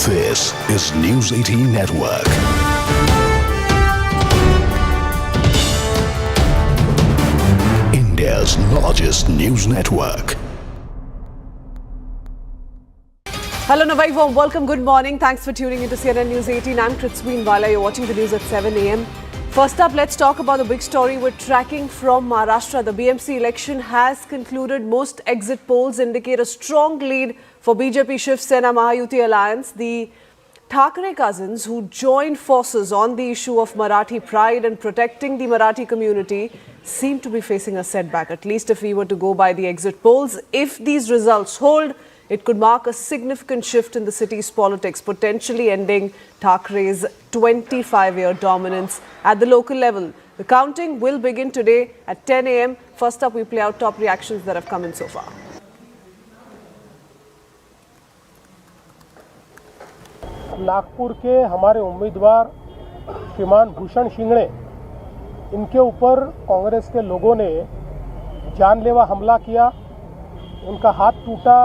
This is News 18 Network. India's largest news network. Hello, Navai, warm welcome. Good morning. Thanks for tuning into CNN News 18. I'm Kritsween Wala. You're watching the news at 7 a.m. First up, let's talk about the big story we're tracking from Maharashtra. The BMC election has concluded. Most exit polls indicate a strong lead for BJP Shinde Sena Mahayuti alliance. The Thackeray cousins, who joined forces on the issue of Marathi pride and protecting the Marathi community, seem to be facing a setback, at least if we were to go by the exit polls. If these results hold, it could mark a significant shift in the city's politics, potentially ending Thackeray's 25-year dominance at the local level. The counting will begin today at 10 a.m. First up, we play out top reactions that have come in so far. Nagpur के हमारे उम्मीदवार श्रीमान भूषण शिंगड़े, इनके ऊपर कांग्रेस के लोगों ने जानलेवा हमला किया। उनका हाथ टूटा,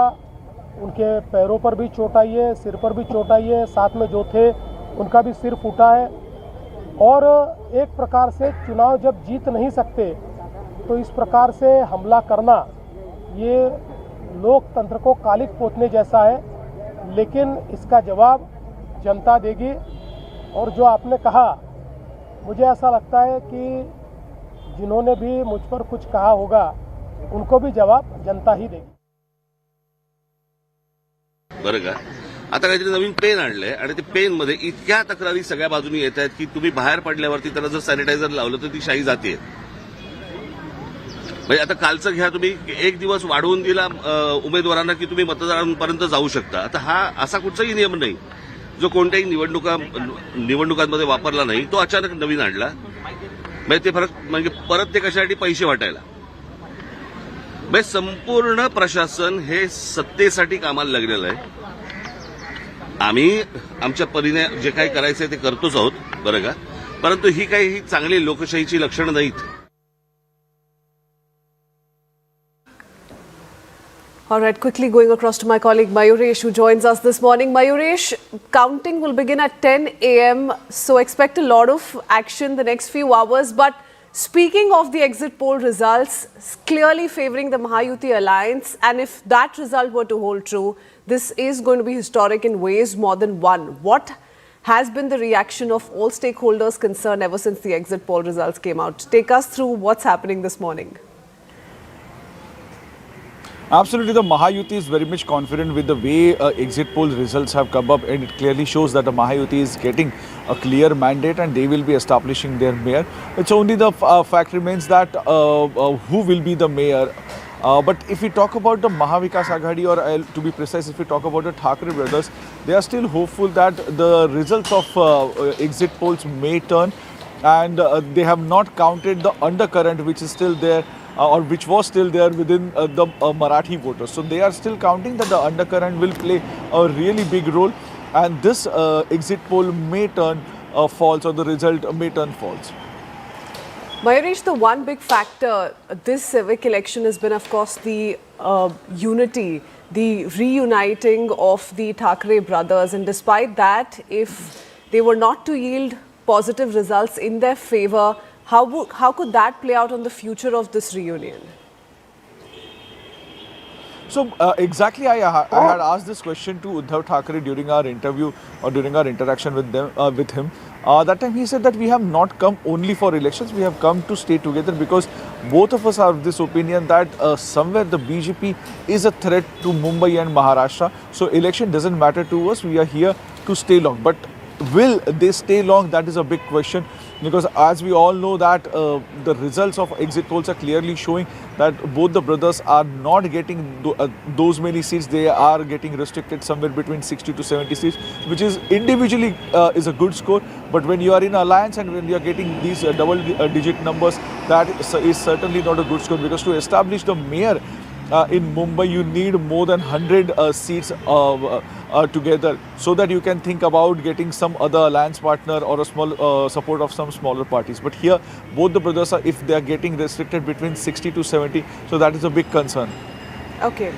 उनके पैरों पर भी चोट आई है, सिर पर भी चोट आई है, साथ में जो थे उनका भी सिर फूटा है। और एक प्रकार से चुनाव जब जीत नहीं सकते तो इस प्रकार से हमला करना ये लोकतंत्र को कालिक पोतने जैसा है, लेकिन इसका जवाब जनता देगी। और जो आपने कहा, मुझे ऐसा लगता है कि जिन्होंने भी मुझ पर कुछ कहा होगा उनको भी जवाब जनता ही देगी। बरं का, आता काहीतरी नवीन पेन आणलंय आणि ते पेन मध्ये इतक्या तक्रारी सगळ्या बाजूनी येत आहेत की तुम्ही बाहेर पडल्यावरती त्याला जर सॅनिटायझर लावलं तर ती शाई जाते। म्हणजे आता कालचं घ्या, तुम्ही एक दिवस वाढवून दिला उमेदवारांना की तुम्ही मतदारांपर्यंत जाऊ शकता। आता हा असा कुठचाही नियम नाही जो कोणत्याही निवडणुकांमध्ये वापरला नाही, तो अचानक नवीन आणला। म्हणजे ते फरक म्हणजे परत ते कशासाठी पैसे वाटायला। म्हणजे संपूर्ण प्रशासन हे सत्तेसाठी कामाला लागलेलं आहे। आम्ही आमच्या परीने जे काही करायचंय ते करतोच आहोत, बरं का, परंतु ही काही चांगली लोकशाहीची लक्षणं नाहीत। All right, quickly going across to my colleague Mayuresh, who joins us this morning. Mayuresh, counting will begin at 10 a.m. So expect a lot of action the next few hours. But speaking of the exit poll results, clearly favoring the Mahayuti alliance. And if that result were to hold true, this is going to be historic in ways more than one. What has been the reaction of all stakeholders concerned ever since the exit poll results came out? Take us through what's happening this morning. Absolutely, the Mahayuti is very much confident with the way exit poll results have come up, and it clearly shows that the Mahayuti is getting a clear mandate and they will be establishing their mayor. It's only the fact remains that who will be the mayor. But if we talk about the Mahavikas Aghadi, or to be precise, if we talk about the Thackeray brothers, they are still hopeful that the results of exit polls may turn, and they have not counted the undercurrent which is still there. Or which was still there within the Marathi voters. So they are still counting that the undercurrent will play a really big role, and this exit poll may turn false, or the result may turn false. Mayuresh, the one big factor this civic election has been, of course, the unity, the reuniting of the Thackeray brothers. And despite that, if they were not to yield positive results in their favor, how could that play out on the future of this reunion? So exactly, I had asked this question to Uddhav Thackeray during our interview, or during our interaction with him. That time he said that we have not come only for elections, we have come to stay together, because both of us are of this opinion that somewhere the BJP is a threat to Mumbai and Maharashtra. So election doesn't matter to us, we are here to stay long. But will they stay long? That is a big question, because as we all know that the results of exit polls are clearly showing that both the brothers are not getting those many seats. They are getting restricted somewhere between 60 to 70 seats, which is individually is a good score. But when you are in alliance and when you are getting these double-digit numbers, that is certainly not a good score, because to establish the mayor in Mumbai, you need more than 100 seats together, so that you can think about getting some other alliance partner or a small support of some smaller parties. But here, both the brothers are, if they are getting restricted between 60 to 70, so that is a big concern. Okay.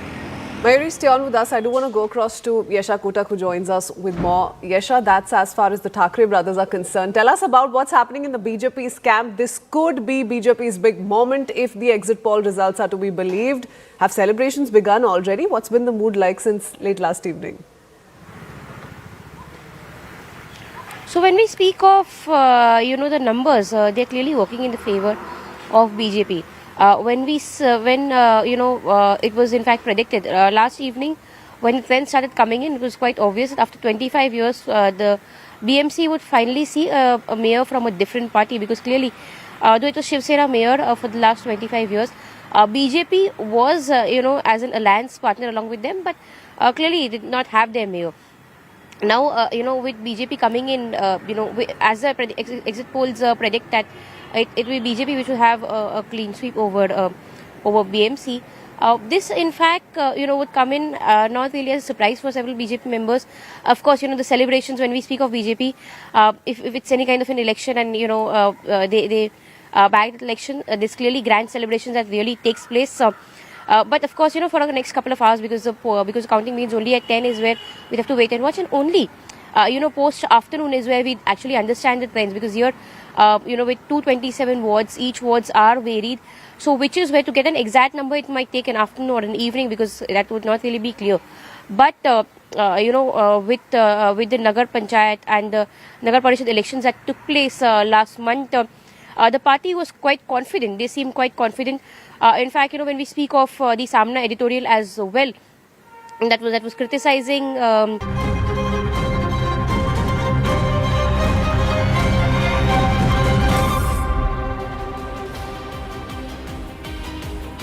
Mayuri, stay on with us. I do want to go across to Yesha Kotak, who joins us with more. Yesha, that's as far as the Thackeray brothers are concerned. Tell us about what's happening in the BJP's camp. This could be BJP's big moment if the exit poll results are to be believed. Have celebrations begun already? What's been the mood like since late last evening? So when we speak of, the numbers, they're clearly working in the favor of BJP. It was in fact predicted last evening when it then started coming in, it was quite obvious that after 25 years, the BMC would finally see a mayor from a different party, because clearly, though it was Shinde Sena mayor for the last 25 years, BJP was, as an alliance partner along with them, but clearly did not have their mayor. Now, with BJP coming in, as the exit polls predict that it will be BJP which will have a clean sweep over BMC. This, in fact, would come in not really as a surprise for several BJP members. Of course, the celebrations when we speak of BJP, if it's any kind of an election and, they bagged the election, there's clearly grand celebrations that really takes place. But of course, for the next couple of hours, because counting means only at 10 is where we have to wait and watch, and only, post afternoon is where we actually understand the trends, because here, with 227 wards, each wards are varied. So which is where to get an exact number, it might take an afternoon or an evening, because that would not really be clear. But, with the Nagar Panchayat and the Nagar Parishad elections that took place last month, the party was quite confident. They seemed quite confident. In fact, when we speak of the Samna editorial as well, that was criticizing.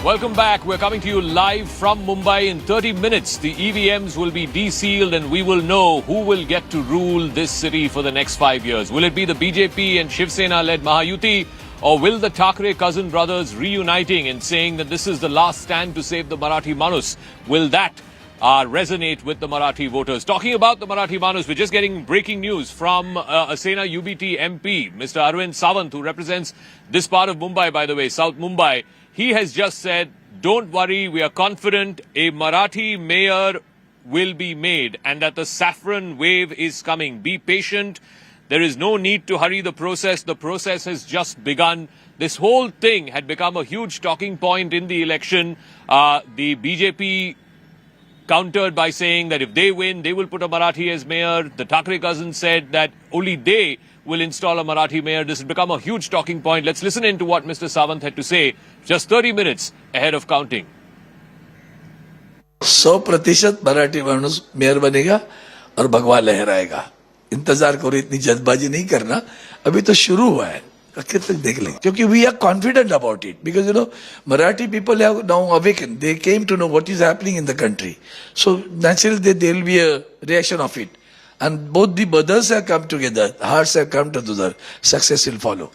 Welcome back. We're coming to you live from Mumbai. In 30 minutes, the EVMs will be desealed and we will know who will get to rule this city for the next 5 years. Will it be the BJP and Shiv Sena-led Mahayuti, or will the Thackeray cousin brothers reuniting and saying that this is the last stand to save the Marathi Manus? Will that resonate with the Marathi voters? Talking about the Marathi Manus, we're just getting breaking news from a Sena UBT MP, Mr. Arvind Sawant, who represents this part of Mumbai, by the way, South Mumbai. He has just said, don't worry, we are confident a Marathi mayor will be made and that the saffron wave is coming. Be patient. There is no need to hurry the process. The process has just begun. This whole thing had become a huge talking point in the election. The BJP countered by saying that if they win, they will put a Marathi as mayor. The Thackeray cousins said that only they will install a Marathi mayor. This has become a huge talking point. Let's listen in to what Mr. Sawant had to say just 30 minutes ahead of counting. 100% Marathi मानुस mayor बनेगा और भगवा लहराएगा. इंतजार करो, इतनी जल्दबाजी नहीं करना, अभी तो शुरू हुआ है, आखिर तक देख लेंगे. क्योंकि we are confident about it, because Marathi people have now awakened. They came to know what is happening in the country. So naturally there will be a reaction of it. And both the brothers have come together, hearts have come together, success will follow.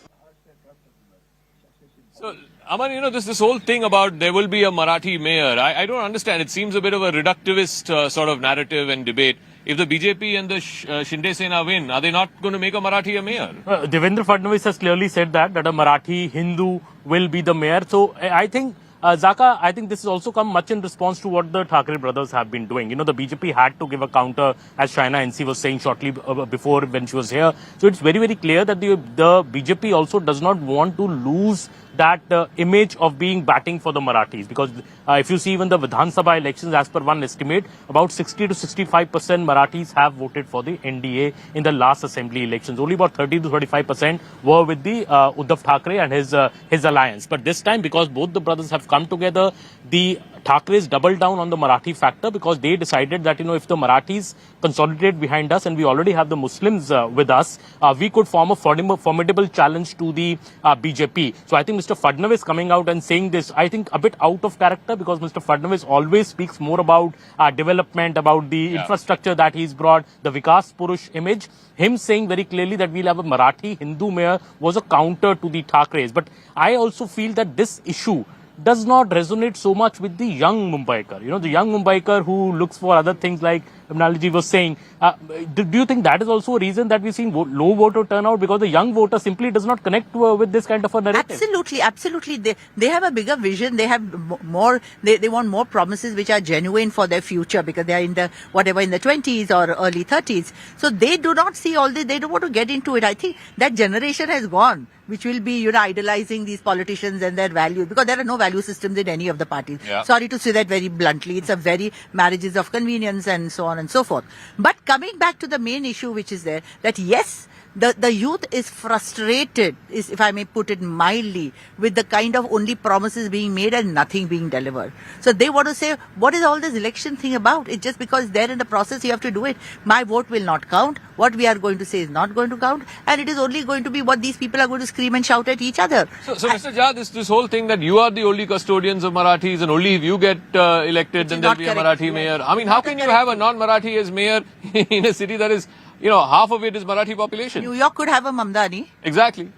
So, Aman, this whole thing about there will be a Marathi mayor, I don't understand. It seems a bit of a reductivist sort of narrative and debate. If the BJP and the Shinde Sena win, are they not going to make a Marathi a mayor? Devendra Fadnavis has clearly said that a Marathi Hindu will be the mayor. So I think, Zaka, I think this has also come much in response to what the Thackeray brothers have been doing. The BJP had to give a counter, as Shaina NC was saying shortly before when she was here. So it's very, very clear that the BJP also does not want to lose that image of being batting for the Marathis, because if you see even the Vidhan Sabha elections, as per one estimate, about 60 to 65% Marathis have voted for the NDA in the last assembly elections. Only about 30 to 35% were with the Uddhav Thackeray and his alliance. But this time, because both the brothers have come together, the Thackerays doubled down on the Marathi factor, because they decided that, if the Marathis consolidate behind us and we already have the Muslims with us, we could form a formidable challenge to the BJP. So I think Mr. Fadnavis coming out and saying this, I think a bit out of character, because Mr. Fadnavis always speaks more about development, about the infrastructure that he's brought, the Vikas Purush image. Him saying very clearly that we'll have a Marathi Hindu mayor was a counter to the Thackerays. But I also feel that this issue does not resonate so much with the young Mumbaiker. The young Mumbaiker who looks for other things like Mrinalji was saying. Do you think that is also a reason that we've seen low voter turnout, because the young voter simply does not connect with this kind of a narrative? Absolutely. They have a bigger vision. They have more. They want more promises which are genuine for their future, because they are in the 20s or early 30s. So they do not see all this. They don't want to get into it. I think that generation has gone, which will be, idolizing these politicians and their values, because there are no value systems in any of the parties. Yeah. Sorry to say that very bluntly. It's a very marriages of convenience and so on and so forth. But coming back to the main issue which is there, that yes, the youth is frustrated, if I may put it mildly, with the kind of only promises being made and nothing being delivered. So they want to say, what is all this election thing about? It's just because they're in the process, you have to do it. My vote will not count. What we are going to say is not going to count. And it is only going to be what these people are going to scream and shout at each other. So Mr. Jha, this whole thing that you are the only custodians of Marathis and only if you get elected, then there'll be a Marathi mayor. I mean, how can you have a non-Marathi as mayor in a city that is, half of it is Marathi population? New York could have a Mamdani. Exactly.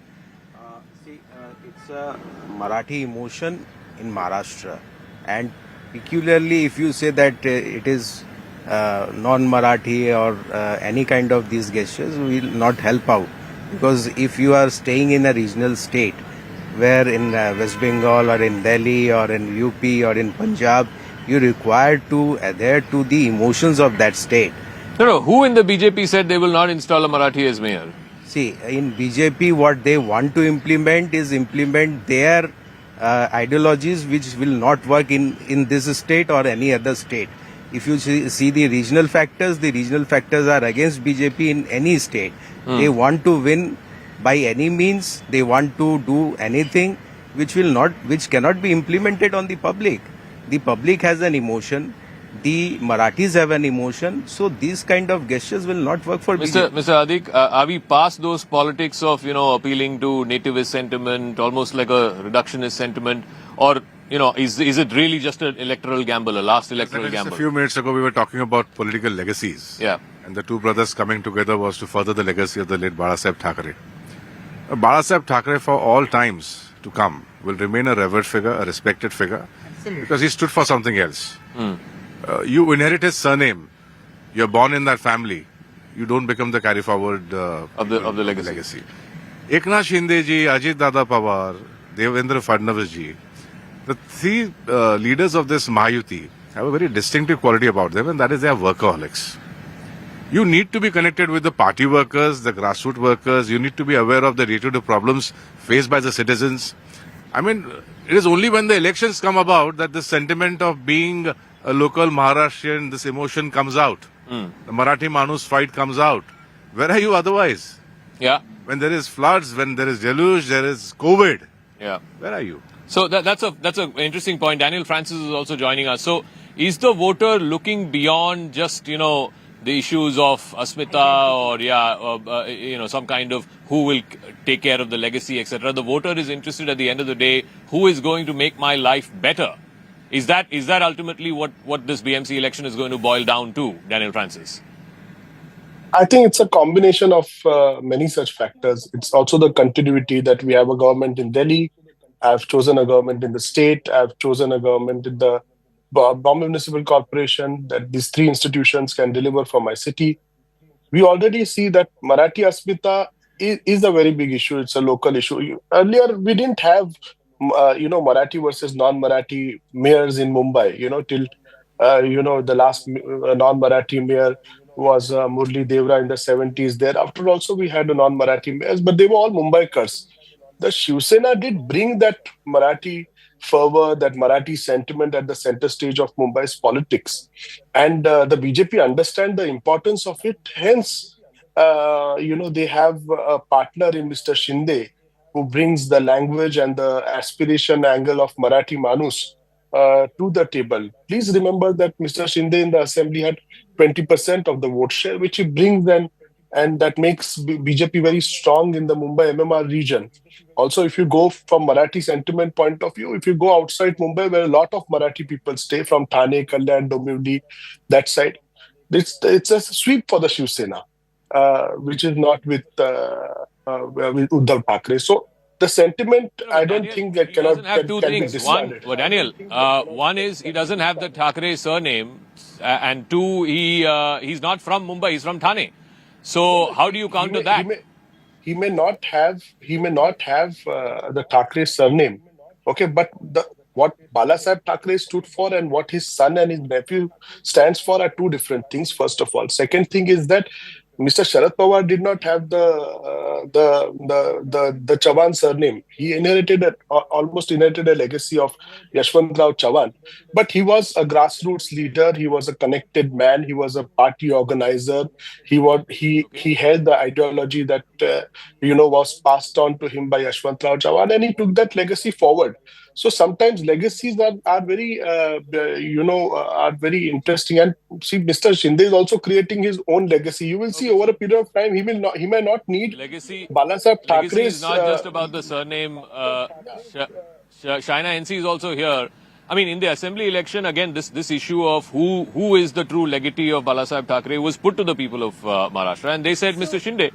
It's a Marathi emotion in Maharashtra, and peculiarly if you say that it is non-Marathi or any kind of these gestures will not help out, because if you are staying in a regional state where in West Bengal or in Delhi or in UP or in Punjab, you're required to adhere to the emotions of that state. No, who in the BJP said they will not install a Marathi as mayor? See, in BJP, what they want to implement is implement their ideologies which will not work in this state or any other state. If you see the regional factors are against BJP in any state. They want to win by any means. They want to do anything which cannot be implemented on the public. The public has an emotion. The Marathis have an emotion, so these kind of gestures will not work for BJP. Mr. Adik, are we past those politics of, appealing to nativist sentiment, almost like a reductionist sentiment, or, is it really just an electoral gamble, a last electoral gamble? A few minutes ago, we were talking about political legacies. Yeah. And the two brothers coming together was to further the legacy of the late Balasaheb Thackeray. Balasaheb Thackeray, for all times to come, will remain a revered figure, a respected figure, because he stood for something else. You inherit his surname. You're born in that family. You don't become the carry forward of the legacy. Eknath Shinde ji, Ajit Dada Pawar, Devendra Fadnavis ji, the three leaders of this Mahayuti have a very distinctive quality about them, and that is they are workaholics. You need to be connected with the party workers, the grassroots workers. You need to be aware of the day-to-day problems faced by the citizens. I mean, it is only when the elections come about that the sentiment of being a local Maharashtrian, this emotion comes out. The Marathi Manus fight comes out. Where are you otherwise? Yeah. When there is floods, when there is deluge, there is COVID. Yeah. Where are you? So that's an interesting point. Daniel Francis is also joining us. So is the voter looking beyond just, the issues of Asmita or, some kind of who will take care of the legacy, etc. The voter is interested at the end of the day, who is going to make my life better? Is that ultimately what this BMC election is going to boil down to, Daniel Francis? I think it's a combination of many such factors. It's also the continuity that we have a government in Delhi. I've chosen a government in the state. I've chosen a government in the Bombay Municipal Corporation, that these three institutions can deliver for my city. We already see that Marathi Asmita is a very big issue. It's a local issue. Earlier, we didn't have Marathi versus non-Marathi mayors in Mumbai, till, the last non-Marathi mayor was Murli Devra in the 70s. Thereafter also we had a non-Marathi mayors, but they were all Mumbaikars. The Shiv Sena did bring that Marathi fervor, that Marathi sentiment at the center stage of Mumbai's politics. And the BJP understand the importance of it. Hence, they have a partner in Mr. Shinde, who brings the language and the aspiration angle of Marathi Manus to the table. Please remember that Mr. Shinde in the assembly had 20% of the vote share, which he brings and that makes BJP very strong in the Mumbai MMR region. Also, if you go from Marathi sentiment point of view, if you go outside Mumbai, where a lot of Marathi people stay, from Thane, Kalyan, Dombivli, that side, it's a sweep for the Shiv Sena, which is not with Uddhav Thackeray. So the sentiment, I don't Daniel, think that he cannot doesn't have two can be things. discarded. Daniel, one is he doesn't have the Thackeray surname, and two, he's not from Mumbai, he's from Thane. So how do you counter that? He may not have the Thackeray surname. Okay, but what Balasaheb Thackeray stood for and what his son and his nephew stands for are two different things. First of all, second thing is that Mr. Sharad Pawar did not have the Chavan surname. He almost inherited a legacy of Yashwantrao Chavan, but he was a grassroots leader. He was a connected man. He was a party organizer. He held the ideology that was passed on to him by Yashwantrao Chavan, and he took that legacy forward. So sometimes legacies are very very interesting. And see, Mr. Shinde is also creating his own legacy. You will see over a period of time he may not need Legacy Balasaheb Thackre's. Legacy is not just about the surname. Shaina NC is also here. I mean, in the assembly election, again, this issue of who is the true legatee of Balasaheb Thackray was put to the people of Maharashtra, and they said Mr. Shinde.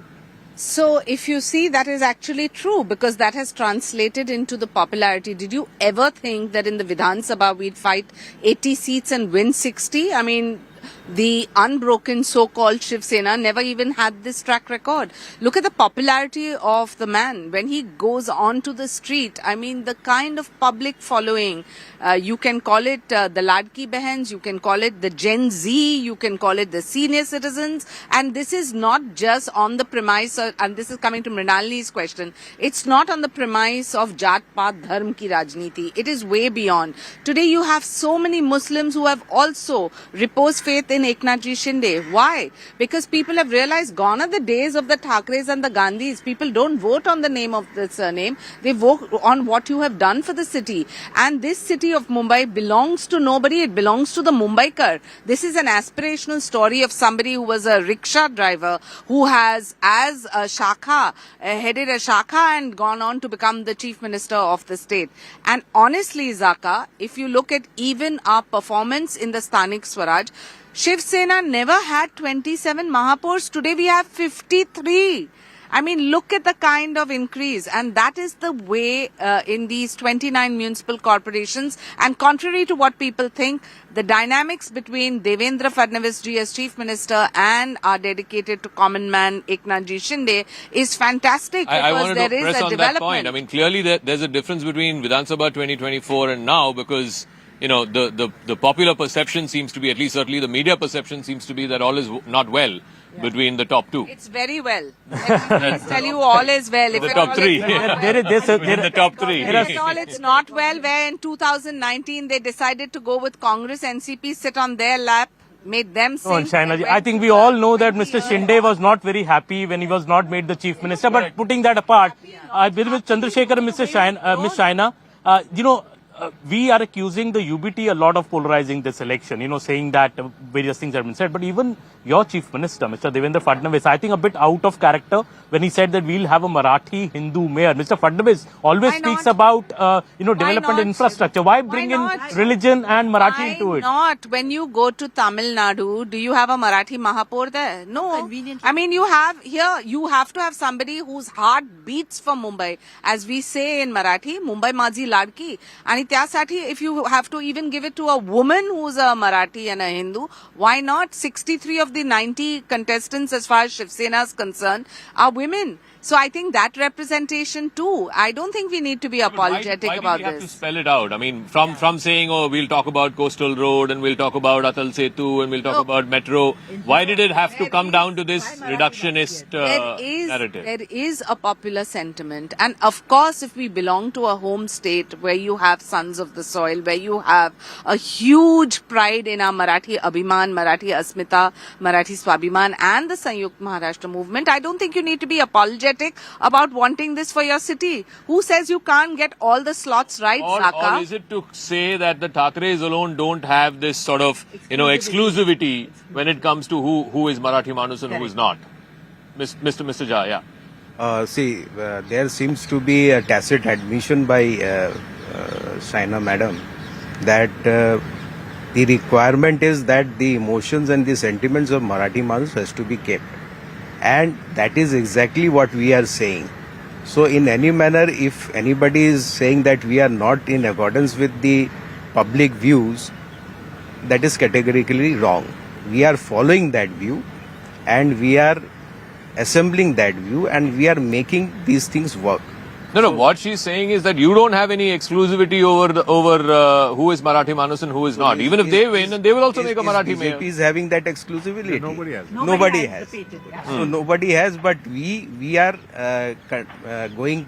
So if you see, that is actually true, because that has translated into the popularity. Did you ever think that in the Vidhan Sabha we'd fight 80 seats and win 60? I mean, the unbroken so-called Shiv Sena never even had this track record. Look at the popularity of the man when he goes onto the street. I mean, the kind of public following, you can call it the Ladki Behens, you can call it the Gen Z, you can call it the senior citizens. And this is not just on the premise, and this is coming to Mrinalini's question, it's not on the premise of Jat Paat Dharm ki Rajniti. It is way beyond. Today you have so many Muslims who have also reposed faith in Eknathji Shinde. Why? Because people have realized gone are the days of the Thackerays and the Gandhis. People don't vote on the name of the surname. They vote on what you have done for the city. And this city of Mumbai belongs to nobody. It belongs to the Mumbaikar. This is an aspirational story of somebody who was a rickshaw driver, who has, as a Shakha, headed a Shakha and gone on to become the Chief Minister of the state. And honestly, Zaka, if you look at even our performance in the Sthanik Swaraj, Shiv Sena never had 27 Mahapurs. Today we have 53. I mean, look at the kind of increase. And that is the way in these 29 municipal corporations. And contrary to what people think, the dynamics between Devendra Fadnavis ji as Chief Minister and our dedicated to common man Eknathji Shinde is fantastic, because I wanted there to is press a on development. that point. I mean, clearly there's a difference between Vidhan Sabha 2024 and now, because the popular perception seems to be, at least certainly the media perception seems to be, that all is not well between the top two. It's very well. Let me tell you, all is well. The top three. Within the top three. If all it's not well, where in 2019 they decided to go with Congress, NCP sit on their lap, made them sing. No, Shainaji, I think we all know that Mr. Shinde was not very happy when he was not made the Chief Minister. But putting that apart, with Chandrasekhar and Ms. Shaina, we are accusing the UBT a lot of polarizing this election, saying that various things have been said. But even your Chief Minister, Mr. Devendra Fadnavis, I think a bit out of character when he said that we'll have a Marathi Hindu mayor. Mr. Fadnavis always speaks about, development and infrastructure. Why bring in religion and Marathi into it? Why not? When you go to Tamil Nadu, do you have a Marathi Mahapur there? No. I mean, you have to have somebody whose heart beats for Mumbai. As we say in Marathi, Mumbai Maji Ladki. And त्यासाठी, if you have to even give it to a woman who's a Marathi and a Hindu, why not? 63 of the 90 contestants as far as Shiv Sena is concerned are women. So I think that representation too, I don't think we need to be apologetic about this. Why do we have to spell it out? I mean, from saying, we'll talk about Coastal Road and we'll talk about Atal Setu and we'll talk about Metro, why did it have to come down to this reductionist narrative? There is a popular sentiment. And of course, if we belong to a home state where you have sons of the soil, where you have a huge pride in our Marathi Abhiman, Marathi Asmita, Marathi Swabhiman and the Sanyukt Maharashtra movement, I don't think you need to be apologetic about wanting this for your city. Who says you can't get all the slots right, Zaka? Or is it to say that the Thackerays alone don't have this sort of, exclusivity when it comes to who is Marathi Manus and who is not? Mr. Jha, yeah. There seems to be a tacit admission by Shaina Madam that the requirement is that the emotions and the sentiments of Marathi Manus has to be kept. And that is exactly what we are saying. So in any manner, if anybody is saying that we are not in accordance with the public views, that is categorically wrong. We are following that view and we are assembling that view and we are making these things work. No, what she's saying is that you don't have any exclusivity over who is Marathi Manus and who is not. Even if they win, and they will also make a Marathi mayor. BJP is having that exclusivity. Nobody has. Nobody has. So nobody has, but we are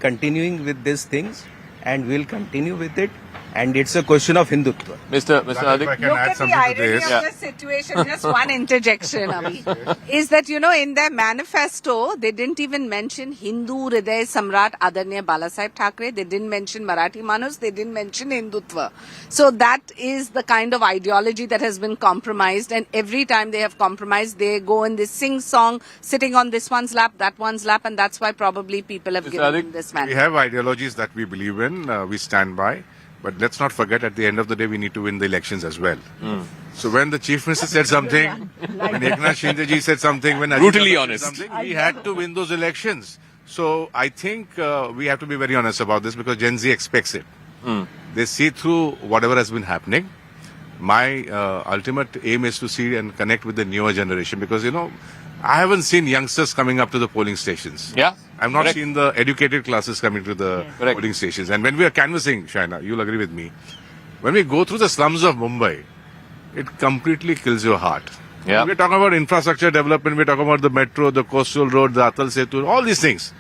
continuing with these things and we'll continue with it. And it's a question of Hindutva. Mr. If Adik. I can Look add at the something to irony this. of the situation. Just one interjection, Avi, is that, in their manifesto, they didn't even mention Hindu Hriday Samrat Adarnya Balasaheb Thackeray. They didn't mention Marathi Manus. They didn't mention Hindutva. So that is the kind of ideology that has been compromised. And every time they have compromised, they go in this sing-song, sitting on this one's lap, that one's lap. And that's why probably people have given them this We manifesto. have ideologies that we believe in, we stand by. But let's not forget, at the end of the day, we need to win the elections as well. So when the Chief Minister said something, when Eknath Shinde ji said something, when Brutally Ajit honest. said something, we had to win those elections. So I think we have to be very honest about this because Gen Z expects it. They see through whatever has been happening. My ultimate aim is to see and connect with the newer generation because, I haven't seen youngsters coming up to the polling stations. Yeah. I've not Correct. seen the educated classes coming to the polling stations. And when we are canvassing, Shaina, you'll agree with me, when we go through the slums of Mumbai, it completely kills your heart. Yeah. We're talking about infrastructure development, we're talking about the metro, the coastal road, the Atal Setu, all these things.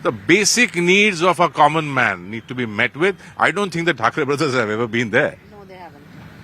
The basic needs of a common man need to be met with. I don't think the Thackeray brothers have ever been there.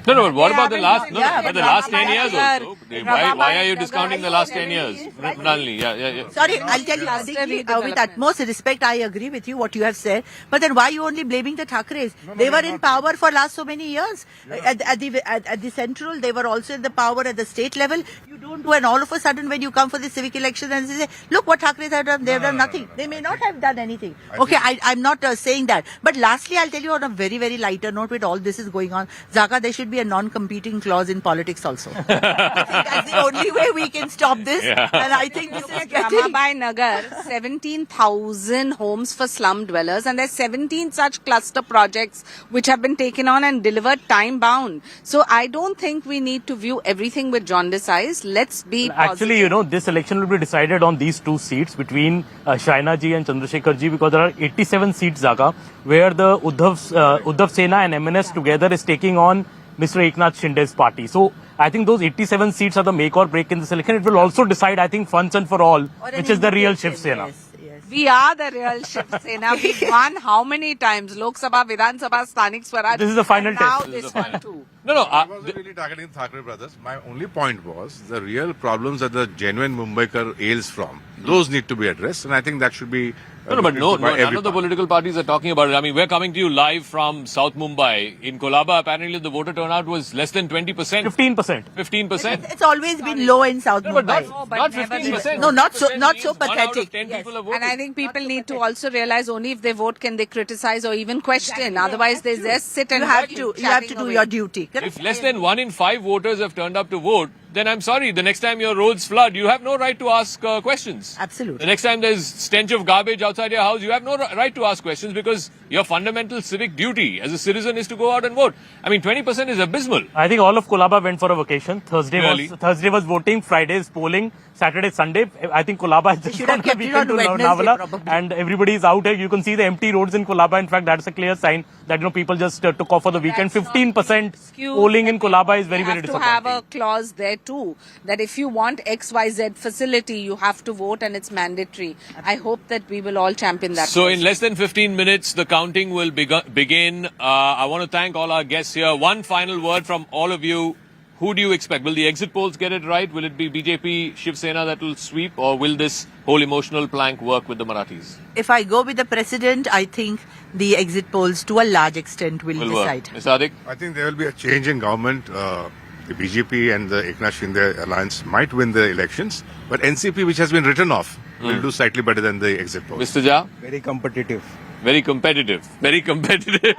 No, but what about the last? No, Yeah, but the but last 10 Rababhai years Nagar, also. Why are you Rababhai discounting the Nagar, last 10 years? Pranali, yeah. Sorry, I'll tell you, Aditi, with utmost respect, I agree with you what you have said. But then why are you only blaming the Thackerays? They were in power for last so many years. At the central, they were also in the power at the state level. You don't do, and all of a sudden when you come for the civic election and say, look what Thackerays have done, they have done nothing. They may not have done anything. Okay, I'm not saying that. But lastly, I'll tell you on a very, very lighter note with all this is going on, Zaka, there should be a non-competing clause in politics also. I think that's the only way we can stop this. Yeah. And I think this is getting... Ramabai Nagar, 17,000 homes for slum dwellers, and there's 17 such cluster projects which have been taken on and delivered time bound. So I don't think we need to view everything with jaundiced eyes. Let's be Actually, positive. this election will be decided on these two seats between Shaina ji and Chandrasekhar ji because there are 87 seats, Zaga, where the Uddhav Sena and M&S together is taking on Mr. Eknath Shinde's party. So I think those 87 seats are the make or break in this election. It will also decide, I think, once and for all, which is the real Shiv Sena. Yes. We are the real Shiv Sena. We've won how many times? Lok Sabha, Vidhan Sabha, Sthanik Swaraj. This is the final and now test. this one too. No. I wasn't really targeting Thackeray brothers. My only point was the real problems that the genuine Mumbaikar ails from. Those need to be addressed, and I think that should be. But by none every of the party. political parties are talking about it. I mean, we're coming to you live from South Mumbai. In Kolaba, apparently the voter turnout was less than 20%. 15%. 15%. It's always been low in South No, but Mumbai. not never 15%. No, not so 15% means pathetic. 1 out of 10 Yes. people are voting. And I think people need to also realize only if they vote can they criticize or even question. Otherwise, they just sit and You have keep to chatting do away. your duty. If less than 1 in 5 voters have turned up to vote, then I'm sorry, the next time your roads flood, you have no right to ask questions. Absolutely. The next time there's stench of garbage outside your house, you have no right to ask questions because your fundamental civic duty as a citizen is to go out and vote. I mean, 20% is abysmal. I think all of Kolaba went for a vacation. Really? Thursday was voting, Friday is polling, Saturday, Sunday. I think Kolaba has just should gone have on a kept it weekend to on Wednesday, Navala, probably. and everybody is out here. You can see the empty roads in Kolaba. In fact, that's a clear sign that people just took off for the weekend. 15% polling in Kolaba is very, very You have to have disappointing. a clause there too that if you want XYZ facility, you have to vote and it's mandatory. I hope that we will all champion that. So cause. in less than 15 minutes, the counting will begin. I want to thank all our guests here. One final word from all of you. Who do you expect? Will the exit polls get it right? Will it be BJP, Shiv Sena that will sweep? Or will this whole emotional plank work with the Marathis? If I go with the president, I think the exit polls to a large extent will decide. Mr. Adik? I think there will be a change in government. The BJP and the Eknath Shinde alliance might win the elections, but NCP, which has been written off, will do slightly better than the exit polls. Mr. Jha? Very competitive. Very competitive. Very competitive.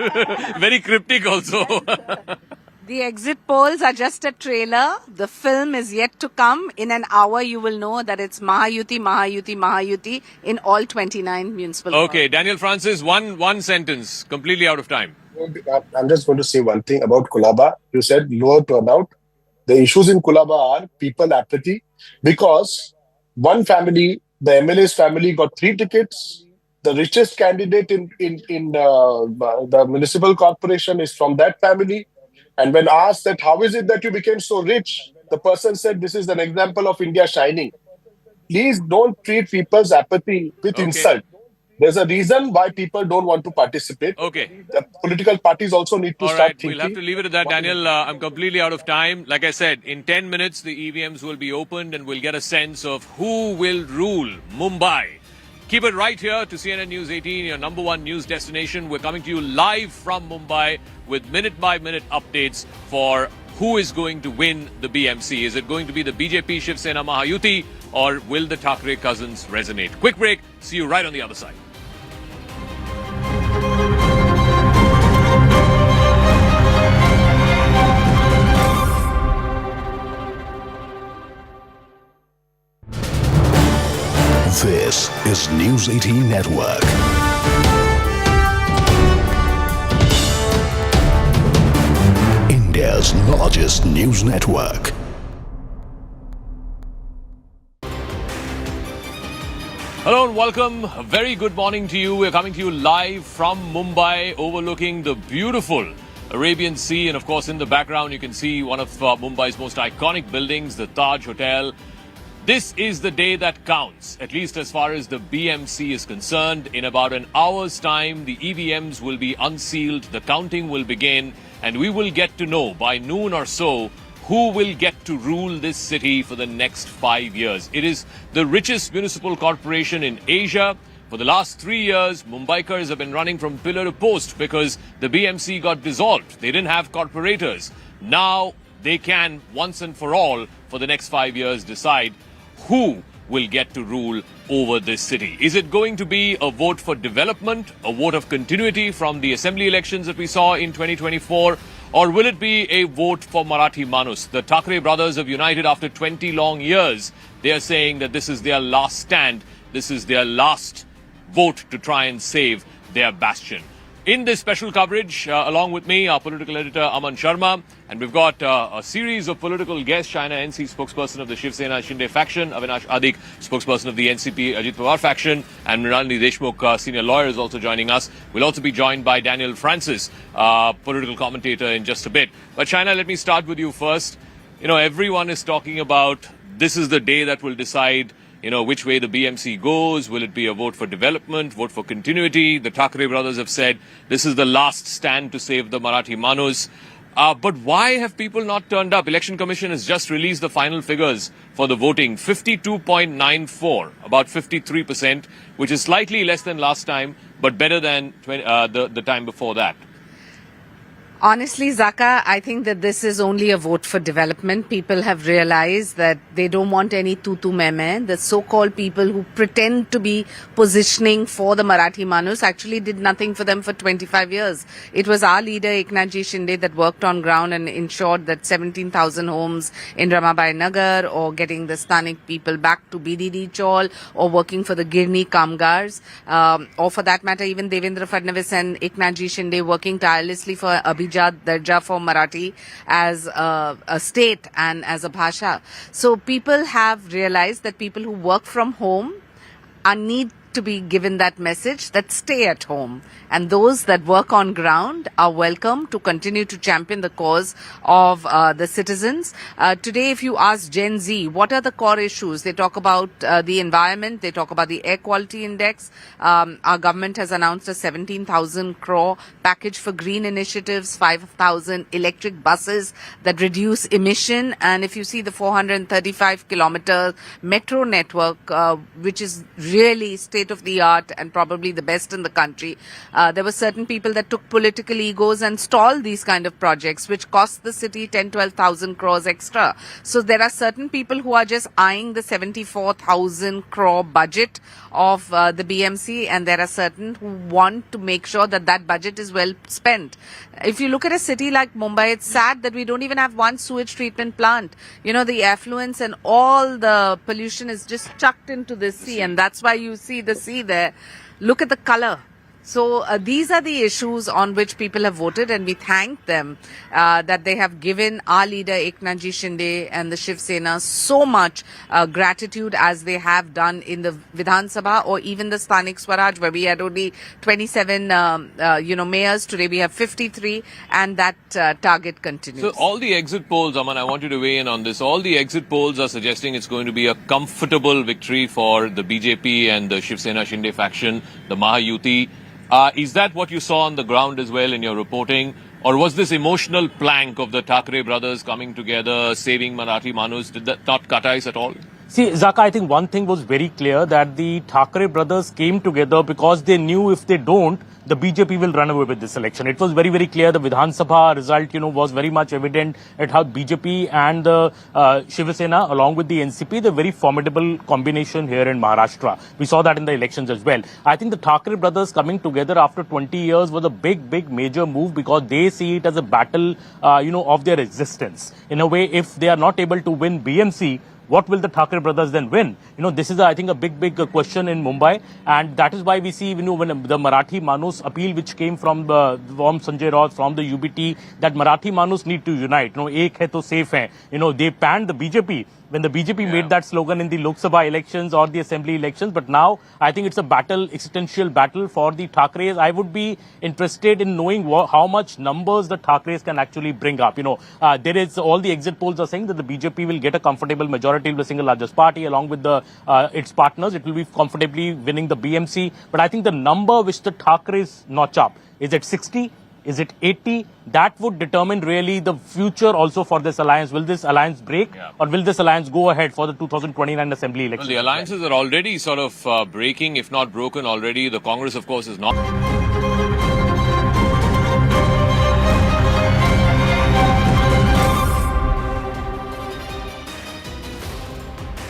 Very cryptic also. The exit polls are just a trailer. The film is yet to come. In an hour, you will know that it's Mahayuti, Mahayuti, Mahayuti in all 29 municipal Okay, Daniel Francis, one sentence, completely out of time. I'm just going to say one thing about Kulaba. You said lower turnout. The issues in Kulaba are people apathy because one family, the MLA's family, got 3 tickets. The richest candidate in the municipal corporation is from that family. And when asked that how is it that you became so rich, the person said this is an example of India shining. Please don't treat people's apathy with insult. There's a reason why people don't want to participate. Okay. The political parties also need to start thinking. We'll have to leave it at that, Daniel. I'm completely out of time. Like I said, in 10 minutes, the EVMs will be opened and we'll get a sense of who will rule Mumbai. Keep it right here to CNN News 18, your number one news destination. We're coming to you live from Mumbai with minute-by-minute updates for who is going to win the BMC. Is it going to be the BJP Shiv Sena Mahayuti or will the Thackeray cousins resonate? Quick break. See you right on the other side. This is News 18 Network. India's largest news network. Hello and welcome. A very good morning to you. We're coming to you live from Mumbai, overlooking the beautiful Arabian Sea. And of course, in the background, you can see one of Mumbai's most iconic buildings, the Taj Hotel. This is the day that counts, at least as far as the BMC is concerned. In about an hour's time, the EVMs will be unsealed, the counting will begin, and we will get to know by noon or so who will get to rule this city for the next 5 years. It is the richest municipal corporation in Asia. For the last 3 years, Mumbaikars have been running from pillar to post because the BMC got dissolved. They didn't have corporators. Now they can, once and for all, for the next 5 years, decide who will get to rule over this city. Is it going to be a vote for development, a vote of continuity from the assembly elections that we saw in 2024, or will it be a vote for Marathi Manus? The Thackeray brothers have united after 20 long years. They are saying that this is their last stand. This is their last vote to try and save their bastion. In this special coverage, along with me, our political editor Aman Sharma, and we've got a series of political guests. China NC spokesperson of the Shiv Sena Shinde faction, Avinash Adik, spokesperson of the NCP Ajit Pawar faction, and Mrinalini Deshmukh, senior lawyer, is also joining us. We'll also be joined by Daniel Francis, political commentator, in just a bit. But China, let me start with you first. You know, everyone is talking about this is the day that will decide which way the BMC goes. Will it be a vote for development, vote for continuity? The Thackeray brothers have said this is the last stand to save the Marathi Manus. But why have people not turned up? Election Commission has just released the final figures for the voting. 52.94, about 53%, which is slightly less than last time, but better than the time before that. Honestly, Zaka, I think that this is only a vote for development. People have realized that they don't want any tutu meme. The so-called people who pretend to be positioning for the Marathi Manus actually did nothing for them for 25 years. It was our leader, Eknathji Shinde, that worked on ground and ensured that 17,000 homes in Ramabai Nagar, or getting the Sthanik people back to BDD Chaul, or working for the Girni Kamgars, or for that matter, even Devendra Fadnavis and Eknathji Shinde working tirelessly for Darja for Marathi as a state and as a bhasha. So people have realized that people who work from home need to be given that message that stay at home, and those that work on ground are welcome to continue to champion the cause of the citizens. Today, if you ask Gen Z, what are the core issues? They talk about the environment, they talk about the air quality index. Our government has announced a 17,000 crore package for green initiatives, 5,000 electric buses that reduce emission, and if you see the 435 kilometer metro network, which is really state state of the art and probably the best in the country. There were certain people that took political egos and stalled these kind of projects, which cost the city 10-12,000 crores extra. So there are certain people who are just eyeing the 74,000 crore budget of the BMC, and there are certain who want to make sure that that budget is well spent. If you look at a city like Mumbai, it's sad that we don't even have one sewage treatment plant. You know, the affluence and all the pollution is just chucked into the sea, and that's why you see the sea there. Look at the color. So these are the issues on which people have voted, and we thank them that they have given our leader Eknathji Shinde and the Shiv Sena so much gratitude as they have done in the Vidhan Sabha or even the Sthanik Swaraj, where we had only 27 mayors. Today we have 53, and that target continues. So all the exit polls, Aman, I want you to weigh in on this. All the exit polls are suggesting it's going to be a comfortable victory for the BJP and the Shiv Sena Shinde faction, the Mahayuti. Is that what you saw on the ground as well in your reporting? Or was this emotional plank of the Thackeray brothers coming together, saving Marathi Manus, did that not cut ice at all? See, Zaka, I think one thing was very clear, that the Thackeray brothers came together because they knew if they don't, the BJP will run away with this election. It was very, very clear. The Vidhan Sabha result, was very much evident at how BJP and the Shiv Sena, along with the NCP, the very formidable combination here in Maharashtra. We saw that in the elections as well. I think the Thackeray brothers coming together after 20 years was a big, major move, because they see it as a battle, of their existence. In a way, if they are not able to win BMC, what will the Thackeray brothers then win? This is, I think, a big question in Mumbai, and that is why we see, when the Marathi Manus appeal which came from Sanjay Raut, from the UBT, that Marathi Manus need to unite. Ek hai to safe hai. They panned the BJP when the BJP made that slogan in the Lok Sabha elections or the assembly elections. But now I think it's a battle, existential battle for the Thackerays. I would be interested in knowing how much numbers the Thackerays can actually bring up. There is, all the exit polls are saying that the BJP will get a comfortable majority of the single largest party along with its partners. It will be comfortably winning the BMC. But I think the number which the Thackerays notch up, is it 60? Is it 80? That would determine really the future also for this alliance. Will this alliance break, or will this alliance go ahead for the 2029 assembly election? Well, the alliances are already sort of breaking, if not broken already. The Congress, of course, is not.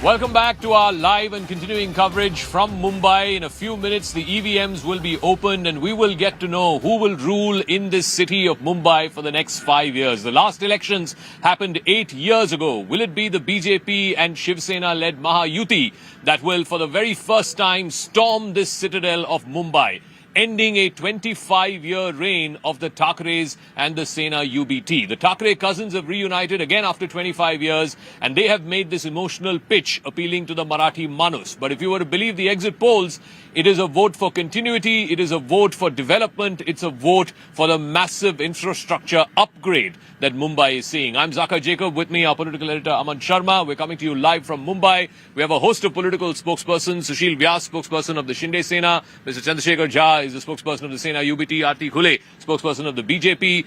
Welcome back to our live and continuing coverage from Mumbai. In a few minutes, the EVMs will be opened and we will get to know who will rule in this city of Mumbai for the next 5 years. The last elections happened 8 years ago. Will it be the BJP and Shiv Sena-led Mahayuti that will, for the very first time, storm this citadel of Mumbai, ending a 25-year reign of the Thackerays and the Sena UBT. The Thackeray cousins have reunited again after 25 years, and they have made this emotional pitch appealing to the Marathi Manus. But if you were to believe the exit polls, it is a vote for continuity, it is a vote for development, it's a vote for the massive infrastructure upgrade that Mumbai is seeing. I'm Zaka Jacob, with me our political editor Aman Sharma. We're coming to you live from Mumbai. We have a host of political spokespersons. Sushil Vyas, spokesperson of the Shinde Sena. Mr. Chandrasekhar Jha is the spokesperson of the Sena UBT. Aarti Khule, spokesperson of the BJP.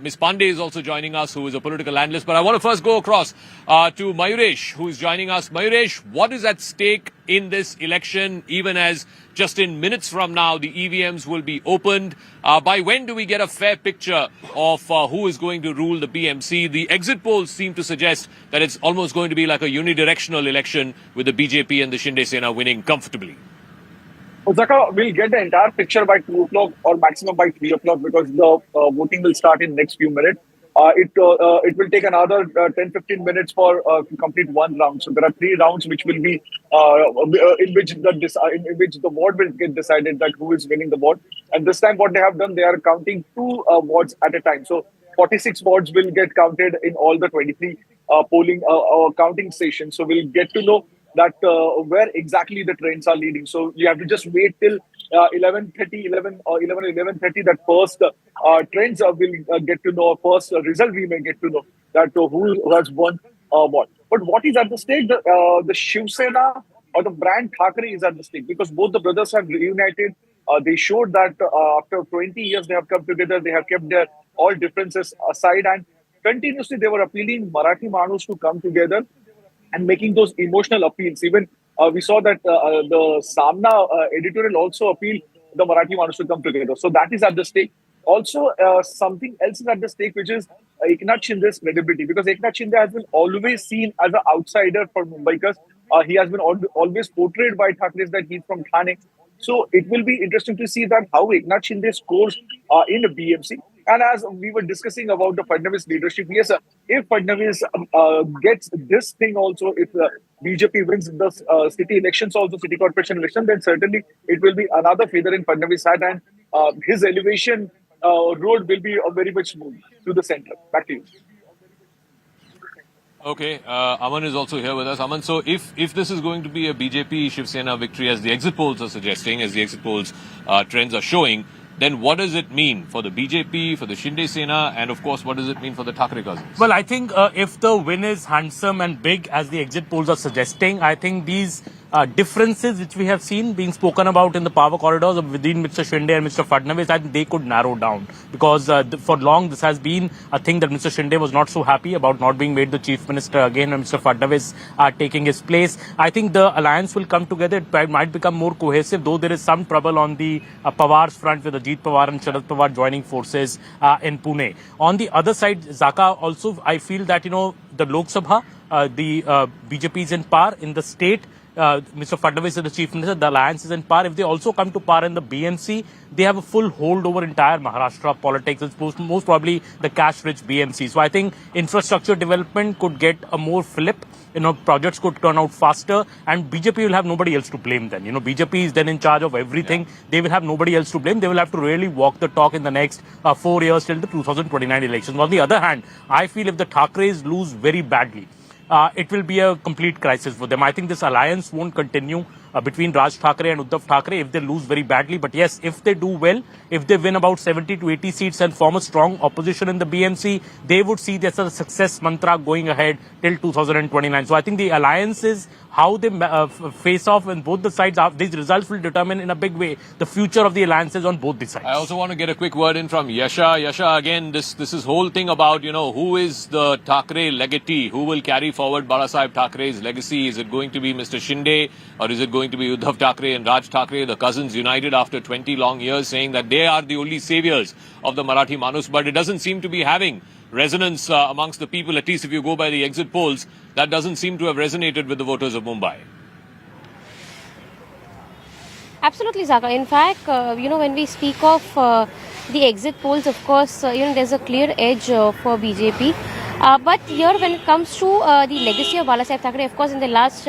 Ms. Pandey is also joining us, who is a political analyst. But I want to first go across to Mayuresh, who is joining us. Mayuresh, what is at stake in this election, even as just in minutes from now the EVMs will be opened? By when do we get a fair picture of who is going to rule the BMC? The exit polls seem to suggest that it's almost going to be like a unidirectional election, with the BJP and the Shinde Sena winning comfortably. Zaka, we'll get the entire picture by 2 o'clock or maximum by 3 o'clock, because the voting will start in next few minutes. It will take another 10-15 minutes for to complete one round. So there are 3 rounds which will be in which the vote will get decided that who is winning the vote. And this time what they have done, they are counting 2 votes at a time. So 46 votes will get counted in all the 23 polling counting stations. So we'll get to know that where exactly the trains are leading. So you have to just wait till 11:30 that first trains will get to know, first result we may get to know that who has won what. But what is at the stake? The Shiv Sena or the brand Thackeray is at the stake, because both the brothers have reunited. They showed that after 20 years they have come together, they have kept their all differences aside, and continuously they were appealing Marathi Manus to come together and making those emotional appeals. Even we saw that the Samna editorial also appealed the Marathi Manus to come together. So that is at the stake. Also, something else is at the stake, which is Eknath Shinde's credibility, because Eknath Shinde has been always seen as an outsider for Mumbaikas. He has been always portrayed by Thackeray that he's from Thane. So it will be interesting to see that how Eknath Shinde scores in the BMC. And as we were discussing about the Fadnavis leadership, yes, if Fadnavis gets this thing also, if BJP wins the city elections, also city corporation election, then certainly it will be another feather in Fadnavis' hat, and his elevation road will be very much smooth to the center. Back to you. Okay, Aman is also here with us. Aman, so if this is going to be a BJP Shiv Sena victory, as the exit polls are suggesting, as the exit polls trends are showing, then what does it mean for the BJP, for the Shinde Sena, and of course, what does it mean for the Thackeray cousins? Well, I think if the win is handsome and big, as the exit polls are suggesting, I think these differences which we have seen being spoken about in the power corridors within Mr. Shinde and Mr. Fadnavis, I think they could narrow down, because for long this has been a thing that Mr. Shinde was not so happy about not being made the chief minister again and Mr. Fadnavis taking his place. I think the alliance will come together. It might become more cohesive, though there is some trouble on the Pawar's front with Ajit Pawar and Sharad Pawar joining forces in Pune. On the other side, Zaka, also I feel that, the Lok Sabha, the BJP is in power in the state. Mr. Fadnavis is the chief minister, the alliance is in power. If they also come to power in the BMC, they have a full hold over entire Maharashtra politics. It's most probably the cash-rich BMC. So I think infrastructure development could get a more flip. Projects could turn out faster, and BJP will have nobody else to blame then. BJP is then in charge of everything. Yeah. They will have nobody else to blame. They will have to really walk the talk in the next 4 years till the 2029 elections. On the other hand, I feel if the Thackerays lose very badly, it will be a complete crisis for them. I think this alliance won't continue between Raj Thackeray and Uddhav Thackeray if they lose very badly. But yes, if they do well, if they win about 70 to 80 seats and form a strong opposition in the BMC, they would see this as a success mantra going ahead till 2029. So I think the alliances, how they face off on both the sides, these results will determine in a big way the future of the alliances on both the sides. I also want to get a quick word in from Yasha. Yasha, again, this is whole thing about, who is the Thackeray legatee? Who will carry forward Balasaheb Thackeray's legacy? Is it going to be Mr. Shinde, or is it going to be Uddhav Thackeray and Raj Thackeray, the cousins united after 20 long years, saying that they are the only saviors of the Marathi Manus? But it doesn't seem to be having resonance amongst the people, at least if you go by the exit polls. That doesn't seem to have resonated with the voters of Mumbai. Absolutely, Zaka. In fact, when we speak of the exit polls, of course, there's a clear edge for BJP. But here, when it comes to the legacy of Balasaheb Thackeray, of course, in the last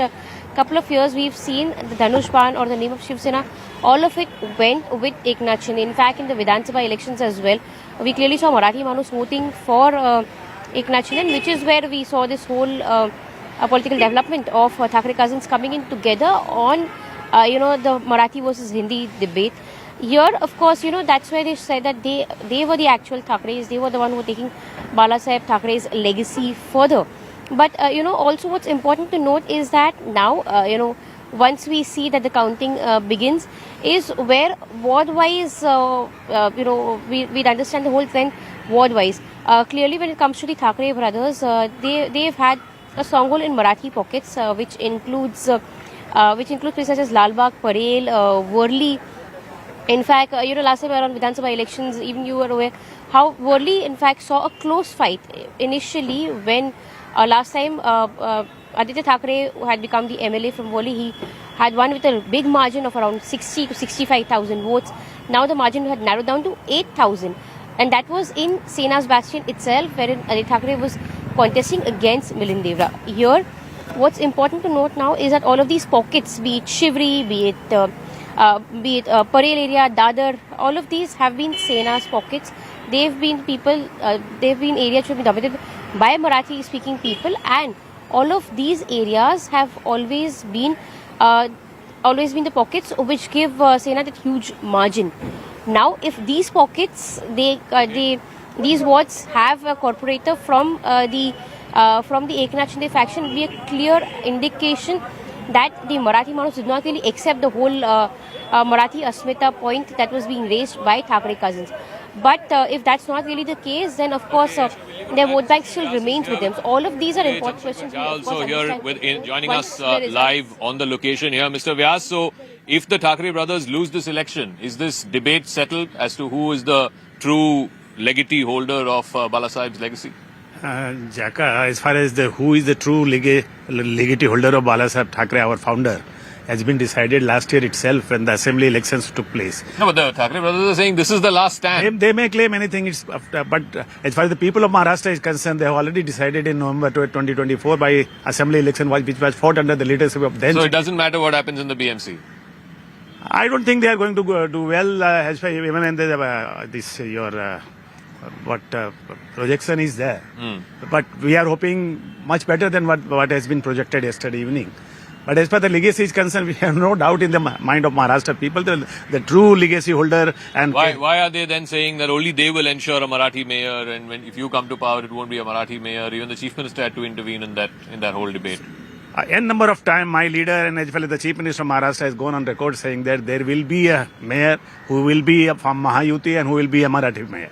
couple of years, we've seen the Dhanush Ban or the name of Shiv Sena, all of it went with Eknath Shinde. In fact, in the Vidhan Sabha elections as well, we clearly saw Marathi Manus voting for Eknath Shinde, which is where we saw this whole political development of Thackeray cousins coming in together on, the Marathi versus Hindi debate. Here, of course, that's where they said that they were the actual Thackerays. They were the one who were taking Balasaheb Thackeray's legacy further. But, also what's important to note is that now, once we see that the counting begins, is where ward-wise, we'd understand the whole trend ward-wise. Clearly, when it comes to the Thackeray brothers, they've had a stronghold in Marathi pockets, which includes places such as Lalbagh, Parel, Worli. In fact, last time around Vidhan Sabha elections, even you were aware how Worli, in fact, saw a close fight initially when last time Aditya Thackeray had become the MLA from Worli. He had won with a big margin of around 60 to 65,000 votes. Now the margin had narrowed down to 8,000. And that was in Sena's bastion itself, wherein Aditya Thackeray was contesting against Milind Devra. Here, what's important to note now is that all of these pockets, be it Shivri, be it Parel area, Dadar, all of these have been Sena's pockets. They've been areas which have been dominated by Marathi-speaking people, and all of these areas have always been the pockets which give Sena that huge margin. Now, if these pockets, these wards have a corporator from the Eknath Shinde faction, will be a clear indication that the Marathi Manus did not really accept the whole Marathi Asmita point that was being raised by Thackeray cousins. But if that's not really the case, then of course their vote bank still remains with them. So all of these are important questions. We, of course, Also here understand joining once us the results- live on the location here, Mr. Vyas. So if the Thackeray brothers lose this election, is this debate settled as to who is the true legatee holder of Balasaheb's legacy? Jaka, as far as who is the true legatee holder of Balasaheb Thackeray, our founder, has been decided last year itself when the assembly elections took place. No, but the Thackeray brothers are saying this is the last stand. They may claim anything, but as far as the people of Maharashtra is concerned, they have already decided in November 2024 by assembly election which was fought under the leadership of then. So it doesn't matter what happens in the BMC. I don't think they are going to do well as far even when projection is there. But we are hoping much better than what has been projected yesterday evening. But as far as the legacy is concerned, we have no doubt in the mind of Maharashtra people, the true legacy holder. And why are they then saying that only they will ensure a Marathi mayor, and if you come to power, it won't be a Marathi mayor? Even the chief minister had to intervene in that whole debate. N number of times, my leader and as well as the Chief Minister of Maharashtra has gone on record saying that there will be a mayor who will be from Mahayuti and who will be a Marathi mayor.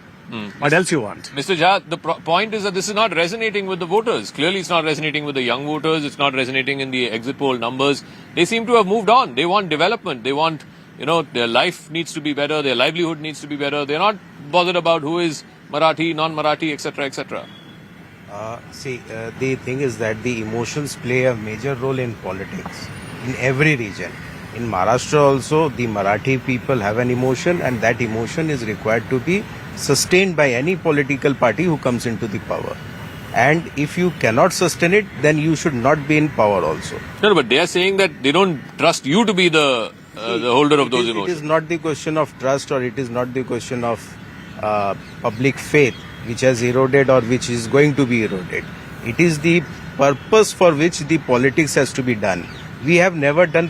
What else you want? Mr. Jha, the point is that this is not resonating with the voters. Clearly, it's not resonating with the young voters. It's not resonating in the exit poll numbers. They seem to have moved on. They want development. They want, their life needs to be better. Their livelihood needs to be better. They're not bothered about who is Marathi, non-Marathi, etc., etc. The thing is that the emotions play a major role in politics in every region. In Maharashtra also, the Marathi people have an emotion, and that emotion is required to be sustained by any political party who comes into the power. And if you cannot sustain it, then you should not be in power also. No, but they are saying that they don't trust you to be the holder of those emotions. It is not the question of trust, or it is not the question of public faith which has eroded or which is going to be eroded. It is the purpose for which the politics has to be done. We have never done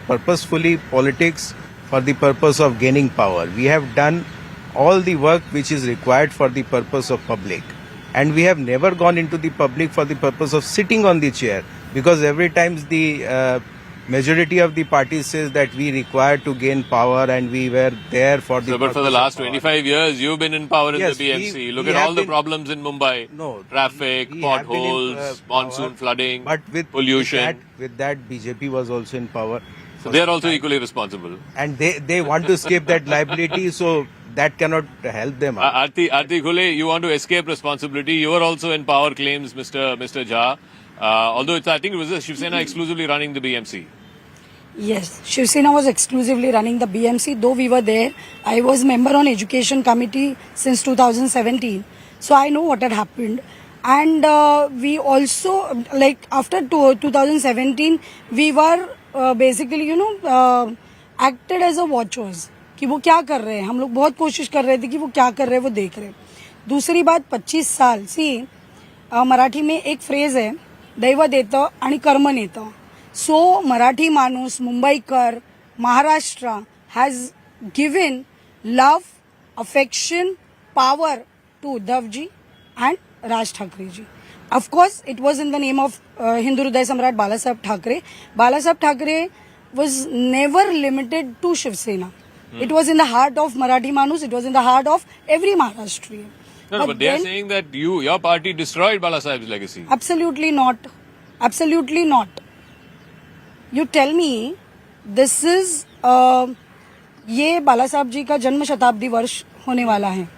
purposefully politics for the purpose of gaining power. We have done all the work which is required for the purpose of public. And we have never gone into the public for the purpose of sitting on the chair, because every time the majority of the party says that we require to gain power and we were there for the but for the last 25 years, you've been in power in the BMC. Look at all the problems in Mumbai. Traffic, potholes, monsoon flooding, pollution. With that, BJP was also in power. So they are also equally responsible. And they want to escape that liability, so that cannot help them out. Arti Khule, you want to escape responsibility. You are also in power, claims Mr. Jha. Although I think it was Shiv Sena exclusively running the BMC. Yes, Shiv Sena was exclusively running the BMC, though we were there. I was member on education committee since 2017. So I know what had happened. And we also, after 2017, we were basically, acted as a watchers. कि वो क्या कर रहे हैं, हम लोग बहुत कोशिश कर रहे थे कि वो क्या कर रहे हैं वो देख रहे हैं. दूसरी बात 25 साल मराठी में एक फ्रेज है, दैव देतं आणि कर्म नेतं. सो मराठी माणूस, Mumbaikar, Maharashtra has given love, affection, power to Uddhav ji and Raj Thackeray ji. Of course, it was in the name of Hindu Hriday Samrat Balasaheb Thackeray. Balasaheb Thackeray was never limited to Shiv Sena. It was in the heart of Marathi Manus. It was in the heart of every Maharashtrian. No, but they are saying that your party destroyed Balasaheb's legacy. Absolutely not. Absolutely not. You tell me, this is ये बालासाहब जी का जन्म शताब्दी वर्ष होने वाला है.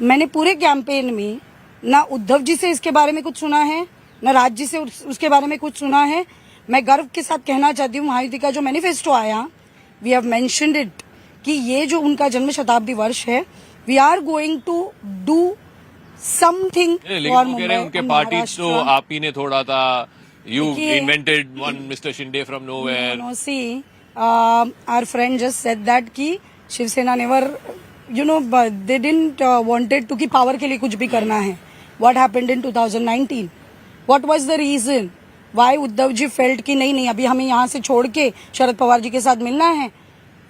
मैंने पूरे कैंपेन में ना उद्धव जी से इसके बारे में कुछ सुना है, ना राज जी से उसके बारे में कुछ सुना है. मैं गर्व के साथ कहना चाहती हूँ, महायुति का जो मैनिफेस्टो आया, वी हैव मेंशन्ड इट, कि ये जो उनका जन्म शताब्दी वर्ष है, we are going to do something for Mumbai. उनके पार्टी तो आप ही ने थोड़ा था, you invented one mister Shinde from nowhere. No see, our friend just said that कि Shivsena never, they didn't wanted to कि पावर के लिए कुछ भी करना है. What happened in 2019? What was the reason why Uddhav ji felt कि नहीं अभी हमें यहाँ से छोड़ के शरद पवार जी के साथ मिलना है?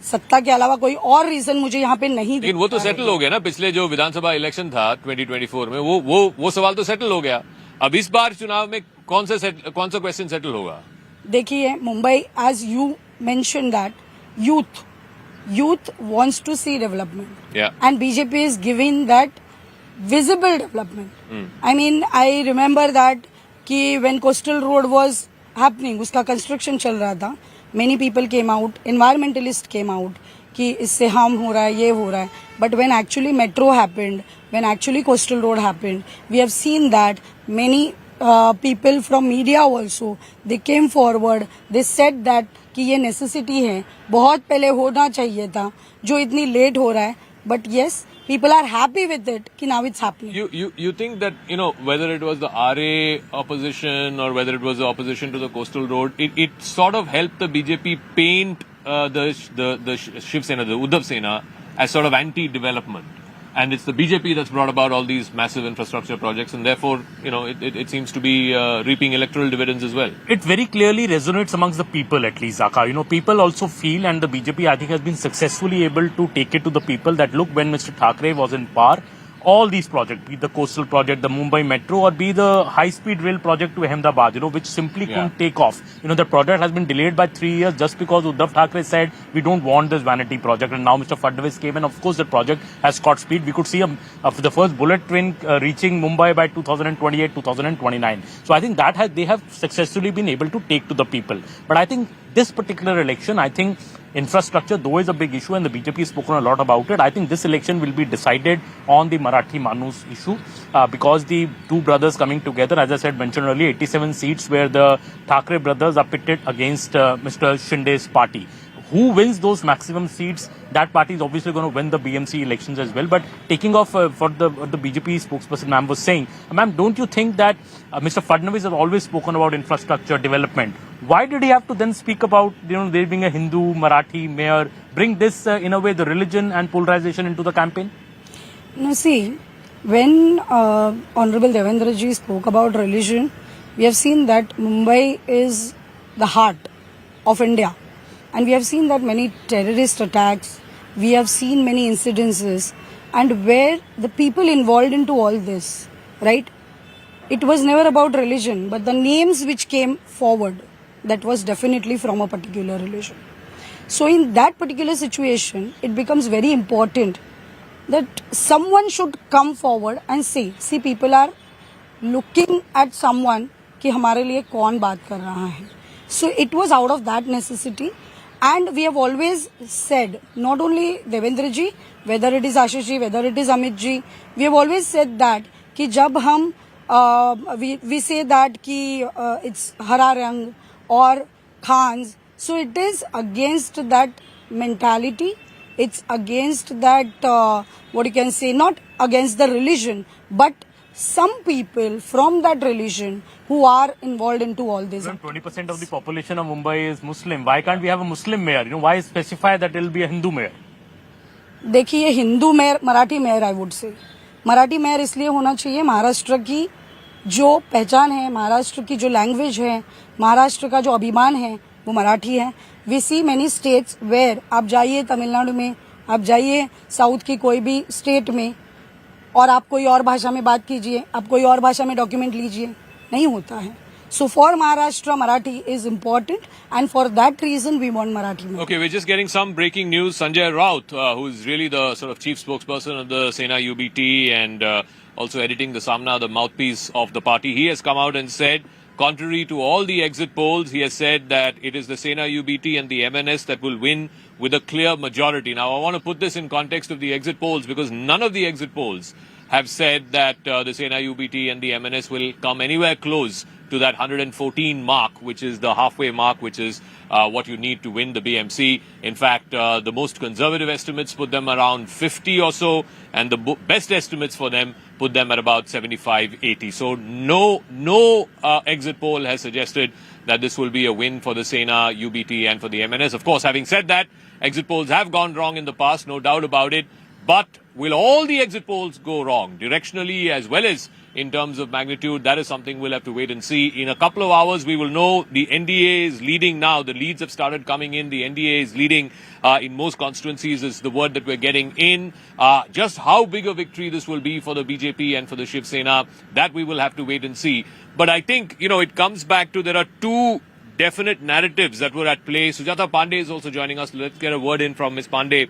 सत्ता के अलावा कोई और रीजन मुझे यहाँ पे नहीं. लेकिन वो तो सेटल हो गया ना, पिछले जो विधानसभा इलेक्शन था 2024 में, वो सवाल तो सेटल हो गया. अब इस बार चुनाव में कौन सा क्वेश्चन सेटल होगा? देखिए, Mumbai, as you mentioned that, youth wants to see development. Yeah. And BJP is giving that visible development. I mean, I remember that कि when coastal road was happening, उसका construction चल रहा था, many people came out, environmentalists came out कि इससे harm हो रहा है, ये हो रहा है. But when actually metro happened, when actually coastal road happened, we have seen that many people from media also, they came forward, they said that कि ये necessity है, बहुत पहले होना चाहिए था, जो इतनी late हो रहा है. But yes, people are happy with it कि now it's happening. You think that, whether it was the RA opposition or whether it was the opposition to the coastal road, it sort of helped the BJP paint the Shiv Sena, the Uddhav Sena, as sort of anti-development. And it's the BJP that's brought about all these massive infrastructure projects, and therefore, it seems to be reaping electoral dividends as well. It very clearly resonates amongst the people, at least, Zaka. People also feel, and the BJP, I think, has been successfully able to take it to the people that, look, when Mr. Thackeray was in power, all these projects, be it the coastal project, the Mumbai metro, or be the high-speed rail project to Ahmedabad, which simply couldn't take off. The project has been delayed by 3 years just because Uddhav Thackeray said, we don't want this vanity project. And now Mr. Fadnavis came and of course the project has caught speed. We could see the first bullet train reaching Mumbai by 2028, 2029. So I think that they have successfully been able to take to the people. But I think this particular election, I think infrastructure, though, is a big issue and the BJP has spoken a lot about it. I think this election will be decided on the Marathi Manus issue because the two brothers coming together, as I said, mentioned earlier, 87 seats where the Thackeray brothers are pitted against Mr. Shinde's party. Who wins those maximum seats, that party is obviously going to win the BMC elections as well. But taking off for what the BJP spokesperson, ma'am, was saying, ma'am, don't you think that Mr. Fadnavis has always spoken about infrastructure development? Why did he have to then speak about, there being a Hindu, Marathi mayor, bring this, in a way, the religion and polarization into the campaign? No, see, when Honorable Devendra ji spoke about religion, we have seen that Mumbai is the heart of India. And we have seen that many terrorist attacks, we have seen many incidences, and where the people involved into all this, right? It was never about religion, but the names which came forward, that was definitely from a particular religion. So in that particular situation, it becomes very important that someone should come forward and say, see, people are looking at someone कि हमारे लिए कौन बात कर रहा है. So it was out of that necessity. And we have always said, not only Devendra ji, whether it is Ashish ji, whether it is Amit ji, we have always said that कि जब हम we say that कि it's हरा रंग or Khans, so it is against that mentality. It's against that what you can say, not against the religion, but some people from that religion who are involved into all this. 20% of the population of Mumbai is Muslim. Why can't we have a Muslim mayor? Why specify that it will be a Hindu mayor? देखिए, Hindu mayor, Marathi mayor, I would say Marathi mayor इसलिए होना चाहिए, महाराष्ट्र की जो पहचान है, महाराष्ट्र की जो लैंग्वेज है, महाराष्ट्र का जो अभिमान है, वो मराठी है. We see many states where, आप जाइए तमिलनाडु में, आप जाइए साउथ की कोई भी स्टेट में, और आप कोई और भाषा में बात कीजिए, आप कोई और भाषा में डॉक्यूमेंट लीजिए, नहीं होता है. So for Maharashtra, Marathi is important, and for that reason we want Marathi. Okay, we're just getting some breaking news. Sanjay Raut, who's really the sort of chief spokesperson of the Sena UBT and also editing the Samna, the mouthpiece of the party, he has come out and said, contrary to all the exit polls, he has said that it is the Sena UBT and the M&S that will win with a clear majority. Now, I want to put this in context of the exit polls because none of the exit polls have said that the Sena UBT and the M&S will come anywhere close to that 114 mark, which is the halfway mark, which is what you need to win the BMC. In fact, the most conservative estimates put them around 50 or so, and the best estimates for them put them at about 75, 80. So no exit poll has suggested that this will be a win for the Sena, UBT and for the M&S. Of course, having said that, exit polls have gone wrong in the past, no doubt about it. But will all the exit polls go wrong, directionally as well as in terms of magnitude? That is something we'll have to wait and see. In a couple of hours, we will know. The NDA is leading now. The leads have started coming in. The NDA is leading in most constituencies is the word that we're getting in. Just how big a victory this will be for the BJP and for the Shiv Sena, that we will have to wait and see. But I think, it comes back to there are two definite narratives that were at play. Sujata Pandey is also joining us. Let's get a word in from Ms. Pandey.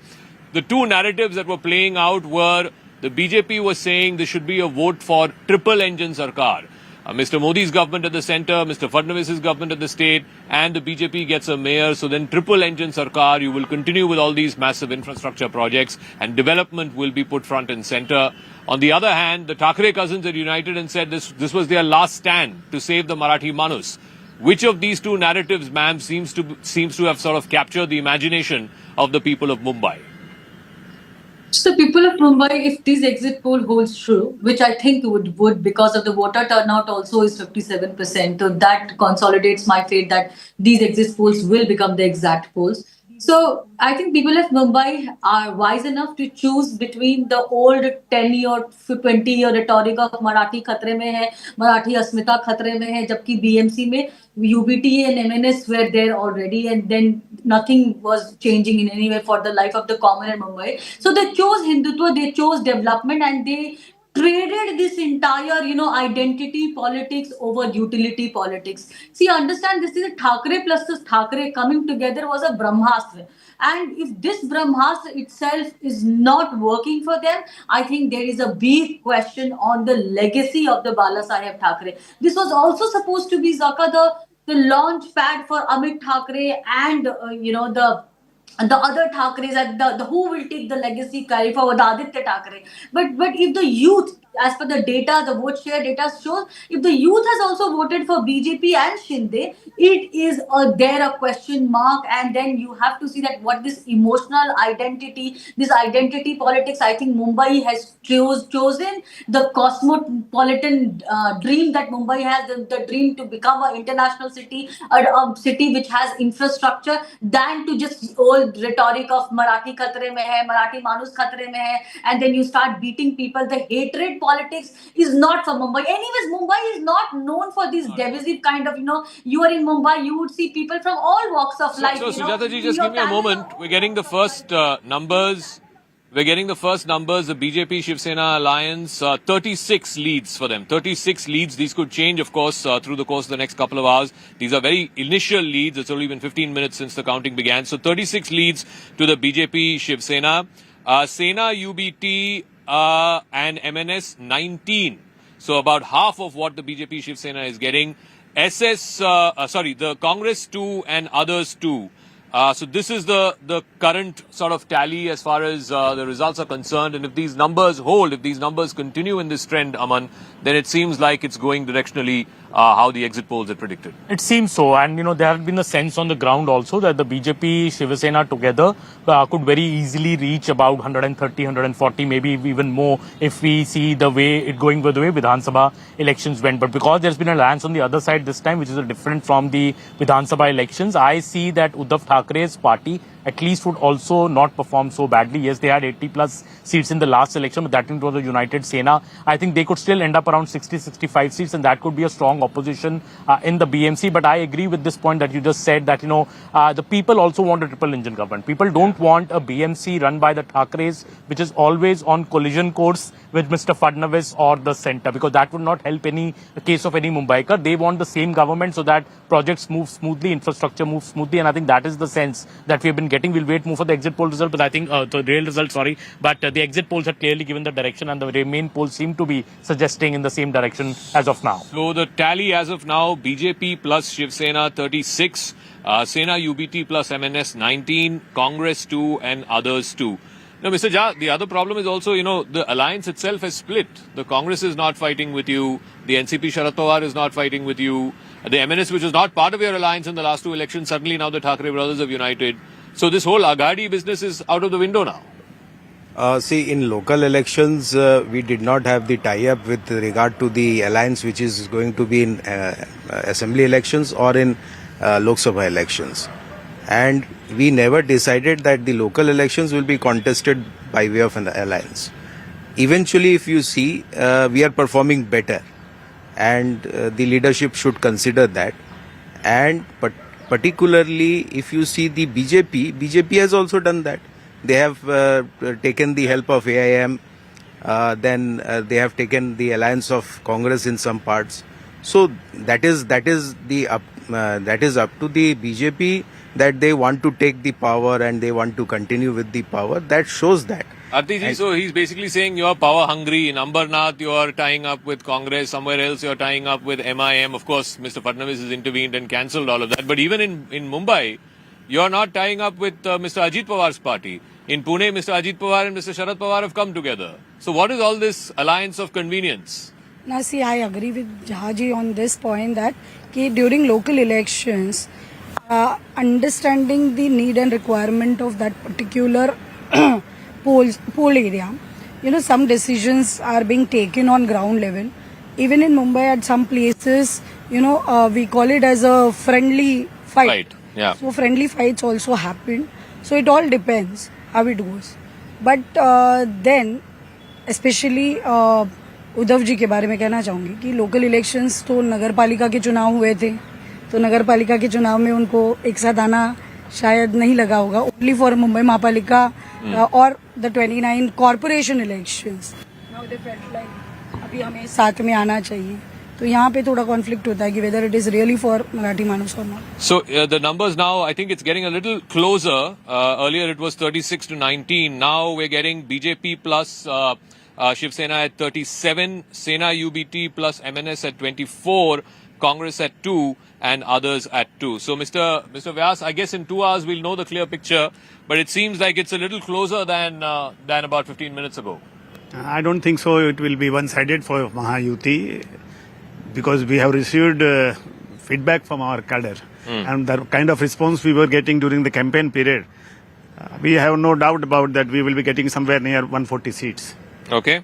The two narratives that were playing out were the BJP was saying there should be a vote for triple engine sarkar. Mr. Modi's government at the centre, Mr. Fadnavis's government at the state, and the BJP gets a mayor. So then triple engine sarkar, you will continue with all these massive infrastructure projects and development will be put front and centre. On the other hand, the Thackeray cousins are united and said this was their last stand to save the Marathi Manus. Which of these two narratives, ma'am, seems to have sort of captured the imagination of the people of Mumbai? So the people of Mumbai, if this exit poll holds true, which I think would because of the voter turnout also is 57%, so that consolidates my faith that these exit polls will become the exact polls. So I think people of Mumbai are wise enough to choose between the old 10-year, 20-year rhetoric of Marathi खतरे में है, Marathi अस्मिता खतरे में है, जबकि BMC में UBT and M&S were there already, and then nothing was changing in any way for the life of the common in Mumbai. So they chose Hindutva, they chose development, and they traded this entire, identity politics over utility politics. See, understand this is a Thackeray plus this Thackeray coming together was a Brahmastra. And if this Brahmastra itself is not working for them, I think there is a big question on the legacy of the Balasaheb Thackeray. This was also supposed to be, Zaka, the launch pad for Amit Thackeray and, the other Thackerays, and the who will take the legacy carry forward, the Aditya Thackeray. But if the youth, as per the data, the vote share data shows, if the youth has also voted for BJP and Shinde, it is there a question mark. And then you have to see that what this emotional identity, this identity politics, I think Mumbai has chosen the cosmopolitan dream that Mumbai has, the dream to become an international city, a city which has infrastructure, than to just old rhetoric of Marathi khatre mein hai, Marathi manus khatre mein hai, and then you start beating people. The hatred politics is not for Mumbai. Anyways, Mumbai is not known for this divisive kind of, you are in Mumbai, you would see people from all walks of life. So Sujata ji, just give me a moment. We're getting the first numbers. The BJP Shiv Sena alliance, 36 leads for them. 36 leads. These could change, of course, through the course of the next couple of hours. These are very initial leads. It's only been 15 minutes since the counting began. So 36 leads to the BJP Shiv Sena. Sena, UBT, and M&S 19. So about half of what the BJP Shiv Sena is getting. The Congress 2 and others 2. So this is the current sort of tally as far as the results are concerned. And if these numbers hold, if these numbers continue in this trend, Aman, then it seems like it's going directionally how the exit polls had predicted. It seems so. And, there has been a sense on the ground also that the BJP, Shiv Sena together could very easily reach about 130, 140, maybe even more if we see the way it going with the way Vidhan Sabha elections went. But because there's been an alliance on the other side this time, which is different from the Vidhan Sabha elections, I see that Uddhav Thackeray's party at least would also not perform so badly. Yes, they had 80 plus seats in the last election, but that was a united Sena. I think they could still end up around 60, 65 seats, and that could be a strong opposition in the BMC. But I agree with this point that you just said that, the people also want a triple engine government. People don't want a BMC run by the Thackerays, which is always on collision course with Mr. Fadnavis or the centre, because that would not help any case of any Mumbaikar. They want the same government so that projects move smoothly, infrastructure moves smoothly, and I think that is the sense that we have been getting. We'll wait more for the exit poll result, but I think the real result, but the exit polls have clearly given the direction, and the main polls seem to be suggesting in the same direction as of now. So the tally as of now, BJP plus Shiv Sena 36, Sena UBT plus M&S 19, Congress 2 and others 2. Now, Mr. Jha, the other problem is also, the alliance itself has split. The Congress is not fighting with you. The NCP Sharad Pawar is not fighting with you. The M&S, which was not part of your alliance in the last 2 elections, suddenly now the Thackeray brothers have united. So this whole Agadi business is out of the window now. See, in local elections, we did not have the tie-up with regard to the alliance which is going to be in assembly elections or in Lok Sabha elections. And we never decided that the local elections will be contested by way of an alliance. Eventually, if you see, we are performing better, and the leadership should consider that. And particularly, if you see the BJP has also done that. They have taken the help of AIM, then they have taken the alliance of Congress in some parts. So that is up to the BJP that they want to take the power and they want to continue with the power. That shows that. Artiji, so he's basically saying you're power hungry. In Ambarnath, you're tying up with Congress. Somewhere else, you're tying up with MIM. Of course, Mr. Fadnavis has intervened and cancelled all of that. But even in Mumbai, you're not tying up with Mr. Ajit Pawar's party. In Pune, Mr. Ajit Pawar and Mr. Sharad Pawar have come together. So what is all this alliance of convenience? Now, see, I agree with Jahaji on this point that during local elections, understanding the need and requirement of that particular poll area, some decisions are being taken on ground level. Even in Mumbai, at some places, we call it as a friendly fight. Yeah. So friendly fights also happen. So it all depends how it goes. But then, especially Uddhav ji के बारे में कहना चाहूँगी कि local elections तो नगर पालिका के चुनाव हुए थे, तो नगर पालिका के चुनाव में उनको एक साथ आना शायद नहीं लगा होगा, ओनली फॉर मुंबई महापालिका और the 29 corporation elections. Now they felt like अभी हमें साथ में आना चाहिए, तो यहाँ पे थोड़ा कॉन्फ्लिक्ट होता है कि whether it is really for Marathi मानुस और not. So the numbers now, I think it's getting a little closer. Earlier it was 36 to 19. Now we're getting BJP plus Shiv Sena at 37, Sena UBT plus M&S at 24, Congress at 2 and others at 2. So Mr. Vyas, I guess in 2 hours we'll know the clear picture, but it seems like it's a little closer than about 15 minutes ago. I don't think so. It will be one-sided for Mahayuti because we have received feedback from our cadre and the kind of response we were getting during the campaign period. We have no doubt about that we will be getting somewhere near 140 seats. Okay.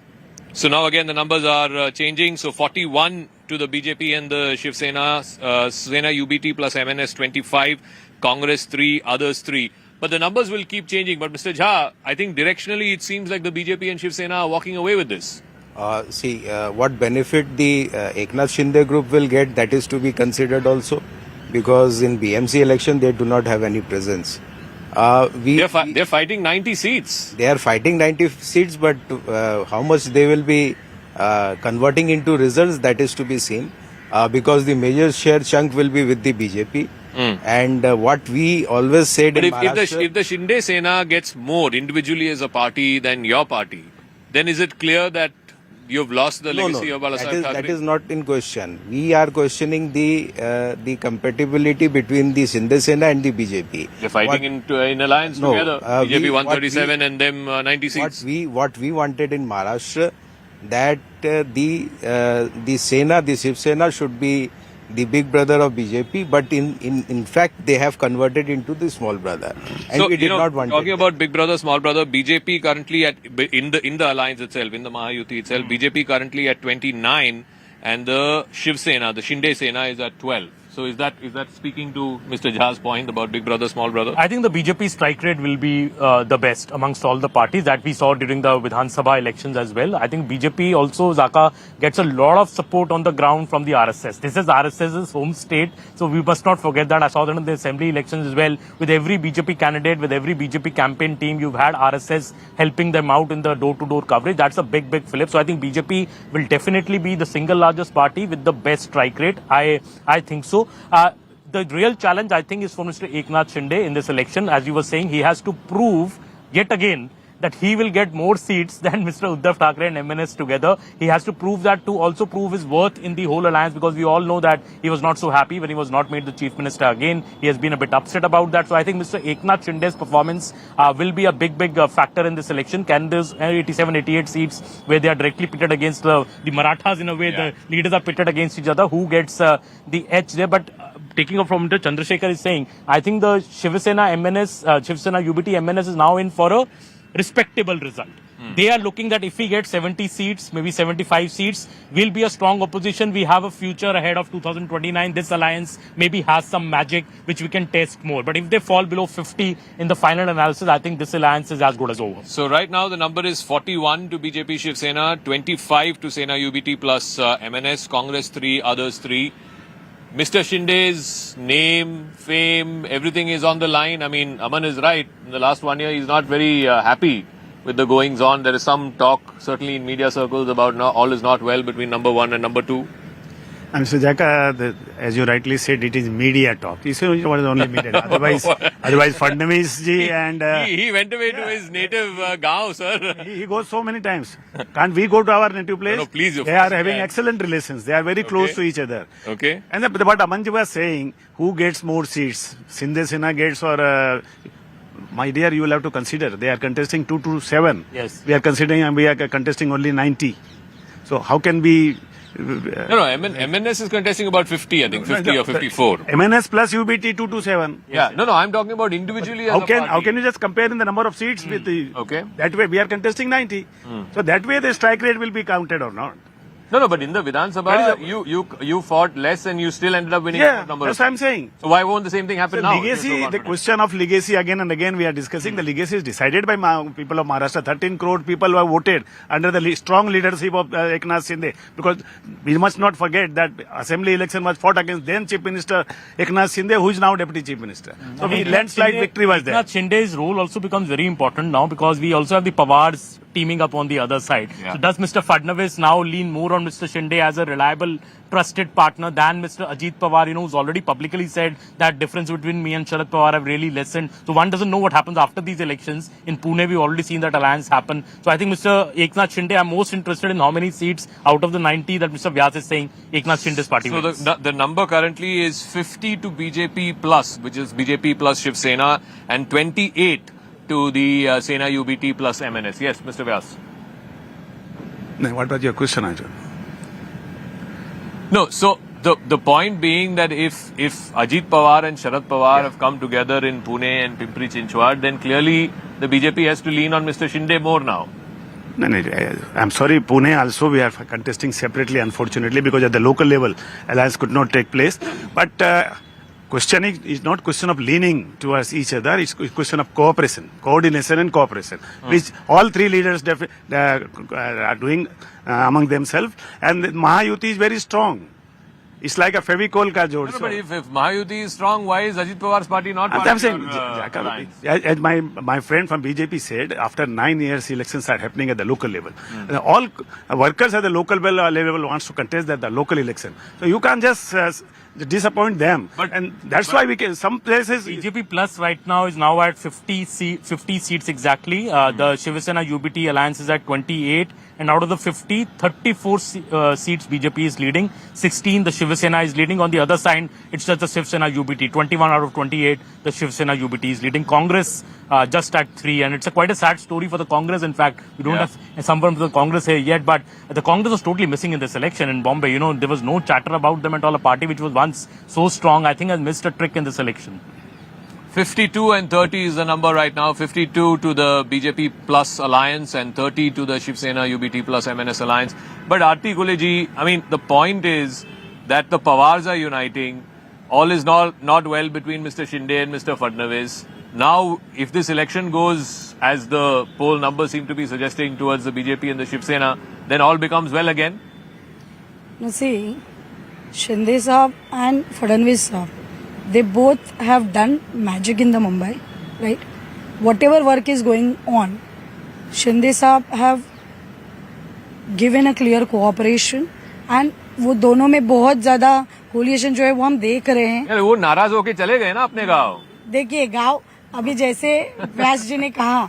So now again the numbers are changing. So 41 to the BJP and the Shiv Sena, Sena UBT plus M&S 25, Congress 3, others 3. But the numbers will keep changing. But Mr. Jha, I think directionally it seems like the BJP and Shiv Sena are walking away with this. What benefit the Eknath Shinde group will get, that is to be considered also, because in BMC election they do not have any presence. They're fighting 90 seats. They are fighting 90 seats, but how much they will be converting into results, that is to be seen, because the major share chunk will be with the BJP. And what we always said but in Maharashtra, if the Shinde Sena gets more individually as a party than your party, then is it clear that you've lost the legacy of Balasaheb Thackeray? That is not in question. We are questioning the compatibility between the Shinde Sena and the BJP. They're fighting in alliance together. BJP 137 and them 90 seats. What we wanted in Maharashtra, that the Sena, the Shiv Sena should be the big brother of BJP, but in fact they have converted into the small brother, and so, we did not want. Talking about big brother, small brother, BJP currently in the alliance itself, in the Mahayuti itself, BJP currently at 29, and the Shiv Sena, the Shinde Sena, is at 12. So is that speaking to Mr. Jha's point about big brother, small brother? I think the BJP strike rate will be the best amongst all the parties that we saw during the Vidhan Sabha elections as well. I think BJP also, Zaka, gets a lot of support on the ground from the RSS. This is RSS's home state, so we must not forget that. I saw that in the assembly elections as well. With every BJP candidate, with every BJP campaign team, you've had RSS helping them out in the door-to-door coverage. That's a big flip. So I think BJP will definitely be the single largest party with the best strike rate. I think so. The real challenge, I think, is for Mr. Eknath Shinde in this election. As you were saying, he has to prove yet again that he will get more seats than Mr. Uddhav Thackeray and M&S together. He has to prove that to also prove his worth in the whole alliance, because we all know that he was not so happy when he was not made the chief minister again. He has been a bit upset about that. So I think Mr. Eknath Shinde's performance will be a big factor in this election. Can those 87, 88 seats where they are directly pitted against the Marathas in a way, the leaders are pitted against each other, who gets the edge there? But taking up from Mr. Chandrasekhar is saying, I think the Shiv Sena M&S, Shiv Sena UBT M&S is now in for a respectable result. They are looking that if we get 70 seats, maybe 75 seats, we'll be a strong opposition. We have a future ahead of 2029. This alliance maybe has some magic which we can test more. But if they fall below 50 in the final analysis, I think this alliance is as good as over. So right now the number is 41 to BJP Shiv Sena, 25 to Sena UBT plus M&S, Congress 3, others 3. Mr. Shinde's name, fame, everything is on the line. I mean, Aman is right. In the last 1 year, he's not very happy with the goings on. There is some talk, certainly in media circles, about all is not well between number 1 and number 2. And Mr. Jaka, as you rightly said, it is media talk. This is what is only media. Otherwise Fadnavis ji and he went away to his native gaon, sir. He goes so many times. Can't we go to our native place? No, please. They are having excellent relations. They are very close to each other. Okay. And what Amanji was saying, who gets more seats? Shinde Sena gets or... my dear, you will have to consider. They are contesting 2 to 7. Yes. We are contesting only 90. So how can we... No, M&S is contesting about 50, I think, 50 or 54. M&S plus UBT 2 to 7. Yeah, no, I'm talking about individually as How can you just compare in the number of seats with the... Okay. That way, we are contesting 90. So that way, the strike rate will be counted or not. No, but in the Vidhan Sabha, you fought less and you still ended up winning a number that's of... what I'm saying. So why won't the same thing happen now? Legacy, the question of legacy again and again we are discussing. The legacy is decided by people of Maharashtra. 13 crore people who have voted under the strong leadership of Eknath Shinde. Because we must not forget that assembly election was fought against then Chief Minister Eknath Shinde, who is now Deputy Chief Minister. So landslide victory was there. Eknath Shinde's role also becomes very important now because we also have the Pawars teaming up on the other side. Yeah. So does Mr. Fadnavis now lean more on Mr. Shinde as a reliable, trusted partner than Mr. Ajit Pawar, who's already publicly said that difference between me and Sharad Pawar have really lessened. So one doesn't know what happens after these elections. In Pune, we've already seen that alliance happen. So I think Mr. Eknath Shinde, I'm most interested in how many seats out of the 90 that Mr. Vyas is saying Eknath Shinde's party wins. So the number currently is 50 to BJP plus, which is BJP plus Shiv Sena, and 28 to the Sena UBT plus M&S. Yes, Mr. Vyas. No, what was your question, Ajay? No, so the point being that if Ajit Pawar and Sharad Pawar have come together in Pune and Pimpri Chinchwad, then clearly the BJP has to lean on Mr. Shinde more now. No, I'm sorry, Pune also we are contesting separately, unfortunately, because at the local level, alliance could not take place. But questioning is not question of leaning towards each other, it's a question of cooperation, coordination and cooperation, which all three leaders are doing among themselves. And Mahayuti is very strong. It's like a Fevicol ka jod. No, but if Mahayuti is strong, why is Ajit Pawar's party not part I'm saying, of your alliance? as my friend from BJP said, after 9 years, elections are happening at the local level. All workers at the local level wants to contest at the local election. So you can't just disappoint them. And that's why we can, some places... BJP Plus right now is now at 50 seats exactly. The Shiv Sena UBT alliance is at 28. And out of the 50, 34 seats BJP is leading. 16 the Shiv Sena is leading. On the other side, it's just the Shiv Sena UBT. 21 out of 28, the Shiv Sena UBT is leading. Congress just at 3. And it's quite a sad story for the Congress. In fact, we don't have someone from the Congress here yet. But the Congress was totally missing in this election in Bombay. There was no chatter about them at all. A party which was once so strong, I think has missed a trick in this election. 52 and 30 is the number right now. 52 to the BJP plus alliance and 30 to the Shiv Sena UBT plus M&S alliance. But Aarti Guleji, I mean, the point is that the Pawars are uniting. All is not well between Mr. Shinde and Mr. Fadnavis. Now, if this election goes as the poll numbers seem to be suggesting towards the BJP and the Shiv Sena, then all becomes well again. Now see, Shinde Saab and Fadnavis Saab, they both have done magic in the Mumbai, right? Whatever work is going on, Shinde Saab have given a clear cooperation and वो दोनों में बहुत ज़्यादा coalition जो है वो हम देख रहे हैं। यार वो नाराज होके चले गए ना अपने गांव। देखिए गांव अभी जैसे व्यास जी ने कहा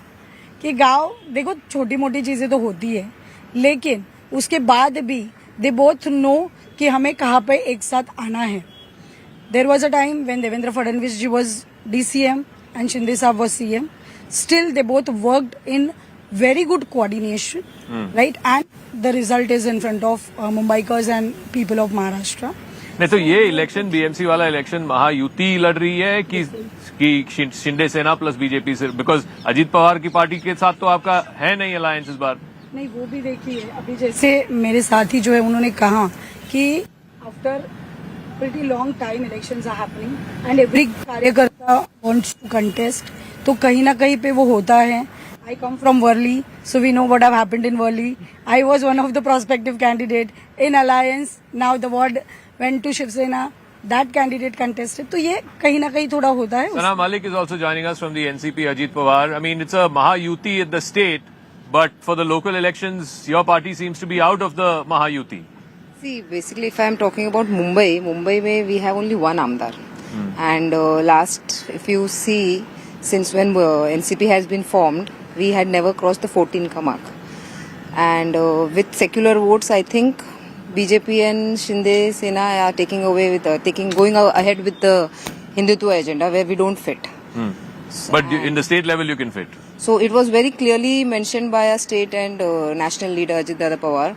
कि गांव देखो छोटी मोटी चीजें तो होती है, लेकिन उसके बाद भी दे बोथ नो कि हमें कहाँ पे एक साथ आना है। There was a time when Devendra Fadnavis ji was DCM and Shinde Saab was CM. Still, they both worked in very good coordination, right? And the result is in front of Mumbaikars and people of Maharashtra. नहीं तो ये election BMC वाला election Mahayuti लड़ रही है कि शिंदे सेना plus BJP से, बिकॉज अजीत पवार की पार्टी के साथ तो आपका है नहीं अलायंस इस बार। नहीं वो भी देखिए, अभी जैसे मेरे साथी जो है उन्होंने कहा कि after pretty long time elections are happening and every कार्यकर्ता wants to contest, तो कहीं ना कहीं पे वो होता है। I come from Worli, so we know what have happened in Worli. I was one of the prospective candidate in alliance. Now the word went to Shiv Sena. That candidate contested. तो ये कहीं ना कहीं थोड़ा होता है। Sana Malik is also joining us from the NCP. Ajit Pawar. I mean, it's a Mahayuti at the state, but for the local elections, your party seems to be out of the Mahayuti. See, basically, if I am talking about Mumbai, mein we have only one Amdar. And last, if you see, since when NCP has been formed, we had never crossed the 14 mark. And with secular votes, I think BJP and Shinde Sena are going ahead with the Hindutva agenda where we don't fit. But in the state level, you can fit. So it was very clearly mentioned by our state and national leader Ajit Dada Pawar,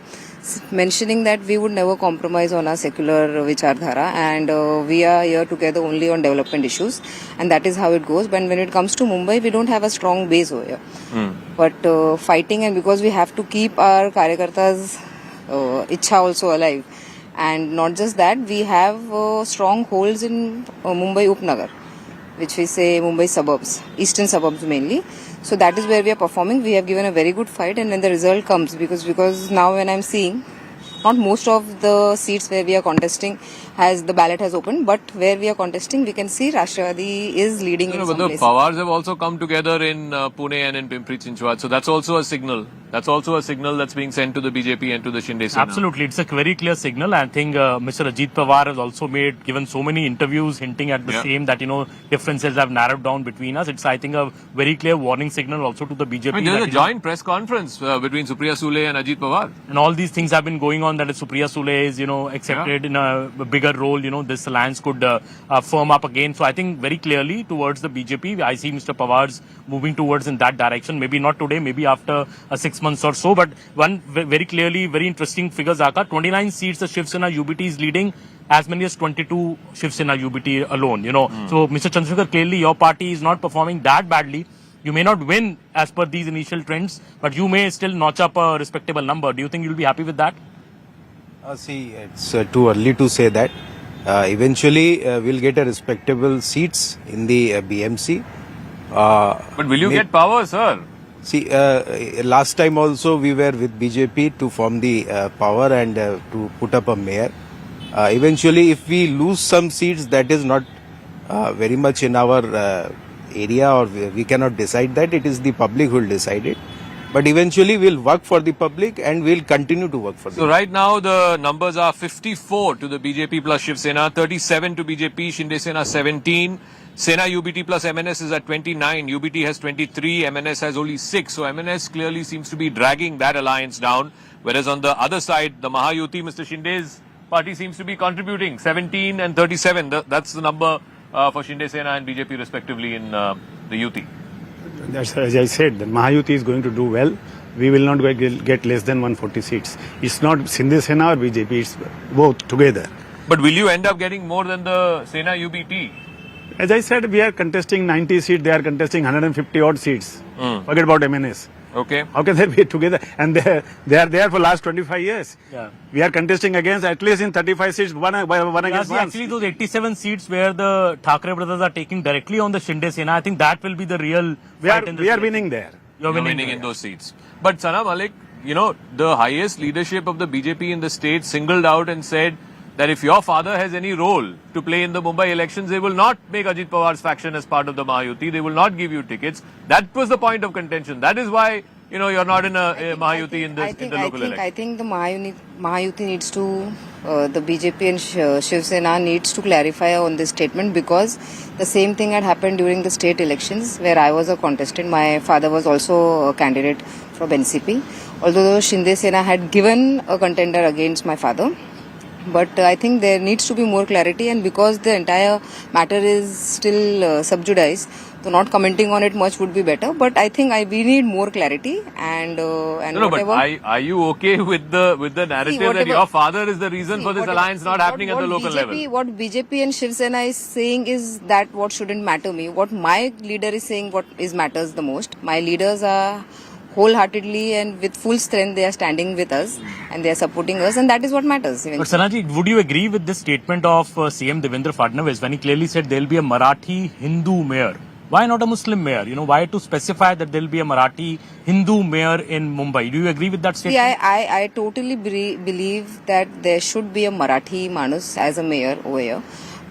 mentioning that we would never compromise on our secular vichardhara and we are here together only on development issues, and that is how it goes. But when it comes to Mumbai, we don't have a strong base over here. But fighting, and because we have to keep our karyakartas' ichha also alive, and not just that, we have strong holds in Mumbai Upnagar, which we say Mumbai suburbs, eastern suburbs mainly. So that is where we are performing. We have given a very good fight, and then the result comes because now when I'm seeing, not most of the seats where we are contesting the ballot has opened, but where we are contesting, we can see Rashtrapati is leading in some but the places. Pawars have also come together in Pune and in Pimpri Chinchwad, so that's also a signal. That's also a signal that's being sent to the BJP and to the Shinde Sena. Absolutely, it's a very clear signal. I think Mr. Ajit Pawar has also given so many interviews hinting at the same, that differences have narrowed down between us. It's, I think, a very clear warning signal also to the BJP. I mean, there's a joint press conference between Supriya Sule and Ajit Pawar. And all these things have been going on, that if Supriya Sule is, accepted in a bigger role, this alliance could firm up again. So I think very clearly towards the BJP, I see Mr. Pawar's moving towards in that direction. Maybe not today, maybe after 6 months or so. But one very clearly, very interesting figure, Zaka. 29 seats the Shiv Sena UBT is leading, as many as 22 Shiv Sena UBT alone. So Mr. Chandrasekhar, clearly your party is not performing that badly. You may not win as per these initial trends, but you may still notch up a respectable number. Do you think you'll be happy with that? See, it's too early to say that. Eventually, we'll get a respectable seats in the BMC. But will you get power, sir? See, last time also we were with BJP to form the power and to put up a mayor. Eventually, if we lose some seats, that is not very much in our area, or we cannot decide that. It is the public who will decide it. But eventually we'll work for the public and we'll continue to work for the So right now the numbers are 54 to the BJP plus Shiv Sena, 37 to BJP, Shinde Sena 17, Sena UBT plus M&S is at 29, UBT has 23, M&S has only 6. So M&S clearly seems to be dragging that alliance down. Whereas on the other side, the Mahayuti, Mr. Shinde's party seems to be contributing 17 and 37. That's the number for Shinde Sena and BJP respectively in the UT. That's, as I said, the Mahayuti is going to do well. We will not get less than 140 seats. It's not Shinde Sena or BJP, it's both together. But will you end up getting more than the Sena UBT? As I said, we are contesting 90 seats, they are contesting 150 odd seats. Forget about M&S. Okay. How can they be together? And they are there for last 25 years. Yeah. We are contesting against, at least in 35 seats, one against one. Actually, those 87 seats where the Thackeray brothers are taking directly on the Shinde Sena, I think that will be the real fight in the We are winning there. You're winning in those seats. But Sana Malik, the highest leadership of the BJP in the state singled out and said that if your father has any role to play in the Mumbai elections, they will not make Ajit Pawar's faction as part of the Mahayuti. They will not give you tickets. That was the point of contention. That is why, you're not in a Mahayuti in the local election. I think the Mahayuti needs to, the BJP and Shiv Sena needs to clarify on this statement, because the same thing had happened during the state elections where I was a contestant. My father was also a candidate from NCP. Although Shinde Sena had given a contender against my father. But I think there needs to be more clarity, and because the entire matter is still sub judice, so not commenting on it much would be better. But I think we need more clarity and No, whatever. but are you okay with the narrative that your father is the reason for this alliance not happening at the local level? What BJP and Shiv Sena is saying is that what shouldn't matter me. What my leader is saying, what matters the most. My leaders are wholeheartedly and with full strength, they are standing with us and they are supporting us, and that is what matters. But Sanaji, would you agree with this statement of CM Devendra Fadnavis when he clearly said there will be a Marathi Hindu mayor? Why not a Muslim mayor? Why to specify that there will be a Marathi Hindu mayor in Mumbai? Do you agree with that statement? See, I totally believe that there should be a Marathi Manus as a mayor over here.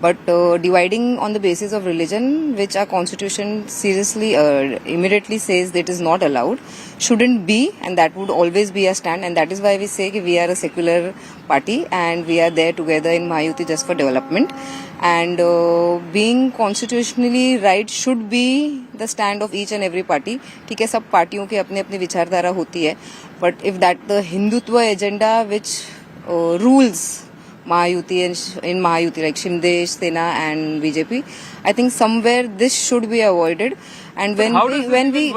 But dividing on the basis of religion, which our constitution seriously, immediately says that is not allowed, shouldn't be, and that would always be a stand. And that is why we say that we are a secular party and we are there together in Mahayuti just for development. And being constitutionally right should be the stand of each and every party. ठीक है, सब पार्टियों की अपनी अपनी विचारधारा होती है. But if that the Hindutva agenda which rules Mahayuti and in Mahayuti like Shinde Sena and BJP, I think somewhere this should be avoided. And when we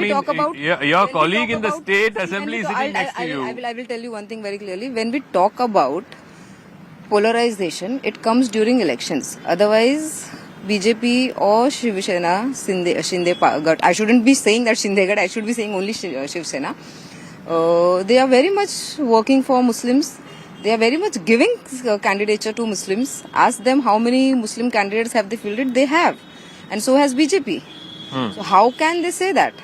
talk about your colleague in the state assembly sitting next to you, I will tell you one thing very clearly. When we talk about polarization, it comes during elections. Otherwise, BJP or Shiv Sena, Shinde, I shouldn't be saying that Shinde, I should be saying only Shiv Sena. They are very much working for Muslims. They are very much giving candidature to Muslims. Ask them how many Muslim candidates have they fielded. They have. And so has BJP. So how can they say that?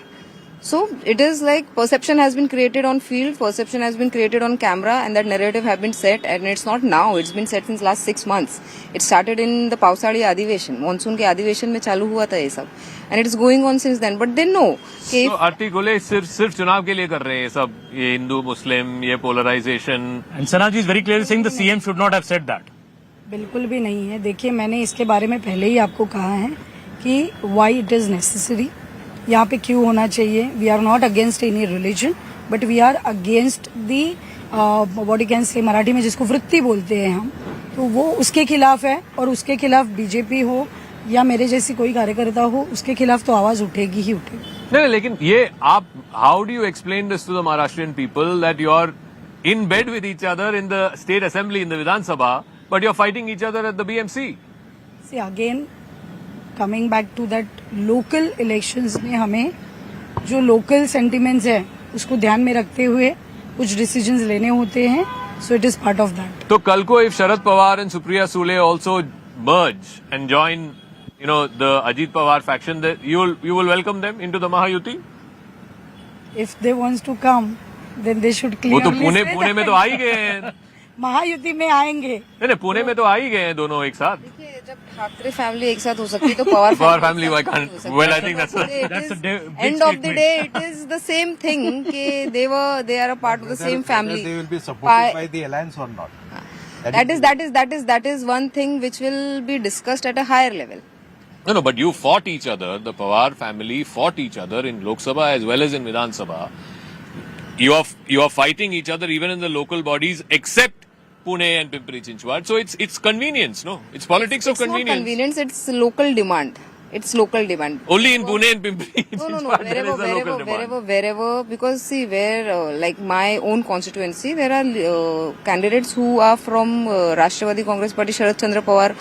So it is like perception has been created on field, perception has been created on camera, and that narrative have been set, and it's not now, it's been set since last 6 months. It started in the Pausadi Adiveshan, monsoon ke Adiveshan mein chalu hua tha ye sab. And it is going on since then. But they know. So articulate सिर्फ चुनाव के लिए कर रहे हैं सब ये हिंदू मुस्लिम ये polarization. And Sanaji is very clearly saying the CM should not have said that. बिल्कुल भी नहीं है. देखिए, मैंने इसके बारे में पहले ही आपको कहा है कि why it is necessary. यहाँ पे क्यों होना चाहिए. We are not against any religion, but we are against the what you can say Marathi में जिसको वृत्ति बोलते हैं हम, तो वो उसके खिलाफ है. और उसके खिलाफ बीजेपी हो या मेरे जैसी कोई कार्यकर्ता हो, उसके खिलाफ तो आवाज उठेगी ही उठेगी. नहीं, लेकिन ये आप how do you explain this to the Maharashtrian people that you are in bed with each other in the state assembly in the Vidhan Sabha, but you are fighting each other at the BMC? See, again coming back to that local elections में हमें जो local sentiments है उसको ध्यान में रखते हुए कुछ decisions लेने होते हैं. So it is part of that. तो कल को if Sharad Pawar and Supriya Sule also merge and join, you know, the Ajit Pawar faction, that you will welcome them into the Mahayuti? If they wants to come, then they should clearly वो तो पुणे में तो आ ही गए हैं. महायुति में आएंगे. नहीं, पुणे में तो आ ही गए हैं दोनों एक साथ. देखिए, जब ठाकरे फैमिली एक साथ हो सकती है तो Pawar family why can't? Well, I think that's a end of the day it is the same thing कि they are a part of the same family. They will be supported by the alliance or not? That is one thing which will be discussed at a higher level. No, but you fought each other. The Pawar family fought each other in Lok Sabha as well as in Vidhan Sabha. You are fighting each other even in the local bodies, except Pune and Pimpri Chinchwad. So it's convenience, no? It's politics of convenience. It's not convenience. It's local demand. It's local demand. Only in Pune and Pimpri No. Wherever. Because see, where like my own constituency, there are candidates who are from Rashtrawadhi Congress Party, Sharad Chandra Pawar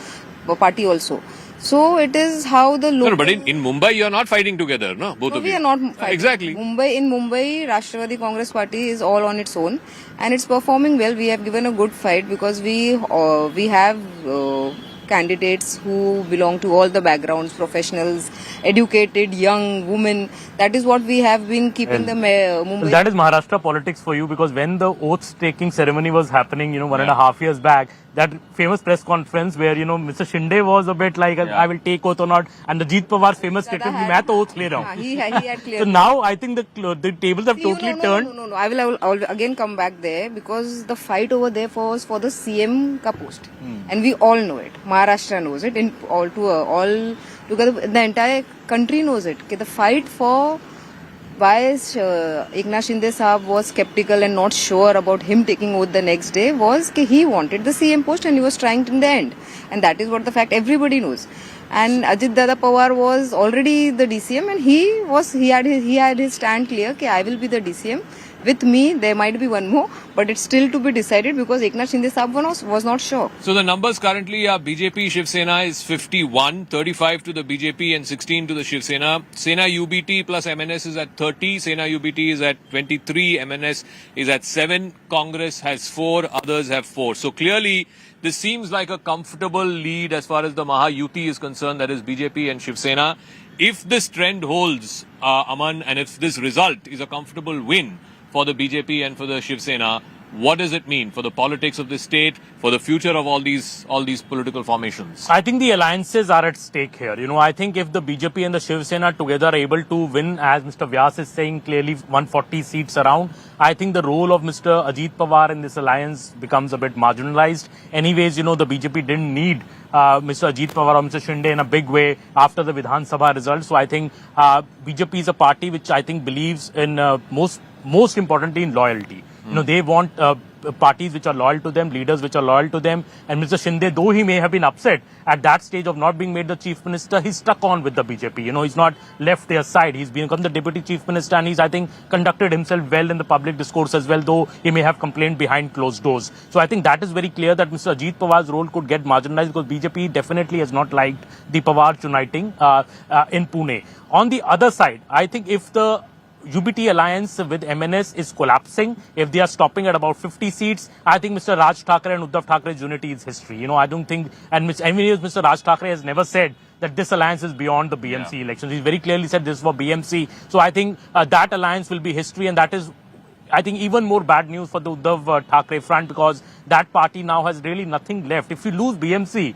party also. So it is how the local... No, but in Mumbai you are not fighting together, no? Both of you. We are not fighting. Exactly. In Mumbai, Rashtrawadhi Congress Party is all on its own and it's performing well. We have given a good fight because we have candidates who belong to all the backgrounds, professionals, educated, young, women. That is what we have been keeping the Mumbai... That is Maharashtra politics for you, because when the oath-taking ceremony was happening, 1.5 years back, that famous press conference where, Mr. Shinde was a bit like, I will take oath or not, and the Ajit Pawar's famous statement, मैं तो oath ले रहा हूँ. He had cleared. So now I think the tables have totally turned. No. I will again come back there, because the fight over there was for the CM ka post. And we all know it. Maharashtra knows it. All together, the entire country knows it. The fight for why Eknath Shinde Sahab was skeptical and not sure about him taking oath the next day was that he wanted the CM post and he was trying in the end. And that is what the fact everybody knows. And Ajit Dada Pawar was already the DCM and he had his stand clear that I will be the DCM. With me, there might be one more, but it's still to be decided because Eknath Shinde Sahab was not sure. So the numbers currently are BJP Shiv Sena is 51, 35 to the BJP and 16 to the Shiv Sena. Sena UBT plus M&S is at 30, Sena UBT is at 23, M&S is at 7, Congress has 4, others have 4. So clearly, this seems like a comfortable lead as far as the Mahayuti is concerned, that is BJP and Shiv Sena. If this trend holds, Aman, and if this result is a comfortable win for the BJP and for the Shiv Sena, what does it mean for the politics of the state, for the future of all these political formations? I think the alliances are at stake here. I think if the BJP and the Shiv Sena together are able to win, as Mr. Vyas is saying, clearly 140 seats around, I think the role of Mr. Ajit Pawar in this alliance becomes a bit marginalized. Anyways, the BJP didn't need Mr. Ajit Pawar or Mr. Shinde in a big way after the Vidhan Sabha results. So I think BJP is a party which I think believes in most importantly in loyalty. They want parties which are loyal to them, leaders which are loyal to them. And Mr. Shinde, though he may have been upset at that stage of not being made the chief minister, he's stuck on with the BJP. He's not left their side. He's become the deputy chief minister and he's, I think, conducted himself well in the public discourse as well, though he may have complained behind closed doors. So I think that is very clear that Mr. Ajit Pawar's role could get marginalized because BJP definitely has not liked the Pawar uniting in Pune. On the other side, I think if the UBT alliance with M&S is collapsing, if they are stopping at about 50 seats, I think Mr. Raj Thackeray and Uddhav Thackeray's unity is history. I don't think, and Mr. Raj Thackeray has never said that this alliance is beyond the BMC elections. He's very clearly said this is for BMC. So I think that alliance will be history, and that is, I think, even more bad news for the Uddhav Thackeray front because that party now has really nothing left. If you lose BMC,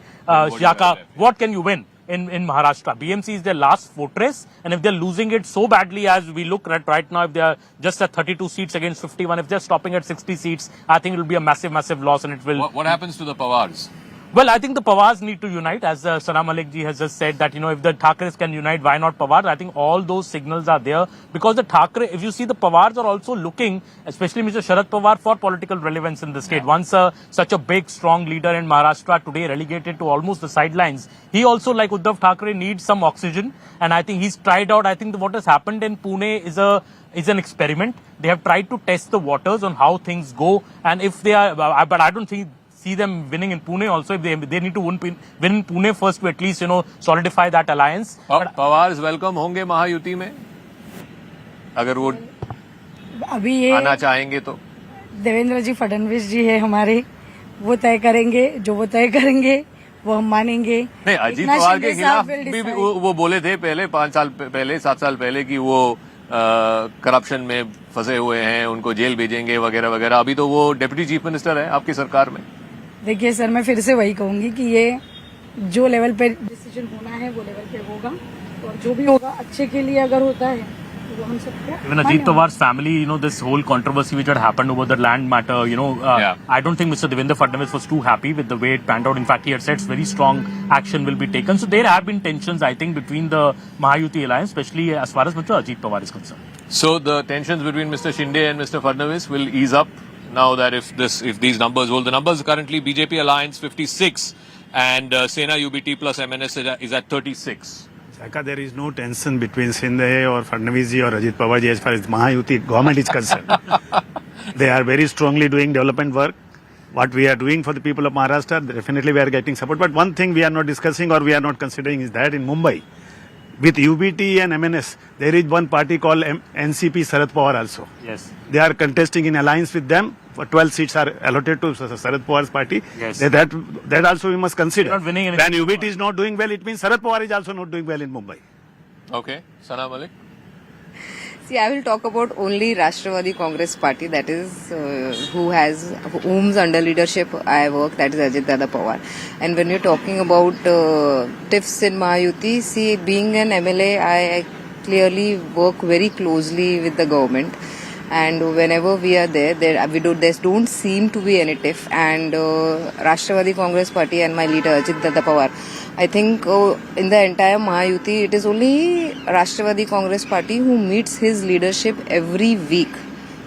Shaka, what can you win in Maharashtra? BMC is their last fortress, and if they're losing it so badly as we look at right now, if they're just at 32 seats against 51, if they're stopping at 60 seats, I think it will be a massive, massive loss, and it will... What happens to the Pawars? Well, I think the Pawars need to unite, as Sana Malik ji has just said that, if the Thackeray's can unite, why not Pawar? I think all those signals are there because the Thackeray, if you see, the Pawars are also looking, especially Mr. Sharad Pawar, for political relevance in the state. Once such a big, strong leader in Maharashtra, today relegated to almost the sidelines, he also, like Uddhav Thackeray, needs some oxygen, and I think he's tried out. I think what has happened in Pune is an experiment. They have tried to test the waters on how things go, and if they are, but I don't see them winning in Pune also. If they need to win in Pune first to at least, solidify that alliance. Pawars welcome होंगे महायुति में अगर वो अभी ये आना चाहेंगे तो देवेंद्र जी फडणवीस जी है हमारे, वो तय करेंगे, जो वो तय करेंगे वो हम मानेंगे. नहीं, अजीत पवार के खिलाफ भी वो बोले थे पहले 5 साल पहले 7 साल पहले कि वो करप्शन में फंसे हुए हैं, उनको जेल भेजेंगे वगैरह वगैरह. अभी तो वो डेप्यूटी चीफ मिनिस्टर है आपकी सरकार में. देखिए सर, मैं फिर से वही कहूंगी कि ये जो लेवल पे डिसीजन होना है वो लेवल पे होगा, और जो भी होगा अच्छे के लिए अगर होता है तो वो हम सबको. Even Ajit Pawar's family, this whole controversy which had happened over the land matter, I don't think Mr. Devendra Fadnavis was too happy with the way it panned out. In fact, he had said very strong action will be taken. So there have been tensions, I think, between the Mahayuti alliance, especially as far as Mr. Ajit Pawar is concerned. So the tensions between Mr. Shinde and Mr. Fadnavis will ease up now that if these numbers hold. The numbers currently BJP alliance 56 and Sena UBT plus M&S is at 36. Shaka, there is no tension between Shinde or Fadnavis ji or Ajit Pawar ji as far as Mahayuti government is concerned. They are very strongly doing development work. What we are doing for the people of Maharashtra, definitely we are getting support. But one thing we are not discussing or we are not considering is that in Mumbai, with UBT and M&S, there is one party called NCP Sharad Pawar also. Yes. They are contesting in alliance with them. For 12 seats are allotted to Sharad Pawar's party. Yes. That also we must consider. Not winning when UBT is not doing well, it means Sharad Pawar is also not doing well in Mumbai. Okay. Sana Malik? See, I will talk about only Rashtrawadhi Congress party, that is whom's under leadership I work, that is Ajit Dada Pawar. And when you're talking about tiffs in Mahayuti, see, being an MLA, I clearly work very closely with the government. And whenever we are there don't seem to be any tiff. And Rashtrawadhi Congress party and my leader Ajit Dada Pawar, I think in the entire Mahayuti, it is only Rashtrawadhi Congress party who meets his leadership every week.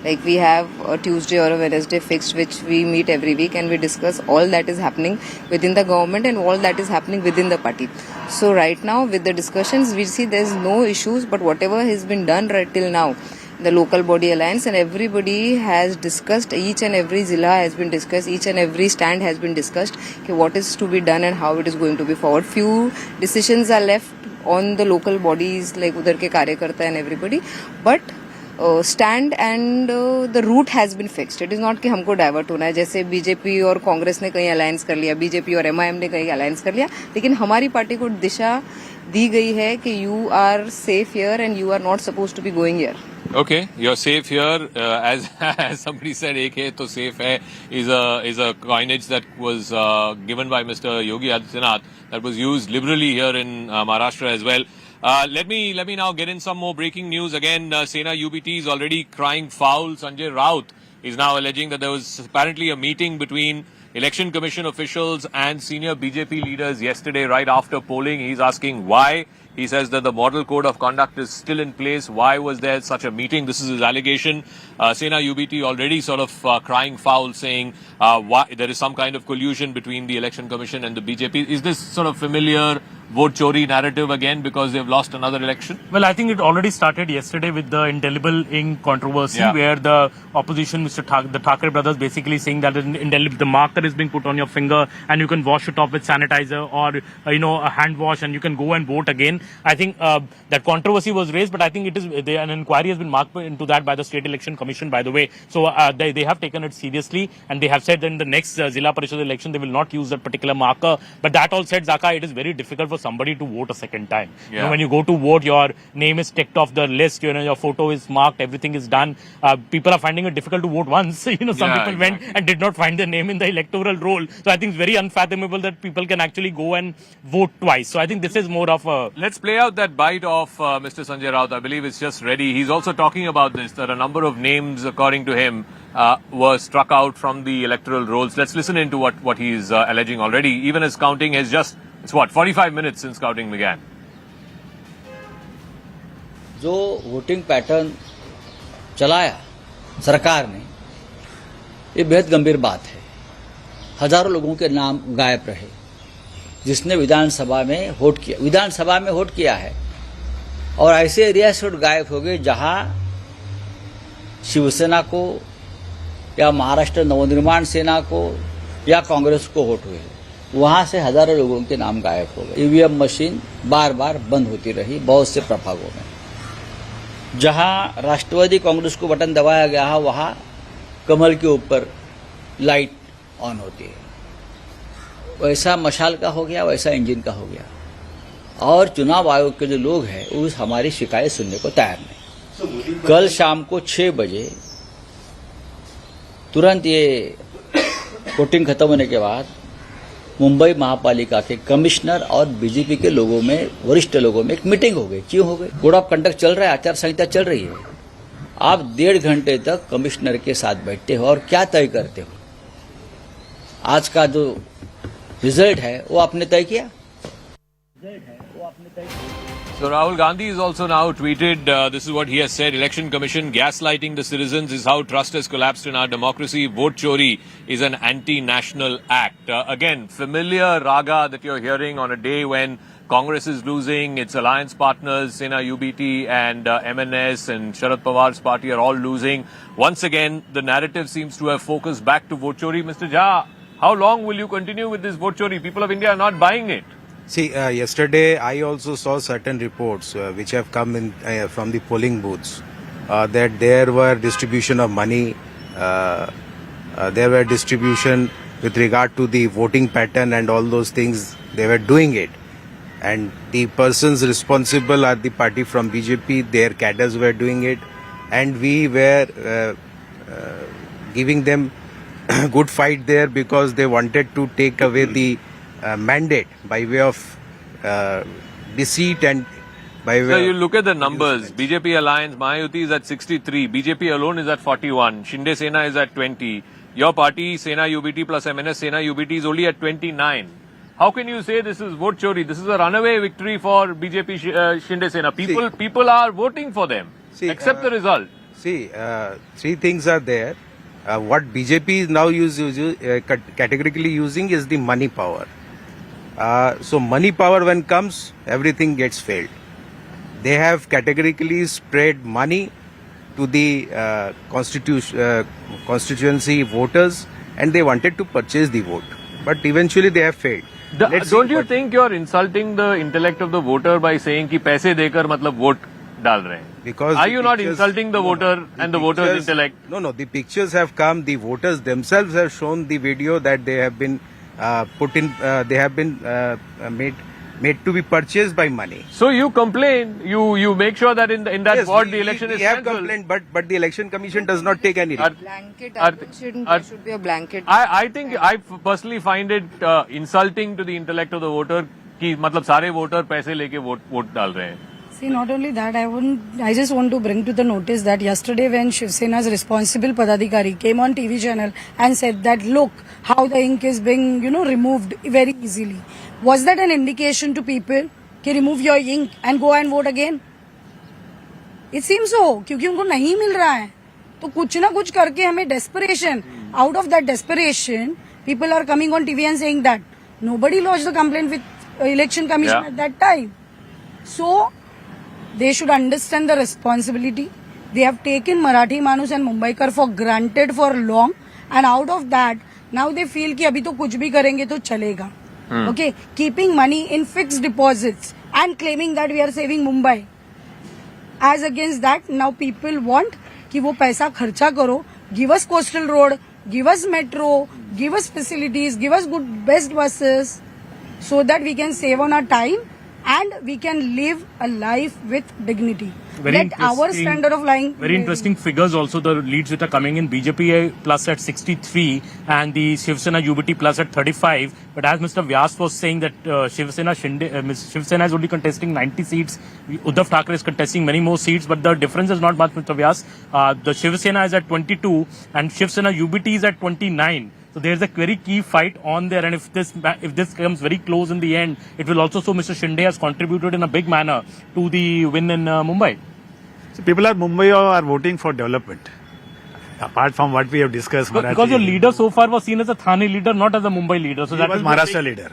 Like we have a Tuesday or a Wednesday fixed, which we meet every week and we discuss all that is happening within the government and all that is happening within the party. So right now with the discussions, we see there's no issues, but whatever has been done right till now, the local body alliance and everybody has discussed, each and every zilla has been discussed, each and every stand has been discussed, okay, what is to be done and how it is going to be forward. Few decisions are left on the local bodies like udhar ke karyakarta and everybody, but stand and the route has been fixed. It is not कि हमको divert होना है, जैसे BJP और कांग्रेस ने कहीं alliance कर लिया, बीजेपी और MIM ने कहीं अलायंस कर लिया, लेकिन हमारी पार्टी को दिशा दी गई है कि you are safe here and you are not supposed to be going here. Okay, you're safe here. As somebody said, "Ek hai to safe hai" is a coinage that was given by Mr. Yogi Adityanath that was used liberally here in Maharashtra as well. Let me now get in some more breaking news. Again, Sena UBT is already crying foul. Sanjay Raut is now alleging that there was apparently a meeting between Election Commission officials and senior BJP leaders yesterday right after polling. He's asking why. He says that the model code of conduct is still in place. Why was there such a meeting? This is his allegation. Sena UBT already sort of crying foul, saying why there is some kind of collusion between the Election Commission and the BJP. Is this sort of familiar vote chori narrative again because they've lost another election? Well, I think it already started yesterday with the indelible ink controversy, where the opposition, the Thackeray brothers, basically saying that the marker is being put on your finger and you can wash it off with sanitizer or a hand wash and you can go and vote again. I think that controversy was raised, but I think an inquiry has been marked into that by the State Election Commission, by the way. So they have taken it seriously, and they have said that in the next Zilla Parishad election they will not use that particular marker. But that all said, Zaka, it is very difficult for somebody to vote a second time. When you go to vote, your name is ticked off the list, your photo is marked, everything is done. People are finding it difficult to vote once. Some people went and did not find their name in the electoral roll. So I think it's very unfathomable that people can actually go and vote twice. So I think this is more of a... Let's play out that bite of Mr. Sanjay Raut. I believe it's just ready. He's also talking about this, that a number of names, according to him, were struck out from the electoral rolls. Let's listen into what he's alleging already. Even as counting has just, 45 minutes since counting began. जो voting pattern चलाया सरकार ने, ये बेहद गंभीर बात है। हजारों लोगों के नाम गायब रहे जिसने विधानसभा में वोट किया है, और ऐसे एरिया से वोट गायब हो गए जहां शिवसेना को या महाराष्ट्र नवनिर्माण सेना को या कांग्रेस को वोट हुए, वहां से हजारों लोगों के नाम गायब हो गए। ईवीएम मशीन बार बार बंद होती रही बहुत से प्रभागों में। जहां राष्ट्रवादी कांग्रेस को बटन दबाया गया है, वहां कमल के ऊपर लाइट ऑन होती है। वैसा मशाल का हो गया, वैसा इंजन का हो गया, और चुनाव आयोग के जो लोग हैं वो हमारी शिकायत सुनने को तैयार नहीं। कल शाम को 6 बजे तुरंत ये वोटिंग खत्म होने के बाद मुंबई महापालिका के कमिश्नर और बीजेपी के लोगों में, वरिष्ठ लोगों में एक मीटिंग हो गई। क्यों हो गई? कोड ऑफ कंडक्ट चल रहा है, आचार संहिता चल रही है। आप 1.5 घंटे तक कमिश्नर के साथ बैठते हो और क्या तय करते हो? आज का जो रिजल्ट है वो आपने तय किया? So Rahul Gandhi has also now tweeted, this is what he has said: Election Commission gaslighting the citizens is how trust has collapsed in our democracy. Vote chori is an anti-national act. Again, familiar raga that you're hearing on a day when Congress is losing, its alliance partners, Sena UBT and M&S and Sharad Pawar's party are all losing. Once again, the narrative seems to have focused back to vote chori. Mr. Jha, how long will you continue with this vote chori? People of India are not buying it. See, yesterday I also saw certain reports which have come in from the polling booths that there were distribution of money, there were distribution with regard to the voting pattern and all those things. They were doing it, and the persons responsible are the party from BJP. Their cadres were doing it, and we were giving them good fight there because they wanted to take away the mandate by way of deceit and by way. So you look at the numbers. BJP Alliance, Mahayuti is at 63. BJP alone is at 41. Shinde Sena is at 20. Your party, Sena UBT plus M&S Sena UBT is only at 29. How can you say this is vote chori? This is a runaway victory for BJP Shinde Sena. People are voting for them. Accept the result. See, 3 things are there. What BJP is now categorically using is the money power. So money power, when comes, everything gets failed. They have categorically spread money to the constituency voters, and they wanted to purchase the vote, but eventually they have failed. Don't you think you're insulting the intellect of the voter by saying कि पैसे देकर मतलब vote डाल रहे हैं? Because are you not insulting the voter and the voter's intellect? No, the pictures have come. The voters themselves have shown the video that they have been made to be purchased by money. So you complain, you make sure that in that Yes, ward the election is we have cancelled. complained, but the election commission does not take any risk. Blanket, I think there should be a blanket. I think I personally find it insulting to the intellect of the voter कि मतलब सारे voter पैसे लेके vote डाल रहे हैं. See, not only that, I just want to bring to the notice that yesterday when Shiv Sena's responsible Padadikari came on TV channel and said that look how the ink is being, removed very easily. Was that an indication to people कि remove your ink and go and vote again? It seems so, क्योंकि उनको नहीं मिल रहा है. तो कुछ ना कुछ करके हमें desperation. Out of that desperation, people are coming on TV and saying that nobody lodged the complaint with election commission at that time. So they should understand the responsibility. They have taken Marathi Manus and Mumbaikar for granted for long, and out of that, now they feel कि अभी तो कुछ भी करेंगे तो चलेगा. Okay, keeping money in fixed deposits and claiming that we are saving Mumbai. As against that, now people want कि वो पैसा खर्चा करो, give us coastal road, give us metro, give us facilities, give us best buses, so that we can save on our time and we can live a life with dignity. Let our standard of lying. Very interesting figures also, the leads which are coming in. BJP plus at 63 and the Shiv Sena UBT plus at 35. But as Mr. Vyas was saying that Shiv Sena is only contesting 90 seats. Uddhav Thackeray is contesting many more seats, but the difference is not much, Mr. Vyas. The Shiv Sena is at 22 and Shiv Sena UBT is at 29. So there's a very key fight on there, and if this comes very close in the end, it will also show Mr. Shinde has contributed in a big manner to the win in Mumbai. So people are Mumbai are voting for development. Apart from what we have discussed, because your leader so far was seen as a Thane leader, not as a Mumbai leader. So he was Maharashtra leader.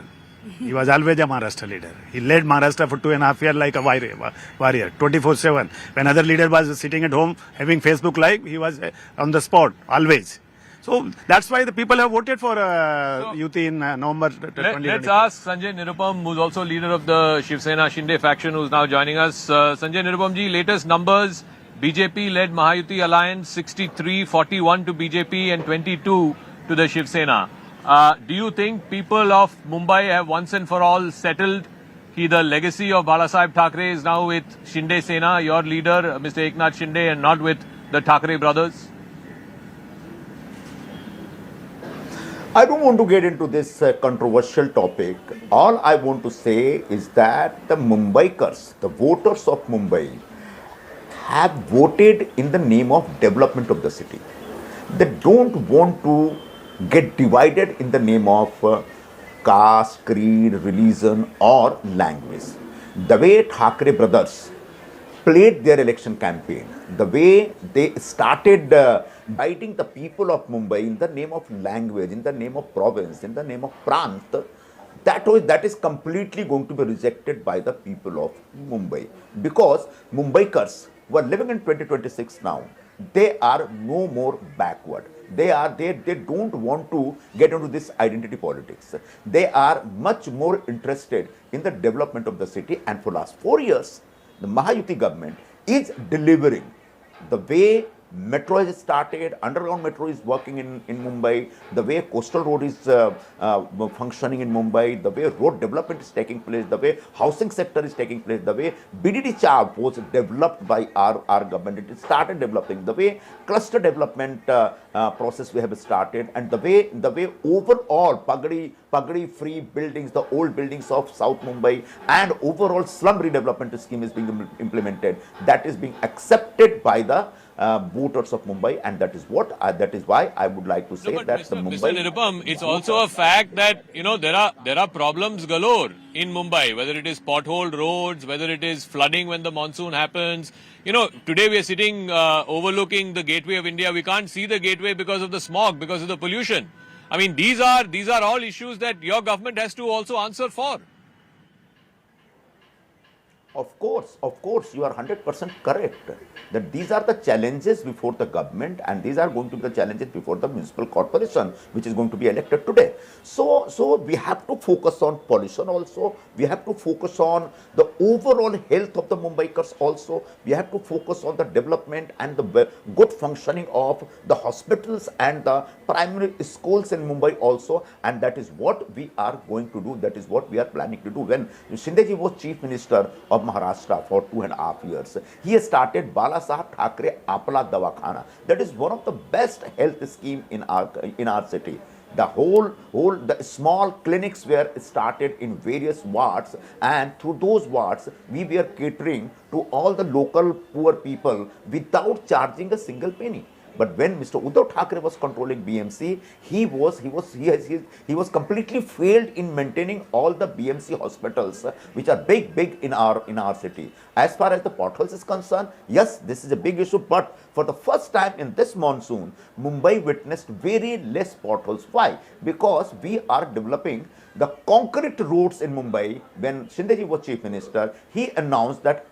He was always a Maharashtra leader. He led Maharashtra for 2.5 years like a warrior, 24/7. When other leader was sitting at home having Facebook Live, he was on the spot always. So that's why the people have voted for Yuti in November 2020. Let's ask Sanjay Nirupam, who's also leader of the Shiv Sena Shinde faction, who's now joining us. Sanjay Nirupam ji, latest numbers: BJP-led Mahayuti alliance 63, 41 to BJP and 22 to the Shiv Sena. Do you think people of Mumbai have once and for all settled that the legacy of Balasaheb Thackeray is now with Shinde Sena, your leader, Mr. Eknath Shinde, and not with the Thackeray brothers? I don't want to get into this controversial topic. All I want to say is that the Mumbaikars, the voters of Mumbai, have voted in the name of development of the city. They don't want to get divided in the name of caste, creed, religion or language. The way Thackeray brothers played their election campaign, the way they started dividing the people of Mumbai in the name of language, in the name of province, in the name of prant, that is completely going to be rejected by the people of Mumbai. Because Mumbaikars who are living in 2026 now, they are no more backward. They don't want to get into this identity politics. They are much more interested in the development of the city, and for last 4 years, the Mahayuti government is delivering. The way metro has started, underground metro is working in Mumbai, the way coastal road is functioning in Mumbai, the way road development is taking place, the way housing sector is taking place, the way BDD Chap was developed by our government, it started developing, the way cluster development process we have started, and the way overall Pagadi free buildings, the old buildings of South Mumbai, and overall slum redevelopment scheme is being implemented. That is being accepted by the voters of Mumbai, and that is why I would like to say that the Mumbai. Mr. Nirupam, it's also a fact that there are problems galore in Mumbai, whether it is potholed roads, whether it is flooding when the monsoon happens. Today we are sitting overlooking the gateway of India. We can't see the gateway because of the smog, because of the pollution. I mean, these are all issues that your government has to also answer for. Of course, you are 100% correct. That these are the challenges before the government, and these are going to be the challenges before the municipal corporation, which is going to be elected today. So we have to focus on pollution also. We have to focus on the overall health of the Mumbaikars also. We have to focus on the development and the good functioning of the hospitals and the primary schools in Mumbai also. And that is what we are going to do. That is what we are planning to do. When Shinde ji was Chief Minister of Maharashtra for 2.5 years, he has started Bala Saheb Thackeray Apala Dawakhana. That is one of the best health scheme in our city. The small clinics were started in various wards, and through those wards we were catering to all the local poor people without charging a single penny. But when Mr. Uddhav Thackeray was controlling BMC, he was completely failed in maintaining all the BMC hospitals, which are big in our city. As far as the potholes is concerned, yes, this is a big issue. But for the first time in this monsoon, Mumbai witnessed very less potholes. Why? Because we are developing the concrete roads in Mumbai. When Shinde ji was Chief Minister, he announced that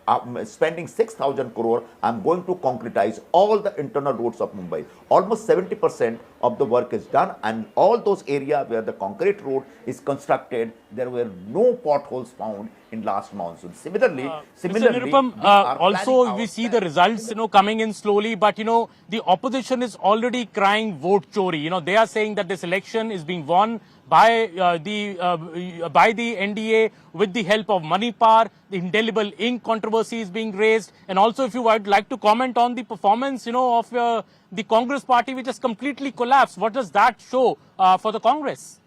spending 6,000 crore, I'm going to concretize all the internal roads of Mumbai. Almost 70% of the work is done, and all those areas where the concrete road is constructed, there were no potholes found in last monsoon. Similarly, Mr. Nirupam, also we see the results, coming in slowly, but the opposition is already crying vote chori. They are saying that this election is being won by the NDA with the help of money power. The indelible ink controversy is being raised, and also if you would like to comment on the performance, of the Congress party, which has completely collapsed. What does that show for the Congress?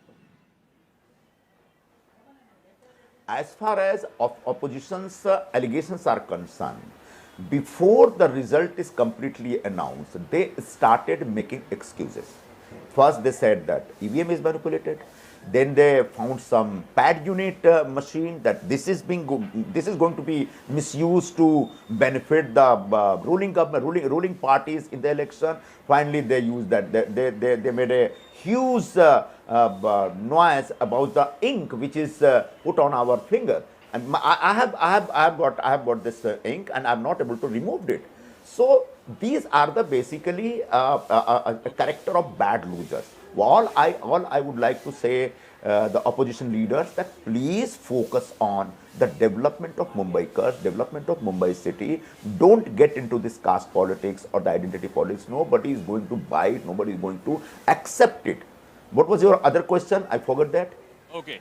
As far as opposition's allegations are concerned, before the result is completely announced, they started making excuses. First, they said that EVM is manipulated. Then they found some pad unit machine, that this is going to be misused to benefit the ruling parties in the election. Finally, they used that. They made a huge noise about the ink which is put on our finger. And I have got this ink, and I'm not able to remove it. So these are the basically a character of bad losers. All I would like to say, the opposition leaders, that please focus on the development of Mumbaikars, development of Mumbai city. Don't get into this caste politics or the identity politics. Nobody is going to buy it. Nobody is going to accept it. What was your other question? I forgot that. Okay.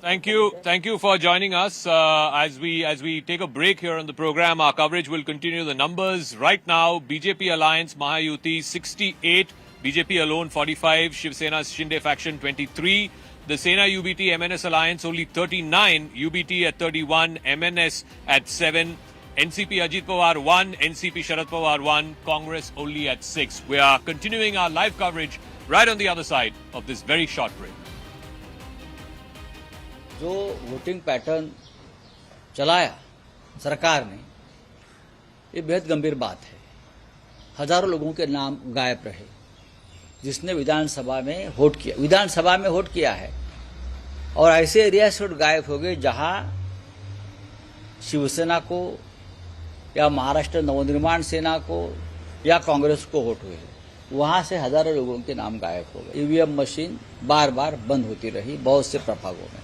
Thank you for joining us. As we take a break here on the program, our coverage will continue. The numbers right now: BJP Alliance Mahayuti 68, BJP alone 45, Shiv Sena's Shinde faction 23, the Sena UBT M&S Alliance only 39, UBT at 31, M&S at 7, NCP Ajit Pawar 1, NCP Sharad Pawar 1, Congress only at 6. We are continuing our live coverage right on the other side of this very short break. जो voting pattern चलाया सरकार ने, ये बेहद गंभीर बात है। हजारों लोगों के नाम गायब रहे, जिसने विधानसभा में वोट किया है, और ऐसे एरिया से वोट गायब हो गए जहां शिवसेना को या महाराष्ट्र नवनिर्माण सेना को या कांग्रेस को वोट हुए। वहां से हजारों लोगों के नाम गायब हो गए। ईवीएम मशीन बार बार बंद होती रही बहुत से प्रभागों में।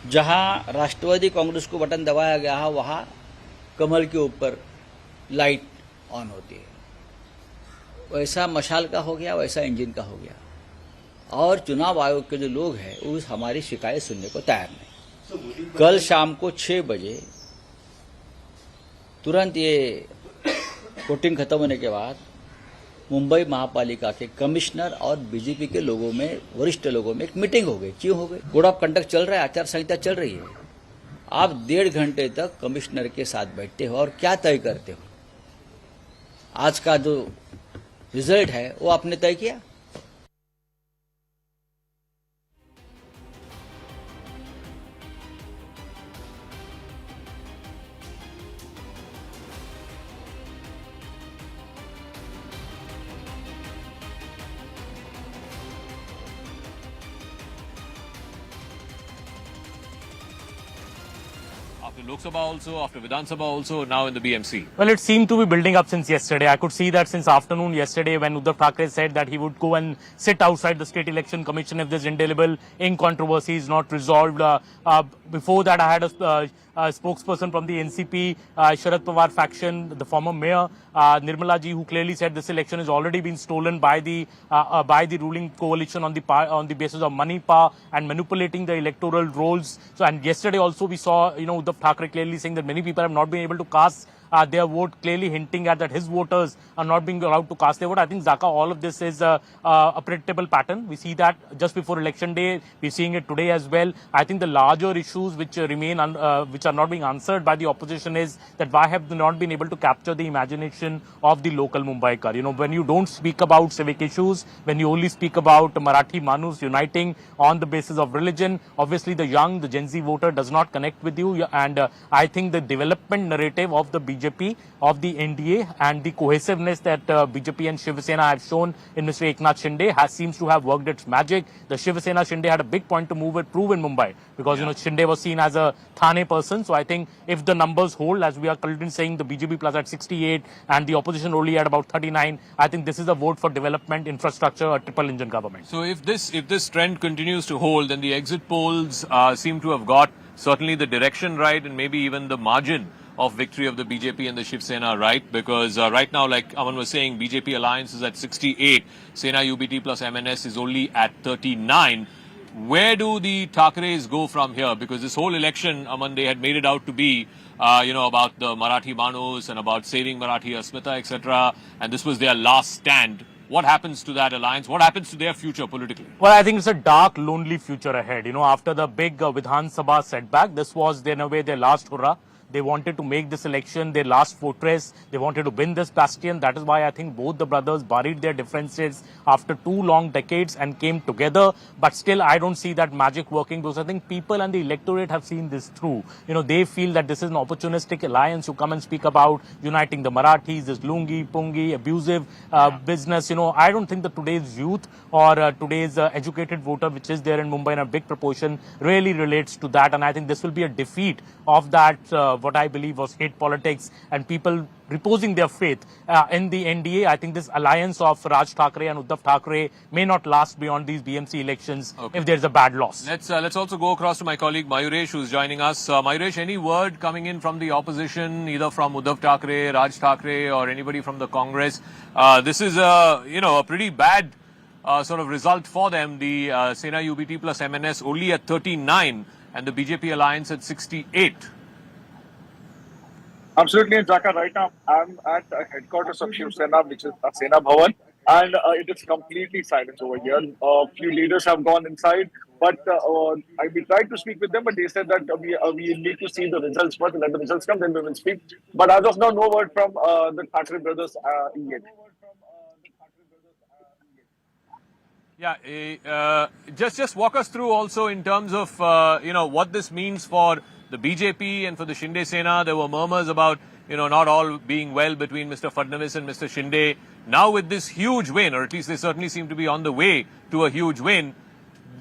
जहां राष्ट्रवादी कांग्रेस को बटन दबाया गया है, वहां कमल के ऊपर लाइट ऑन होती है। वैसा मशाल का हो गया, वैसा इंजन का हो गया। और चुनाव आयोग के जो लोग हैं वो हमारी शिकायत सुनने को तैयार नहीं। कल शाम को 6 बजे तुरंत ये वोटिंग खत्म होने के बाद मुंबई महापालिका के कमिश्नर और बीजेपी के लोगों में, वरिष्ठ लोगों में एक मीटिंग हो गई। क्यों हो गई? कोड ऑफ कंडक्ट चल रहा है, आचार संहिता चल रही है। आप 1.5 घंटे तक कमिश्नर के साथ बैठते हो और क्या तय करते हो? आज का जो रिजल्ट है वो आपने तय किया? After Lok Sabha also, after Vidhan Sabha also, now in the BMC. Well, it seemed to be building up since yesterday. I could see that since afternoon yesterday when Uddhav Thackeray said that he would go and sit outside the State Election Commission if this indelible ink controversy is not resolved. Before that, I had a spokesperson from the NCP, Sharad Pawar faction, the former mayor, Nirmala ji, who clearly said this election has already been stolen by the ruling coalition on the basis of money, power and manipulating the electoral rolls. So, and yesterday also we saw, Uddhav Thackeray clearly saying that many people have not been able to cast their vote, clearly hinting at that his voters are not being allowed to cast their vote. I think, Zaka, all of this is a predictable pattern. We see that just before election day. We're seeing it today as well. I think the larger issues which remain, which are not being answered by the opposition is that why have they not been able to capture the imagination of the local Mumbaikar? When you don't speak about civic issues, when you only speak about Marathi Manus uniting on the basis of religion, obviously the young, the Gen Z voter does not connect with you. And I think the development narrative of the BJP, of the NDA and the cohesiveness that BJP and Shiv Sena have shown in Mr. Eknath Shinde seems to have worked its magic. The Shiv Sena Shinde had a big point to prove in Mumbai because, Shinde was seen as a Thane person. So I think if the numbers hold, as we are currently saying, the BJP plus at 68 and the opposition only at about 39, I think this is a vote for development, infrastructure, a triple engine government. So if this trend continues to hold, then the exit polls seem to have got certainly the direction right and maybe even the margin of victory of the BJP and the Shiv Sena right, because right now, like Aman was saying, BJP alliance is at 68, Sena UBT plus M&S is only at 39. Where do the Thackerays go from here? Because this whole election, Aman, they had made it out to be, about the Marathi Manus and about saving Marathi Asmita, etc. And this was their last stand. What happens to that alliance? What happens to their future politically? Well, I think it's a dark, lonely future ahead. After the big Vidhan Sabha setback, this was, in a way, their last hurrah. They wanted to make this election their last fortress. They wanted to win this bastion. That is why I think both the brothers buried their differences after 2 long decades and came together. But still, I don't see that magic working because I think people and the electorate have seen this through. They feel that this is an opportunistic alliance. You come and speak about uniting the Marathis, this lungi, pungi, abusive business. I don't think that today's youth or today's educated voter, which is there in Mumbai in a big proportion, really relates to that. And I think this will be a defeat of that what I believe was hate politics and people reposing their faith in the NDA. I think this alliance of Raj Thackeray and Uddhav Thackeray may not last beyond these BMC elections if there's a bad loss. Let's also go across to my colleague Mayuresh, who's joining us. Mayuresh, any word coming in from the opposition, either from Uddhav Thackeray, Raj Thackeray, or anybody from the Congress? This is a pretty bad sort of result for them. The Sena UBT plus M&S only at 39 and the BJP alliance at 68. Absolutely, Zaka. Right now, I'm at the headquarters of Shiv Sena, which is a Sena Bhavan, and it is completely silent over here. A few leaders have gone inside, but we tried to speak with them, but they said that we need to see the results first, and let the results come, then we will speak. But as of now, no word from the Thackeray brothers yet. Yeah, just walk us through also in terms of what this means for the BJP and for the Shinde Sena. There were murmurs about not all being well between Mr. Fadnavis and Mr. Shinde. Now with this huge win, or at least they certainly seem to be on the way to a huge win,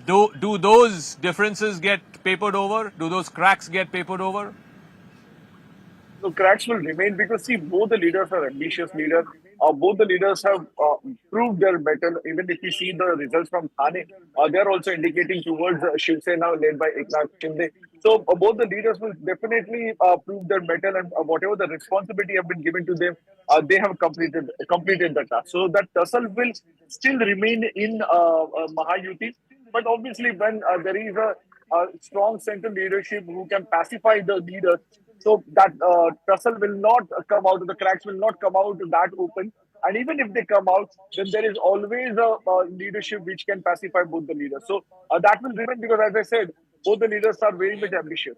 do those differences get papered over? Do those cracks get papered over? So cracks will remain because see, both the leaders are ambitious leaders. Both the leaders have proved their mettle. Even if you see the results from Thane, they are also indicating towards Shiv Sena led by Eknath Shinde. So both the leaders will definitely prove their mettle, and whatever the responsibility have been given to them, they have completed the task. So that tussle will still remain in Mahayuti. But obviously, when there is a strong central leadership who can pacify the leaders, so that tussle will not come out, the cracks will not come out that open. And even if they come out, then there is always a leadership which can pacify both the leaders. So that will remain because, as I said, both the leaders are very much ambitious.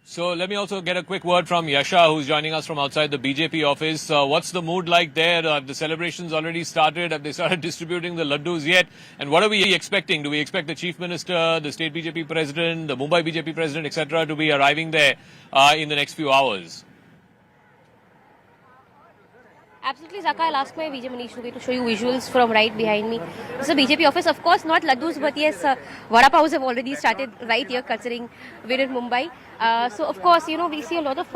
So let me also get a quick word from Yasha, who's joining us from outside the BJP office. What's the mood like there? Have the celebrations already started? Have they started distributing the laddus yet? And what are we expecting? Do we expect the Chief Minister, the State BJP President, the Mumbai BJP President, etc. to be arriving there in the next few hours? Absolutely, Zaka. I'll ask my VJ Manish to show you visuals from right behind me. This is a BJP office. Of course, not laddus, but yes, vada paos have already started right here, considering we're in Mumbai. So, of course, we see a lot of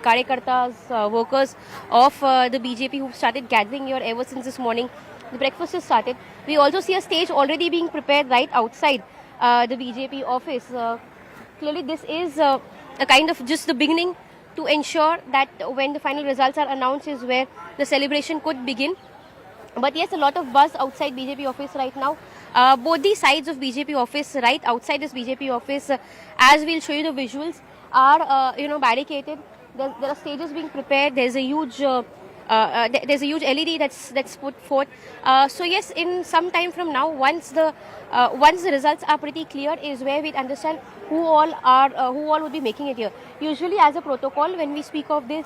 karyakartas, workers of the BJP who've started gathering here ever since this morning. The breakfast has started. We also see a stage already being prepared right outside the BJP office. Clearly, this is a kind of just the beginning to ensure that when the final results are announced is where the celebration could begin. But yes, a lot of buzz outside BJP office right now. Both the sides of BJP office, right outside this BJP office, as we'll show you the visuals, are barricaded. There are stages being prepared. There's a huge LED that's put forth. So yes, in some time from now, once the results are pretty clear, is where we understand who all would be making it here. Usually, as a protocol, when we speak of this,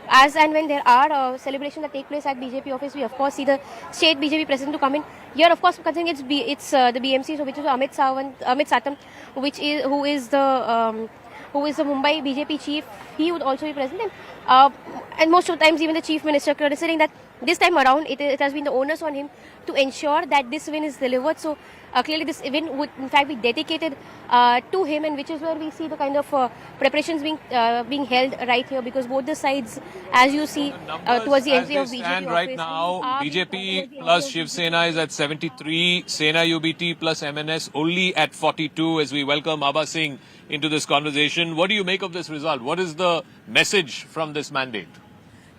as and when there are celebrations that take place at BJP office, we of course see the state BJP president to come in. Here, of course, considering it's the BMC, so which is Amit Satam, who is the Mumbai BJP chief. He would also be present, and most of the times even the chief minister, considering that this time around it has been the onus on him to ensure that this win is delivered. So clearly this event would in fact be dedicated to him, and which is where we see the kind of preparations being held right here, because both the sides, as you see towards the entry of BJP and office, right now BJP plus Shiv Sena is at 73, Sena UBT plus M&S only at 42, as we welcome Abha Singh into this conversation. What do you make of this result? What is the message from this mandate?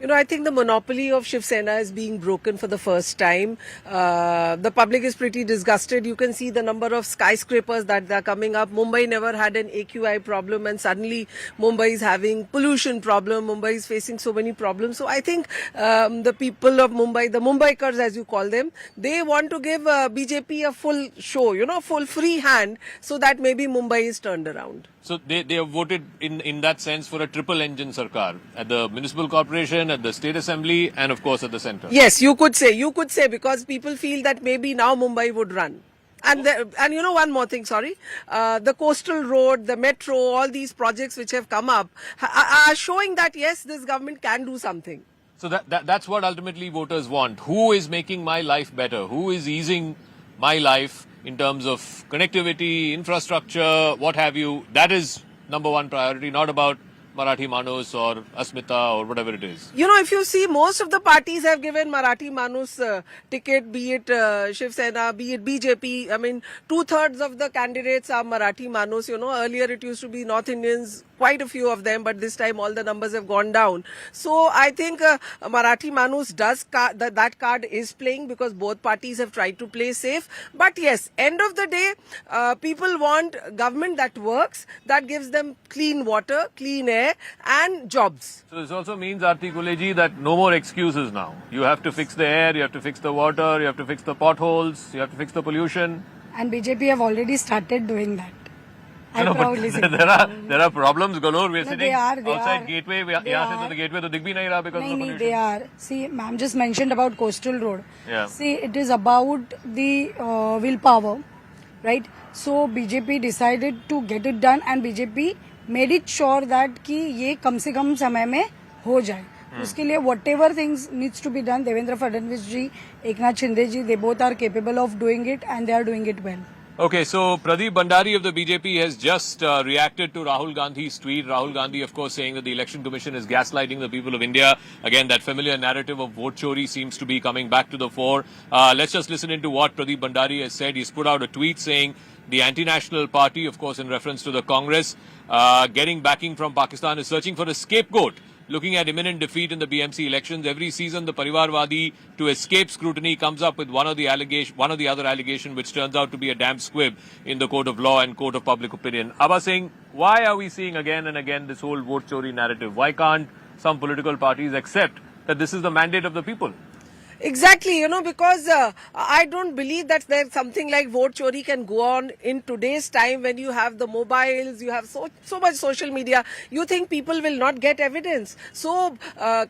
I think the monopoly of Shiv Sena is being broken for the first time. The public is pretty disgusted. You can see the number of skyscrapers that are coming up. Mumbai never had an AQI problem, and suddenly Mumbai is having pollution problem. Mumbai is facing so many problems. So I think the people of Mumbai, the Mumbaikars as you call them, they want to give BJP a full show, full free hand, so that maybe Mumbai is turned around. So they have voted in that sense for a triple engine sarkar at the municipal corporation, at the state assembly, and of course at the centre. Yes, you could say, because people feel that maybe now Mumbai would run. And one more thing, the coastal road, the metro, all these projects which have come up are showing that yes, this government can do something. So that's what ultimately voters want. Who is making my life better? Who is easing my life in terms of connectivity, infrastructure, what have you? That is number one priority, not about Marathi Manus or Asmita or whatever it is. If you see, most of the parties have given Marathi Manus ticket, be it Shiv Sena, be it BJP. I mean, 2/3 of the candidates are Marathi Manus. Earlier it used to be North Indians, quite a few of them, but this time all the numbers have gone down. So I think Marathi Manus that card is playing, because both parties have tried to play safe. But yes, end of the day, people want government that works, that gives them clean water, clean air and jobs. So this also means, Aarti Kuleji, that no more excuses now. You have to fix the air, you have to fix the water, you have to fix the potholes, you have to fix the pollution. And BJP have already started doing that. There are problems galore. We're sitting they outside Gateway. Yahan se the Gateway to dikh bhi nahi raha because of the pollution. They are. See, ma'am just mentioned about coastal road. Yeah. See, it is about the willpower, right? So BJP decided to get it done, and BJP made it sure that कि ये कम से कम समय में हो जाए. उसके लिए whatever things needs to be done, Devendra Fadnavis ji, Eknath Shinde ji, they both are capable of doing it, and they are doing it well. Okay, so Pradeep Bhandari of the BJP has just reacted to Rahul Gandhi's tweet. Rahul Gandhi, of course, saying that the Election Commission is gaslighting the people of India. Again, that familiar narrative of vote chori seems to be coming back to the fore. Let's just listen into what Pradeep Bhandari has said. He's put out a tweet saying the anti-national party, of course, in reference to the Congress, getting backing from Pakistan, is searching for a scapegoat. Looking at imminent defeat in the BMC elections, every season the Parivarwadi, to escape scrutiny, comes up with one or the other allegation, which turns out to be a damn squib in the court of law and court of public opinion. Abha Singh, why are we seeing again and again this whole vote chori narrative? Why can't some political parties accept that this is the mandate of the people? Exactly, because I don't believe that there's something like vote chori can go on in today's time when you have the mobiles, you have so much social media. You think people will not get evidence? So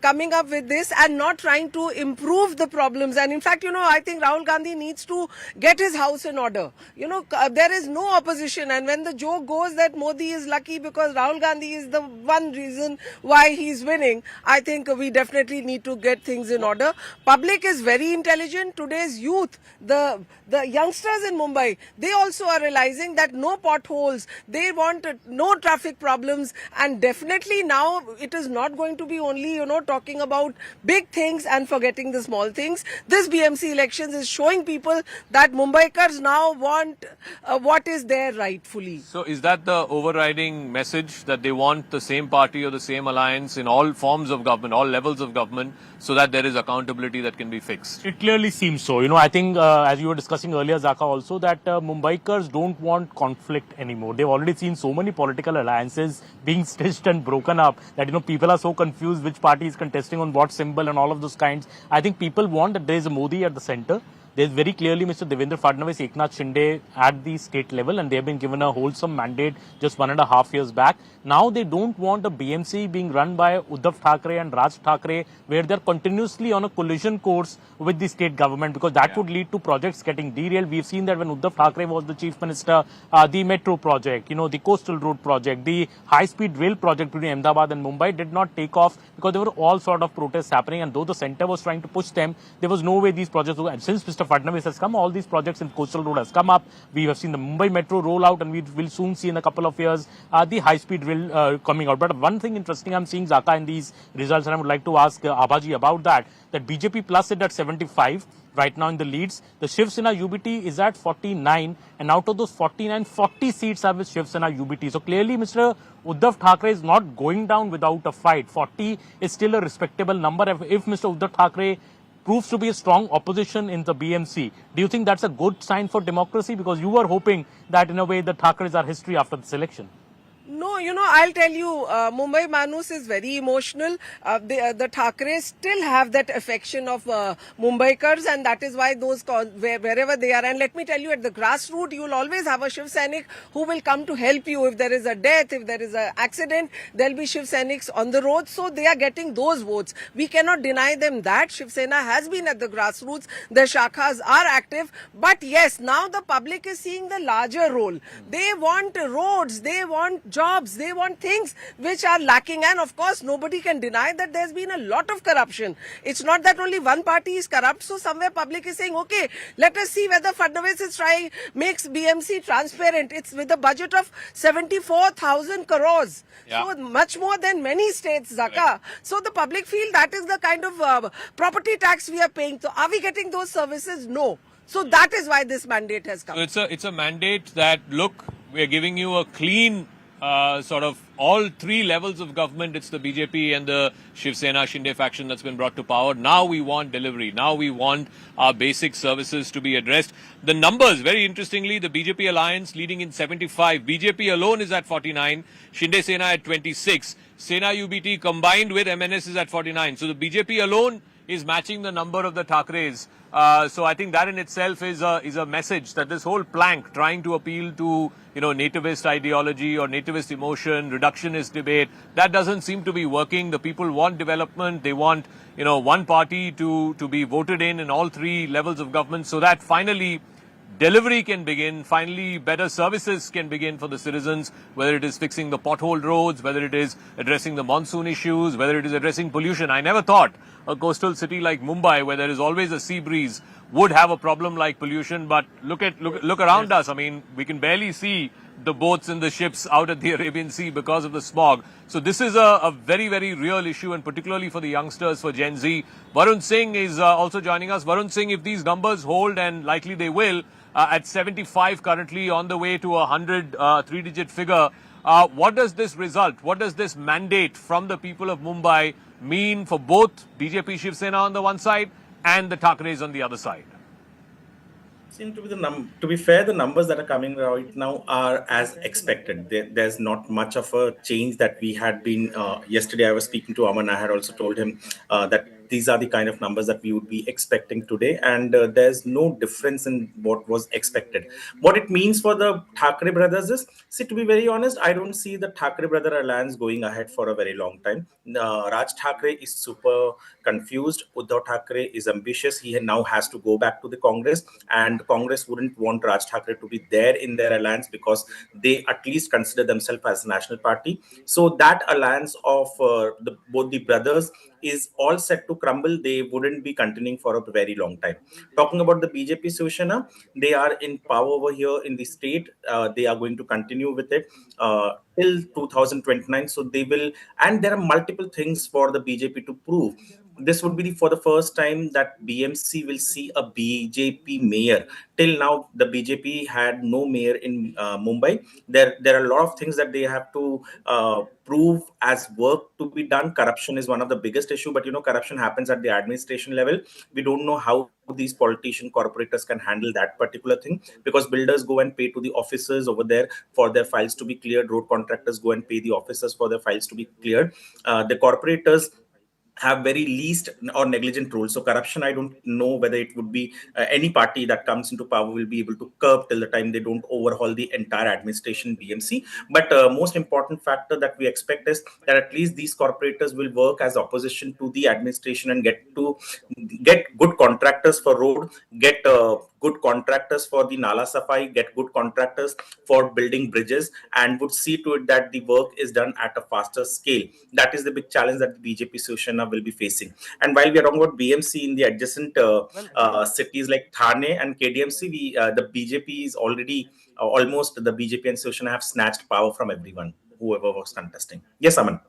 coming up with this and not trying to improve the problems, and in fact, I think Rahul Gandhi needs to get his house in order. There is no opposition, and when the joke goes that Modi is lucky because Rahul Gandhi is the one reason why he's winning, I think we definitely need to get things in order. Public is very intelligent. Today's youth, the youngsters in Mumbai, they also are realizing that no potholes, they want no traffic problems, and definitely now it is not going to be only talking about big things and forgetting the small things. This BMC elections is showing people that Mumbaikars now want what is there rightfully. So is that the overriding message, that they want the same party or the same alliance in all forms of government, all levels of government, so that there is accountability that can be fixed? It clearly seems so. I think as you were discussing earlier, Zaka, also that Mumbaikars don't want conflict anymore. They've already seen so many political alliances being stitched and broken up that, people are so confused which party is contesting on what symbol and all of those kinds. I think people want that there is a Modi at the center. There's very clearly Mr. Devendra Fadnavis, Eknath Shinde at the state level, and they have been given a wholesome mandate just 1.5 years back. Now they don't want a BMC being run by Uddhav Thackeray and Raj Thackeray, where they're continuously on a collision course with the state government, because that would lead to projects getting derailed. We've seen that when Uddhav Thackeray was the chief minister, the metro project, the coastal road project, the high-speed rail project between Ahmedabad and Mumbai did not take off because there were all sort of protests happening, and though the centre was trying to push them, there was no way these projects would. And since Mr. Fadnavis has come, all these projects in coastal road has come up. We have seen the Mumbai metro roll out, and we will soon see in a couple of years the high-speed rail coming out. But one thing interesting I'm seeing, Zaka, in these results, and I would like to ask Abhaji about that BJP plus it at 75 right now in the leads. The Shiv Sena UBT is at 49, and out of those 49, 40 seats are with Shiv Sena UBT. So clearly Mr. Uddhav Thackeray is not going down without a fight. 40 is still a respectable number. If Mr. Uddhav Thackeray proves to be a strong opposition in the BMC, do you think that's a good sign for democracy? Because you were hoping that in a way the Thackeray's are history after this election. No, I'll tell you, Mumbai Manus is very emotional. The Thackeray still have that affection of Mumbaikars, and that is why those wherever they are. And let me tell you, at the grassroots, you will always have a Shiv Sainik who will come to help you. If there is a death, if there is an accident, there will be Shiv Sainiks on the road. So they are getting those votes. We cannot deny them that. Shiv Sena has been at the grassroots. The shakhas are active. But yes, now the public is seeing the larger role. They want roads, they want jobs, they want things which are lacking, and of course nobody can deny that there's been a lot of corruption. It's not that only one party is corrupt, so somewhere public is saying, okay, let us see whether Fadnavis is makes BMC transparent. It's with a budget of 74,000 crores. So much more than many states, Zaka. Right. So the public feel that is the kind of property tax we are paying. So are we getting those services? No. So that is why this mandate has come. So it's a mandate that, look, we are giving you a clean sort of all three levels of government. It's the BJP and the Shiv Sena Shinde faction that's been brought to power. Now we want delivery. Now we want our basic services to be addressed. The numbers, very interestingly, the BJP alliance leading in 75. BJP alone is at 49. Shinde Sena at 26. Sena UBT combined with M&S is at 49. So the BJP alone is matching the number of the Thackerays. So I think that in itself is a message that this whole plank trying to appeal to nativist ideology or nativist emotion, reductionist debate, that doesn't seem to be working. The people want development. They want one party to be voted in all three levels of government, so that finally delivery can begin, finally better services can begin for the citizens, whether it is fixing the pothole roads, whether it is addressing the monsoon issues, whether it is addressing pollution. I never thought a coastal city like Mumbai, where there is always a sea breeze, would have a problem like pollution. But look around us. I mean, we can barely see the boats and the ships out at the Arabian Sea because of the smog. So this is a very, very real issue, and particularly for the youngsters, for Gen Z. Varun Singh is also joining us. Varun Singh, if these numbers hold, and likely they will, at 75 currently, on the way to a 100 three-digit figure, what does this result, what does this mandate from the people of Mumbai mean for both BJP Shiv Sena on the one side and the Thackerays on the other side? Seem to be to be fair, the numbers that are coming right now are as expected. There's not much of a change that we had been. Yesterday, I was speaking to Aman. I had also told him that these are the kind of numbers that we would be expecting today, and there's no difference in what was expected. What it means for the Thackeray brothers is, see, to be very honest, I don't see the Thackeray brother alliance going ahead for a very long time. Raj Thackeray is super confused. Uddhav Thackeray is ambitious. He now has to go back to the Congress, and Congress wouldn't want Raj Thackeray to be there in their alliance because they at least consider themselves as a national party. So that alliance of both the brothers is all set to crumble. They wouldn't be continuing for a very long time. Talking about the BJP Shiv Sena, they are in power over here in the state. They are going to continue with it till 2029. So they will, and there are multiple things for the BJP to prove. This would be for the first time that BMC will see a BJP mayor. Till now, the BJP had no mayor in Mumbai. There are a lot of things that they have to prove as work to be done. Corruption is one of the biggest issue, but corruption happens at the administration level. We don't know how these politician corporators can handle that particular thing, because builders go and pay to the officers over there for their files to be cleared. Road contractors go and pay the officers for their files to be cleared. The corporators have very least or negligent rules. So corruption, I don't know whether it would be any party that comes into power will be able to curb till the time they don't overhaul the entire administration BMC. But most important factor that we expect is that at least these corporators will work as opposition to the administration and get good contractors for road, get good contractors for the Nala Safai, get good contractors for building bridges, and would see to it that the work is done at a faster scale. That is the big challenge that the BJP Shiv Sena will be facing. And while we are talking about BMC in the adjacent cities like Thane and KDMC, the BJP is already almost, the BJP and Shiv Sena have snatched power from everyone, whoever was contesting. Yes, Aman.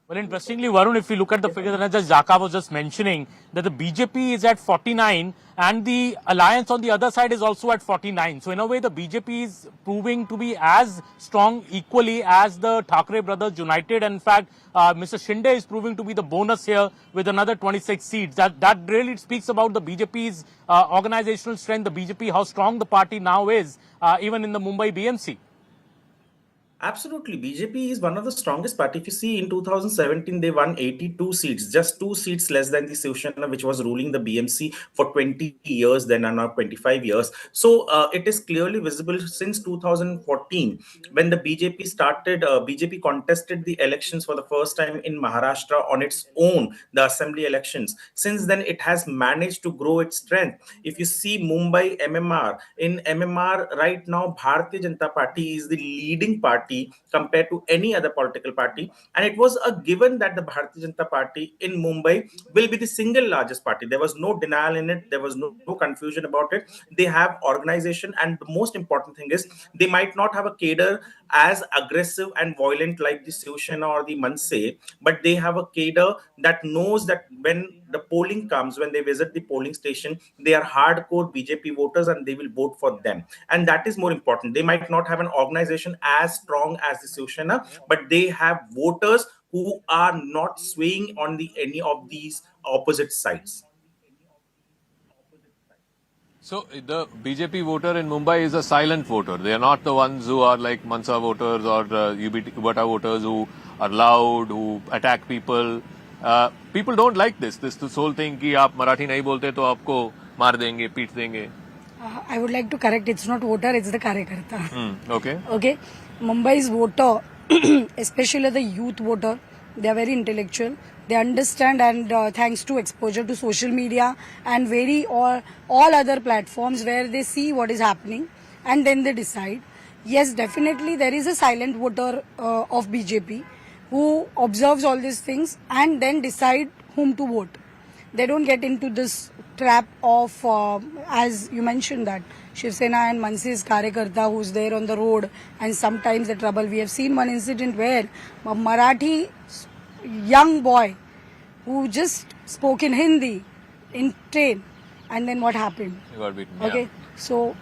Well, interestingly, Varun, if you look at the figure that Jaka was just mentioning, that the BJP is at 49 and the alliance on the other side is also at 49. So in a way, the BJP is proving to be as strong equally as the Thackeray brothers united. And in fact, Mr. Shinde is proving to be the bonus here with another 26 seats. That really speaks about the BJP's organizational strength, the BJP, how strong the party now is, even in the Mumbai BMC. Absolutely. BJP is one of the strongest party. If you see, in 2017, they won 82 seats, just 2 seats less than the Shiv Sena, which was ruling the BMC for 20 years, then and now 25 years. So it is clearly visible since 2014, when the BJP started, BJP contested the elections for the first time in Maharashtra on its own, the assembly elections. Since then, it has managed to grow its strength. If you see Mumbai MMR, in MMR right now, Bharatiya Janata Party is the leading party compared to any other political party, and it was a given that the Bharatiya Janata Party in Mumbai will be the single largest party. There was no denial in it. There was no confusion about it. They have organization, and the most important thing is they might not have a cadre as aggressive and violent like the Shiv Sena or the Manse, but they have a cadre that knows that when the polling comes, when they visit the polling station, they are hardcore BJP voters and they will vote for them. And that is more important. They might not have an organization as strong as the Shiv Sena, but they have voters who are not swaying on any of these opposite sides. So the BJP voter in Mumbai is a silent voter. They are not the ones who are like Mansa voters or Ubata voters who are loud, who attack people. People don't like this whole thing कि आप मराठी नहीं बोलते तो आपको मार देंगे, पीट देंगे. I would like to correct, it's not voter, it's the Karyakarta. Okay. Mumbai's voter, especially the youth voter, they are very intellectual. They understand, and thanks to exposure to social media and all other platforms where they see what is happening and then they decide. Yes, definitely there is a silent voter of BJP who observes all these things and then decide whom to vote. They don't get into this trap of, as you mentioned, that Shiv Sena and Mansi's Karyakarta who's there on the road, and sometimes the trouble. We have seen one incident where a Marathi young boy who just spoke in Hindi in train, and then what happened? He got beaten. Okay, yeah. So,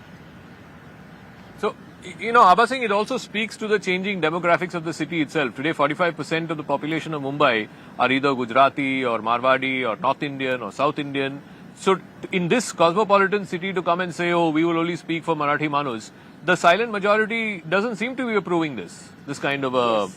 Abha Singh, it also speaks to the changing demographics of the city itself. Today, 45% of the population of Mumbai are either Gujarati or Marwadi or North Indian or South Indian. So, in this cosmopolitan city, to come and say, oh, we will only speak for Marathi Manus, the silent majority doesn't seem to be approving this kind of a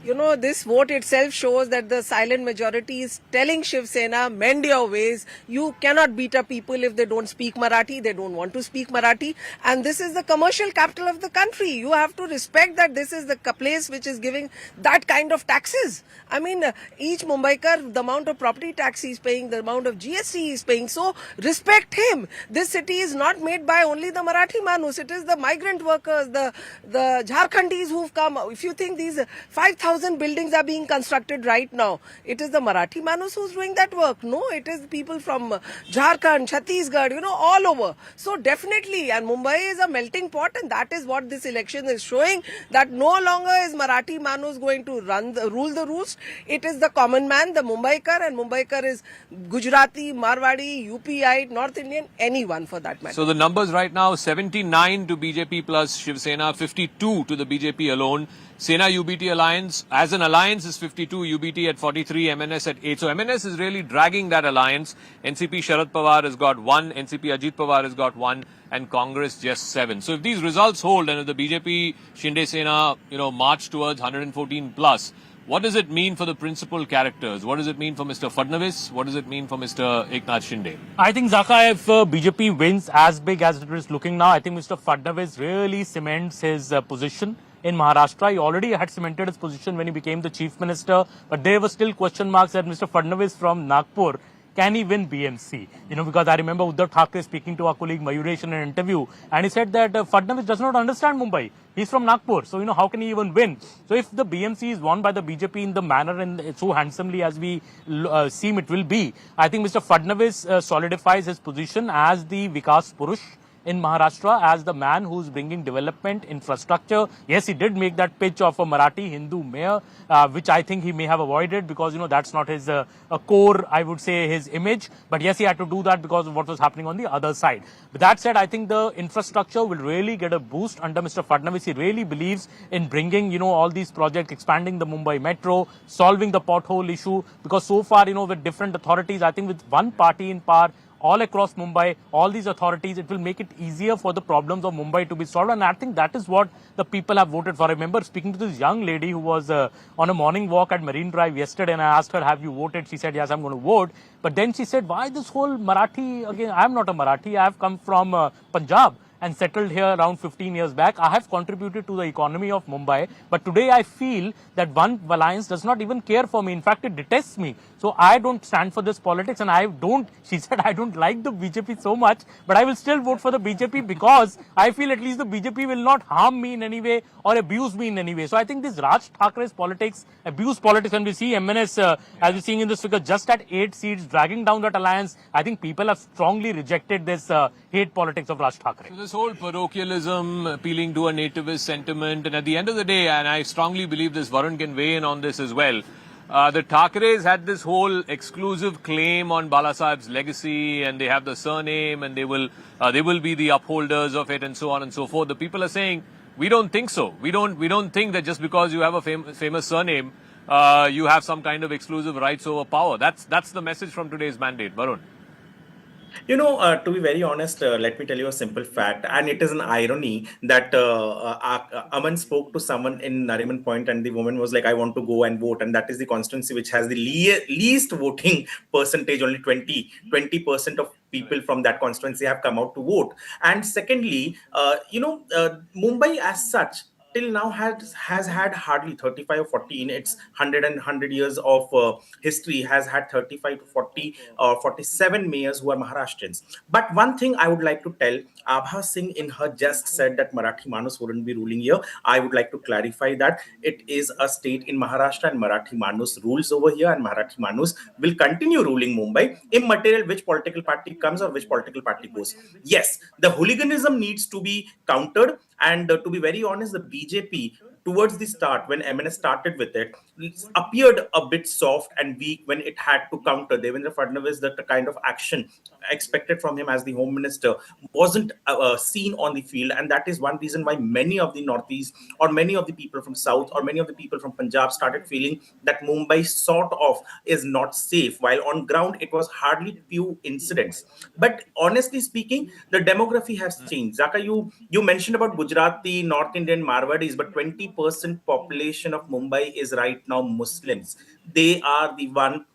You know, this vote itself shows that the silent majority is telling Shiv Sena, mend your ways. You cannot beat up people if they don't speak Marathi. They don't want to speak Marathi. And this is the commercial capital of the country. You have to respect that this is the place which is giving that kind of taxes. I mean, each Mumbaikar, the amount of property tax he is paying, the amount of GST he is paying. So respect him. This city is not made by only the Marathi Manus. It is the migrant workers, the Jharkhandis who've come. If you think these 5,000 buildings are being constructed right now, it is the Marathi Manus who's doing that work. No, it is people from Jharkhand, Chhattisgarh, you know, all over. So definitely, and Mumbai is a melting pot, and that is what this election is showing, that no longer is Marathi Manus going to rule the roost. It is the common man, the Mumbaikar, and Mumbaikar is Gujarati, Marwadi, UPI, North Indian, anyone for that matter. So the numbers right now, 79 to BJP plus Shiv Sena, 52 to the BJP alone. Sena UBT alliance, as an alliance, is 52, UBT at 43, M&S at 8. So M&S is really dragging that alliance. NCP Sharad Pawar has got 1, NCP Ajit Pawar has got 1, and Congress just 7. So if these results hold and if the BJP Shinde Sena, march towards 114 plus, what does it mean for the principal characters? What does it mean for Mr. Fadnavis? What does it mean for Mr. Eknath Shinde? I think, Zaka, if BJP wins as big as it is looking now, I think Mr. Fadnavis really cements his position in Maharashtra. He already had cemented his position when he became the chief minister, but there were still question marks that Mr. Fadnavis from Nagpur, can he win BMC? Because I remember Uddhav Thackeray speaking to our colleague Mayuresh in an interview, and he said that Fadnavis does not understand Mumbai. He's from Nagpur, so how can he even win? So if the BMC is won by the BJP in the manner and so handsomely as we seem it will be, I think Mr. Fadnavis solidifies his position as the Vikas Purush in Maharashtra, as the man who's bringing development, infrastructure. Yes, he did make that pitch of a Marathi Hindu mayor, which I think he may have avoided because, that's not his core, I would say, his image. But yes, he had to do that because of what was happening on the other side. But that said, I think the infrastructure will really get a boost under Mr. Fadnavis. He really believes in bringing, all these projects, expanding the Mumbai metro, solving the pothole issue. Because so far, with different authorities, I think with one party in power, all across Mumbai, all these authorities, it will make it easier for the problems of Mumbai to be solved. And I think that is what the people have voted for. I remember speaking to this young lady who was on a morning walk at Marine Drive yesterday, and I asked her, have you voted? She said, yes, I'm going to vote. But then she said, why this whole Marathi? Again, I'm not a Marathi. I have come from Punjab and settled here around 15 years back. I have contributed to the economy of Mumbai, but today I feel that one alliance does not even care for me. In fact, it detests me. So I don't stand for this politics, and she said, I don't like the BJP so much, but I will still vote for the BJP because I feel at least the BJP will not harm me in any way or abuse me in any way. So I think this Raj Thakray's politics, abuse politics, and we see M&S, as we're seeing in this figure, just at 8 seats, dragging down that alliance. I think people have strongly rejected this hate politics of Raj Thakray. So this whole parochialism, appealing to a nativist sentiment, and at the end of the day, and I strongly believe this, Varun can weigh in on this as well, the Thackerays had this whole exclusive claim on Balasaheb's legacy, and they have the surname, and they will be the upholders of it, and so on and so forth. The people are saying, we don't think so. We don't think that just because you have a famous surname, you have some kind of exclusive rights over power. That's the message from today's mandate, Varun. To be very honest, let me tell you a simple fact, and it is an irony that Aman spoke to someone in Nariman Point, and the woman was like, I want to go and vote, and that is the constituency which has the least voting percentage. Only 20% of people from that constituency have come out to vote. And secondly, Mumbai as such till now has had hardly 35 or 40 in its 100 years of history, has had 35 to 40 or 47 mayors who are Maharashtrians. But one thing I would like to tell, Abha Singh in her just said that Marathi Manus wouldn't be ruling here. I would like to clarify that it is a state in Maharashtra and Marathi Manus rules over here, and Marathi Manus will continue ruling Mumbai, immaterial which political party comes or which political party goes. Yes, the hooliganism needs to be countered, and to be very honest, the BJP towards the start, when M&S started with it, appeared a bit soft and weak when it had to counter Devendra Fadnavis. That the kind of action expected from him as the home minister wasn't seen on the field, and that is one reason why many of the Northeast or many of the people from South or many of the people from Punjab started feeling that Mumbai sort of is not safe, while on ground it was hardly few incidents. But honestly speaking, the demography has changed. Zaka, you mentioned about Gujarati, North Indian, Marwadis, but 20% 50% population of Mumbai is right now Muslims. They are the one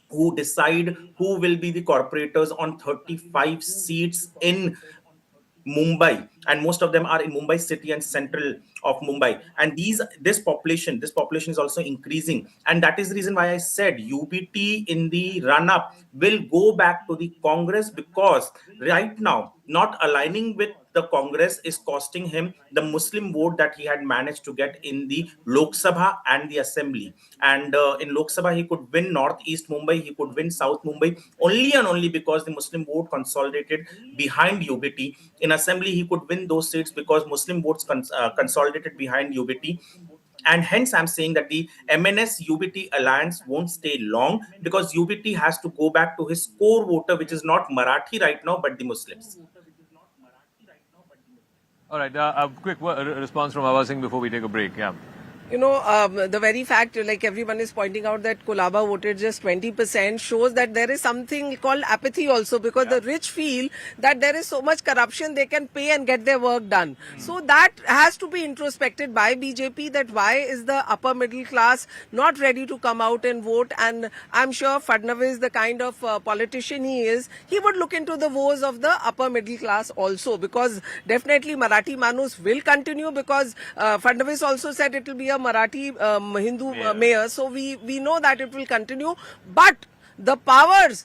who decide who will be the corporators on 35 seats in Mumbai, and most of them are in Mumbai city and central of Mumbai. And this population is also increasing, and that is the reason why I said UBT in the run up will go back to the Congress, because right now not aligning with the Congress is costing him the Muslim vote that he had managed to get in the Lok Sabha and the Assembly. And in Lok Sabha, he could win Northeast Mumbai, he could win South Mumbai, only and only because the Muslim vote consolidated behind UBT. In Assembly, he could win those seats because Muslim votes consolidated behind UBT. And hence, I'm saying that the M&S UBT alliance won't stay long, because UBT has to go back to his core voter, which is not Marathi right now, but the Muslims. All right, a quick response from Awaz Singh before we take a break. Yeah. You know, the very fact, like everyone is pointing out, that Kolaba voted just 20% shows that there is something called apathy also, because the rich feel that there is so much corruption, they can pay and get their work done. So that has to be introspected by BJP, that why is the upper middle class not ready to come out and vote. And I'm sure Fadnavis, the kind of politician he is, he would look into the woes of the upper middle class also, because definitely Marathi Manus will continue, because Fadnavis also said it will be a Marathi Hindu mayor, so we know that it will continue. But the powers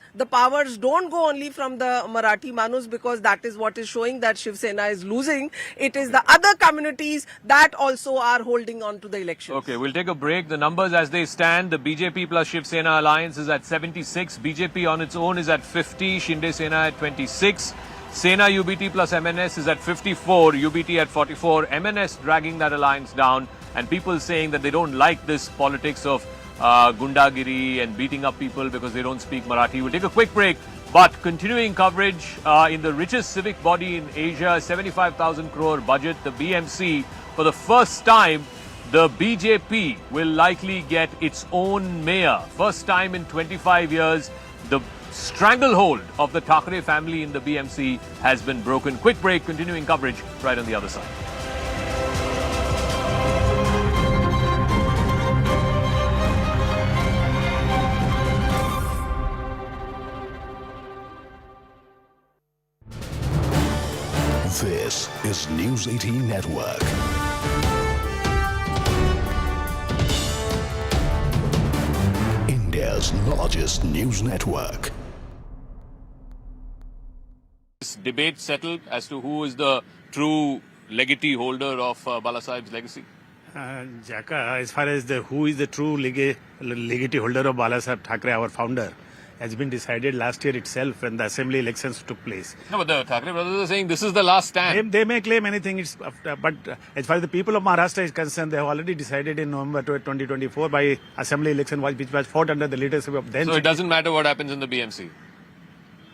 don't go only from the Marathi Manus, because that is what is showing that Shiv Sena is losing. It is the other communities that also are holding on to the election. Okay, we'll take a break. The numbers as they stand: the BJP plus Shiv Sena alliance is at 76, BJP on its own is at 50, Shinde Sena at 26. Sena UBT plus M&S is at 54, UBT at 44, M&S dragging that alliance down, and people saying that they don't like this politics of gundagiri and beating up people because they don't speak Marathi. We'll take a quick break, but continuing coverage in the richest civic body in Asia, 75,000 crore budget, the BMC, for the first time, the BJP will likely get its own mayor. First time in 25 years, the stranglehold of the Thackeray family in the BMC has been broken. Quick break, continuing coverage right on the other side. This is News 18 Network. India's largest news network. This debate settled as to who is the true legatee holder of Balasaheb's legacy? Jaka, as far as who is the true legatee holder of Balasaheb Thackeray, our founder, has been decided last year itself when the assembly elections took place. No, but the Thackeray brothers are saying this is the last stand. They may claim anything, but as far as the people of Maharashtra is concerned, they have already decided in November 2024 by assembly election, which was fought under the leadership of then. So it doesn't matter what happens in the BMC?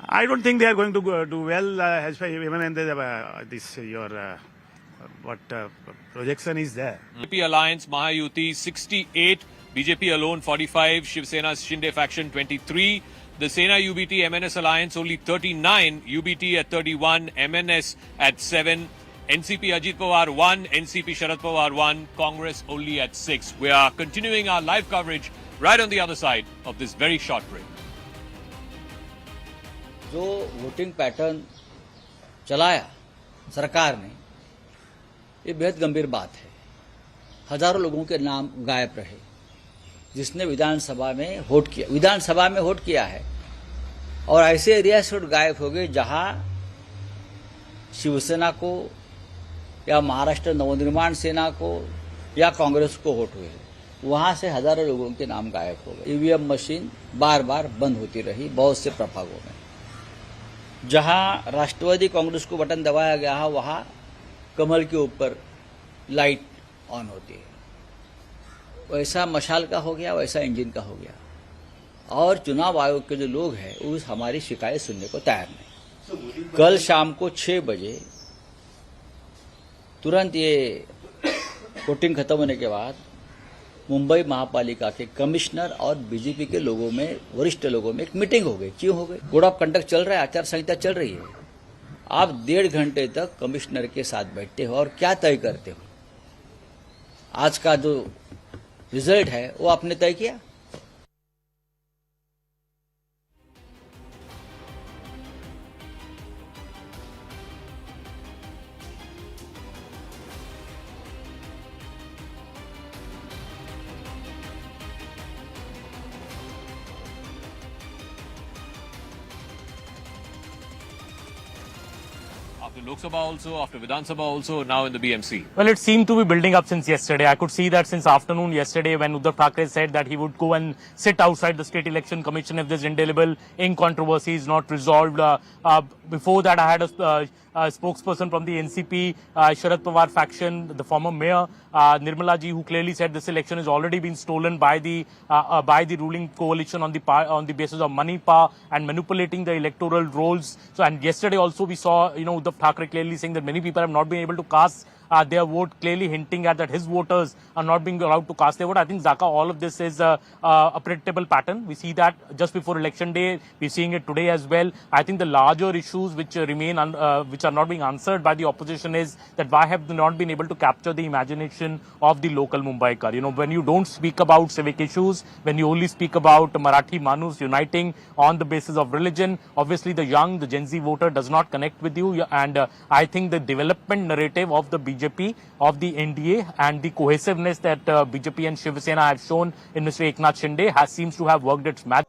I don't think they are going to do well as far even projection is there. BJP Alliance, Mahayuti 68, BJP alone 45, Shiv Sena's Shinde faction 23, the Sena UBT M&S Alliance only 39, UBT at 31, M&S at 7, NCP Ajit Pawar 1, NCP Sharad Pawar 1, Congress only at 6. We are continuing our live coverage right on the other side of this very short break. जो voting pattern चलाया सरकार ने, ये बेहद गंभीर बात है। हजारों लोगों के नाम गायब रहे जिसने विधानसभा में वोट किया है, और ऐसे एरिया से वोट गायब हो गए जहां शिवसेना को या महाराष्ट्र नवनिर्माण सेना को या कांग्रेस को वोट हुए, वहां से हजारों लोगों के नाम गायब हो गए। ईवीएम मशीन बार बार बंद होती रही बहुत से प्रभागों में। जहां राष्ट्रवादी कांग्रेस को बटन दबाया गया है, वहां कमल के ऊपर लाइट ऑन होती है। वैसा मशाल का हो गया, वैसा इंजन का हो गया, और चुनाव आयोग के जो लोग हैं वो हमारी शिकायत सुनने को तैयार नहीं। कल शाम को 6 बजे तुरंत ये वोटिंग खत्म होने के बाद मुंबई महापालिका के कमिश्नर और बीजेपी के लोगों में, वरिष्ठ लोगों में एक मीटिंग हो गई। क्यों हो गई? कोड ऑफ कंडक्ट चल रहा है, आचार संहिता चल रही है। आप 1.5 घंटे तक कमिश्नर के साथ बैठते हो और क्या तय करते हो? आज का जो रिजल्ट है वो आपने तय किया। After Lok Sabha also, after Vidhan Sabha also, now in the BMC. Well, it seemed to be building up since yesterday. I could see that since afternoon yesterday when Uddhav Thackeray said that he would go and sit outside the State Election Commission if this indelible ink controversy is not resolved. Before that, I had a spokesperson from the NCP, Sharad Pawar faction, the former mayor, Nirmala ji, who clearly said this election has already been stolen by the ruling coalition on the basis of money, power and manipulating the electoral rolls. So, and yesterday also we saw, Uddhav Thackeray clearly saying that many people have not been able to cast their vote, clearly hinting at that his voters are not being allowed to cast their vote. I think, Zaka, all of this is a predictable pattern. We see that just before election day. We're seeing it today as well. I think the larger issues which remain, which are not being answered by the opposition is that why have they not been able to capture the imagination of the local Mumbaikar? When you don't speak about civic issues, when you only speak about Marathi Manus uniting on the basis of religion, obviously the young, the Gen Z voter does not connect with you. And I think the development narrative of the BJP, of the NDA and the cohesiveness that BJP and Shiv Sena have shown in Mr. Eknath Shinde seems to have worked its magic.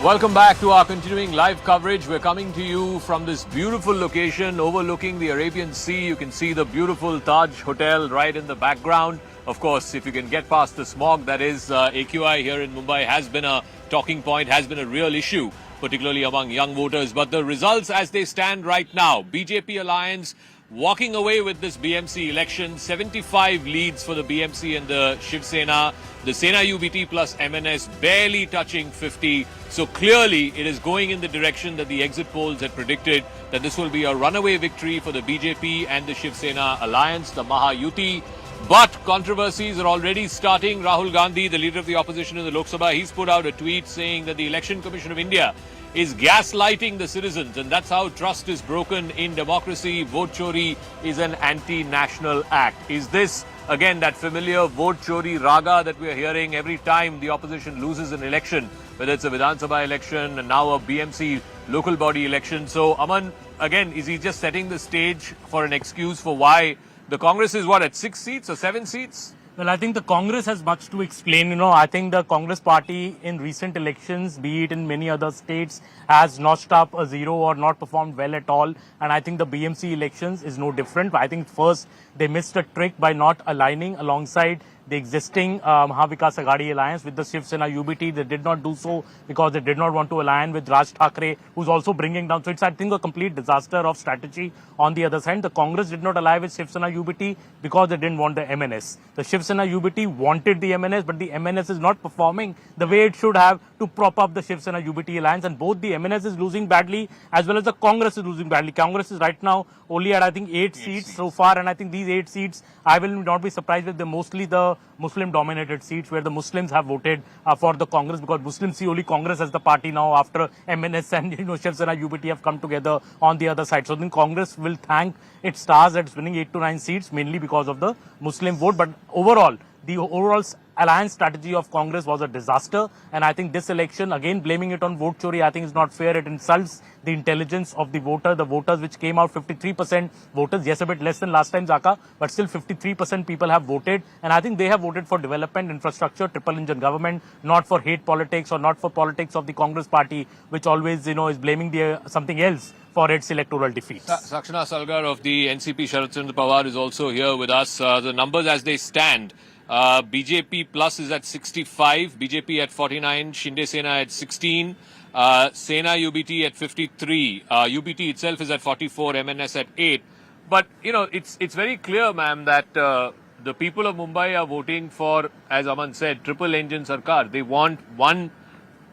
Welcome back to our continuing live coverage. We're coming to you from this beautiful location overlooking the Arabian Sea. You can see the beautiful Taj Hotel right in the background. Of course, if you can get past the smog, that is AQI here in Mumbai has been a talking point, has been a real issue, particularly among young voters. But the results as they stand right now, BJP alliance walking away with this BMC election, 75 leads for the BMC and the Shiv Sena. The Sena UBT plus M&S barely touching 50. So clearly it is going in the direction that the exit polls had predicted, that this will be a runaway victory for the BJP and the Shiv Sena alliance, the Mahayuti. But controversies are already starting. Rahul Gandhi, the leader of the opposition in the Lok Sabha, he's put out a tweet saying that the Election Commission of India is gaslighting the citizens, and that's how trust is broken in democracy. Vote chori is an anti-national act. Is this, again, that familiar vote chori raga that we are hearing every time the opposition loses an election, whether it's a Vidhan Sabha election and now a BMC local body election? So, Aman, again, is he just setting the stage for an excuse for why the Congress is what, at 6 seats or 7 seats? Well, I think the Congress has much to explain. I think the Congress party in recent elections, be it in many other states, has notched up a zero or not performed well at all. And I think the BMC elections is no different. I think first they missed a trick by not aligning alongside the existing Mahavikas Aghadi alliance with the Shiv Sena UBT. They did not do so because they did not want to align with Raj Thackeray, who's also bringing down. So it's, I think, a complete disaster of strategy on the other side. The Congress did not ally with Shiv Sena UBT because they didn't want the M&S. The Shiv Sena UBT wanted the M&S, but the M&S is not performing the way it should have to prop up the Shiv Sena UBT alliance. And both the M&S is losing badly as well as the Congress is losing badly. Congress is right now only at, I think, 8 seats so far. And I think these 8 seats, I will not be surprised if they're mostly the Muslim-dominated seats where the Muslims have voted for the Congress, because Muslims see only Congress as the party now after M&S and Shiv Sena UBT have come together on the other side. So then Congress will thank its stars that it's winning 8 to 9 seats mainly because of the Muslim vote. But overall, the overall alliance strategy of Congress was a disaster. And I think this election, again blaming it on vote chori, I think is not fair. It insults the intelligence of the voter. The voters which came out, 53% voters, yes, a bit less than last time, Zaka, but still 53% people have voted. And I think they have voted for development, infrastructure, triple engine government, not for hate politics or not for politics of the Congress party, which always, is blaming something else for its electoral defeats. Sakshana Salgar of the NCP, Sharad Chandra Pawar, is also here with us. The numbers as they stand. BJP plus is at 65, BJP at 49, Shinde Sena at 16, Sena UBT at 53, UBT itself is at 44, M&S at 8. But, it's very clear, ma'am, that the people of Mumbai are voting for, as Aman said, triple engine Sarkar. They want one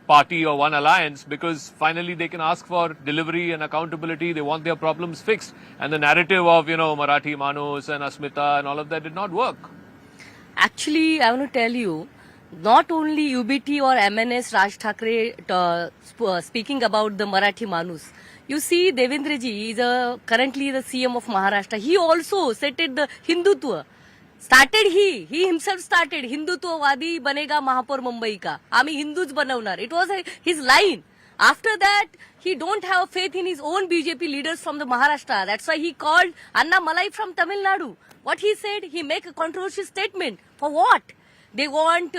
party or one alliance because finally they can ask for delivery and accountability. They want their problems fixed. And the narrative of, Marathi Manus and Asmita and all of that did not work. Actually, I want to tell you not only UBT or M&S Raj Thackeray speaking about the Marathi Manus. You see, Devendra ji is currently the CM of Maharashtra. He also stated the Hindutva. He himself started Hindutwawadi banega Mahapur Mumbai ka. Ami Hindus banavnar. It was his line. After that, he don't have faith in his own BJP leaders from the Maharashtra. That's why he called Anna Malai from Tamil Nadu. What he said, he make a controversial statement. For what? They want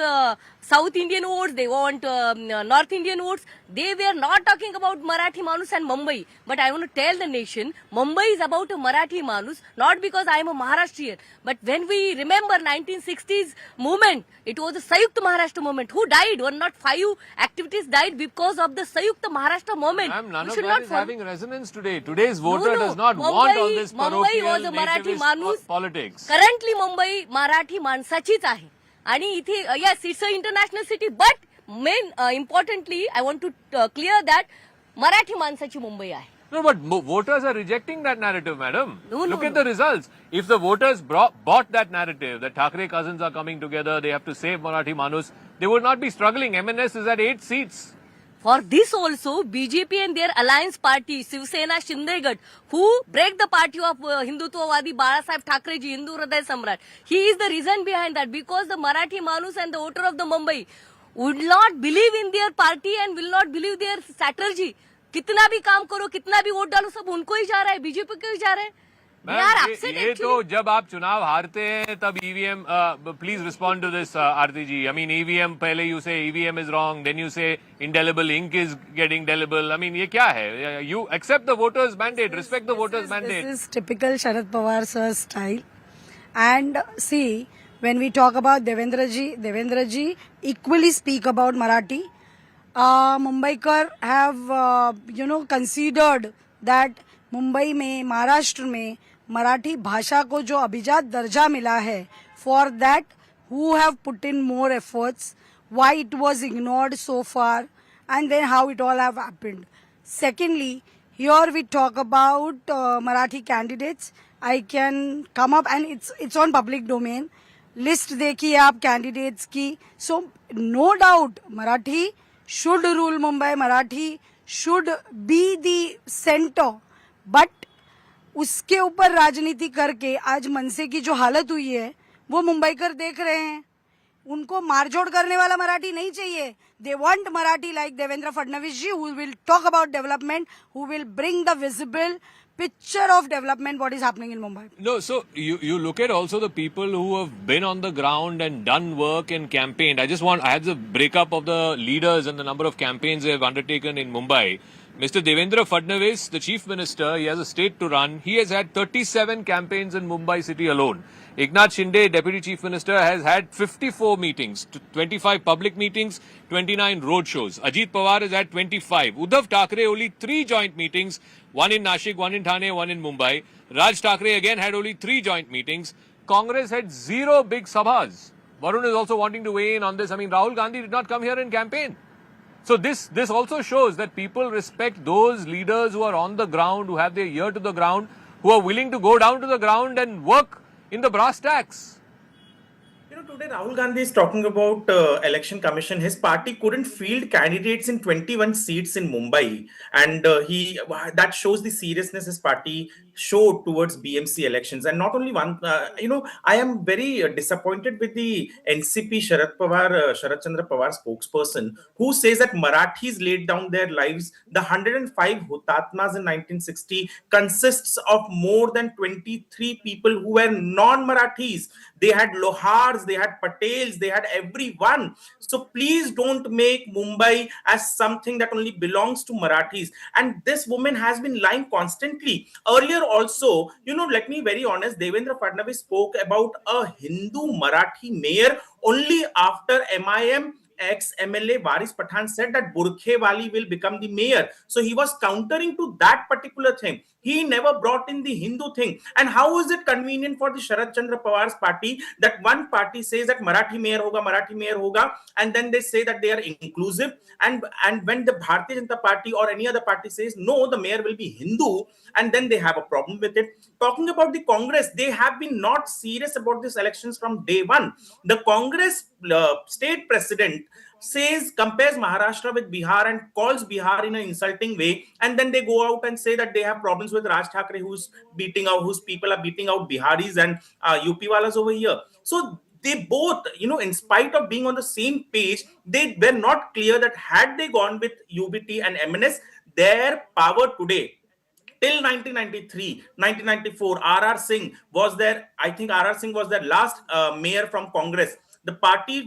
South Indian votes, they want North Indian votes. They were not talking about Marathi Manus and Mumbai. But I want to tell the nation, Mumbai is about a Marathi Manus, not because I am a Maharashtrian. But when we remember 1960s movement, it was the Sayukta Maharashtra movement. Who died? Not 5 activities died because of the Sayukta Maharashtra movement. None of that is having resonance today. Today's voter does not want all this parochial nativist politics. Currently Mumbai Marathi Mansachiच आहे. आणि इथे yes, it's an international city, but importantly, I want to clear that Marathi माणसाची मुंबई आहे. No, but voters are rejecting that narrative, madam. Look at the results. If the voters bought that narrative, that Thackeray cousins are coming together, they have to save Marathi Manus, they would not be struggling. M&S is at 8 seats. For this also, BJP and their alliance party, Shiv Sena, Shinde Sena, who break the party of Hindutwawadi Balasaheb Thackeray ji, Hindu Hriday Samrat. He is the reason behind that, because the Marathi Manus and the voter of the Mumbai would not believe in their party and will not believe their strategy. कितना भी काम करो, कितना भी vote डालो, सब उनको ही जा रहा है, बीजेपी को ही जा रहा है. ये तो जब आप चुनाव हारते हैं तब EVM please respond to this Aarti ji. I mean EVM, पहले you say EVM is wrong, then you say indelible ink is getting delible. I mean ये क्या है? You accept the voters mandate, respect the voters mandate. This is typical Sharad Pawar sir's style. And see, when we talk about Devendra ji equally speak about Marathi. Mumbaikar have considered that Mumbai में, महाराष्ट्र में मराठी भाषा को जो अभिजात दर्जा मिला है, for that who have put in more efforts, why it was ignored so far, and then how it all have happened. Secondly, here we talk about Marathi candidates. I can come up and it's on public domain. List देखिए आप candidates की. So no doubt Marathi should rule Mumbai. Marathi should be the center. But उसके ऊपर राजनीति करके आज मनसे की जो हालत हुई है वो मुंबईकर देख रहे हैं. उनको मारझोड़ करने वाला मराठी नहीं चाहिए. They want Marathi like Devendra Fadnavis ji, who will talk about development, who will bring the visible picture of development what is happening in Mumbai. No, so you look at also the people who have been on the ground and done work and campaigned. I had the breakup of the leaders and the number of campaigns they have undertaken in Mumbai. Mr. Devendra Fadnavis, the chief minister, he has a state to run. He has had 37 campaigns in Mumbai city alone. Eknath Shinde, deputy chief minister, has had 54 meetings, 25 public meetings, 29 road shows. Ajit Pawar has had 25. Uddhav Thackeray only 3 joint meetings, one in Nashik, one in Thane, one in Mumbai. Raj Thackeray again had only 3 joint meetings. Congress had 0 big sabhas. Varun is also wanting to weigh in on this. I mean, Rahul Gandhi did not come here and campaign. So this also shows that people respect those leaders who are on the ground, who have their ear to the ground, who are willing to go down to the ground and work in the brass tacks. Today Rahul Gandhi is talking about election commission. His party couldn't field candidates in 21 seats in Mumbai, and that shows the seriousness his party showed towards BMC elections. And not only one, I am very disappointed with the NCP Sharad Chandra Pawar spokesperson, who says that Marathis laid down their lives. The 105 Hutatmas in 1960 consists of more than 23 people who were non-Marathis. They had Lohars, they had Patels, they had everyone. So please don't make Mumbai as something that only belongs to Marathis. And this woman has been lying constantly. Earlier also, let me be very honest, Devendra Fadnavis spoke about a Hindu Marathi mayor only after MIM ex-MLA Waris Pathan said that Burkhewali will become the mayor. So he was countering to that particular thing. He never brought in the Hindu thing. And how is it convenient for the Sharad Chandra Pawar's party that one party says that Marathi mayor hoga, and then they say that they are inclusive, and when the Bharatiya Janata Party or any other party says no, the mayor will be Hindu, and then they have a problem with it. Talking about the Congress, they have been not serious about these elections from day one. The Congress state president compares Maharashtra with Bihar and calls Bihar in an insulting way, and then they go out and say that they have problems with Raj Thackeray, whose people are beating out Biharis and UP walas over here. So they both, in spite of being on the same page, they were not clear that had they gone with UBT and M&S, their power today, till 1993, 1994, R.R. Singh was there. I think R.R. Singh was their last mayor from Congress. The party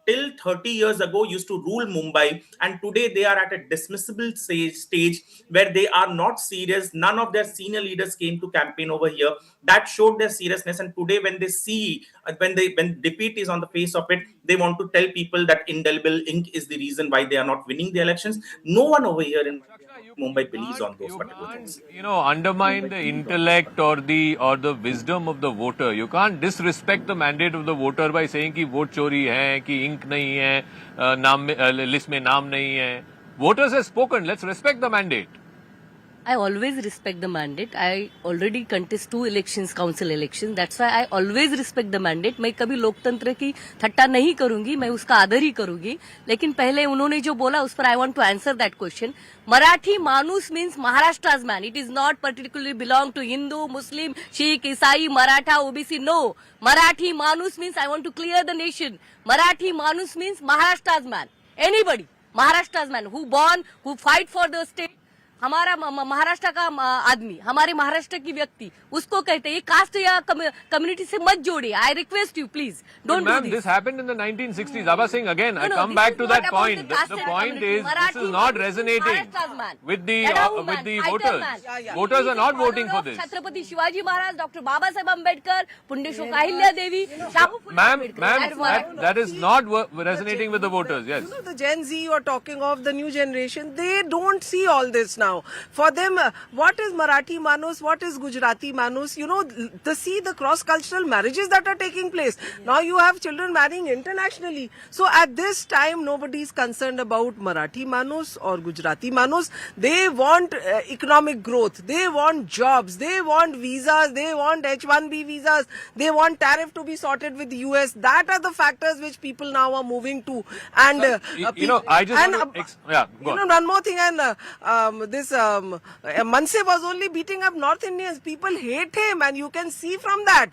till 30 years ago used to rule Mumbai, and today they are at a dismissible stage where they are not serious. None of their senior leaders came to campaign over here. That showed their seriousness, and today when they see, when defeat is on the face of it, they want to tell people that indelible ink is the reason why they are not winning the elections. No one over here in Mumbai believes on those particular things. Undermine the intellect or the wisdom of the voter. You can't disrespect the mandate of the voter by saying कि vote चोरी है, कि ink नहीं है, list में नाम नहीं है. Voters have spoken. Let's respect the mandate. I always respect the mandate. I already contest 2 elections, council elections. That's why I always respect the mandate. मैं कभी लोकतंत्र की ठट्टा नहीं करूंगी, मैं उसका आदर ही करूंगी. लेकिन पहले उन्होंने जो बोला उस पर I want to answer that question. Marathi Manus means Maharashtra's man. It is not particularly belong to Hindu, Muslim, Sikh, Isai, Maratha, OBC. No. Marathi Manus means I want to clear the nation. Marathi Manus means Maharashtra's man. Anybody. Maharashtra's man who born, who fight for the state. हमारा महाराष्ट्र का आदमी, हमारे महाराष्ट्र की व्यक्ति, उसको कहते हैं ये कास्ट या कम्युनिटी से मत जोड़िए. I request you, please, don't do this. This happened in the 1960s. Abba Singh, again, I come back to that point. The point is, this is not resonating with the voters. Voters are not voting for this. Chhatrapati Shivaji Maharaj, doctor Baba Saheb Ambedkar, Punyashlok Ahilya Devi, Ma'am, that is not resonating with the voters. Yes. The Gen Z you are talking of, the new generation, they don't see all this now. For them, what is Marathi Manus? What is Gujarati Manus? The cross-cultural marriages that are taking place. Now you have children marrying internationally. So at this time, nobody is concerned about Marathi Manus or Gujarati Manus. They want economic growth. They want jobs. They want visas. They want H-1B visas. They want tariff to be sorted with the US. That are the factors which people now are moving to. And I just one more thing, and this Manse was only beating up North Indians. People hate him, and you can see from that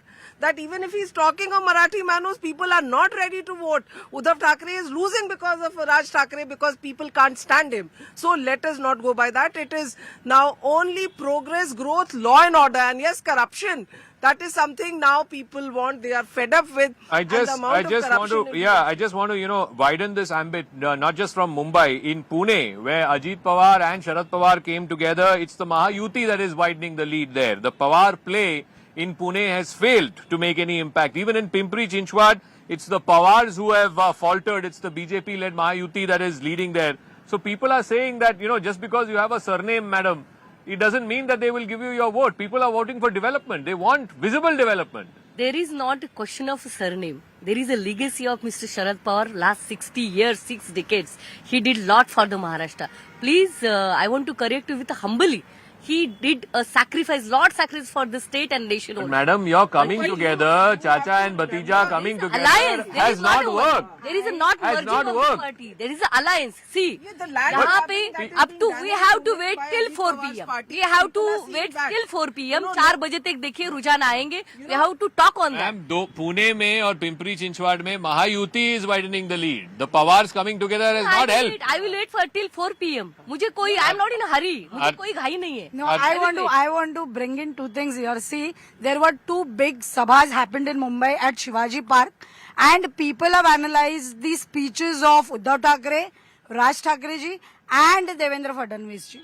even if he's talking of Marathi Manus, people are not ready to vote. Uddhav Thackeray is losing because of Raj Thackeray, because people can't stand him. So let us not go by that. It is now only progress, growth, law and order, and yes, corruption. That is something now people want. They are fed up with. I just want to, widen this ambit, not just from Mumbai. In Pune, where Ajit Pawar and Sharad Pawar came together, it's the Mahayuti that is widening the lead there. The Pawar play in Pune has failed to make any impact. Even in Pimpri Chinchwad, it's the Pawars who have faltered. It's the BJP-led Mahayuti that is leading there. So people are saying that, just because you have a surname, madam, it doesn't mean that they will give you your vote. People are voting for development. They want visible development. There is not a question of a surname. There is a legacy of Mr. Sharad Pawar. Last 60 years, 6 decades, he did lot for the Maharashtra. Please, I want to correct you with humbly. He did a sacrifice, lot sacrifice for the state and nation. But madam, you're coming together, Chacha and Bhatija coming together, alliance has not worked. There is a not merging of the party. There is an alliance. See, यहाँ पे up to we have to wait till 4 p.m. We have to wait till 4 p.m. 4 बजे तक देखिए रुझान आएंगे. We have to talk on that. Ma'am, Pune में और Pimpri Chinchwad में Mahayuti is widening the lead. The Pawars coming together has not helped. I will wait for till 4 p.m. मुझे कोई, I am not in a hurry. मुझे कोई घाई नहीं है. No, I want to bring in 2 things here. See, there were 2 big sabhas happened in Mumbai at Shivaji Park, and people have analyzed the speeches of Uddhav Thackeray, Raj Thackeray ji, and Devendra Fadnavis ji.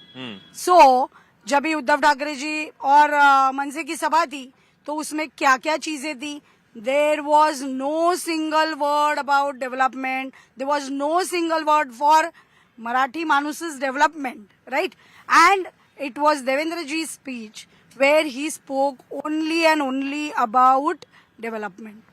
So, जब भी उद्धव ठाकरे जी और मनसे की सभा थी, तो उसमें क्या-क्या चीजें थी? There was no single word about development. There was no single word for Marathi Manus's development, right? And it was Devendraji's speech where he spoke only and only about development.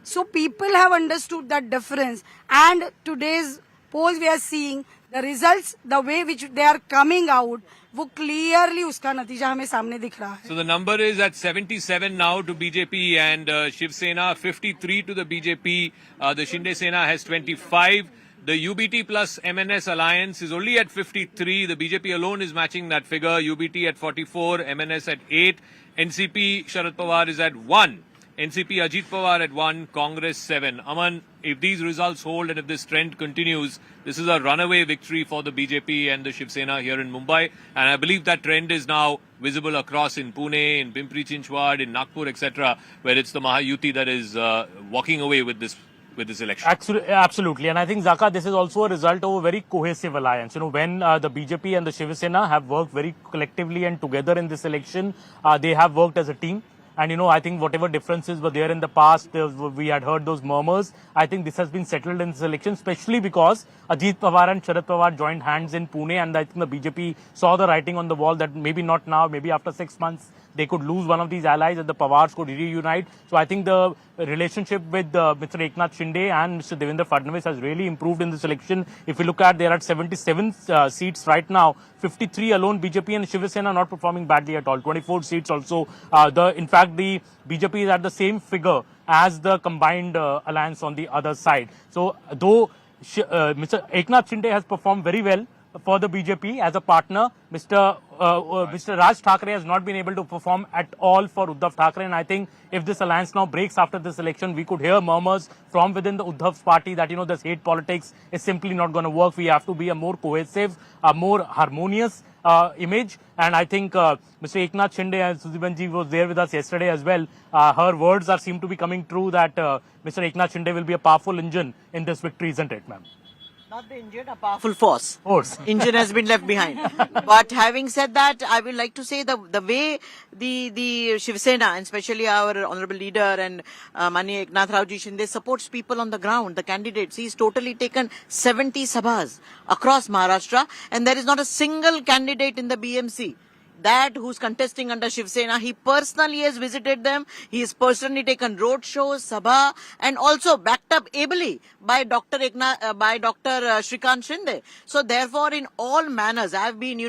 So people have understood that difference, and today's polls we are seeing the results, the way which they are coming out, वो clearly उसका नतीजा हमें सामने दिख रहा है. So the number is at 77 now to BJP and Shiv Sena, 53 to the BJP. The Shinde Sena has 25. The UBT plus M&S alliance is only at 53. The BJP alone is matching that figure. UBT at 44, M&S at 8. NCP Sharad Pawar is at 1. NCP Ajit Pawar at 1, Congress 7. Aman, if these results hold and if this trend continues, this is a runaway victory for the BJP and the Shiv Sena here in Mumbai. And I believe that trend is now visible across in Pune, in Pimpri Chinchwad, in Nagpur, etc., where it's the Mahayuti that is walking away with this election. Absolutely. And I think, Zaka, this is also a result of a very cohesive alliance. When the BJP and the Shiv Sena have worked very collectively and together in this election, they have worked as a team. And, I think whatever differences were there in the past, we had heard those murmurs. I think this has been settled in this election, especially because Ajit Pawar and Sharad Pawar joined hands in Pune. And I think the BJP saw the writing on the wall that maybe not now, maybe after 6 months, they could lose one of these allies and the Pawars could reunite. So I think the relationship with Mr. Eknath Shinde and Mr. Devendra Fadnavis has really improved in this election. If you look at, there are 77 seats right now. 53 alone, BJP and Shiv Sena not performing badly at all. 24 seats also. In fact, the BJP is at the same figure as the combined alliance on the other side. So though Mr. Eknath Shinde has performed very well for the BJP as a partner, Mr. Raj Thackeray has not been able to perform at all for Uddhav Thackeray. And I think if this alliance now breaks after this election, we could hear murmurs from within the Uddhav's party that, this hate politics is simply not going to work. We have to be a more cohesive, a more harmonious image. And I think Mr. Eknath Shinde, and Suzibanji was there with us yesterday as well. Her words seem to be coming true that Mr. Eknath Shinde will be a powerful engine in this victory, isn't it, ma'am? Not the engine, a powerful force. Engine has been left behind. But having said that, I would like to say the way the Shiv Sena, and especially our honorable leader and Mani Eknath Raoji Shinde supports people on the ground, the candidates. He's totally taken 70 sabhas across Maharashtra, and there is not a single candidate in the BMC who's contesting under Shiv Sena. He personally has visited them. He has personally taken road shows, sabha, and also backed up ably by Dr. Shrikant Shinde. So therefore, in all manners, I've been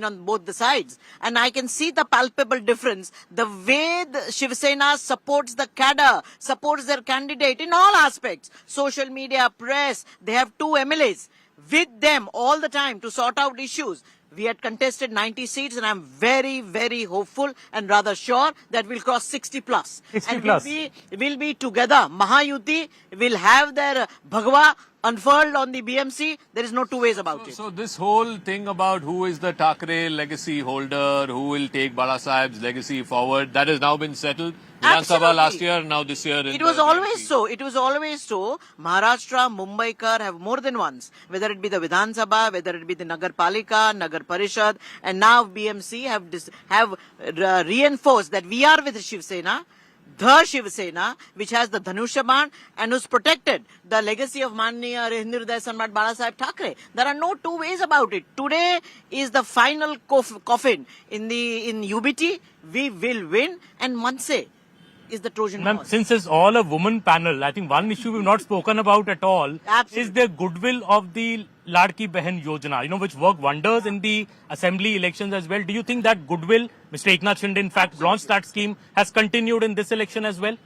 on both the sides, and I can see the palpable difference. The way the Shiv Sena supports the cadre, supports their candidate in all aspects. Social media, press, they have 2 MLAs with them all the time to sort out issues. We had contested 90 seats, and I'm very, very hopeful and rather sure that we'll cross 60 plus. 60 and plus. We'll be together. Mahayuti will have their Bhagwa unfurled on the BMC. There is no two ways about it. So this whole thing about who is the Thackeray legacy holder, who will take Bala Saheb's legacy forward, that has now been settled. Vidhan Sabha last year, now this year. It was always so. It was always so. Maharashtra, Mumbaikar have more than once, whether it be the Vidhan Sabha, whether it be the Nagar Palika, Nagar Parishad, and now BMC have reinforced that we are with Shiv Sena. The Shiv Sena, which has the Dhanushaban and who's protected the legacy of Manya Hindurday Samrat Bala Saheb Thackeray. There are no two ways about it. Today is the final coffin in UBT. We will win, and Manse is the Trojan horse. Since it's all a woman panel, I think one issue we've not spoken about at all is the goodwill of the Ladki Behan Yojana, which worked wonders in the assembly elections as well. Do you think that goodwill, Mr. Eknath Shinde in fact launched that scheme, has continued in this election as well?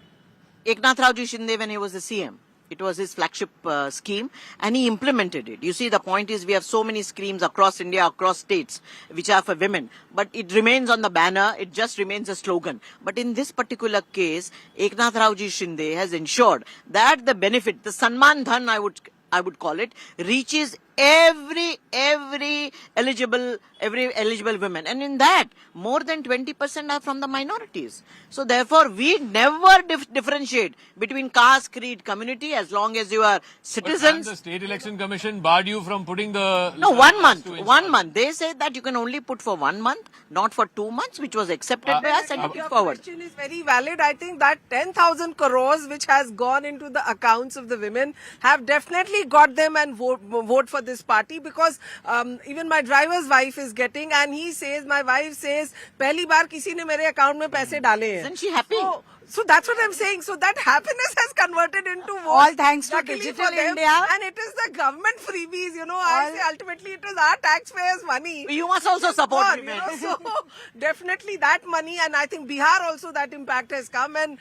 Eknath Raoji Shinde, when he was the CM, it was his flagship scheme, and he implemented it. You see, the point is we have so many schemes across India, across states, which are for women. But it remains on the banner. It just remains a slogan. But in this particular case, Eknath Raoji Shinde has ensured that the benefit, the Sanman Dhan, I would call it, reaches every eligible women, and in that more than 20% are from the minorities. So therefore we never differentiate between caste, creed, community, as long as you are citizens. But the State Election Commission barred you from putting the... No, 1 month. 1 month. They said that you can only put for 1 month, not for 2 months, which was accepted by us and put forward. Your question is very valid. I think that 10,000 crores which has gone into the accounts of the women have definitely got them and vote for this party, because even my driver's wife is getting, and he says, my wife says, पहली बार किसी ने मेरे account में पैसे डाले हैं. Isn't she happy? So that's what I'm saying. So that happiness has converted into votes. All thanks to Luckily Digital for them. India. And it is the government freebies, I say ultimately it is our taxpayers' money. You must also support women. So definitely that money, and I think Bihar also that impact has come, and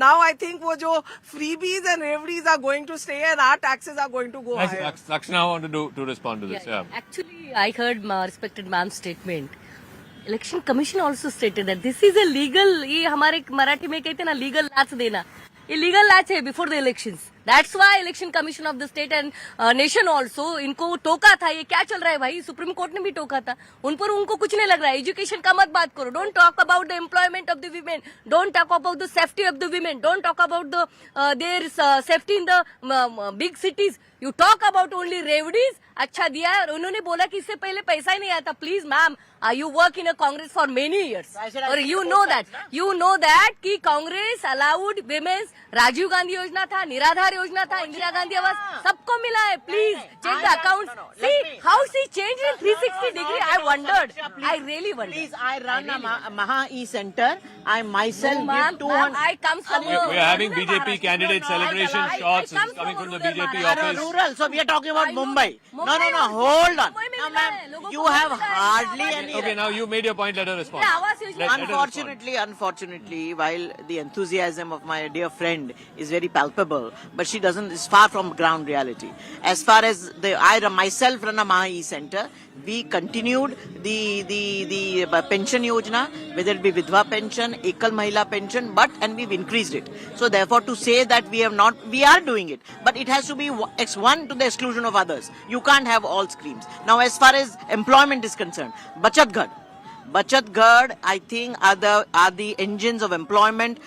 now I think wo jo freebies and reveries are going to stay, and our taxes are going to go higher. Lakshana wanted to respond to this. Yeah. Actually, I heard respected ma'am's statement. Election Commission also stated that this is a legal, ये हमारे मराठी में कहते हैं ना, legal लाच देना. ये legal लाच है before the elections. That's why Election Commission of the state and nation also इनको टोका था. ये क्या चल रहा है भाई? सुप्रीम कोर्ट ने भी टोका था. उन पर उनको कुछ नहीं लग रहा है. Education का मत बात करो. Don't talk about the employment of the women. Don't talk about the safety of the women. Don't talk about the their safety in the big cities. You talk about only revenues. अच्छा दिया है, और उन्होंने बोला कि इससे पहले पैसा ही नहीं आता. Please ma'am, you work in a Congress for many years, or you know that कि Congress allowed women's Rajiv Gandhi योजना था, निराधार योजना था, इंदिरा गांधी आवास, सबको मिला है. Please check the accounts. See how she changed in 360 degree. I wondered. I really wondered. Please, I run a Maha E-Center. I myself give 200. I come from We are having BJP candidate celebration shots coming from the BJP office. Rural, so we are talking about Mumbai. No, hold on. Now, ma'am, you have hardly any. Okay, now you made your point. Let her respond. Unfortunately, while the enthusiasm of my dear friend is very palpable, but she is far from ground reality. As far as I myself run a Maha E-Center, we continued the pension yojana, whether it be Vidva pension, Ekal Mahila pension, and we've increased it. So therefore, to say that we are doing it, but it has to be one to the exclusion of others. You can't have all schemes. Now, as far as employment is concerned, Bachat Ghad, I think are the engines of employment,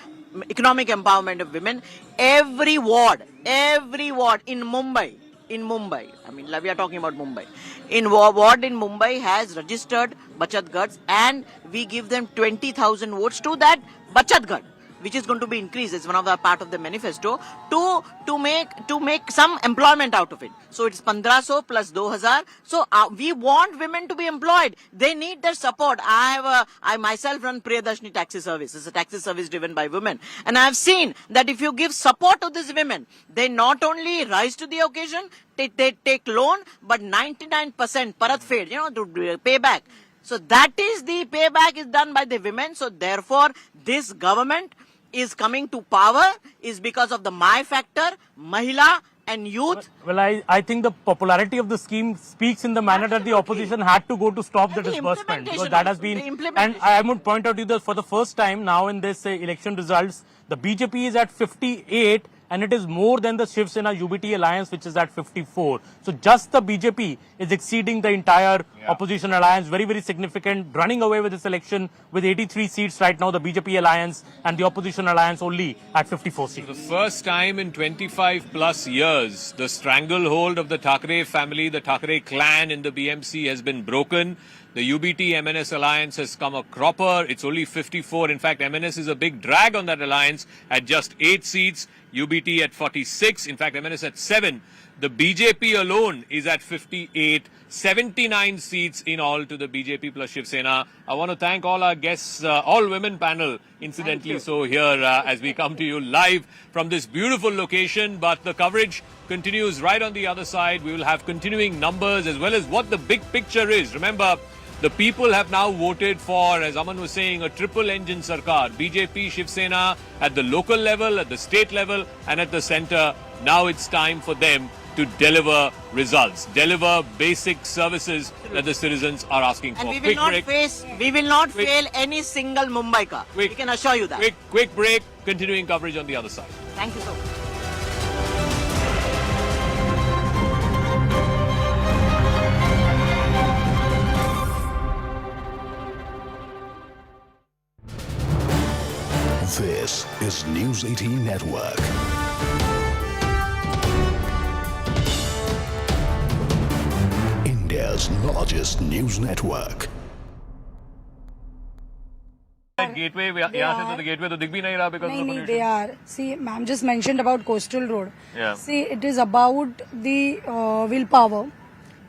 economic empowerment of women. Every ward in Mumbai, I mean, we are talking about Mumbai. In ward in Mumbai has registered Bachat Ghads, and we give them 20,000 votes to that Bachat Ghad, which is going to be increased. It's one of the part of the manifesto to make some employment out of it. So it's 1500 plus 2000. So we want women to be employed. They need their support. I myself run Priyadashni Taxi Service. It's a taxi service driven by women, and I have seen that if you give support to these women, they not only rise to the occasion, they take loan, but 99% parat fed, to pay back. So that is the payback is done by the women. So therefore, this government is coming to power is because of the My Factor, Mahila and youth. Well, I think the popularity of the scheme speaks in the manner that the opposition had to go to stop the disbursement. Because that has been, and I would point out to you that for the first time now in this election results, the BJP is at 58, and it is more than the Shiv Sena UBT alliance, which is at 54. So just the BJP is exceeding the entire opposition alliance. Very, very significant. Running away with this election with 83 seats right now, the BJP alliance, and the opposition alliance only at 54 seats. For the first time in 25 plus years, the stranglehold of the Thackeray family, the Thackeray clan in the BMC has been broken. The UBT M&S alliance has come a cropper. It's only 54. In fact, M&S is a big drag on that alliance at just 8 seats. UBT at 46. In fact, M&S at 7. The BJP alone is at 58. 79 seats in all to the BJP plus Shiv Sena. I want to thank all our guests, all women panel, incidentally, so here as we come to you live from this beautiful location. But the coverage continues right on the other side. We will have continuing numbers as well as what the big picture is. Remember, the people have now voted for, as Aman was saying, a triple engine sarkar. BJP, Shiv Sena at the local level, at the state level and at the centre. Now it's time for them to deliver results, deliver basic services that the citizens are asking for. And we will not fail any single Mumbai ka. We can assure you that. Quick break, continuing coverage on the other side. Thank you so much. This is News 18 Network. India's largest news network. Gateway, the gateway to दिख भी नहीं रहा because of the pollution. They are. See, ma'am just mentioned about coastal road. Yeah. See, it is about the willpower.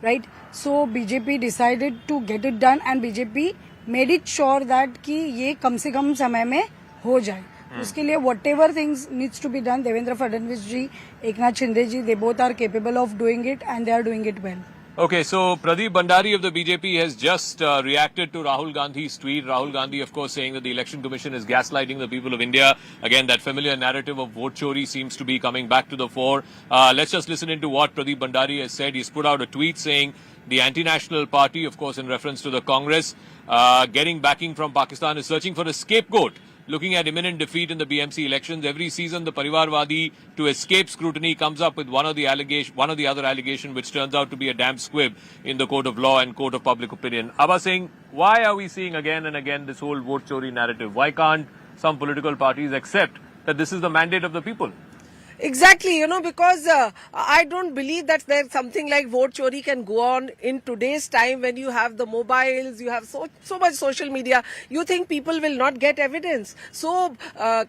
right? So BJP decided to get it done and BJP made it sure that कि ये कम से कम समय में हो जाए. उसके लिए whatever things needs to be done, Devendra Fadnavis ji, Eknath Shinde ji, they both are capable of doing it and they are doing it well. Okay, so Pradeep Bhandari of the BJP has just reacted to Rahul Gandhi's tweet. Rahul Gandhi, of course, saying that the Election Commission is gaslighting the people of India. Again, that familiar narrative of vote chori seems to be coming back to the fore. Let's just listen into what Pradeep Bhandari has said. He's put out a tweet saying the anti-national party, of course, in reference to the Congress, getting backing from Pakistan, is searching for a scapegoat. Looking at imminent defeat in the BMC elections, every season the Parivarwadi, to escape scrutiny, comes up with one or the other allegation, which turns out to be a damn squib in the court of law and court of public opinion. Abba Singh, why are we seeing again and again this whole vote chori narrative? Why can't some political parties accept that this is the mandate of the people? Exactly, because I don't believe that there's something like vote chori can go on in today's time when you have the mobiles, you have so much social media. You think people will not get evidence? So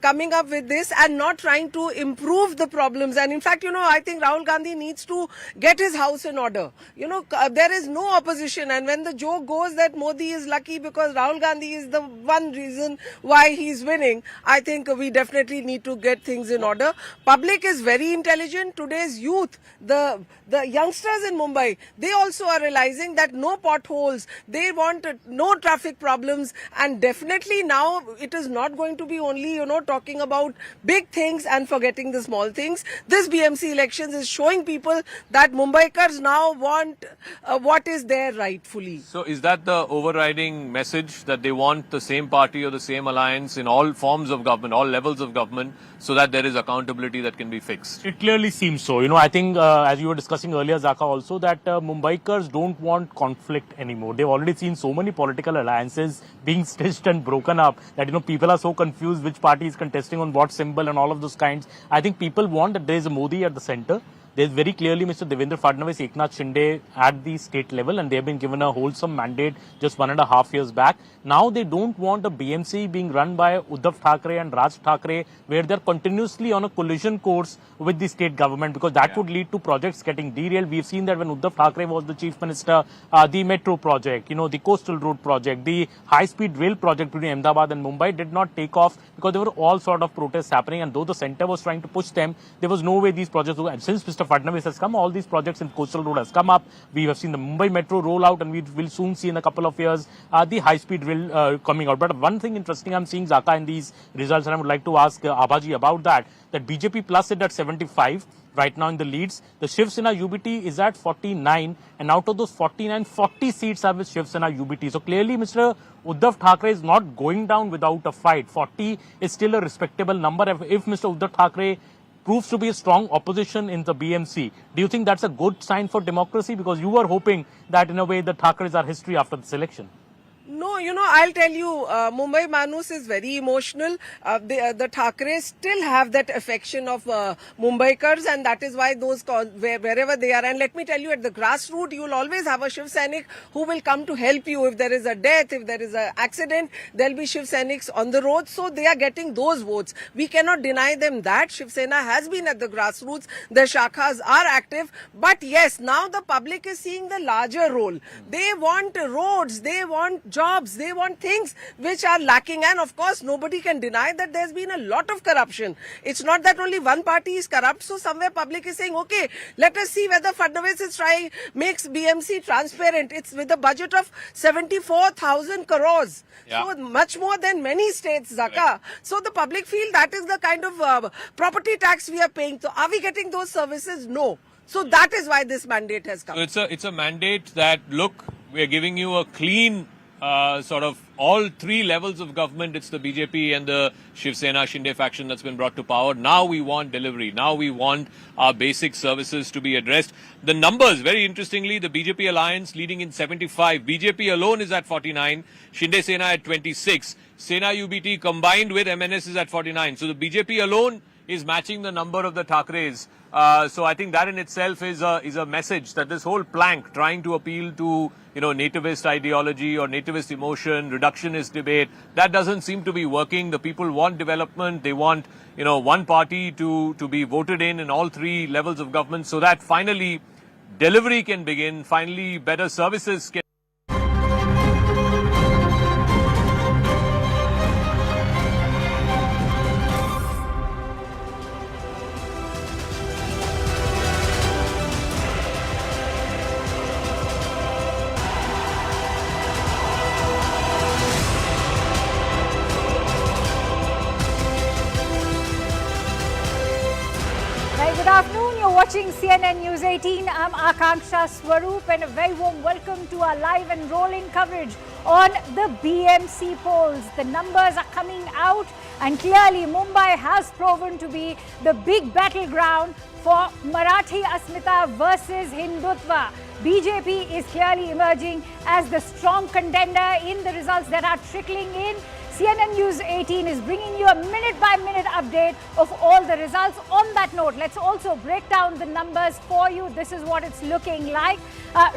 coming up with this and not trying to improve the problems. And in fact, I think Rahul Gandhi needs to get his house in order. There is no opposition. And when the joke goes that Modi is lucky because Rahul Gandhi is the one reason why he's winning, I think we definitely need to get things in order. Public is very intelligent. Today's youth, the youngsters in Mumbai, they also are realizing that no potholes, they want no traffic problems, and definitely now it is not going to be only talking about big things and forgetting the small things. This BMC elections is showing people that Mumbaikars now want what is there rightfully. So is that the overriding message, that they want the same party or the same alliance in all forms of government, all levels of government, so that there is accountability that can be fixed? It clearly seems so. I think as you were discussing earlier, Zaka, also that Mumbaikars don't want conflict anymore. They've already seen so many political alliances being stitched and broken up that, people are so confused which party is contesting on what symbol and all of those kinds. I think people want that there is a Modi at the center. There's very clearly Mr. Devendra Fadnavis, Eknath Shinde at the state level, and they've been given a wholesome mandate just 1.5 years back. Now they don't want a BMC being run by Uddhav Thackeray and Raj Thackeray, where they're continuously on a collision course with the state government, because that would lead to projects getting derailed. We've seen that when Uddhav Thackeray was the chief minister, the metro project, the coastal road project, the high-speed rail project between Ahmedabad and Mumbai did not take off because there were all sort of protests happening, and though the centre was trying to push them, there was no way these projects would. And since Mr. Fadnavis has come, all these projects in coastal road has come up. We have seen the Mumbai metro roll out, and we will soon see in a couple of years the high-speed rail coming out. But one thing interesting I'm seeing, Zaka, in these results, and I would like to ask Abhaji about that BJP plus it at 75 right now in the leads. The Shiv Sena UBT is at 49, and out of those 49, 40 seats are with Shiv Sena UBT. So clearly Mr. Uddhav Thackeray is not going down without a fight. 40 is still a respectable number. If Mr. Uddhav Thackeray proves to be a strong opposition in the BMC, do you think that's a good sign for democracy? Because you were hoping that in a way the Thackerays are history after this election. No, I'll tell you, Mumbai Manus is very emotional. The Thackerays still have that affection of Mumbaikars, and that is why those wherever they are. And let me tell you, at the grassroots, you will always have a Shiv Sainik who will come to help you. If there is a death, if there is an accident, there'll be Shiv Sainiks on the road. So they are getting those votes. We cannot deny them that. Shiv Sena has been at the grassroots. The shakhas are active. But yes, now the public is seeing the larger role. They want roads, they want jobs, they want things which are lacking, and of course nobody can deny that there's been a lot of corruption. It's not that only one party is corrupt, so somewhere public is saying, okay, let us see whether Fadnavis is makes BMC transparent. It's with a budget of 74,000 crores. Yeah. So much more than many states, Zaka. Right. So the public feel that is the kind of property tax we are paying. So are we getting those services? No. So that is why this mandate has come. So it's a mandate that, look, we are giving you a clean sort of all three levels of government. It's the BJP and the Shiv Sena Shinde faction that's been brought to power. Now we want delivery. Now we want our basic services to be addressed. The numbers, very interestingly, the BJP alliance leading in 75. BJP alone is at 49. Shinde Sena at 26. Sena UBT combined with M&S is at 49. So the BJP alone is matching the number of the Thackerays. So I think that in itself is a message that this whole plank trying to appeal to nativist ideology or nativist emotion, reductionist debate, that doesn't seem to be working. The people want development. They want one party to be voted in all three levels of government, so that finally delivery can begin. Finally, better services can. Good afternoon, you're watching CNN News 18. I'm Akanksha Swaroop and a very warm welcome to our live and rolling coverage on the BMC polls. The numbers are coming out and clearly Mumbai has proven to be the big battleground for Marathi Asmita versus Hindutva. BJP is clearly emerging as the strong contender in the results that are trickling in. CNN News 18 is bringing you a minute-by-minute update of all the results. On that note, let's also break down the numbers for you. This is what it's looking like.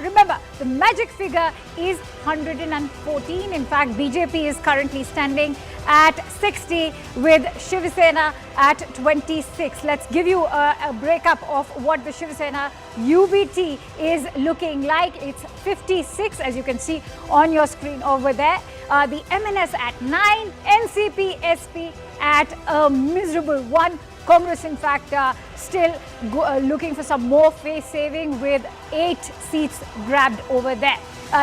Remember, the magic figure is 114. In fact, BJP is currently standing at 60 with Shiv Sena at 26. Let's give you a breakup of what the Shiv Sena UBT is looking like. It's 56, as you can see on your screen over there. The M&S at 9, NCP SP at a miserable 1. Congress, in fact, still looking for some more face saving with 8 seats grabbed over there.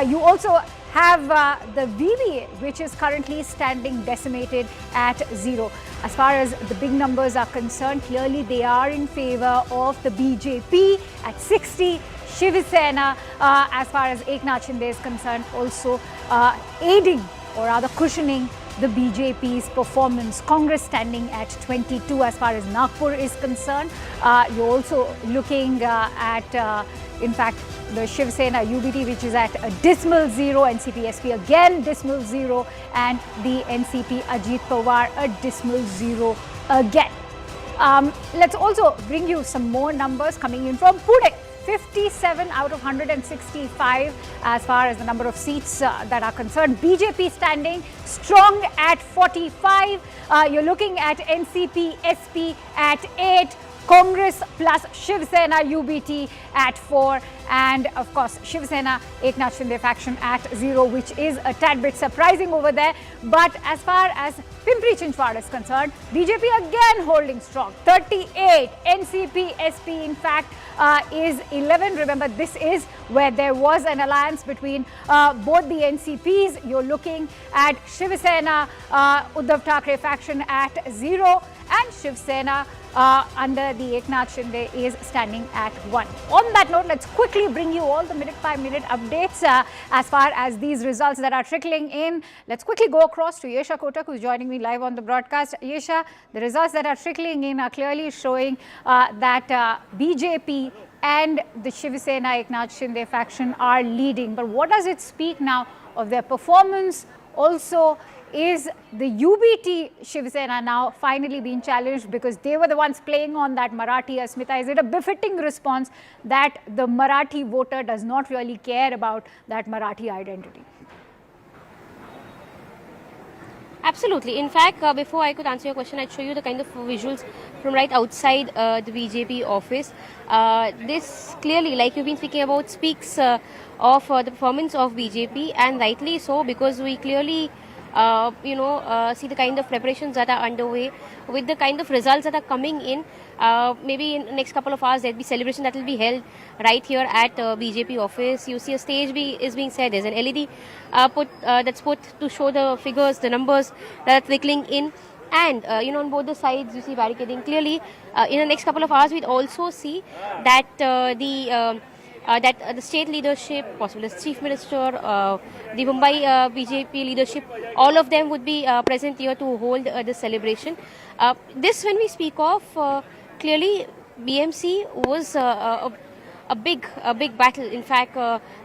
You also have the VBA, which is currently standing decimated at 0. As far as the big numbers are concerned, clearly they are in favor of the BJP at 60. Shiv Sena, as far as Eknath Shinde is concerned, also aiding or rather cushioning the BJP's performance. Congress standing at 22 as far as Nagpur is concerned. You're also looking at, in fact, the Shiv Sena UBT, which is at a dismal 0, NCP SP again dismal 0, and the NCP Ajit Pawar a dismal 0 again. Let's also bring you some more numbers coming in from Pune. 57 out of 165 as far as the number of seats that are concerned. BJP standing strong at 45. You're looking at NCP SP at 8. Congress plus Shiv Sena UBT at 4, and of course Shiv Sena Eknath Shinde faction at 0, which is a tad bit surprising over there. But as far as Pimpri Chinchwad is concerned, BJP again holding strong, 38. NCP SP in fact is 11. Remember, this is where there was an alliance between both the NCPs. You're looking at Shiv Sena Uddhav Thackeray faction at 0, and Shiv Sena under the Eknath Shinde is standing at 1. On that note, let's quickly bring you all the minute-by-minute updates as far as these results that are trickling in. Let's quickly go across to Yesha Kotak, who's joining me live on the broadcast. Yesha, the results that are trickling in are clearly showing that BJP and the Shiv Sena Eknath Shinde faction are leading. But what does it speak now of their performance? Also, is the UBT Shiv Sena now finally being challenged because they were the ones playing on that Marathi Asmita? Is it a befitting response that the Marathi voter does not really care about that Marathi identity? Absolutely. In fact, before I could answer your question, I'd show you the kind of visuals from right outside the BJP office. This clearly, like you've been speaking about, speaks of the performance of BJP, and rightly so, because we clearly see the kind of preparations that are underway with the kind of results that are coming in. Maybe in the next couple of hours, there'll be celebration that will be held right here at BJP office. You see a stage is being set. There's an LED that's put to show the figures, the numbers that are trickling in. And, on both the sides, you see barricading. Clearly, in the next couple of hours, we'd also see that the state leadership, possibly the chief minister, the Mumbai BJP leadership, all of them would be present here to hold the celebration. This, when we speak of, clearly BMC was a big battle. In fact,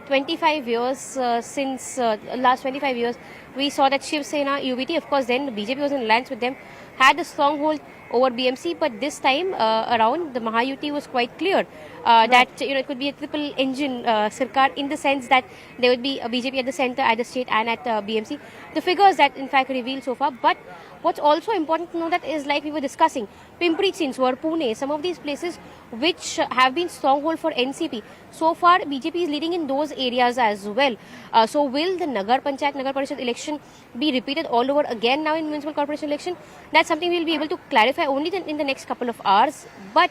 25 years since last 25 years, we saw that Shiv Sena UBT, of course, then the BJP was in alliance with them, had a stronghold over BMC, but this time around the Mahayuti was quite clear that it could be a triple engine Sarkar, in the sense that there would be a BJP at the center, at the state and at BMC. The figures that in fact revealed so far, but What's also important to know that is, like we were discussing, Pimpri Chinchwad, Pune, some of these places which have been stronghold for NCP. So far, BJP is leading in those areas as well. So will the Nagar Parishad election be repeated all over again now in municipal corporation election? That's something we'll be able to clarify only in the next couple of hours. But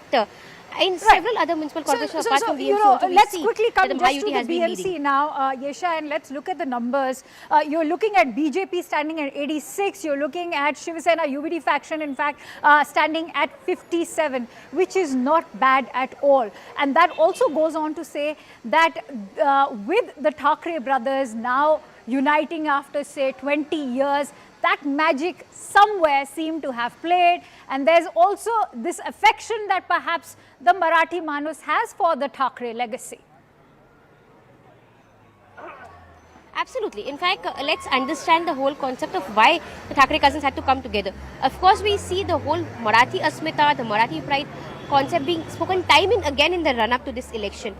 in several other municipal corporations apart from BMC, also we let's see quickly that come the just to Mahayuti the has been leading. BMC now, Yesha, and let's look at the numbers. You're looking at BJP standing at 86. You're looking at Shiv Sena UBD faction, in fact, standing at 57, which is not bad at all. And that also goes on to say that with the Thackeray brothers now uniting after, say, 20 years, that magic somewhere seemed to have played. And there's also this affection that perhaps the Marathi Manus has for the Thackeray legacy. Absolutely. In fact, let's understand the whole concept of why the Thackeray cousins had to come together. Of course, we see the whole Marathi Asmita, the Marathi pride concept being spoken time and again in the run-up to this election.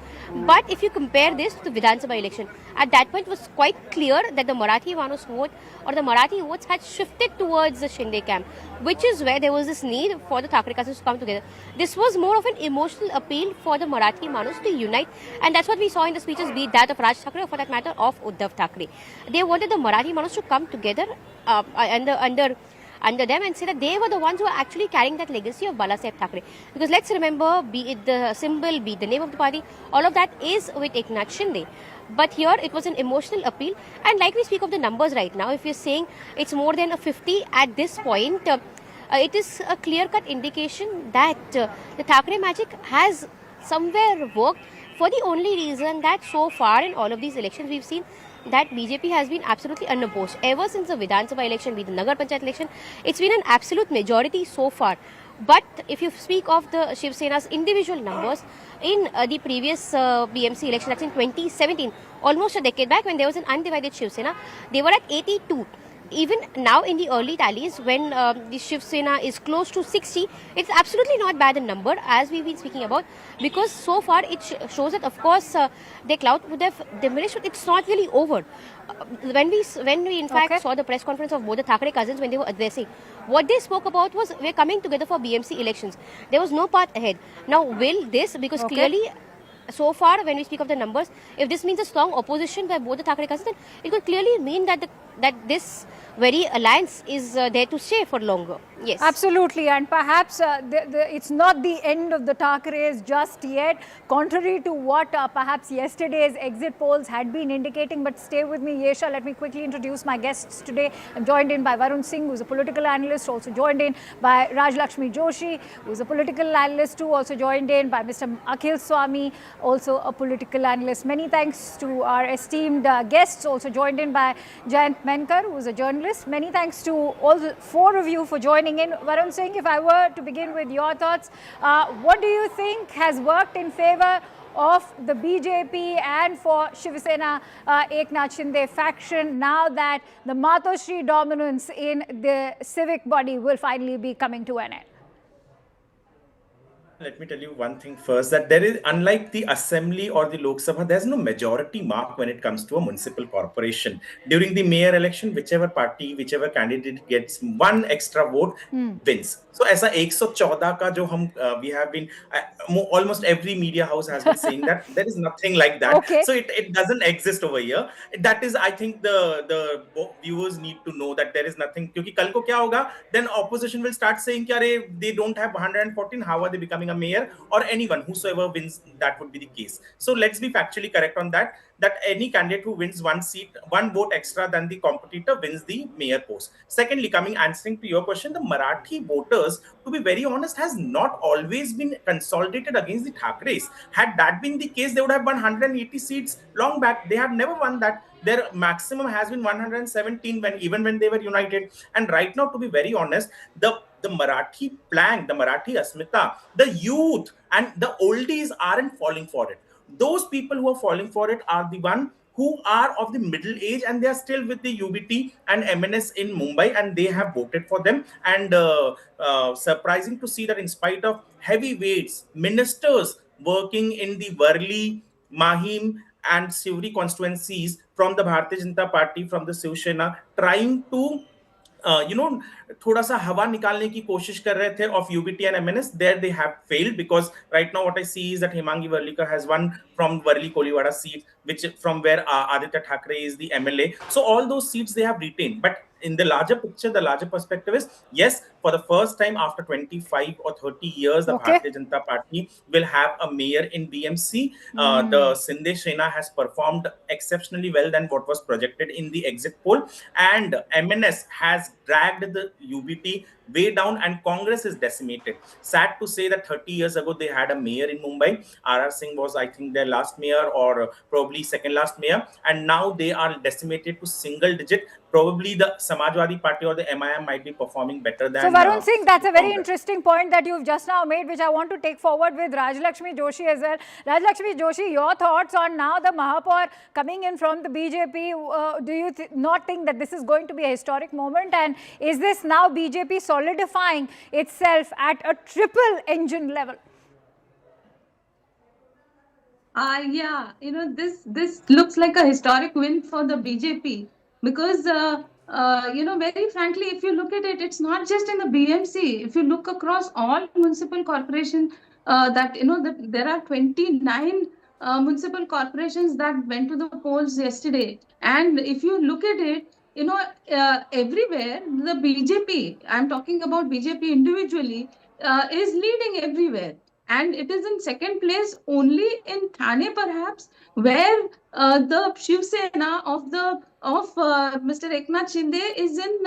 But if you compare this to the Vidhan Sabha election, at that point it was quite clear that the Marathi Manus vote or the Marathi votes had shifted towards the Shinde camp, which is where there was this need for the Thackeray cousins to come together. This was more of an emotional appeal for the Marathi Manus to unite, and that's what we saw in the speeches, be it that of Raj Thackeray or for that matter of Uddhav Thackeray. They wanted the Marathi Manus to come together under them and say that they were the ones who are actually carrying that legacy of Balasaheb Thackeray. Because let's remember, be it the symbol, be it the name of the party, all of that is with Eknath Shinde. But here it was an emotional appeal, and like we speak of the numbers right now, if you're saying it's more than a 50 at this point, it is a clear-cut indication that the Thackeray magic has somewhere worked, for the only reason that so far in all of these elections we've seen that BJP has been absolutely unopposed. Ever since the Vidhan Sabha election, be the Nagar Panchayat election, it's been an absolute majority so far. But if you speak of the Shiv Sena's individual numbers, in the previous BMC election, that's in 2017, almost a decade back when there was an undivided Shiv Sena, they were at 82. Even now in the early tallies, when the Shiv Sena is close to 60, it's absolutely not bad a number as we've been speaking about, because so far it shows that of course their clout would have diminished, but it's not really over. When we in fact saw the press conference of both the Thackeray cousins when they were addressing, what they spoke about was we're coming together for BMC elections. There was no path ahead. Now will this, because clearly so far when we speak of the numbers, if this means a strong opposition by both the Thackeray cousins, then it could clearly mean that this very alliance is there to stay for longer. Yes. Absolutely, and perhaps it's not the end of the Thackerays just yet, contrary to what perhaps yesterday's exit polls had been indicating. But stay with me, Yesha. Let me quickly introduce my guests today. I'm joined in by Varun Singh, who's a political analyst, also joined in by Raj Lakshmi Joshi, who's a political analyst too, also joined in by Mr. Akhil Swami, also a political analyst. Many thanks to our esteemed guests, also joined in by Jayant Menkar, who's a journalist. Many thanks to all four of you for joining in. Varun Singh, if I were to begin with your thoughts, what do you think has worked in favor of the BJP and for Shiv Sena Eknath Shinde faction now that the Matoshri dominance in the civic body will finally be coming to an end? Let me tell you one thing first, that there is, unlike the assembly or the Lok Sabha, there's no majority mark when it comes to a municipal corporation. During the mayor election, whichever party, whichever candidate gets one extra vote wins. So ऐसा 114 का जो हम we have been almost every media house has been saying that there is nothing like that. Okay. So it doesn't exist over here. That is, I think the viewers need to know that there is nothing. क्योंकि कल को क्या होगा? Then opposition will start saying कि अरे they don't have 114. How are they becoming a mayor? Or anyone, whosoever wins, that would be the case. So let's be factually correct on that. That any candidate who wins one seat, one vote extra than the competitor wins the mayor post. Secondly, answering to your question, the Marathi voters, to be very honest, has not always been consolidated against the Thackerays. Had that been the case, they would have won 180 seats long back. They have never won that. Their maximum has been 117 even when they were united. And right now, to be very honest, the Marathi plank, the Marathi Asmita, the youth and the oldies aren't falling for it. Those people who are falling for it are the one who are of the middle age, and they are still with the UBT and M&S in Mumbai, and they have voted for them. And surprising to see that in spite of heavyweights, ministers working in the Worli, Mahim and Sivri constituencies from the Bharatiya Janata Party, from the Shiv Sena, trying to थोड़ा सा हवा निकालने की कोशिश कर रहे थे of UBT and MNS. There they have failed, because right now what I see is that Hemangi Varlikar has won from Varli Koliwada seat, which from where Aditya Thackeray is the MLA. So all those seats they have retained. But in the larger picture, the larger perspective is, yes, for the first time after 25 or 30 years, the Bharatiya Janata Party will have a mayor in BMC. The Shinde Sena has performed exceptionally well than what was projected in the exit poll, and MNS has dragged the UBT way down, and Congress is decimated. Sad to say that 30 years ago they had a mayor in Mumbai. R.R. Singh was, I think, their last mayor, or probably second last mayor, and now they are decimated to single digit. Probably the Samajwadi Party or the MIM might be performing better than. So Varun Singh, that's a very Congress. interesting point that you've just now made, which I want to take forward with Rajlakshmi Joshi as well. Rajlakshmi Joshi, your thoughts on now the Mahapaur coming in from the BJP? Do you not think that this is going to be a historic moment? And is this now BJP solidifying itself at a triple engine level? Yeah, this looks like a historic win for the BJP, because very frankly, if you look at it, it's not just in the BMC. If you look across all municipal corporations, that there are 29 municipal corporations that went to the polls yesterday, and if you look at it, everywhere the BJP, I'm talking about BJP individually, is leading everywhere. And it is in second place only in Thane, perhaps, where the Shiv Sena of Mr. Eknath Shinde is in,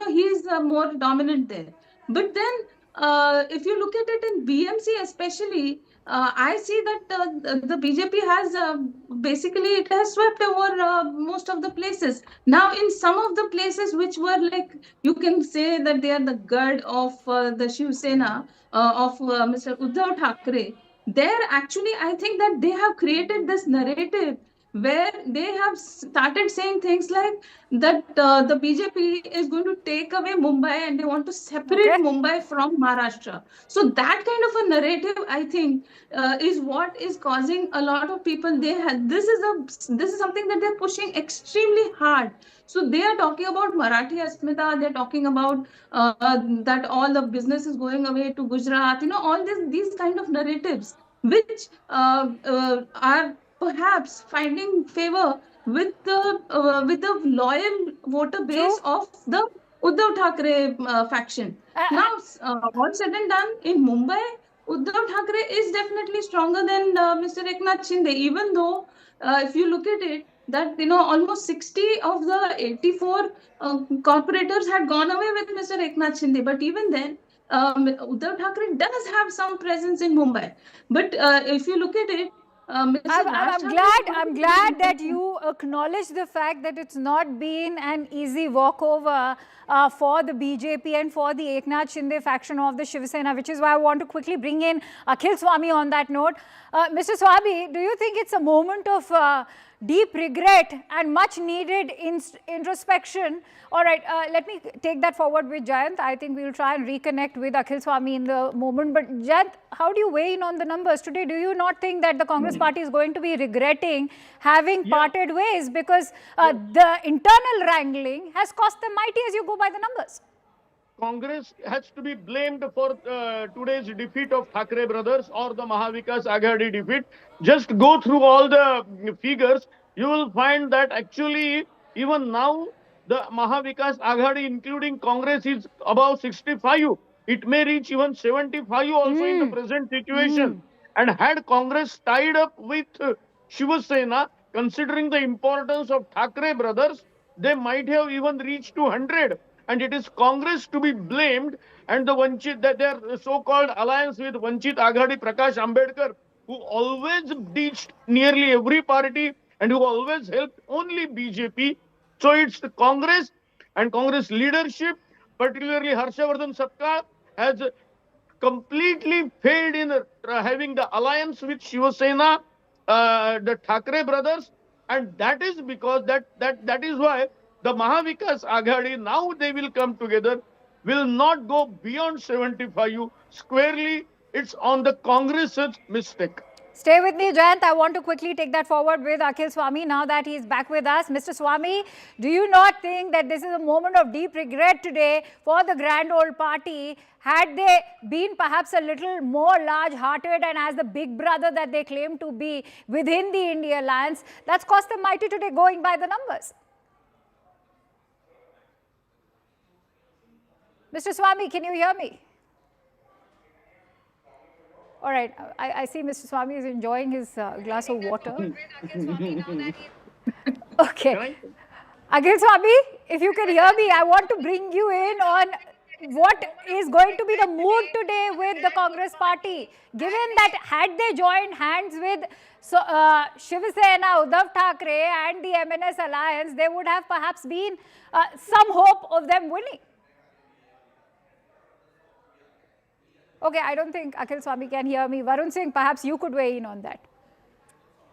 he is more dominant there. But then, if you look at it in BMC especially, I see that the BJP has basically, it has swept over most of the places. Now, in some of the places which were like, you can say that they are the guard of the Shiv Sena, of Mr. Uddhav Thackeray, there actually I think that they have created this narrative where they have started saying things like that the BJP is going to take away Mumbai and they want to separate Mumbai from Maharashtra. So that kind of a narrative, I think, is what is causing a lot of people. This is something that they're pushing extremely hard. So they are talking about Marathi Asmita. They're talking about that all the business is going away to Gujarat. All these kind of narratives, which are perhaps finding favor with the loyal voter base of the Uddhav Thackeray faction. Now, all said and done, in Mumbai, Uddhav Thackeray is definitely stronger than Mr. Eknath Shinde, even though if you look at it, that almost 60 of the 84 corporators had gone away with Mr. Eknath Shinde. But even then, Uddhav Thackeray does have some presence in Mumbai. But if you look at it, I'm glad that you acknowledge the fact that it's not been an easy walkover for the BJP and for the Eknath Shinde faction of the Shiv Sena, which is why I want to quickly bring in Akhil Swami on that note. Mr. Swami, do you think it's a moment of deep regret and much needed introspection? All right, let me take that forward with Jayant. I think we'll try and reconnect with Akhil Swami in the moment. But Jayant, how do you weigh in on the numbers today? Do you not think that the Congress party is going to be regretting having parted ways, because the internal wrangling has cost them mighty as you go by the numbers? Congress has to be blamed for today's defeat of Thackeray brothers or the Mahavikas Aghadi defeat. Just go through all the figures. You will find that actually even now the Mahavikas Aghadi, including Congress, is above 65. It may reach even 75 also in the present situation. And had Congress tied up with Shiva Sena, considering the importance of Thackeray brothers, they might have even reached to 100. And it is Congress to be blamed, and the Vanchit, that their so-called alliance with Vanchit Aghadi Prakash Ambedkar, who always ditched nearly every party and who always helped only BJP. So it's the Congress and Congress leadership, particularly Harshavardhan Sapkar, has completely failed in having the alliance with Shiva Sena, the Thackeray brothers, and that is because that is why the Mahavikas Aghadi, now they will come together, will not go beyond 75. Squarely, it's on the Congress's mistake. Stay with me, Jayant. I want to quickly take that forward with Akhil Swami now that he is back with us. Mr. Swami, do you not think that this is a moment of deep regret today for the grand old party? Had they been perhaps a little more large-hearted and as the big brother that they claim to be within the India Alliance, that's cost them mighty today going by the numbers. Mr. Swami, can you hear me? All right, I see Mr. Swami is enjoying his glass of water. Okay. Akhil Swami, if you can hear me, I want to bring you in on what is going to be the mood today with the Congress party. Given that had they joined hands with Shinde Sena, Uddhav Thackeray and the M&S alliance, there would have perhaps been some hope of them winning. Okay, I don't think Akhil Swami can hear me. Varun Singh, perhaps you could weigh in on that.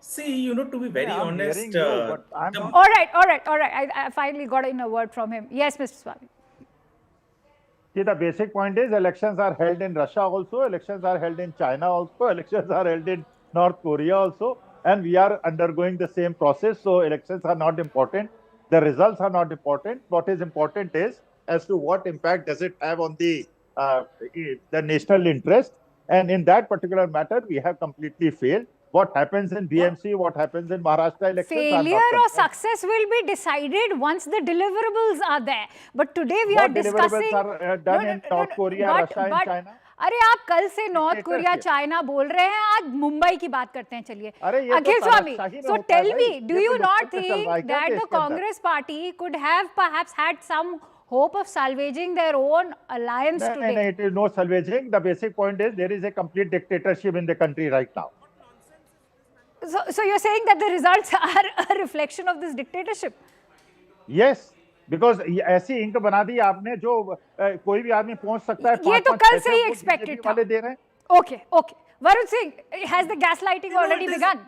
See, to be very honest... All right. I finally got in a word from him. Yes, Mr. Swami. See, the basic point is elections are held in Russia also, elections are held in China also, elections are held in North Korea also, and we are undergoing the same process. So elections are not important. The results are not important. What is important is as to what impact does it have on the national interest, and in that particular matter we have completely failed. What happens in BMC, what happens in Maharashtra elections, failure or success will be decided once the deliverables are there. But today we are discussing deliverables are done in North Korea, Russia and China. अरे आप कल से north Korea China बोल रहे हैं, आज मुंबई की बात करते हैं. चलिए अखिल स्वामी, so tell me, do you not think that the Congress party could have perhaps had some hope of salvaging their own alliance today? No, it is no salvaging. The basic point is there is a complete dictatorship in the country right now. So you're saying that the results are a reflection of this dictatorship? Yes, because ऐसी ink बना दी आपने जो कोई भी आदमी पहुंच सकता है. ये तो कल से ही expected था. Okay. Varun Singh, has the gaslighting already begun?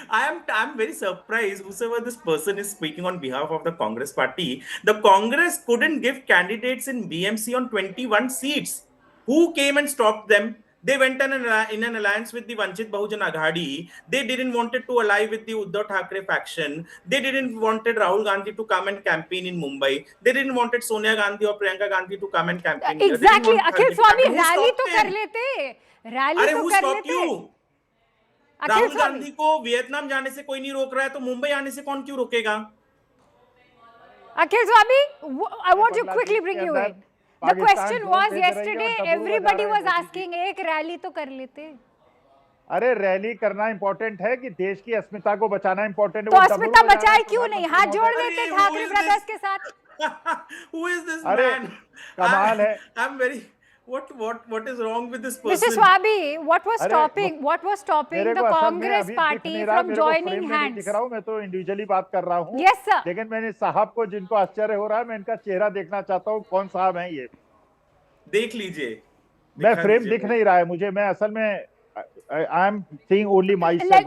I'm very surprised whoever this person is speaking on behalf of the Congress party. The Congress couldn't give candidates in BMC on 21 seats. Who came and stopped them? They went in an alliance with the Vanchit Bahujan Aghadi. They didn't wanted to ally with the Uddhav Thackeray faction. They didn't wanted Rahul Gandhi to come and campaign in Mumbai. They didn't wanted Sonia Gandhi or Priyanka Gandhi to come and campaign. Exactly. Akhil Swami, rally to kar lete. Rally to kar lete. Rahul Gandhi को Vietnam जाने से कोई नहीं रोक रहा है, तो मुंबई आने से कौन क्यों रोकेगा? Akhil Swami, I want to quickly bring you in. The question was yesterday, everybody was asking, एक रैली तो कर लेते. अरे रैली करना इम्पोर्टेंट है कि देश की अस्मिता को बचाना इम्पोर्टेंट है. तो अस्मिता बचाए क्यों नहीं? हाथ जोड़ देते ठाकरे ब्रदर्स के साथ. Who is this अरे कमाल है. I'm very... What is wrong with this person? Mr. Swami, what was stopping the Congress party from joining hands? दिख रहा हूँ, मैं तो इंडिविजुअली बात कर रहा हूँ. Yes, sir. लेकिन मैंने साहब को जिनको आश्चर्य हो रहा है, मैं इनका चेहरा देखना चाहता हूँ. कौन साहब हैं ये? देख लीजिए. मैं फ्रेम दिख नहीं रहा है मुझे. मैं असल में I am seeing only myself.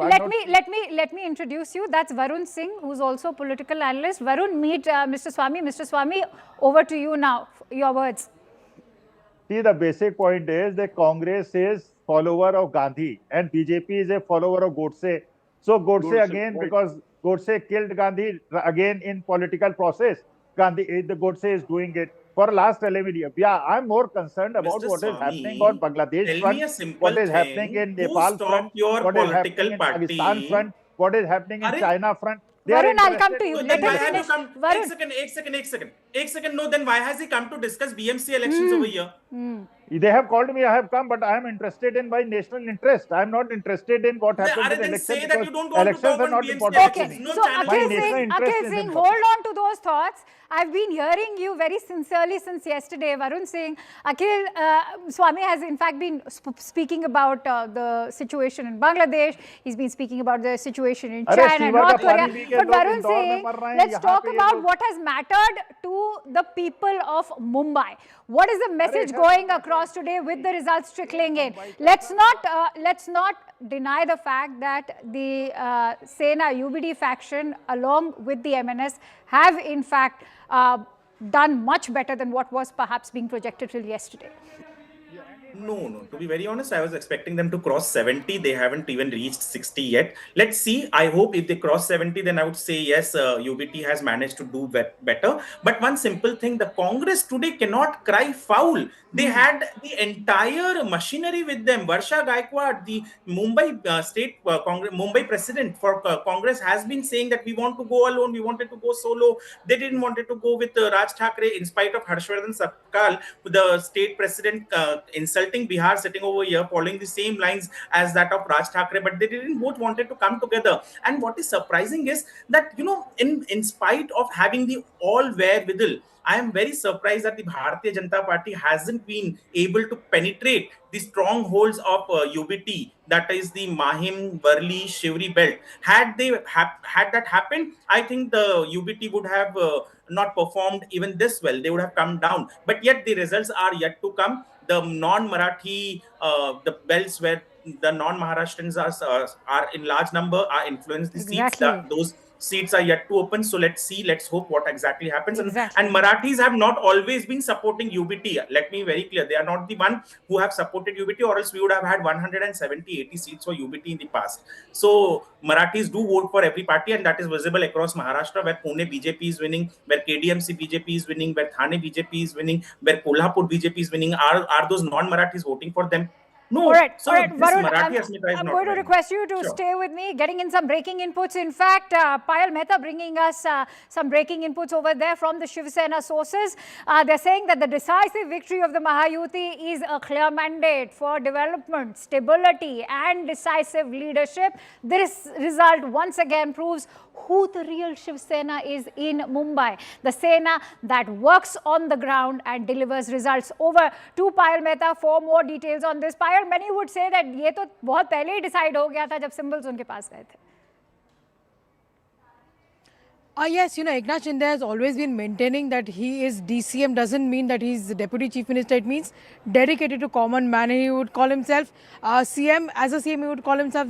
Let me introduce you. That's Varun Singh, who's also a political analyst. Varun, meet Mr. Swami. Mr. Swami, over to you now. Your words. See, the basic point is that Congress is follower of Gandhi and BJP is a follower of Godse. So Godse again, right. Because Godse killed Gandhi again in political process. The Godse is doing it for last 11 years. Yeah, I'm more concerned about what is happening on Bangladesh front, what is happening in Nepal front, what is happening in Pakistan front, what is happening in China front. Varun, I'll come to you. Let us finish. One second. No, then why has he come to discuss BMC elections over here? They have called me, I have come, but I am interested in my national interest. I am not interested in what happens in elections. Say that you don't want to talk on BMC elections. Okay, so Akhil Singh, hold on to those thoughts. I've been hearing you very sincerely since yesterday, Varun Singh. Akhil Swami has in fact been speaking about the situation in Bangladesh. He's been speaking about the situation in China, North Korea. But Varun Singh, let's talk about what has mattered to the people of Mumbai. What is the message going across today with the results trickling in? Let's not deny the fact that the Sena UBD faction along with the M&S have in fact done much better than what was perhaps being projected till yesterday. No. To be very honest, I was expecting them to cross 70. They haven't even reached 60 yet. Let's see. I hope if they cross 70, then I would say yes, UBT has managed to do better. But one simple thing, the Congress today cannot cry foul. They had the entire machinery with them. Varsha Gaikwad, the Mumbai state Congress, Mumbai president for Congress, has been saying that we want to go alone. We wanted to go solo. They didn't wanted to go with Raj Thackeray in spite of Harshvardhan Sapkal, the state president, insulting Bihar, sitting over here, following the same lines as that of Raj Thackeray, but they didn't both wanted to come together. And what is surprising is that, in spite of having the all wherewithal, I am very surprised that the Bharatiya Janata Party hasn't been able to penetrate the strongholds of UBT, that is the Mahim, Varli, Shivri belt. Had that happened, I think the UBT would have not performed even this well. They would have come down. But yet the results are yet to come. The non-Marathi, the belts where the non-Maharashtrians are in large number, are influenced the seats. Those seats are yet to open. So let's see, let's hope what exactly happens. And Marathis have not always been supporting UBT. Let me be very clear. They are not the one who have supported UBT, or else we would have had 170-80 seats for UBT in the past. So Marathis do vote for every party, and that is visible across Maharashtra, where Pune BJP is winning, where KDMC BJP is winning, where Thane BJP is winning, where Kolhapur BJP is winning. Are those non-Marathis voting for them? No. All right, Varun, I'm going to request you to stay with me, getting in some breaking inputs. In fact, Payal Mehta bringing us some breaking inputs over there from the Shiv Sena sources. They're saying that the decisive victory of the Mahayuti is a clear mandate for development, stability and decisive leadership. This result once again proves who the real Shiv Sena is in Mumbai. The Sena that works on the ground and delivers results. Over to Payal Mehta for more details on this. Payal, many would say that ये तो बहुत पहले ही decide हो गया था जब symbols उनके पास गए थे. Yes, Eknath Shinde has always been maintaining that he is DCM doesn't mean that he's the Deputy Chief Minister. It means dedicated to common man. He would call himself CM. As a CM, he would call himself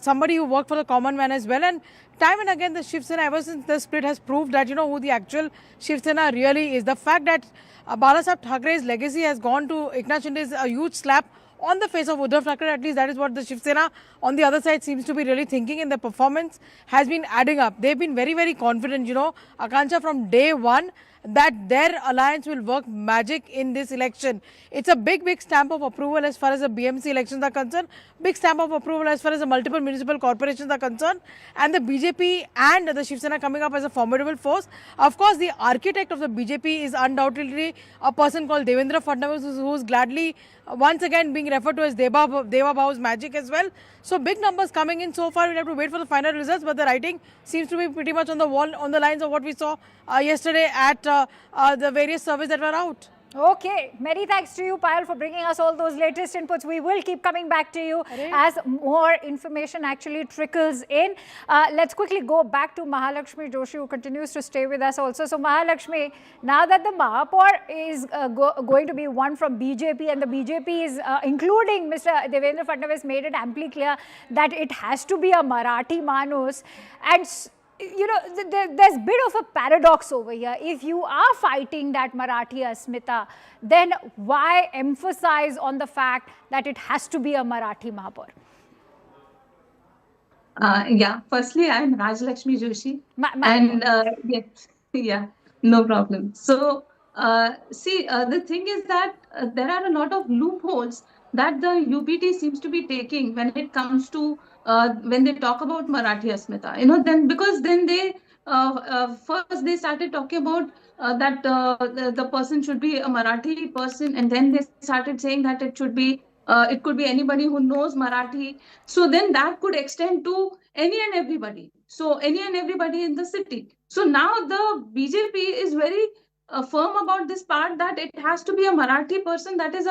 somebody who worked for the common man as well. And time and again, the Shiv Sena, ever since the split, has proved that, who the actual Shiv Sena really is. The fact that Balasaheb Thakray's legacy has gone to Eknath Shinde is a huge slap on the face of Uddhav Thakkare. At least that is what the Shiv Sena on the other side seems to be really thinking, and the performance has been adding up. They've been very, very confident, Akanksha, from day one, that their alliance will work magic in this election. It's a big, big stamp of approval as far as the BMC elections are concerned, big stamp of approval as far as the multiple municipal corporations are concerned, and the BJP and the Shiv Sena coming up as a formidable force. Of course, the architect of the BJP is undoubtedly a person called Devendra Fadnavis, who's gladly once again being referred to as Deva Bau's magic as well. So big numbers coming in so far. We'll have to wait for the final results, but the writing seems to be pretty much on the wall, on the lines of what we saw yesterday at the various surveys that were out. Okay, many thanks to you, Payal, for bringing us all those latest inputs. We will keep coming back to you as more information actually trickles in. Let's quickly go back to Mahalakshmi Joshi, who continues to stay with us also. So, Mahalakshmi, now that the Mahapur is going to be one from BJP, and the BJP is, including Mr. Devendra Fadnavis, made it amply clear that it has to be a Marathi Manus, and there's a bit of a paradox over here. If you are fighting that Marathi Asmita, then why emphasize on the fact that it has to be a Marathi Mahapur? Firstly, I'm Rajlakshmi Joshi. No problem. So, the thing is that there are a lot of loopholes that the UBT seems to be taking when it comes to when they talk about Marathi Asmita, then they first they started talking about that the person should be a Marathi person, and then they started saying that it could be anybody who knows Marathi. So then that could extend to any and everybody. So any and everybody in the city. So now the BJP is very firm about this part, that it has to be a Marathi person, that is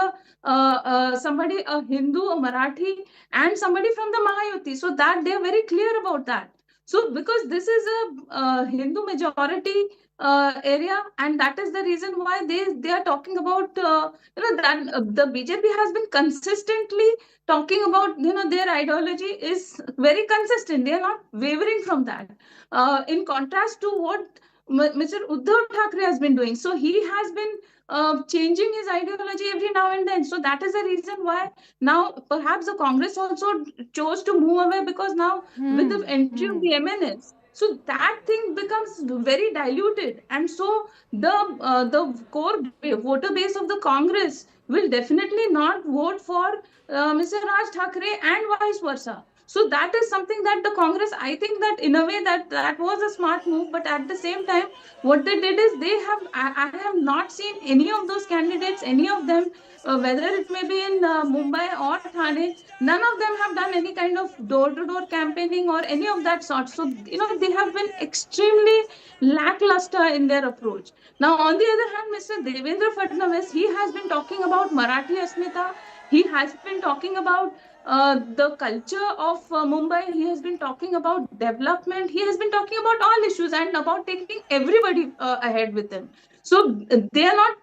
somebody, a Hindu, a Marathi, and somebody from the Mahayuti. So that they are very clear about that. So because this is a Hindu majority area, and that is the reason why they are talking about that the BJP has been consistently talking about their ideology is very consistent. They are not wavering from that. In contrast to what Mr. Uddhav Thakkare has been doing. So he has been changing his ideology every now and then. So that is the reason why now perhaps the Congress also chose to move away, because now with the entry of the MNS, so that thing becomes very diluted, and so the core voter base of the Congress will definitely not vote for Mr. Raj Thackeray and vice versa. So that is something that the Congress, I think that in a way that was a smart move, but at the same time, what they did is I have not seen any of those candidates, any of them, whether it may be in Mumbai or Thane, none of them have done any kind of door-to-door campaigning or any of that sort. So, they have been extremely lackluster in their approach. Now, on the other hand, Mr. Devendra Fadnavis, he has been talking about Marathi Asmita. He has been talking about the culture of Mumbai. He has been talking about development. He has been talking about all issues and about taking everybody ahead with him. So they are not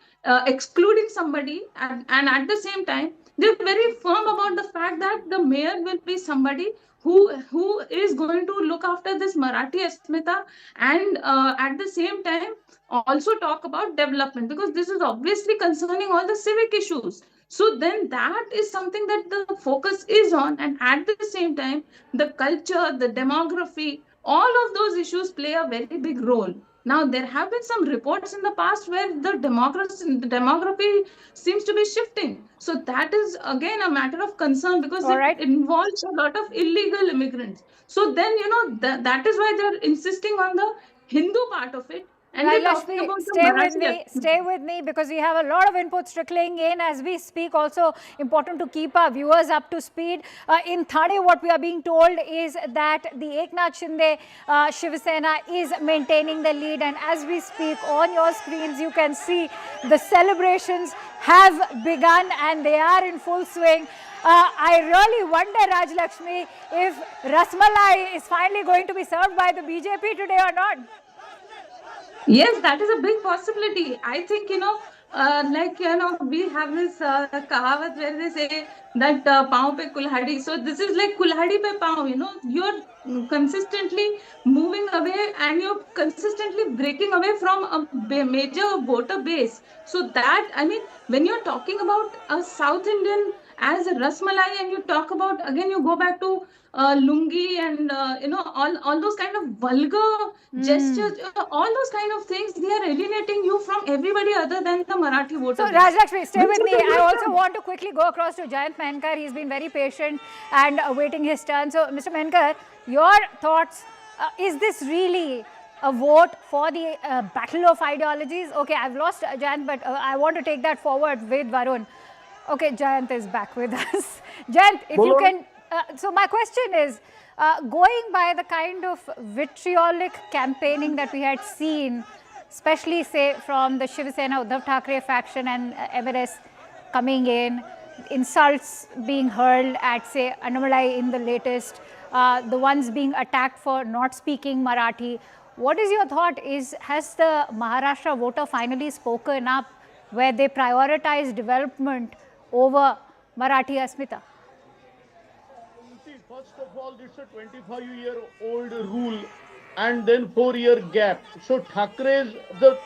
excluding somebody, and at the same time, they're very firm about the fact that the mayor will be somebody who is going to look after this Marathi Asmita, and at the same time also talk about development, because this is obviously concerning all the civic issues. So then that is something that the focus is on, and at the same time, the culture, the demography, all of those issues play a very big role. Now, there have been some reports in the past where the demography seems to be shifting. So that is again a matter of concern, because it involves a lot of illegal immigrants. So then, that is why they're insisting on the Hindu part of it. And Right, they're talking Lakshmi, about stay with me because we have a lot of inputs trickling in as we speak. Also important to keep our viewers up to speed. In Thane, what we are being told is that the Eknath Shinde Shiv Sena is maintaining the lead, and as we speak on your screens you can see the celebrations have begun and they are in full swing. I really wonder, Raj Lakshmi, if Rasmalai is finally going to be served by the BJP today or not. Yes, that is a big possibility. I think, we have this kahavat where they say that pav pe kulhadi. So this is like kulhadi pe pav, you're consistently moving away and you're consistently breaking away from a major voter base. So that, I mean, when you're talking about a South Indian as a Rasmalai, and you talk about, again, you go back to lungi and, all those kind of vulgar gestures, all those kind of things, they are alienating you from everybody other than the Marathi voter. So, Rajlakshmi, stay with me. I also want to quickly go across to Jayant Menkar. He's been very patient and awaiting his turn. So, Mr. Menkar, your thoughts, is this really a vote for the battle of ideologies? Okay, I've lost Jayant, but I want to take that forward with Varun. Okay, Jayant is back with us. Jayant, if you can... so my question is, going by the kind of vitriolic campaigning that we had seen, especially say from the Shiv Sena Uddhav Thackeray faction and M&S coming in, insults being hurled at say Annamalai in the latest, the ones being attacked for not speaking Marathi. What is your thought? Has the Maharashtra voter finally spoken up where they prioritize development over Marathi Asmita? First of all, it's a 25-year-old rule and then 4-year gap. So Thackerays,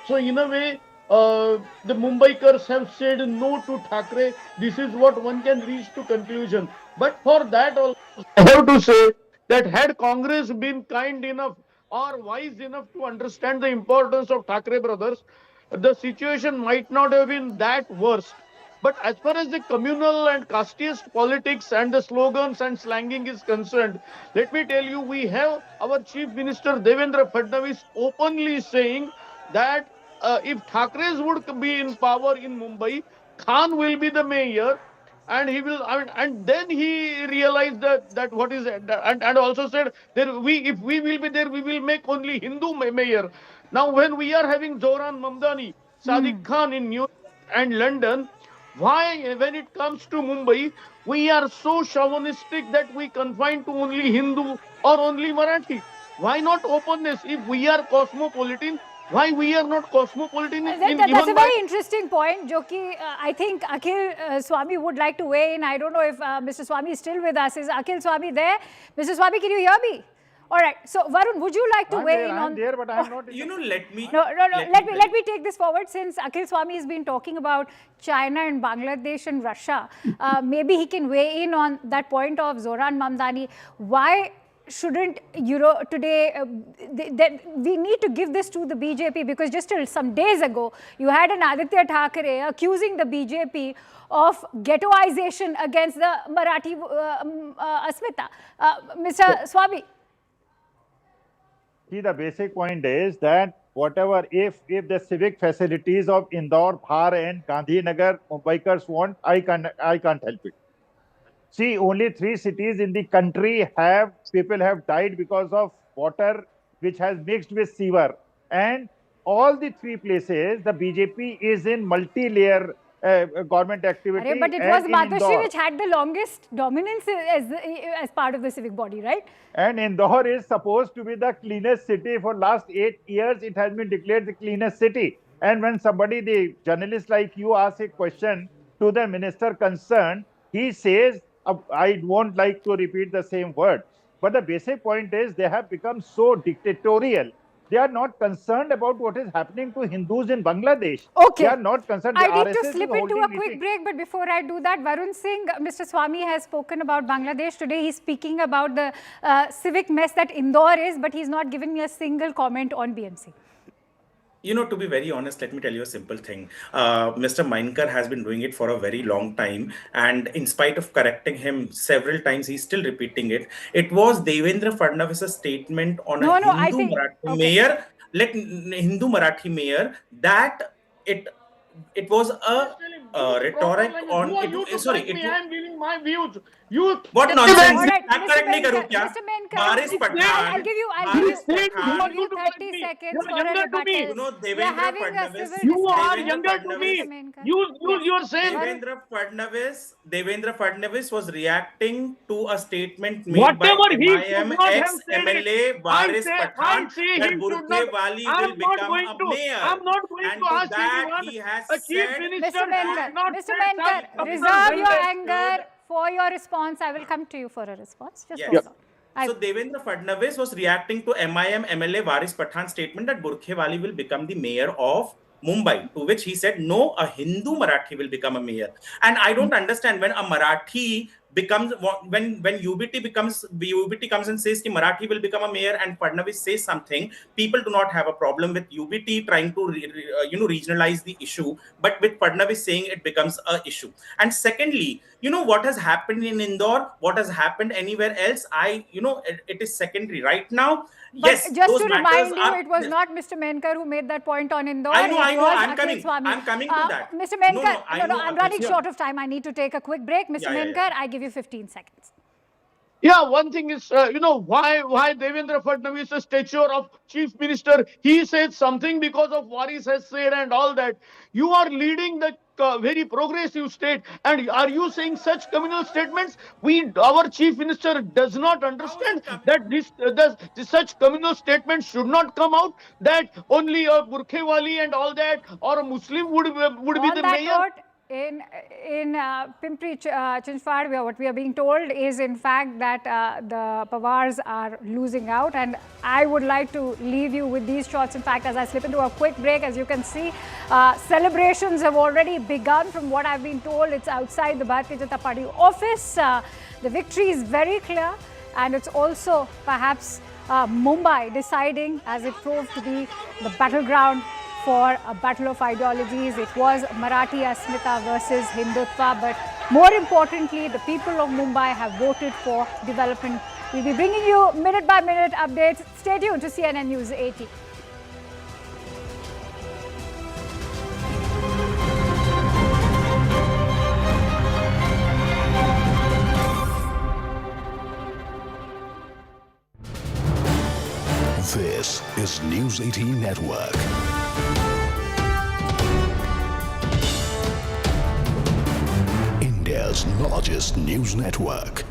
so in a way, the Mumbaikars have said no to Thackeray. This is what one can reach to conclusion. But for that also, I have to say that had Congress been kind enough or wise enough to understand the importance of Thackeray brothers, the situation might not have been that worse. But as far as the communal and casteist politics and the slogans and slanging is concerned, let me tell you, we have our Chief Minister Devendra Fadnavis openly saying that if Thackerays would be in power in Mumbai, Khan will be the mayor. And he will, and then he realized that what is it, and also said that if we will be there, we will make only Hindu mayor. Now, when we are having Zoran Mamdani, Sadiq Khan in New York and London, why, when it comes to Mumbai, we are so chauvinistic that we confine to only Hindu or only Marathi? Why not openness? If we are cosmopolitan, why we are not cosmopolitan? That's a very interesting point, Joki. I think Akhil Swami would like to weigh in. I don't know if Mr. Swami is still with us. Is Akhil Swami there? Mr. Swami, can you hear me? All right. So, Varun, would you like to weigh in on? I'm there, but I'm not. Let me. No. Let me take this forward. Since Akhil Swami has been talking about China and Bangladesh and Russia, maybe he can weigh in on that point of Zoran Mamdani. Why shouldn't today? We need to give this to the BJP, because just till some days ago, you had an Aditya Thackeray accusing the BJP of ghettoization against the Marathi Asmita. Mr. Swami. See, the basic point is that whatever, if the civic facilities of Indore, Dhar and Gandhinagar Mumbaikars want, I can't help it. See, only 3 cities in the country people have died because of water which has mixed with sewer, and all the 3 places the BJP is in multi-layer government activity. But it was Madhuri which had the longest dominance as part of the civic body, right? And Indore is supposed to be the cleanest city. For last 8 years, it has been declared the cleanest city. And when somebody, the journalist like you, asks a question to the minister concerned, he says, I won't like to repeat the same word. But the basic point is they have become so dictatorial. They are not concerned about what is happening to Hindus in Bangladesh. Okay. They are not concerned. I need to slip into a quick break, but before I do that, Varun Singh, Mr. Swami has spoken about Bangladesh. Today he's speaking about the civic mess that Indore is, but he's not given me a single comment on BMC. To be very honest, let me tell you a simple thing. Mr. Mainkar has been doing it for a very long time. And in spite of correcting him several times, he's still repeating it. It was Devendra Fadnavis' statement on Hindu Marathi mayor that it was a rhetoric on... I'm giving my views. What nonsense? Mr. Menkar, I'll give you 30 seconds for a rebuttal. You are younger to me. You're saying Devendra Fadnavis was reacting to a statement made by MIM ex-MLA Waris Pathan that Burkhewali will become a mayor. I'm not going to ask anyone. He has Chief Minister Mr. Menkar, reserve your anger for your response. I will come to you for a response. Just hold on. So Devendra Fadnavis was reacting to MIM MLA Waris Pathan's statement that Burkhewali will become the mayor of Mumbai, to which he said, no, a Hindu Marathi will become a mayor. And I don't understand when a Marathi becomes, when UBT comes and says the Marathi will become a mayor and Fadnavis says something, people do not have a problem with UBT trying to regionalize the issue, but with Fadnavis saying it becomes a issue. And secondly, what has happened in Indore, what has happened anywhere else, it is secondary right now. But yes, just to remind you, it was not Mr. Menkar who made that point on Indore. I know. I'm coming to that. Mr. Menkar, I'm running short of time. I need to take a quick break. Mr. Menkar, I give you 15 seconds. Yeah, one thing is, why Devendra Fadnavis' stature of chief minister, he said something because of what he has said and all that. You are leading the very progressive state, and are you saying such communal statements? Our chief minister does not understand that such communal statements should not come out, that only a Burkhewali and all that or a Muslim would be the mayor. In Pimpri Chinchwad, what we are being told is in fact that the Pawars are losing out, and I would like to leave you with these shots. In fact, as I slip into a quick break, as you can see, celebrations have already begun. From what I've been told, it's outside the Bharatiya Janata Party office. The victory is very clear, and it's also perhaps Mumbai deciding, as it proved to be the battleground for a battle of ideologies. It was Marathi Asmita versus Hindutva, but more importantly, the people of Mumbai have voted for development. We'll be bringing you minute-by-minute updates. Stay tuned to CNN News 18. This is News 18 Network. India's largest news network.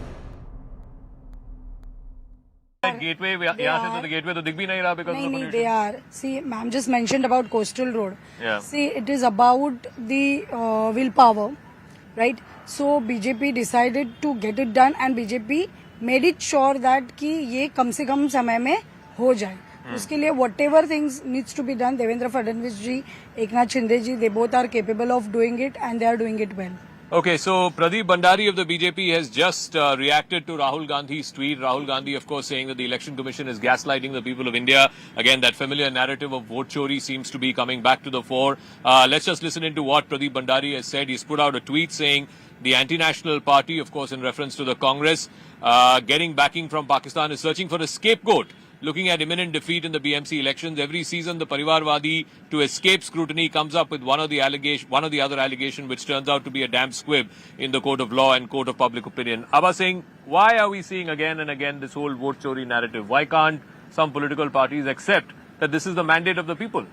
Gateway, the gateway to Digby nahi raha because of the pollution. They are. See, ma'am just mentioned about coastal road. Yeah. See, it is about the willpower, right? So BJP decided to get it done, and BJP made it sure that कि ये कम से कम समय में हो जाए. उसके लिए whatever things needs to be done, Devendra Fadnavis ji, Eknath Shinde ji, they both are capable of doing it and they are doing it well. Okay, so Pradeep Bhandari of the BJP has just reacted to Rahul Gandhi's tweet. Rahul Gandhi, of course, saying that the Election Commission is gaslighting the people of India. Again, that familiar narrative of vote chori seems to be coming back to the fore. Let's just listen into what Pradeep Bhandari has said. He's put out a tweet saying the anti-national party, of course, in reference to the Congress, getting backing from Pakistan, is searching for a scapegoat. Looking at imminent defeat in the BMC elections, every season the Parivarwadi, to escape scrutiny, comes up with one or the other allegation, which turns out to be a damn squib in the court of law and court of public opinion. Abba Singh, why are we seeing again and again this whole vote chori narrative? Why can't some political parties accept that this is the mandate of the people?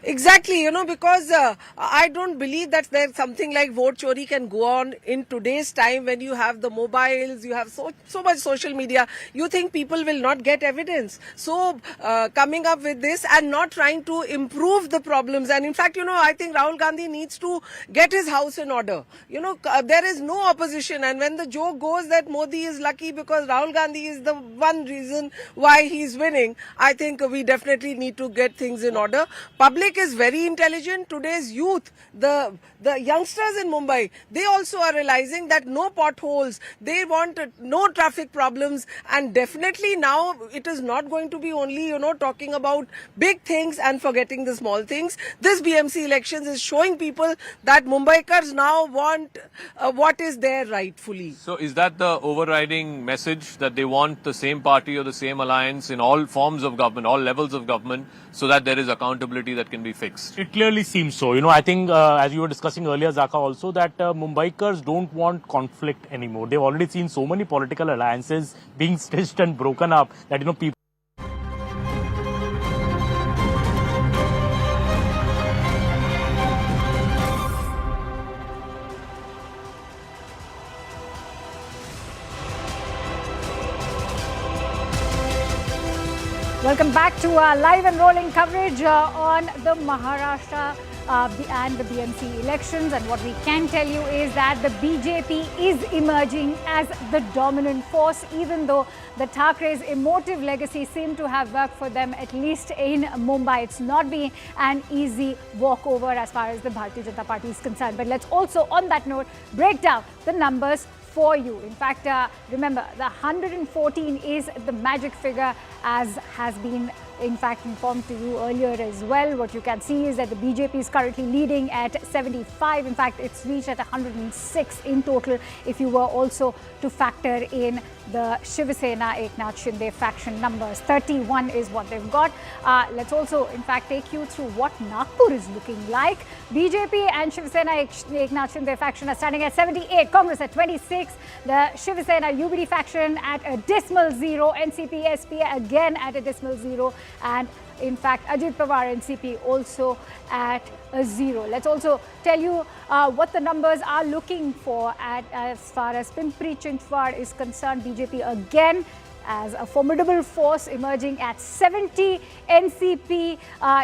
Exactly, because I don't believe that there's something like vote chori can go on in today's time when you have the mobiles, you have so much social media. You think people will not get evidence? So coming up with this and not trying to improve the problems. And in fact, I think Rahul Gandhi needs to get his house in order. There is no opposition. And when the joke goes that Modi is lucky because Rahul Gandhi is the one reason why he's winning, I think we definitely need to get things in order. Public is very intelligent. Today's youth, the youngsters in Mumbai, they also are realizing that no potholes, they want no traffic problems, and definitely now it is not going to be only, talking about big things and forgetting the small things. This BMC elections is showing people that Mumbaikars now want what is there rightfully. So is that the overriding message, that they want the same party or the same alliance in all forms of government, all levels of government, so that there is accountability that can be fixed? It clearly seems so. I think as you were discussing earlier, Zaka, also that Mumbaikars don't want conflict anymore. They've already seen so many political alliances being stitched and broken up that, people. Welcome back to our live and rolling coverage on the Maharashtra and the BMC elections. And what we can tell you is that the BJP is emerging as the dominant force, even though the Thackeray's emotive legacy seemed to have worked for them, at least in Mumbai. It's not been an easy walkover as far as the Bharatiya Janata Party is concerned. But let's also, on that note, break down the numbers for you. In fact, remember, the 114 is the magic figure, as has been in fact informed to you earlier as well. What you can see is that the BJP is currently leading at 75. In fact, it's reached at 106 in total if you were also to factor in the Shinde Sena Eknath Shinde faction numbers. 31 is what they've got. Let's also in fact take you through what Nagpur is looking like. BJP and Shinde Sena Eknath Shinde faction are standing at 78, Congress at 26, the Shinde Sena UBD faction at a dismal 0, NCP SP again at a dismal 0, and in fact Ajit Pawar NCP also at a 0. Let's also tell you what the numbers are looking for as far as Pimpri Chinchwad is concerned. BJP again as a formidable force emerging at 70, NCP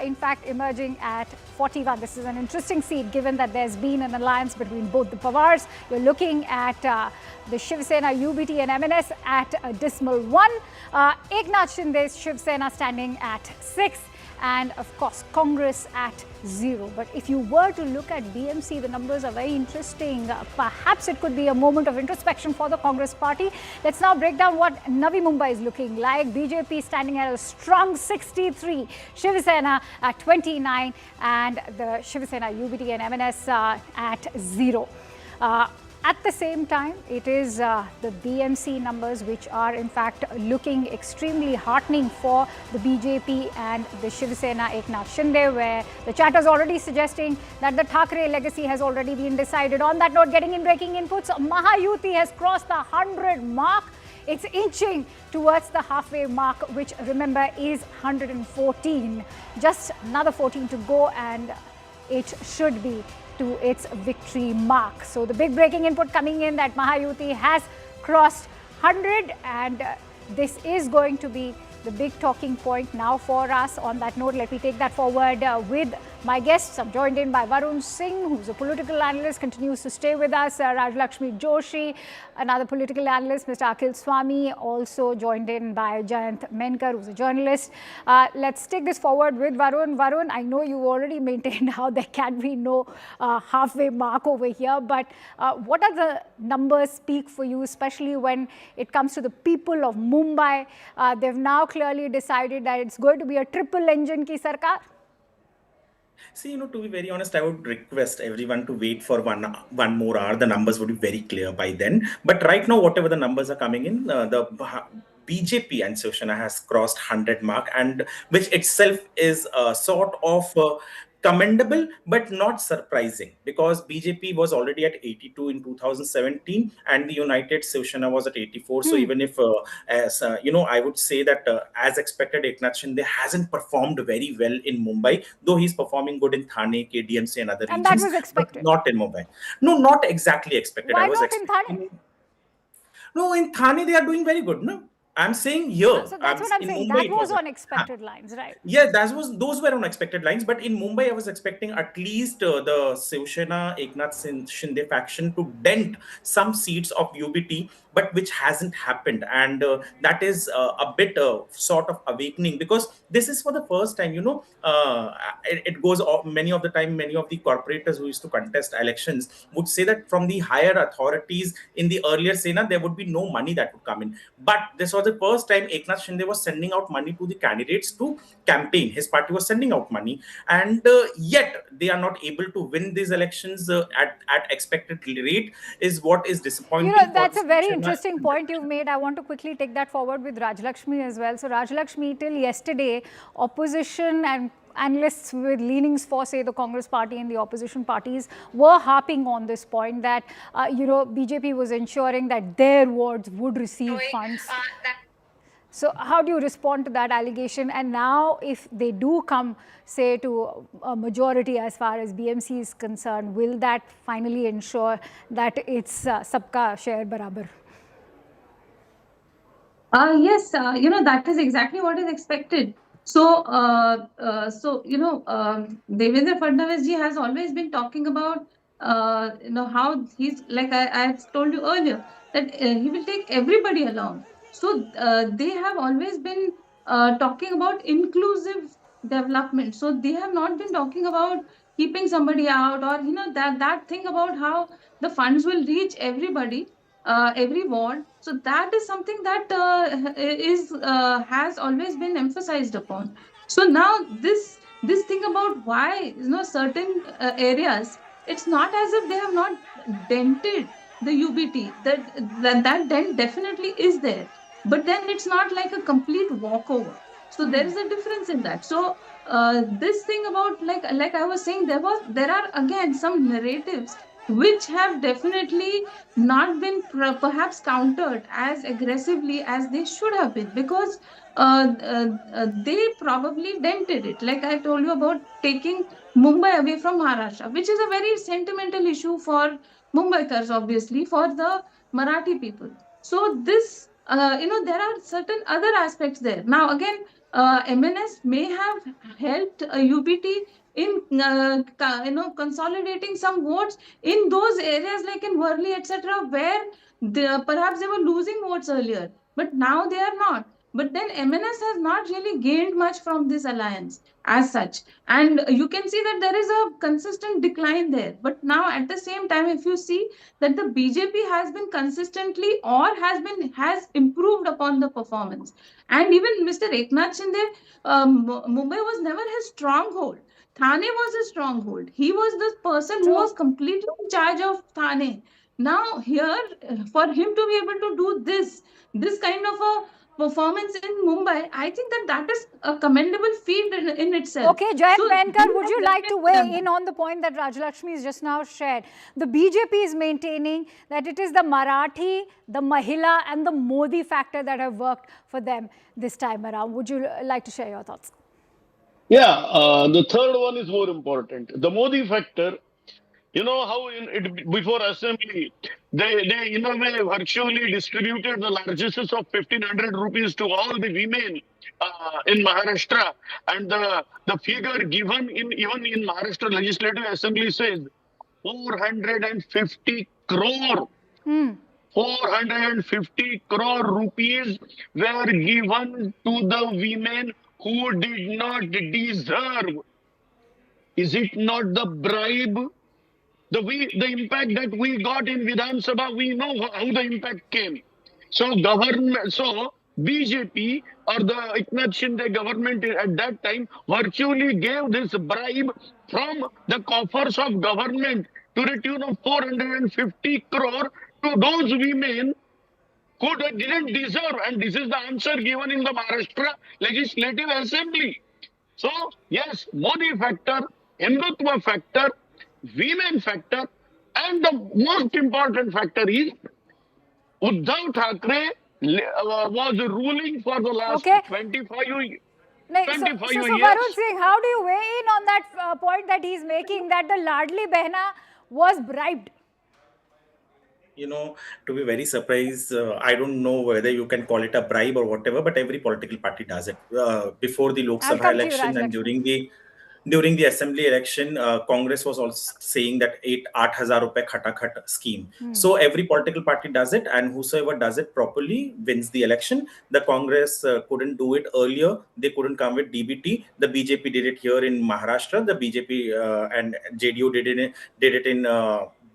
in fact emerging at 41. This is an interesting seat given that there's been an alliance between both the Pawars. You're looking at the Shiv Sena, UBT and M&S at a dismal 1. Eknath Shinde's Shiv Sena standing at 6. And of course, Congress at 0. But if you were to look at BMC, the numbers are very interesting. Perhaps it could be a moment of introspection for the Congress party. Let's now break down what Navi Mumbai is looking like. BJP standing at a strong 63, Shiv Sena at 29, and the Shiv Sena, UBT and M&S at 0. At the same time, it is the BMC numbers which are in fact looking extremely heartening for the BJP and the Shiv Sena Eknath Shinde, where the chatter is already suggesting that the Thackeray legacy has already been decided. On that note, getting in breaking inputs, Mahayuti has crossed the 100 mark. It's inching towards the halfway mark, which remember is 114. Just another 14 to go and it should be to its victory mark. So the big breaking input coming in that Mahayuti has crossed 100, and this is going to be the big talking point now for us. On that note, let me take that forward with my guests. I'm joined in by Varun Singh, who's a political analyst, continues to stay with us. Rajlakshmi Joshi, another political analyst, Mr. Akhil Swami, also joined in by Jayant Menkar, who's a journalist. Let's take this forward with Varun. Varun, I know you already maintained how there can be no halfway mark over here, but what are the numbers speak for you, especially when it comes to the people of Mumbai? They've now clearly decided that it's going to be a triple engine ki sarkar. See, to be very honest, I would request everyone to wait for one more hour. The numbers would be very clear by then. But right now, whatever the numbers are coming in, the BJP and Shinde Sena has crossed 100 mark, and which itself is sort of commendable, but not surprising, because BJP was already at 82 in 2017, and the United Shinde Sena was at 84. So even if, I would say that as expected, Eknath Shinde hasn't performed very well in Mumbai, though he's performing good in Thane, KDMC, and other regions. And that was expected. Not in Mumbai. No, not exactly expected. Why not in Thane? No, in Thane they are doing very good. No, I'm saying here. So that's what I'm saying. Mumbai, that was on expected lines, right? Yeah, those were on expected lines. But in Mumbai, I was expecting at least the Shinde Sena Eknath Shinde faction to dent some seats of UBT, but which hasn't happened, and that is a bit sort of awakening, because this is for the first time. It goes many of the time. Many of the corporators who used to contest elections would say that from the higher authorities in the earlier Sena, there would be no money that would come in. But this was the first time Eknath Shinde was sending out money to the candidates to campaign. His party was sending out money, and yet they are not able to win these elections at expected rate, is what is disappointing. That's a very interesting point you've made. I want to quickly take that forward with Rajlakshmi as well. So Rajlakshmi, till yesterday, opposition and analysts with leanings for, say, the Congress party and the opposition parties were harping on this point that, BJP was ensuring that their wards would receive funds. So how do you respond to that allegation? And now if they do come, say, to a majority as far as BMC is concerned, will that finally ensure that it's sabka share barabar? Yes, that is exactly what is expected. So, Devendra Fadnavis ji has always been talking about, how he's, like I have told you earlier, that he will take everybody along. So, they have always been talking about inclusive development. So, they have not been talking about keeping somebody out, or, that thing about how the funds will reach everybody. Every ward. So that is something that has always been emphasized upon. So now this thing about why certain areas, it's not as if they have not dented the UBT. That dent definitely is there, but then it's not like a complete walkover. So there is a difference in that. So this thing about, like I was saying, there are again some narratives which have definitely not been perhaps countered as aggressively as they should have been, because they probably dented it. Like I told you about taking Mumbai away from Maharashtra, which is a very sentimental issue for Mumbaikars, obviously, for the Marathi people. So this, there are certain other aspects there. Now, again, M&S may have helped UBT in consolidating some votes in those areas like in Worli, etc., where perhaps they were losing votes earlier, but now they are not. But then M&S has not really gained much from this alliance as such, and you can see that there is a consistent decline there. But now at the same time, if you see that the BJP has been consistently or has improved upon the performance, and even Mr. Eknath Shinde, Mumbai was never his stronghold. Thane was a stronghold. He was the person who was completely in charge of Thane. Now here, for him to be able to do this kind of a performance in Mumbai, I think that is a commendable feat in itself. Okay, Jayant Menkar, would you like to weigh in on the point that Rajlakshmi has just now shared? The BJP is maintaining that it is the Marathi, the Mahila and the Modi factor that have worked for them this time around. Would you like to share your thoughts? Yeah, the third one is more important. The Modi factor, You know how before assembly, they in a way virtually distributed the largesses of 1500 rupees to all the women in Maharashtra, and the figure given in even in Maharashtra Legislative Assembly says 450 crore. 450 crore rupees were given to the women who did not deserve. Is it not the bribe? The impact that we got in Vidhan Sabha, we know how the impact came. So BJP or the Eknath Shinde government at that time virtually gave this bribe from the coffers of government to the tune of 450 crore to those women who didn't deserve. And this is the answer given in the Maharashtra Legislative Assembly. So, yes, Modi factor, Hindutva factor, women factor, and the most important factor is Uddhav Thackeray was ruling for the last 25 years. So Varun Singh, how do you weigh in on that point that he's making, that the Ladli Behna was bribed? To be very surprised, I don't know whether you can call it a bribe or whatever, but every political party does it. Before the Lok Sabha election and during the assembly election, Congress was also saying that 8,000 rupees khata khat scheme. So every political party does it, and whosoever does it properly wins the election. The Congress couldn't do it earlier. They couldn't come with DBT. The BJP did it here in Maharashtra. The BJP and JDU did it in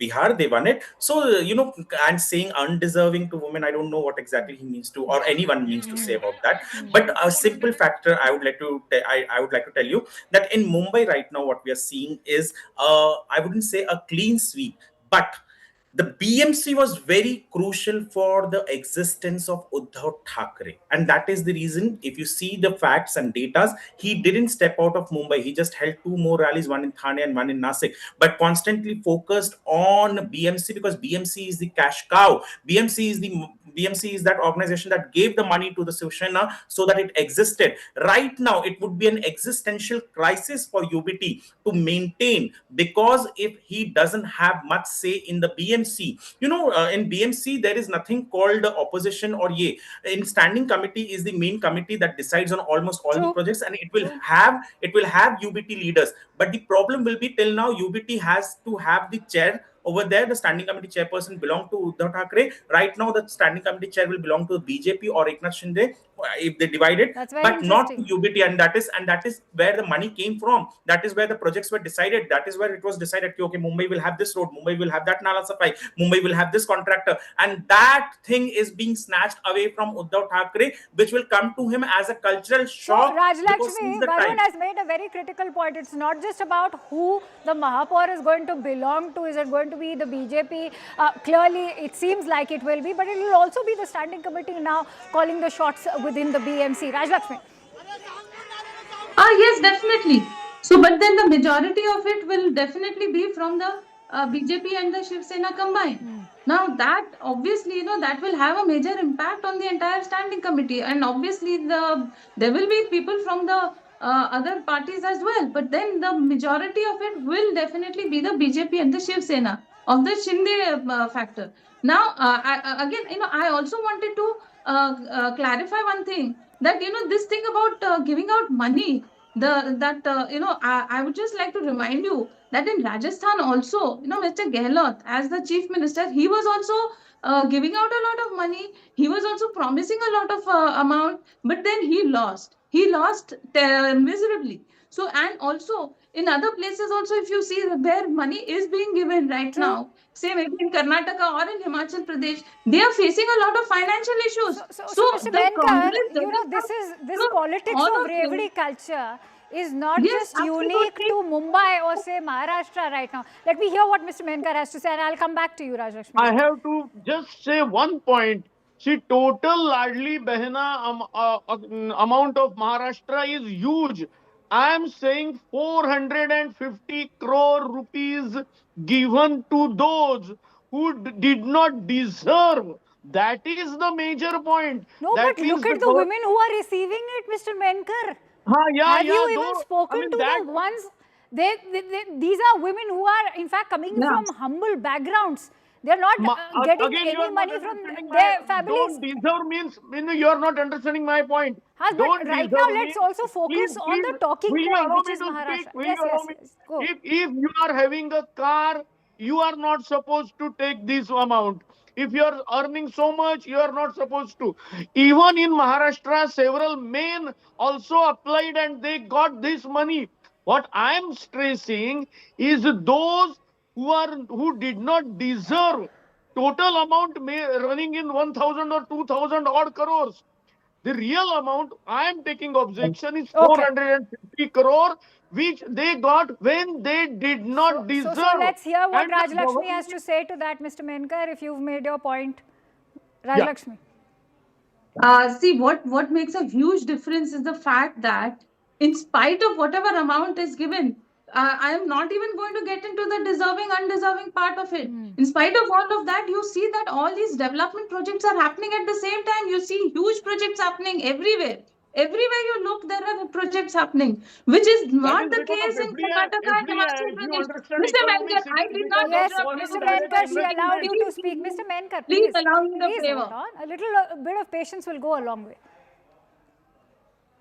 Bihar. They won it. So, and saying undeserving to women, I don't know what exactly he means to, or anyone means to say about that. But a simple factor I would like to tell you that in Mumbai right now, what we are seeing is, I wouldn't say a clean sweep, but the BMC was very crucial for the existence of Uddhav Thackeray. And that is the reason, if you see the facts and data, he didn't step out of Mumbai. He just held 2 more rallies, one in Thane and one in Nasik, but constantly focused on BMC because BMC is the cash cow. BMC is that organization that gave the money to the Shiv Sena so that it existed. Right now, it would be an existential crisis for UBT to maintain, because if he doesn't have much say in the BMC, in BMC, there is nothing called opposition or ye. In standing committee is the main committee that decides on almost all the projects, and it will have UBT leaders. But the problem will be, till now, UBT has to have the chair. Over there, the standing committee chairperson belonged to Uddhav Thackeray. Right now, the standing committee chair will belong to the BJP or Eknath Shinde if they divide it, but not to UBT. And that is where the money came from. That is where the projects were decided. That is where it was decided, okay, Mumbai will have this road, Mumbai will have that Nala Safai, Mumbai will have this contractor. And that thing is being snatched away from Uddhav Thackeray, which will come to him as a cultural shock. So, Rajlakshmi, Varun has made a very critical point. It's not just about who the Mahapaur is going to belong to. Is it going to be the BJP? Clearly, it seems like it will be, but it will also be the standing committee now calling the shots within the BMC. Rajlakshmi. Yes, definitely. So, but then the majority of it will definitely be from the BJP and the Shiv Sena combined. Now, that obviously, that will have a major impact on the entire standing committee, and obviously there will be people from the other parties as well. But then the majority of it will definitely be the BJP and the Shiv Sena of the Shinde factor. Now, I also wanted to clarify one thing, that this thing about giving out money. I would just like to remind you that in Rajasthan also, Mr. Gehlot, as the chief minister, he was also giving out a lot of money. He was also promising a lot of amount, but then he lost. He lost miserably. So, and also in other places also, if you see where money is being given right now, say maybe in Karnataka or in Himachal Pradesh, they are facing a lot of financial issues. So Mr. Menkar, this politics of Revdi culture is not just unique to Mumbai or say Maharashtra right now. Let me hear what Mr. Menkar has to say, and I'll come back to you, Rajlakshmi. I have to just say one point. See, total Ladli Behna amount of Maharashtra is huge. I am saying 450 crore rupees given to those who did not deserve. That is the major point. No, but look at the women who are receiving it, Mr. Menkar. Have you even spoken to the ones These are women who are in fact coming Yeah. from humble backgrounds. They're not getting Again, you any are not money from understanding their my families. don't deserve means you are not understanding my point. But Don't right deserve now, let's means also please, focus on please, the talking will you point, allow which me is to speak? Maharashtra. Will Yes, you allow yes, me? yes. Go. If you are having a car, you are not supposed to take this amount. If you are earning so much, you are not supposed to. Even in Maharashtra, several men also applied and they got this money. What I am stressing is those who did not deserve total amount running in 1,000 or 2,000 odd crores. The real amount I am taking objection is Okay. 450 crore, which they got when they did not deserve. So let's hear what And the Rajlakshmi has government- to say to that, Mr. Menkar, if you've made your point. Yeah. Rajlakshmi. See, what makes a huge difference is the fact that, in spite of whatever amount is given, I am not even going to get into the deserving, undeserving part of it. In spite of all of that, you see that all these development projects are happening at the same time. You see huge projects happening everywhere. Everywhere you look, there are projects happening, which is That not is the because of case in FDI. Karnataka and Himachal If you Pradesh. understand Mr. economics, Menkar, it I is did not because Yes, of interrupt you Mr. to foreign direct Menkar, she investment. allowed you to speak. Mr. Menkar, Please please, allow me the please favor. hold on. A little bit of patience will go a long way.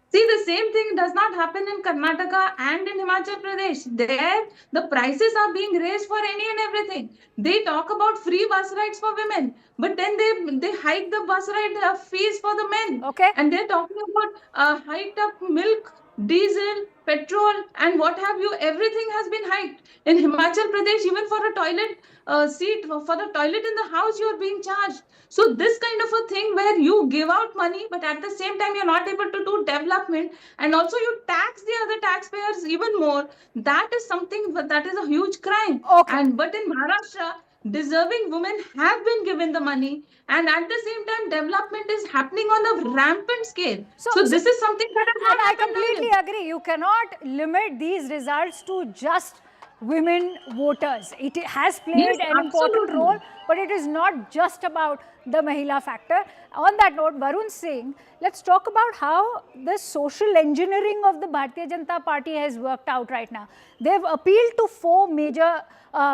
See, the same thing does not happen in Karnataka and in Himachal Pradesh. There, the prices are being raised for any and everything. They talk about free bus rides for women, but then they hike the bus ride fees for the men. Okay. And they're talking about hiked up milk, diesel, petrol, and what have you. Everything has been hiked. In Himachal Pradesh, even for a toilet seat, for the toilet in the house, you're being charged. So this kind of a thing where you give out money, but at the same time you're not able to do development, and also you tax the other taxpayers even more. That is something that is a huge crime. Okay. But in Maharashtra, deserving women have been given the money, and at the same time development is happening on a rampant scale. So this is something that has And not I happened completely earlier. agree. You cannot limit these results to just women voters. It has Yes, played an important absolutely. role, but it is not just about the Mahila factor. On that note, Varun Singh, let's talk about how the social engineering of the Bharatiya Janata Party has worked out right now. They've appealed to four major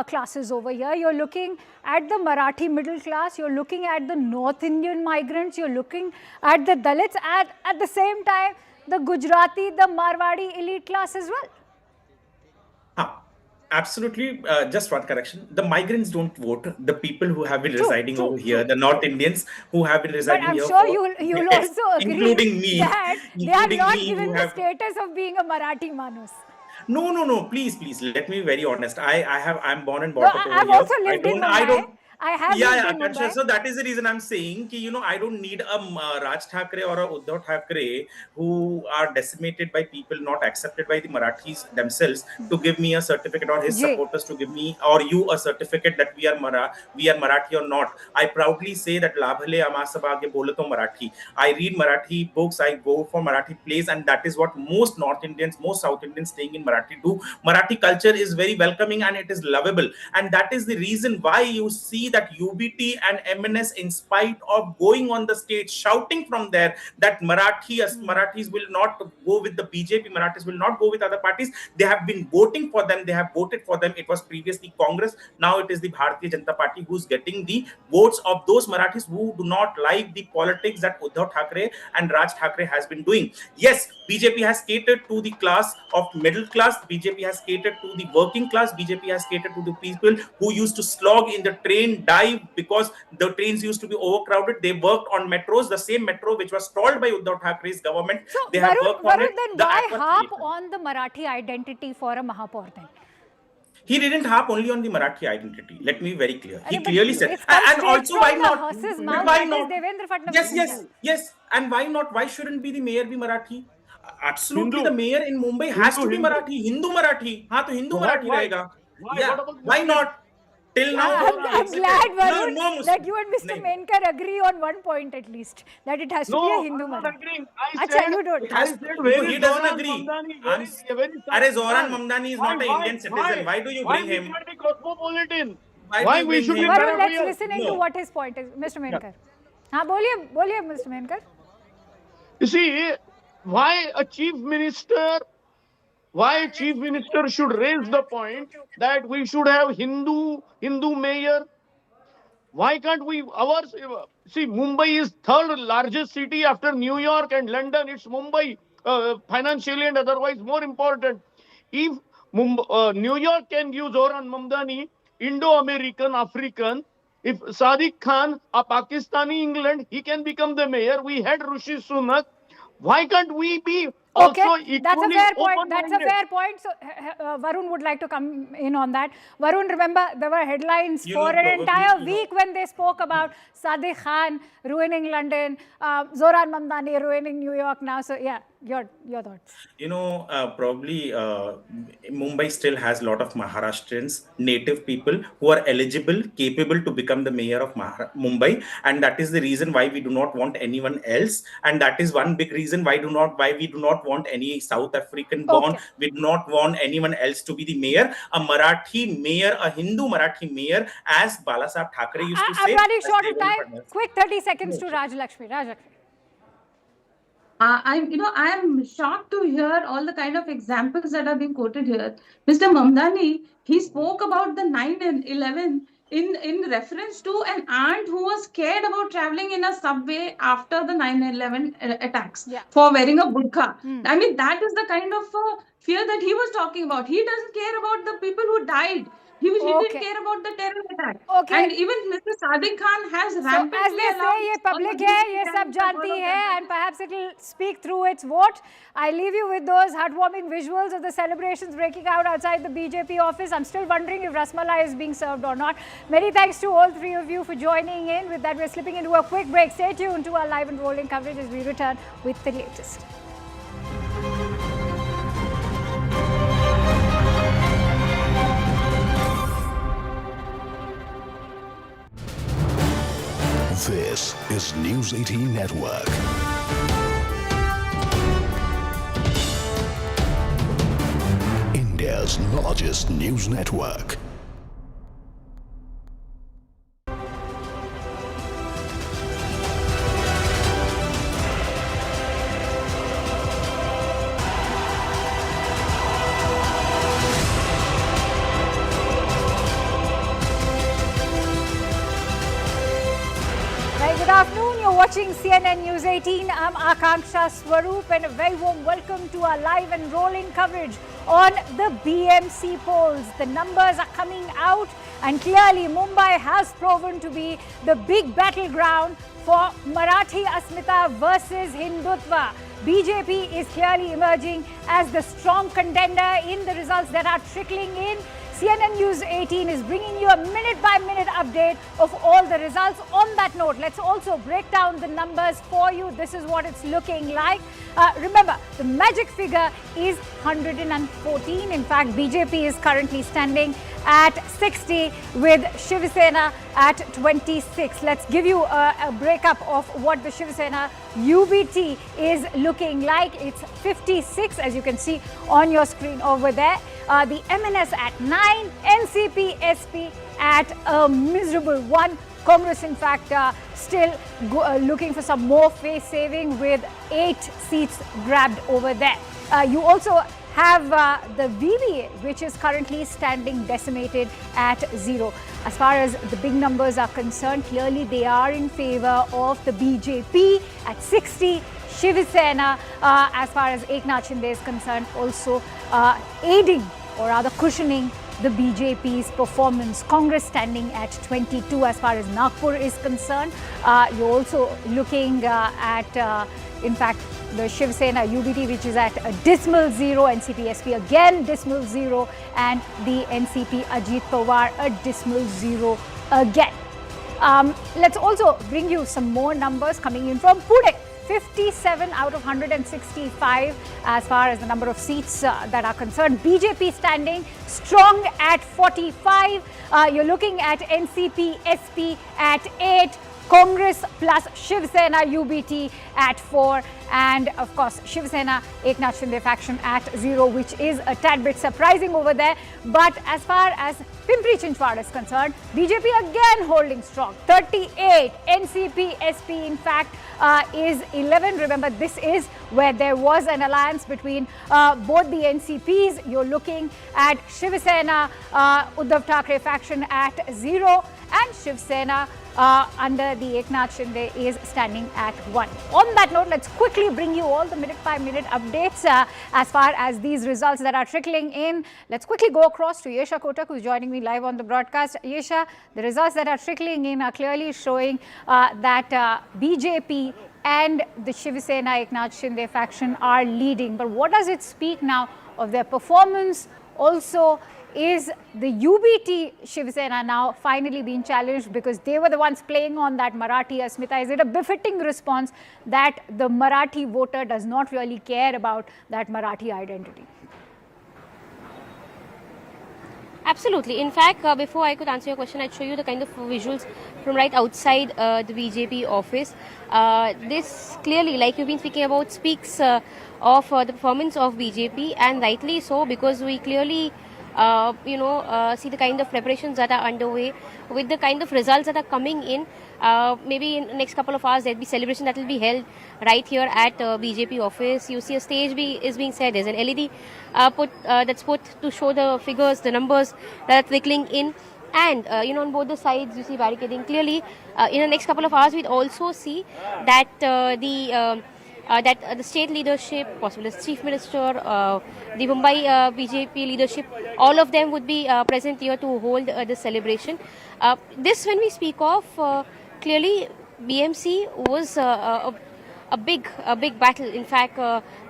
classes over here. You're looking at the Marathi middle class, you're looking at the North Indian migrants, you're looking at the Dalits, and at the same time, the Gujarati, the Marwadi elite class as well. Absolutely. Just one correction. The migrants don't vote. The people who have been True, residing true, over here, true. the North Indians who have been But residing I'm here sure for you'll decades, also agree including me, that they are not who given the have. status of being a Marathi Manus. No. Please. Let me be very honest. I'm born and No, brought up over I've here. also lived in I Mumbai. don't. I have Yeah, lived yeah, in Akansha. Mumbai. So that is the reason I'm saying, I don't need a Raj Thackeray or a Uddhav Thackeray who are decimated by people not accepted by the Marathis themselves to give me a certificate, or his Ji. supporters to give me or you a certificate that we are Marathi or not. I proudly say that Labhale Amasabage Bolato Marathi. I read Marathi books, I go for Marathi plays, and that is what most North Indians, most South Indians staying in Marathi do. Marathi culture is very welcoming and it is lovable, and that is the reason why you see that UBT and M&S, in spite of going on the stage shouting from there that Marathis will not go with the BJP, Marathis will not go with other parties, they have been voting for them, they have voted for them. It was previously Congress, now it is the Bharatiya Janata Party who's getting the votes of those Marathis who do not like the politics that Uddhav Thackeray and Raj Thackeray has been doing. Yes, BJP has catered to the class of middle class, BJP has catered to the working class, BJP has catered to the people who used to slog in the train dive because the trains used to be overcrowded. They worked on metros, the same metro which was stalled by Uddhav Thackera's government. So, They have worked on Varun, it. then The why harp apathy. on the Marathi identity for a Mahapaur then? He didn't harp only on the Marathi identity. Let me be very clear. He But clearly said, it's come and straight also why from the not? horse's But mouth, why that is not? Devendra Fadnavis himself. Yes. And why not? Why shouldn't be the mayor be Marathi? Absolutely, Hindu. the mayor in Mumbai has to be Hindu. Marathi. Hindu Marathi. हाँ तो Hindu Why? Marathi Why? रहेगा. Why? Yeah. What about Why Muslim? not? Till now, I'm glad, Varun, no Muslim. that you and Mr. Menkar agree on one point at least, that it has to be a Hindu I'm not Marathi. agreeing. I Achha, said, you don't. I said, where He is doesn't Zoran agree. Mamdani? I'm, Very Are soft Zoran guy. Mamdani is not an Indian citizen. Why do you bring We him? can't be cosmopolitan? Why do Why you we bring should be him? Varun, let's paranoid? listen into No. what his point is, Mr. Menkar. हाँ बोलिए Mr. Menkar. You see, why a chief minister Why Chief Minister should raise the point that we should have Hindu mayor? Why can't we ours see Mumbai is third largest city after New York and London. It's Mumbai financially and otherwise more important. If New York can give Zoran Mamdani, Indo-American, African, if Sadiq Khan, a Pakistani England, he can become the mayor. We had Rishi Sunak. Why can't we be also equally that's a fair point. open-minded? That's a fair point. So Varun would like to come in on that. Varun, remember there were headlines for an entire week when they spoke about Sadiq Khan ruining London, Zoran Mamdani ruining New York now. So yeah, your thoughts. Probably Mumbai still has a lot of Maharashtrians, native people who are eligible, capable to become the mayor of Mumbai, and that is the reason why we do not want anyone else. And that is one big reason why we do not want any South African born. We do not want anyone else to be the mayor. A Marathi mayor, a Hindu Marathi mayor, as Balasaheb Thackeray used to say. I'm running short of time. Quick 30 seconds to Rajlakshmi. I'm shocked to hear all the kind of examples that are being quoted here. Mr. Mamdani, he spoke about the 9/11 in reference to an aunt who was scared about traveling in a subway after the 9/11 attacks for wearing a burqa. I mean, that is the kind of fear that he was talking about. He doesn't care about the people who died. He didn't care about the terror attack. And even Mr. Sadiq Khan has rampantly as they say, ye public hai, ye sab janti hai, and perhaps it will speak through its vote. I leave you with those heartwarming visuals of the celebrations breaking out outside the BJP office. I'm still wondering if Rasmalai is being served or not. Many thanks to all three of you for joining in. With that, we're slipping into a quick break. Stay tuned to our live and rolling coverage as we return with the latest. This is News 18 Network. India's largest news network. Good afternoon, you're watching CNN News 18. I'm Akanksha Swaroop and a very warm welcome to our live and rolling coverage on the BMC polls. The numbers are coming out and clearly Mumbai has proven to be the big battleground for Marathi Asmita versus Hindutva. BJP is clearly emerging as the strong contender in the results that are trickling in. CNN News 18 is bringing you a minute-by-minute update of all the results. On that note, let's also break down the numbers for you. This is what it's looking like. Remember, the magic figure is 114. In fact, BJP is currently standing at 60 with Shiv Sena at 26. Let's give you a breakup of what the Shiv Sena UBT is looking like. It's 56, as you can see on your screen over there. The M&S at 9, NCP, SP at a miserable 1. Congress, in fact, still looking for some more face saving with 8 seats grabbed over there. You also have the VVA, which is currently standing decimated at 0. As far as the big numbers are concerned, clearly they are in favor of the BJP at 60. Shiv Sena, as far as Eknath Shinde is concerned, also aiding or rather cushioning the BJP's performance. Congress standing at 22 as far as Nagpur is concerned. You're also looking at, in fact, the Shiv Sena UBT, which is at a dismal 0, NCP SP again dismal 0, and the NCP Ajit Pawar a dismal 0 again. Let's also bring you some more numbers coming in from Pune. 57 out of 165 as far as the number of seats that are concerned. BJP standing strong at 45. You're looking at NCP SP at 8. Congress plus Shiv Sena UBT at 4, and of course Shiv Sena Eknath Shinde faction at 0, which is a tad bit surprising over there. But as far as Pimpri Chinchwad is concerned, BJP again holding strong, 38. NCP SP in fact is 11. Remember, this is where there was an alliance between both the NCPs. You're looking at Shiv Sena Uddhav Thackeray faction at 0, and Shiv Sena under the Eknath Shinde is standing at 1. On that note, let's quickly bring you all the minute-by-minute updates as far as these results that are trickling in. Let's quickly go across to Yesha Kotak, who's joining me live on the broadcast. Yesha, the results that are trickling in are clearly showing that BJP and the Shiv Sena Eknath Shinde faction are leading. But what does it speak now of their performance? Also, is the UBT Shiv Sena now finally being challenged because they were the ones playing on that Marathi Asmita? Is it a befitting response that the Marathi voter does not really care about that Marathi identity? Absolutely. In fact, before I could answer your question, I'd show you the kind of visuals from right outside the BJP office. This clearly, like you've been speaking about, speaks of the performance of BJP, and rightly so, because we clearly see the kind of preparations that are underway with the kind of results that are coming in. Maybe in the next couple of hours, there'll be celebration that will be held right here at BJP office. You see a stage is being set. There's an LED that's put to show the figures, the numbers that are trickling in. And, on both the sides, you see barricading. Clearly, in the next couple of hours, we'd also see that the state leadership, possibly the chief minister, the Mumbai BJP leadership, all of them would be present here to hold the celebration. This, when we speak of, clearly BMC was a big battle. In fact,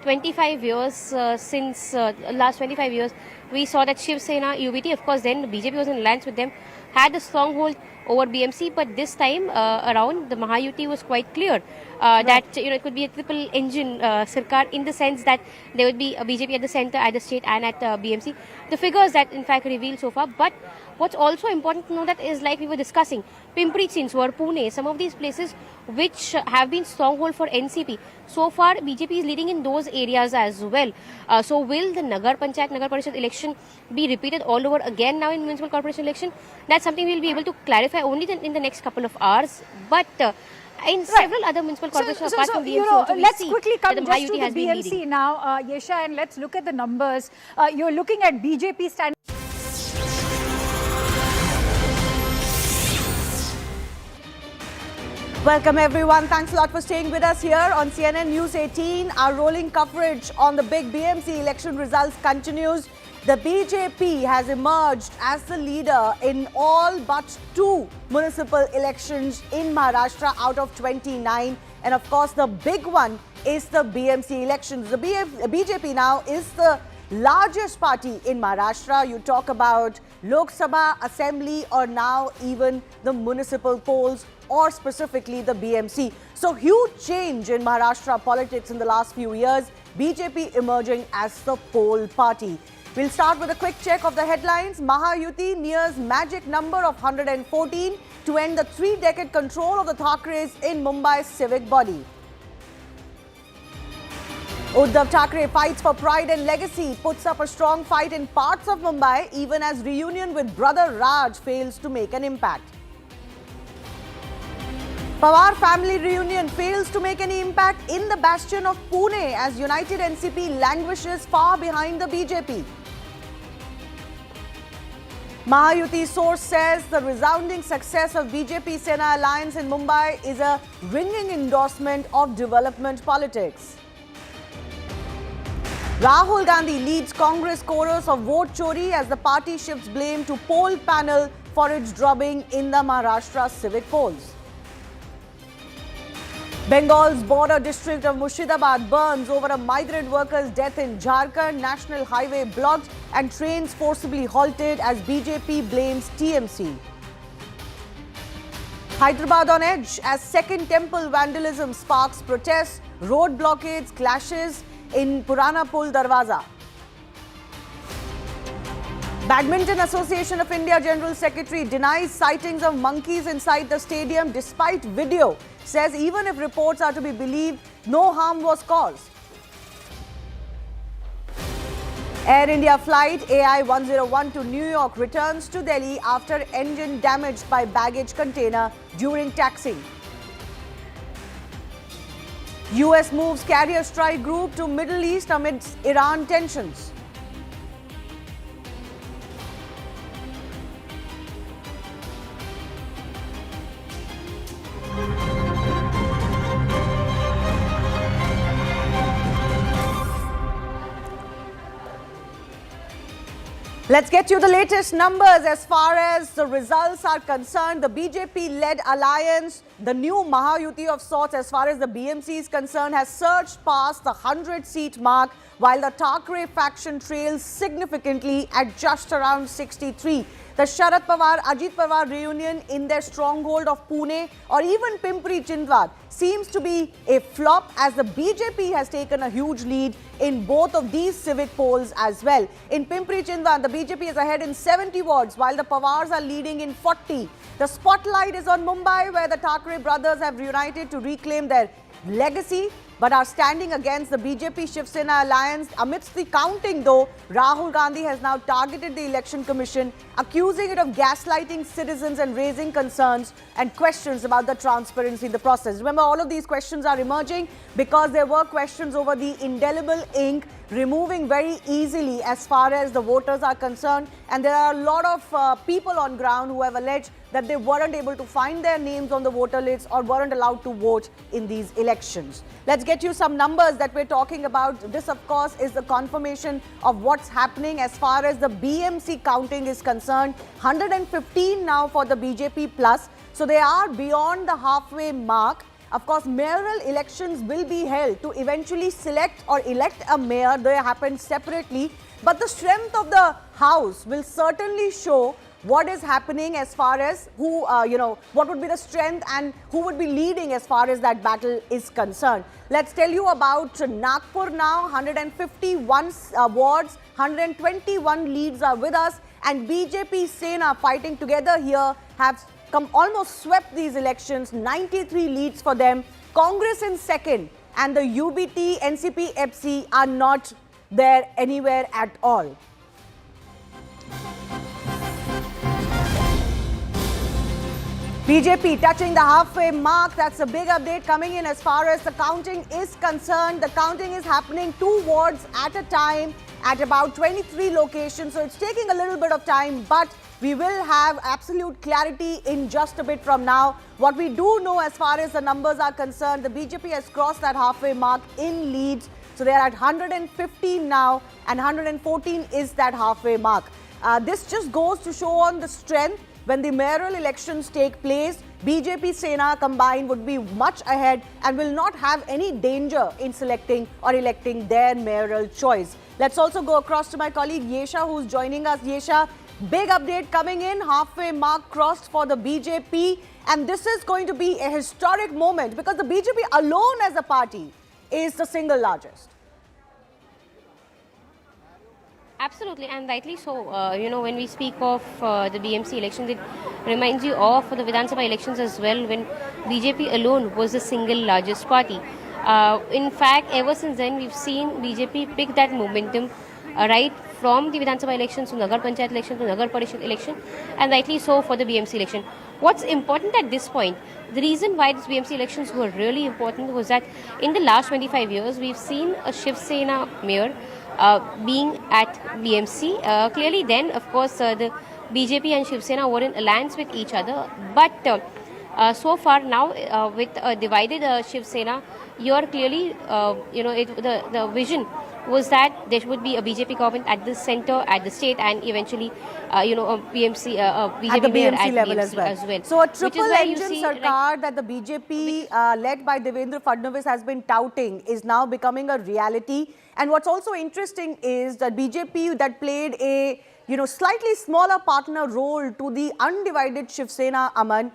25 years since last 25 years, we saw that Shiv Sena UBT, of course, then BJP was in alliance with them, had a stronghold over BMC, but this time around the Mahayuti was quite clear that it could be a triple engine Sarkar, in the sense that there would be a BJP at the center, at the state, and at BMC. The figures that in fact revealed so far. But what's also important to know that is, like we were discussing, Pimpri Chinchwad, Pune, some of these places which have been stronghold for NCP. So far, BJP is leading in those areas as well. So will the Nagar Panchayat, Nagar Parishad election be repeated all over again now in municipal corporation election? That's something we'll be able to clarify only in the next couple of hours. But in several other municipal corporations apart from BMC, let's quickly come just to the BMC now, Yesha, and let's look at the numbers. You're looking at BJP standing. Welcome everyone. Thanks a lot for staying with us here on CNN News 18. Our rolling coverage on the big BMC election results continues. The BJP has emerged as the leader in all but 2 municipal elections in Maharashtra out of 29. And of course, the big one is the BMC elections. The BJP now is the largest party in Maharashtra. You talk about Lok Sabha, Assembly, or now even the municipal polls, or specifically the BMC. So huge change in Maharashtra politics in the last few years. BJP emerging as the poll party. We'll start with a quick check of the headlines. Mahayuti nears magic number of 114 to end the 3-decade control of the Thackerays in Mumbai's civic body. Uddhav Thackeray fights for pride and legacy, puts up a strong fight in parts of Mumbai, even as reunion with brother Raj fails to make an impact. Pawar family reunion fails to make any impact in the bastion of Pune as United NCP languishes far behind the BJP. Mahayuti source says the resounding success of BJP-Sena alliance in Mumbai is a ringing endorsement of development politics. Rahul Gandhi leads Congress chorus of vote chori as the party shifts blame to poll panel for its drubbing in the Maharashtra Civic polls. Bengal's border district of Murshidabad burns over a migrant worker's death in Jharkhand. National highway blocked and trains forcibly halted as BJP blames TMC. Hyderabad on edge as second temple vandalism sparks protests, road blockades, clashes in Purana Pul Darwaza. Badminton Association of India General Secretary denies sightings of monkeys inside the stadium despite video. Says even if reports are to be believed, no harm was caused. Air India flight AI-101 to New York returns to Delhi after engine damaged by baggage container during taxing. US moves carrier strike group to Middle East amidst Iran tensions. Let's get you the latest numbers as far as the results are concerned. The BJP-led alliance, the new Mahayuti of sorts as far as the BMC is concerned, has surged past the 100-seat mark, while the Thackeray faction trails significantly at just around 63. The Sharad Pawar, Ajit Pawar reunion in their stronghold of Pune or even Pimpri Chindwad seems to be a flop, as the BJP has taken a huge lead in both of these civic polls as well. In Pimpri Chindwad, the BJP is ahead in 70 wards, while the Pawars are leading in 40. The spotlight is on Mumbai, where the Thackeray brothers have reunited to reclaim their legacy, but are standing against the BJP-Shiv Sena alliance. Amidst the counting, though, Rahul Gandhi has now targeted the Election Commission, accusing it of gaslighting citizens and raising concerns and questions about the transparency in the process. Remember, all of these questions are emerging because there were questions over the indelible ink removing very easily as far as the voters are concerned, and there are a lot of people on ground who have alleged that they weren't able to find their names on the voter lists or weren't allowed to vote in these elections. Let's get you some numbers that we're talking about. This, of course, is the confirmation of what's happening as far as the BMC counting is concerned. 115 now for the BJP plus. So they are beyond the halfway mark. Of course, mayoral elections will be held to eventually select or elect a mayor. They happen separately. But the strength of the house will certainly show what is happening as far as who, what would be the strength and who would be leading as far as that battle is concerned. Let's tell you about Nagpur now. 151 wards, 121 leads are with us, and BJP Sena fighting together here have almost swept these elections. 93 leads for them. Congress in second, and the UBT, NCP, FC are not there anywhere at all. BJP touching the halfway mark. That's a big update coming in as far as the counting is concerned. The counting is happening 2 wards at a time at about 23 locations. So it's taking a little bit of time, but we will have absolute clarity in just a bit from now. What we do know as far as the numbers are concerned, the BJP has crossed that halfway mark in leads. So they're at 115 now, and 114 is that halfway mark. This just goes to show on the strength. When the mayoral elections take place, BJP Sena combined would be much ahead and will not have any danger in selecting or electing their mayoral choice. Let's also go across to my colleague Yesha, who's joining us. Yesha, big update coming in, halfway mark crossed for the BJP, and this is going to be a historic moment because the BJP alone as a party is the single largest. Absolutely, and rightly so. When we speak of the BMC elections, it reminds you of the Vidhan Sabha elections as well, when BJP alone was the single largest party. In fact, ever since then, we've seen BJP pick that momentum right from the Vidhan Sabha elections to Nagar Panchayat election to Nagar Parishad election, and rightly so for the BMC election. What's important at this point, the reason why these BMC elections were really important was that in the last 25 years, we've seen a Shiv Sena mayor being at BMC. Clearly then, of course, the BJP and Shiv Sena were in alliance with each other. But so far now, with a divided Shiv Sena, you're clearly, the vision was that there would be a BJP government at the centre, at the state, and eventually, a BMC, BJP at the mayor BMC at level BMC as well. So a triple engine sarkar that the BJP led by Devendra Fadnavis has been touting is now becoming a reality. And what's also interesting is that BJP that played a slightly smaller partner role to the undivided Shiv Sena, Aman,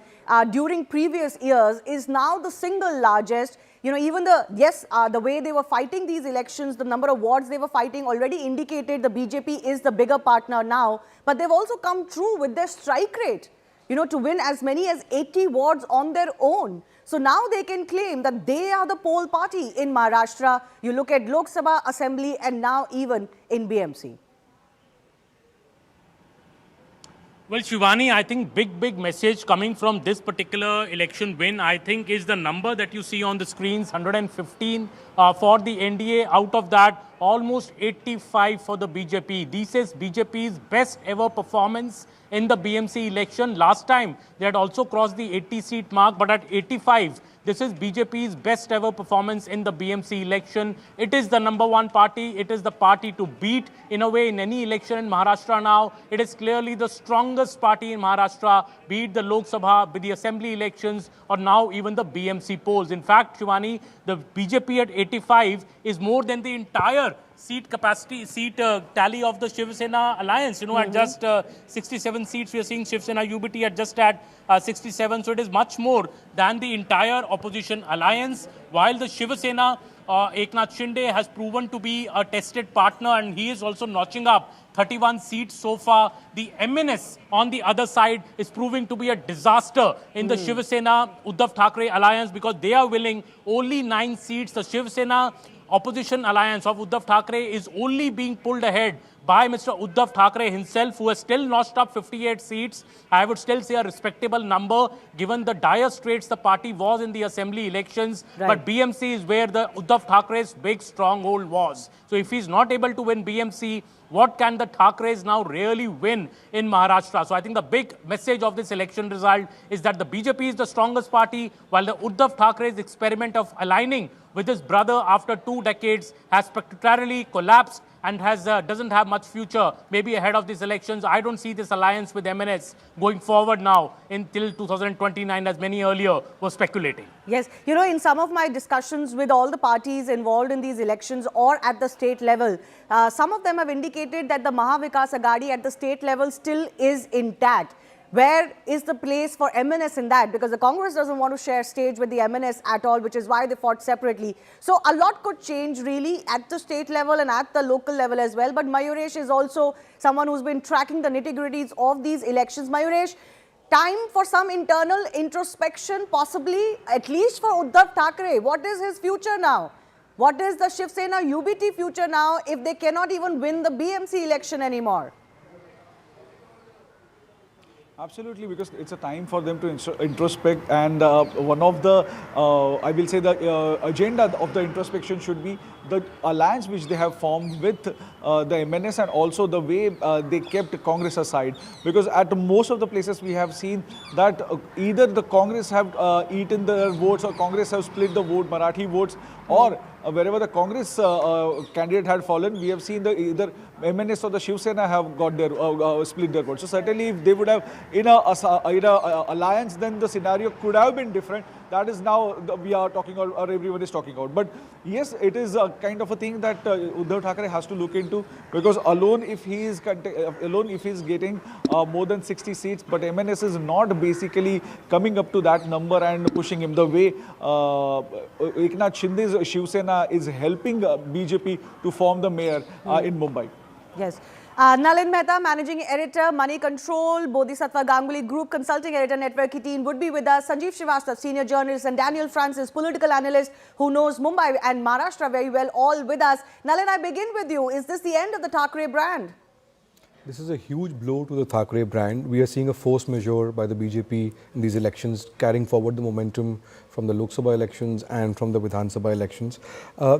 during previous years is now the single largest. You know, even the way they were fighting these elections, the number of wards they were fighting already indicated the BJP is the bigger partner now. But they've also come true with their strike rate, you know, to win as many as 80 wards on their own. So now they can claim that they are the pole party in Maharashtra. You look at Lok Sabha, Assembly, and now even in BMC. Well, Shivani, I think big message coming from this particular election win, I think, is the number that you see on the screens, 115 for the NDA. Out of that, almost 85 for the BJP. This is BJP's best ever performance in the BMC election. Last time, they had also crossed the 80-seat mark, but at 85, this is BJP's best ever performance in the BMC election. It is the #1 party. It is the party to beat in a way in any election in Maharashtra now. It is clearly the strongest party in Maharashtra, be it the Lok Sabha, be the assembly elections, or now even the BMC polls. In fact, Shivani, the BJP at 85 is more than the entire seat tally of the Shiv Sena alliance. You know, at just 67 seats, we are seeing Shiv Sena UBT at just at 67. So it is much more than the entire opposition alliance. While the Shiv Sena, Eknath Shinde has proven to be a tested partner, and he is also notching up 31 seats so far. The M&S on the other side is proving to be a disaster in the Shiv Sena Uddhav Thackeray alliance, because they are winning only 9 seats. The Shiv Sena opposition alliance of Uddhav Thackeray is only being pulled ahead by Mr. Uddhav Thackeray himself, who has still notched up 58 seats. I would still say a respectable number, given the dire straits the party was in the assembly elections. Right. But BMC is where the Uddhav Thackeray's big stronghold was. So if he's not able to win BMC, what can the Thackerays now really win in Maharashtra? So I think the big message of this election result is that the BJP is the strongest party, while the Uddhav Thackeray's experiment of aligning with his brother after 2 decades has spectacularly collapsed and doesn't have much future, maybe ahead of these elections. I don't see this alliance with M&S going forward now until 2029, as many earlier were speculating. Yes, you know, in some of my discussions with all the parties involved in these elections or at the state level, some of them have indicated that the Mahavikas Aghadi at the state level still is intact. Where is the place for M&S in that? Because the Congress doesn't want to share stage with the M&S at all, which is why they fought separately. So a lot could change really at the state level and at the local level as well. But Mayuresh is also someone who's been tracking the nitty-gritties of these elections. Mayuresh, time for some internal introspection, possibly, at least for Uddhav Thackeray. What is his future now? What is the Shiv Sena UBT future now if they cannot even win the BMC election anymore? Absolutely, because it's a time for them to introspect, and one of the, I will say, the agenda of the introspection should be the alliance which they have formed with the M&S, and also the way they kept Congress aside. Because at most of the places we have seen that either the Congress have eaten their votes, or Congress have split the vote, Marathi votes, or wherever the Congress candidate had fallen, we have seen either M&S or the Shiv Sena have got their split their votes. So certainly, if they would have in a alliance, then the scenario could have been different. That is now we are talking about, or everyone is talking about. But yes, it is a kind of a thing that Uddhav Thackeray has to look into, because alone if he is getting more than 60 seats, but M&S is not basically coming up to that number and pushing him the way Eknath Shinde's Shiv Sena is helping BJP to form the mayor in Mumbai. Yes. Nalin Mehta, Managing Editor, Money Control, Bodhisattva Ganguly Group Consulting Editor, Network 18 would be with us. Sanjeev Srivastava, Senior Journalist, and Daniel Francis, Political Analyst who knows Mumbai and Maharashtra very well, all with us. Nalin, I begin with you. Is this the end of the Thackeray brand? This is a huge blow to the Thackeray brand. We are seeing a force majeure by the BJP in these elections, carrying forward the momentum from the Lok Sabha elections and from the Vidhan Sabha elections.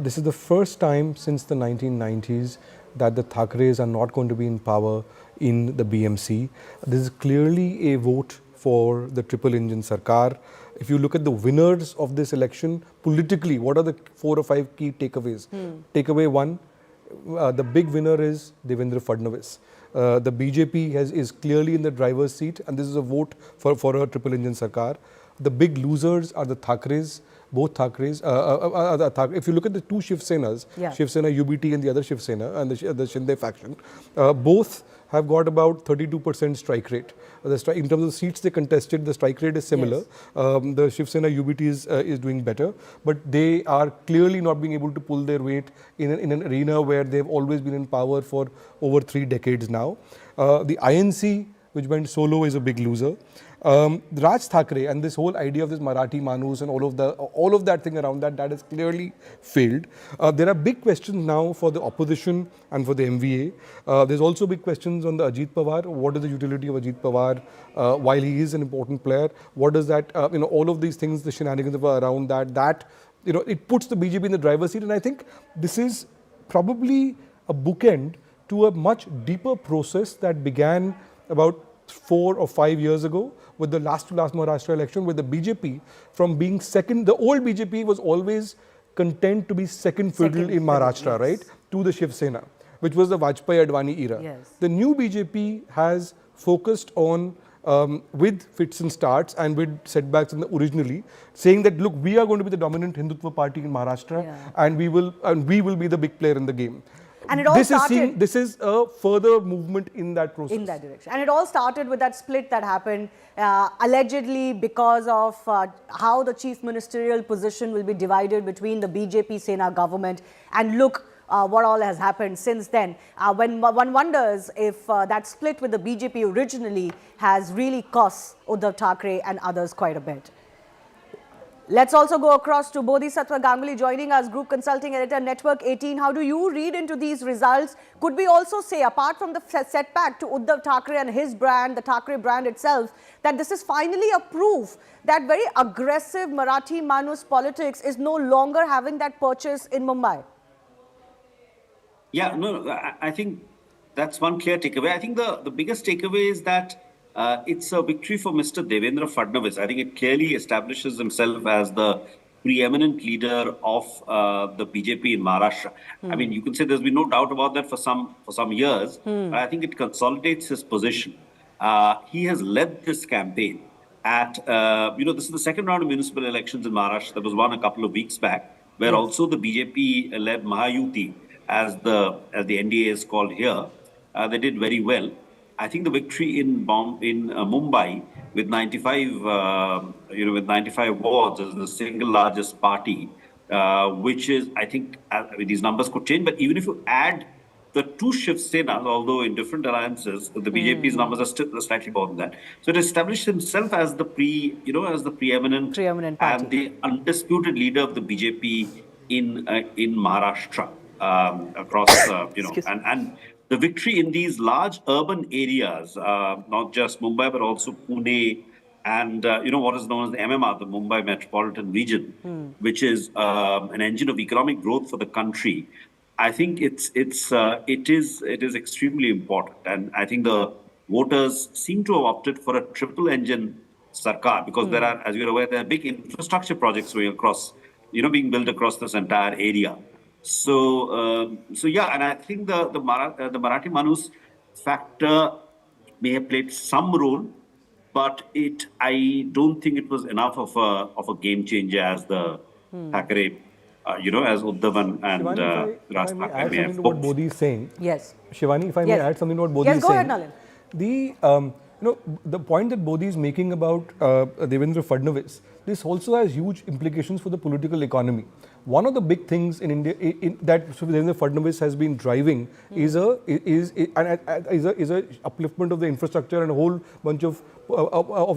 This is the first time since the 1990s that the Thackerays are not going to be in power in the BMC. This is clearly a vote for the triple engine Sarkar. If you look at the winners of this election, politically, what are the 4 or 5 key takeaways? Takeaway 1, the big winner is Devendra Fadnavis. The BJP is clearly in the driver's seat, and this is a vote for a triple engine Sarkar. The big losers are the Thackerays, both Thackerays. If you look at the 2 Shiv Senas, Shiv Sena UBT and the other Shiv Sena and the Shinde faction, both have got about 32% strike rate. In terms of seats they contested, the strike rate is similar. The Shiv Sena UBT is doing better, but they are clearly not being able to pull their weight in an arena where they've always been in power for over 3 decades now. The INC, which went solo, is a big loser. Raj Thackeray and this whole idea of this Marathi Manus and all of that thing around that has clearly failed. There are big questions now for the opposition and for the MVA. There's also big questions on the Ajit Pawar. What is the utility of Ajit Pawar while he is an important player? What does that, all of these things, the shenanigans around that, it puts the BJP in the driver's seat. And I think this is probably a bookend to a much deeper process that began about 4 or 5 years ago with the last Maharashtra election, with the BJP from being second. The old BJP was always content to be second fiddle in Maharashtra, right, to the Shiv Sena, which was the Vajpayee-Advani era. Yes. The new BJP has focused on, with fits and starts and with setbacks originally, saying that, look, we are going to be the dominant Hindutva party in Maharashtra, and we will be the big player in the game. And it all started. This is a further movement in that process. In that direction. And it all started with that split that happened, allegedly because of how the chief ministerial position will be divided between the BJP Sena government. And look what all has happened since then. When one wonders if that split with the BJP originally has really cost Uddhav Thackeray and others quite a bit. Let's also go across to Bodhisattva Ganguly joining us, Group Consulting Editor, Network 18. How do you read into these results? Could we also say, apart from the setback to Uddhav Thackeray and his brand, the Thackeray brand itself, that this is finally a proof that very aggressive Marathi Manus politics is no longer having that purchase in Mumbai? Yeah, no, I think that's one clear takeaway. I think the biggest takeaway is that it's a victory for Mr. Devendra Fadnavis. I think it clearly establishes himself as the preeminent leader of the BJP in Maharashtra. I mean, you can say there's been no doubt about that for some years. But I think it consolidates his position. He has led this campaign at, this is the second round of municipal elections in Maharashtra that was won a couple of weeks back, where also the BJP-led Mahayuti, as the NDA is called here, they did very well. I think the victory in Mumbai with 95 wards is the single largest party, which is, I think, these numbers could change. But even if you add the two Shiv Senas, although in different alliances, the BJP's numbers are still slightly more than that. So it established himself as the preeminent party and the undisputed leader of the BJP in Maharashtra across, and the victory in these large urban areas, not just Mumbai, but also Pune and, what is known as the MMR, the Mumbai Metropolitan Region, which is an engine of economic growth for the country. I think it is extremely important. And I think the voters seem to have opted for a triple engine sarkar because there are, as you're aware, there are big infrastructure projects going across, being built across this entire area. So yeah, and I think the Marathi Manus factor may have played some role, but I don't think it was enough of a game changer as the Thackeray, as Uddhav and Raj Thackeray may have hoped. What Bodhi is saying. Yes. Shivani, if I may add something to what Bodhi is saying. Yes, go ahead, Nalin. The point that Bodhi is making about Devendra Fadnavis, this also has huge implications for the political economy. One of the big things in India that Devendra Fadnavis has been driving is a upliftment of the infrastructure and a whole bunch of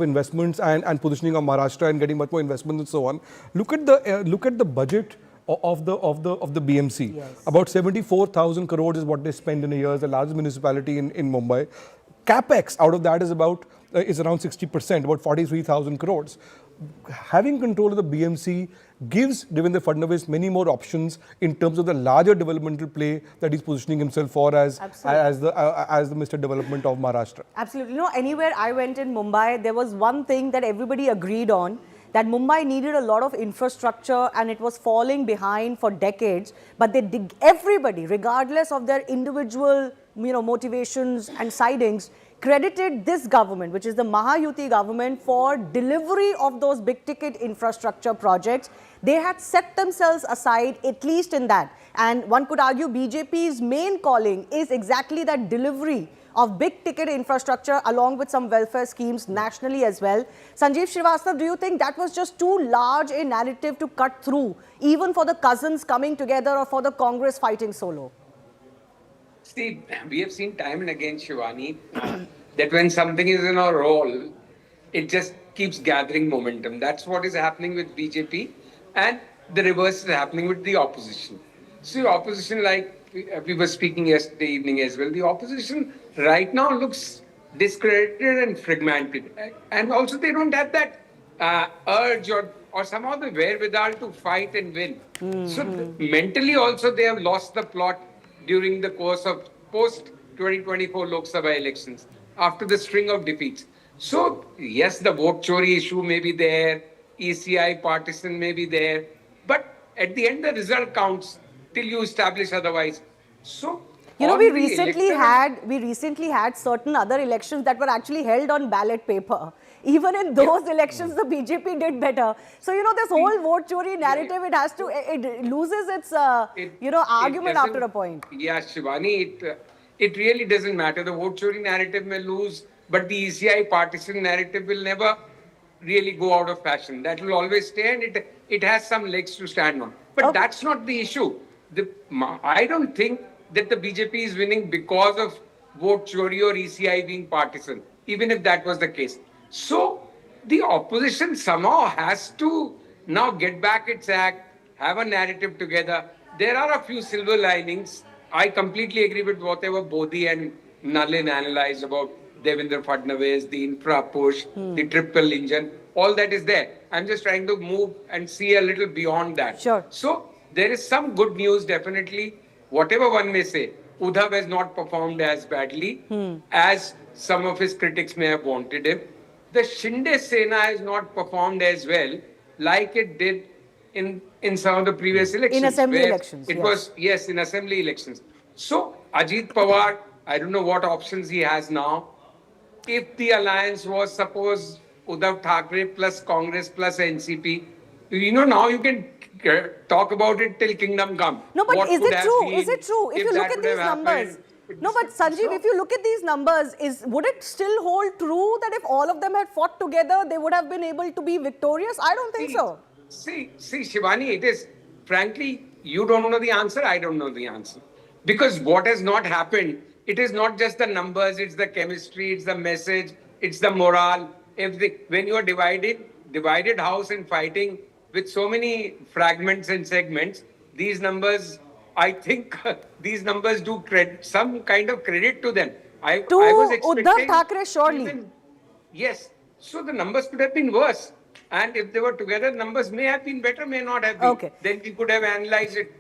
investments and positioning of Maharashtra and getting much more investment and so on. Look at the budget of the BMC. Yes. About 74,000 crores is what they spend in a year as the largest municipality in Mumbai. Capex out of that is around 60%, about 43,000 crores. Having control of the BMC gives Devendra Fadnavis many more options in terms of the larger developmental play that he's positioning himself for as the Mr. Development of Maharashtra. Absolutely. Anywhere I went in Mumbai, there was one thing that everybody agreed on, that Mumbai needed a lot of infrastructure and it was falling behind for decades. But everybody, regardless of their individual motivations and sidings, credited this government, which is the Mahayuti government, for delivery of those big ticket infrastructure projects. They had set themselves aside, at least in that. And one could argue BJP's main calling is exactly that delivery of big ticket infrastructure along with some welfare schemes nationally as well. Sanjeev Srivastava, do you think that was just too large a narrative to cut through, even for the cousins coming together or for the Congress fighting solo? See, we have seen time and again, Shivani, that when something is in a roll, it just keeps gathering momentum. That's what is happening with BJP, and the reverse is happening with the opposition. So, the opposition, like we were speaking yesterday evening as well, the opposition right now looks discredited and fragmented. And also, they don't have that urge or somehow the wherewithal to fight and win. So, mentally also, they have lost the plot during the course of post-2024 Lok Sabha elections, after the string of defeats. So, yes, the vote chori issue may be there, ECI partisan may be there, but at the end, the result counts till you establish otherwise. So, you know, we recently had certain other elections that were actually held on ballot paper. Even in those elections, the BJP did better. So, you know, this whole vote chori narrative, it loses its, argument after a point. Yeah, Shivani, it really doesn't matter. The vote chori narrative may lose, but the ECI partisan narrative will never really go out of fashion. That will always stay, and it has some legs to stand on. But that's not the issue. I don't think that the BJP is winning because of vote chori or ECI being partisan, even if that was the case. So the opposition somehow has to now get back its act, have a narrative together. There are a few silver linings. I completely agree with whatever Bodhi and Nalin analyzed about Devendra Fadnavis, the infra push, the triple engine. All that is there. I'm just trying to move and see a little beyond that. Sure. So there is some good news, definitely. Whatever one may say, Uddhav has not performed as badly as some of his critics may have wanted him. The Shinde Sena has not performed as well like it did in some of the previous elections. In assembly elections, in assembly elections. So, Ajit Pawar, I don't know what options he has now. If the alliance was, suppose, Uddhav Thackeray plus Congress plus NCP, now you can talk about it till kingdom come. No, but is it true? If you look at these numbers. No, but Sanjeev, if you look at these numbers, would it still hold true that if all of them had fought together, they would have been able to be victorious? I don't think so. See, Shivani, it is, frankly, you don't know the answer, I don't know the answer. Because what has not happened, it is not just the numbers, it's the chemistry, it's the message, it's the morale. When you are divided house and fighting with so many fragments and segments, these numbers, I think these numbers do some kind of credit to them. I was expecting Uddhav Thackeray, surely. Yes. So the numbers could have been worse. And if they were together, numbers may have been better, may not have been. Okay. Then we could have analyzed it.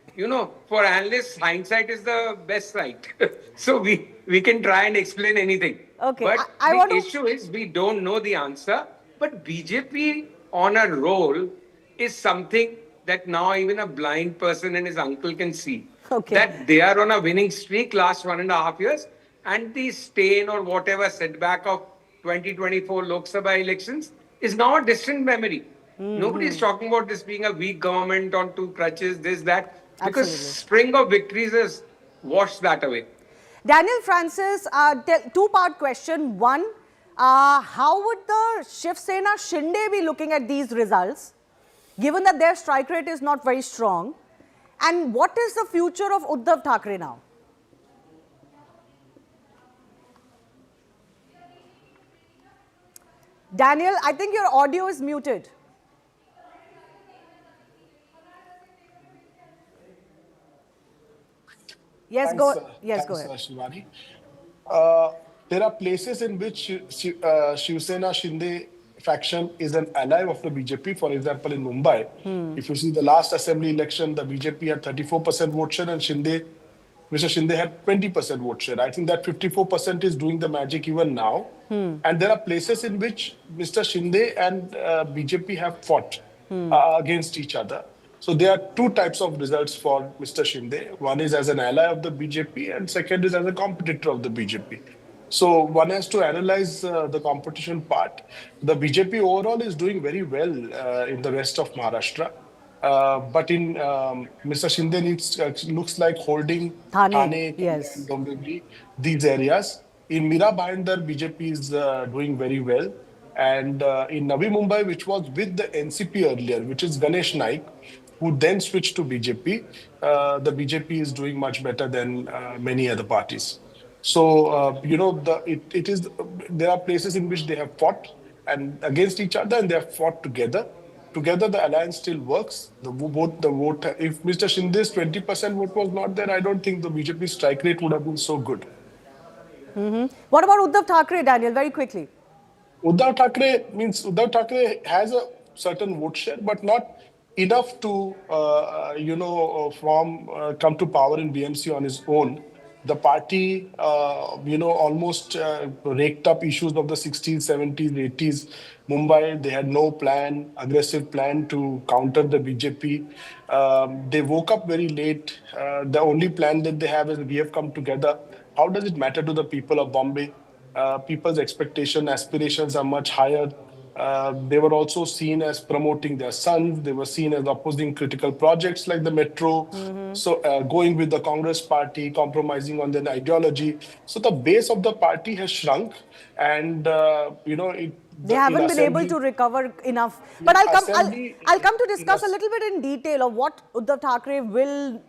For analysts, hindsight is the best sight. So we can try and explain anything. Okay. But the issue is we don't know the answer. But BJP on a roll is something that now even a blind person and his uncle can see. Okay. That they are on a winning streak last 1.5 years, and the stain or whatever setback of 2024 Lok Sabha elections is now a distant memory. Nobody is talking about this being a weak government on two crutches, this, that, because string of victories has washed that away. Daniel Francis, two-part question. One, how would the Shiv Sena Shinde be looking at these results, given that their strike rate is not very strong? And what is the future of Uddhav Thackeray now? Daniel, I think your audio is muted. Yes, go ahead. Shivani. There are places in which Shiv Sena Shinde faction is an ally of the BJP. For example, in Mumbai, if you see the last assembly election, the BJP had 34% vote share and Mr. Shinde had 20% vote share. I think that 54% is doing the magic even now. And there are places in which Mr. Shinde and BJP have fought against each other. So there are two types of results for Mr. Shinde. One is as an ally of the BJP and second is as a competitor of the BJP. So one has to analyze the competition part. The BJP overall is doing very well in the rest of Maharashtra. But in Mr. Shinde looks like holding Thane, yes, Dombivli, these areas. In Mira Bhayandar, BJP is doing very well. And in Navi Mumbai, which was with the NCP earlier, which is Ganesh Naik, who then switched to BJP, the BJP is doing much better than many other parties. So, there are places in which they have fought and against each other, and they have fought together. Together, the alliance still works. The vote. If Mr. Shinde's 20% vote was not there, I don't think the BJP strike rate would have been so good. What about Uddhav Thackeray, Daniel, very quickly? Uddhav Thackeray has a certain vote share, but not enough to, come to power in BMC on his own. The party, almost raked up issues of the 60s, 70s, 80s. Mumbai, they had no aggressive plan to counter the BJP. They woke up very late. The only plan that they have is we have come together. How does it matter to the people of Bombay? People's aspirations are much higher. They were also seen as promoting their sons. They were seen as opposing critical projects like the metro. So going with the Congress party, compromising on their ideology. So the base of the party has shrunk, and they haven't been able to recover enough. But I'll come to discuss a little bit in detail of what Uddhav Thackeray will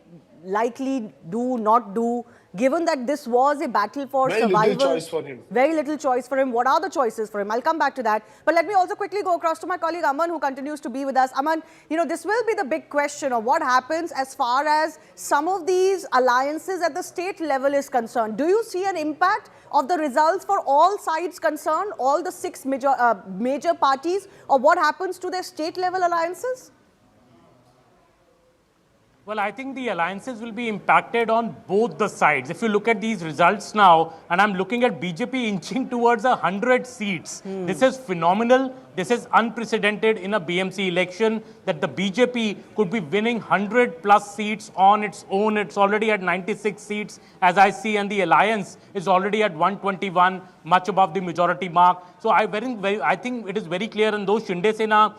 likely do, not do, given that this was a battle for survival. Very little choice for him. Very little choice for him. What are the choices for him? I'll come back to that. But let me also quickly go across to my colleague Aman, who continues to be with us. Aman, this will be the big question of what happens as far as some of these alliances at the state level is concerned. Do you see an impact of the results for all sides concerned, all the 6 major parties, or what happens to their state level alliances? Well, I think the alliances will be impacted on both the sides. If you look at these results now, and I'm looking at BJP inching towards 100 seats. This is phenomenal. This is unprecedented in a BMC election, that the BJP could be winning 100 plus seats on its own. It's already at 96 seats, as I see, and the alliance is already at 121, much above the majority mark. So I think it is very clear, and though Shinde Sena,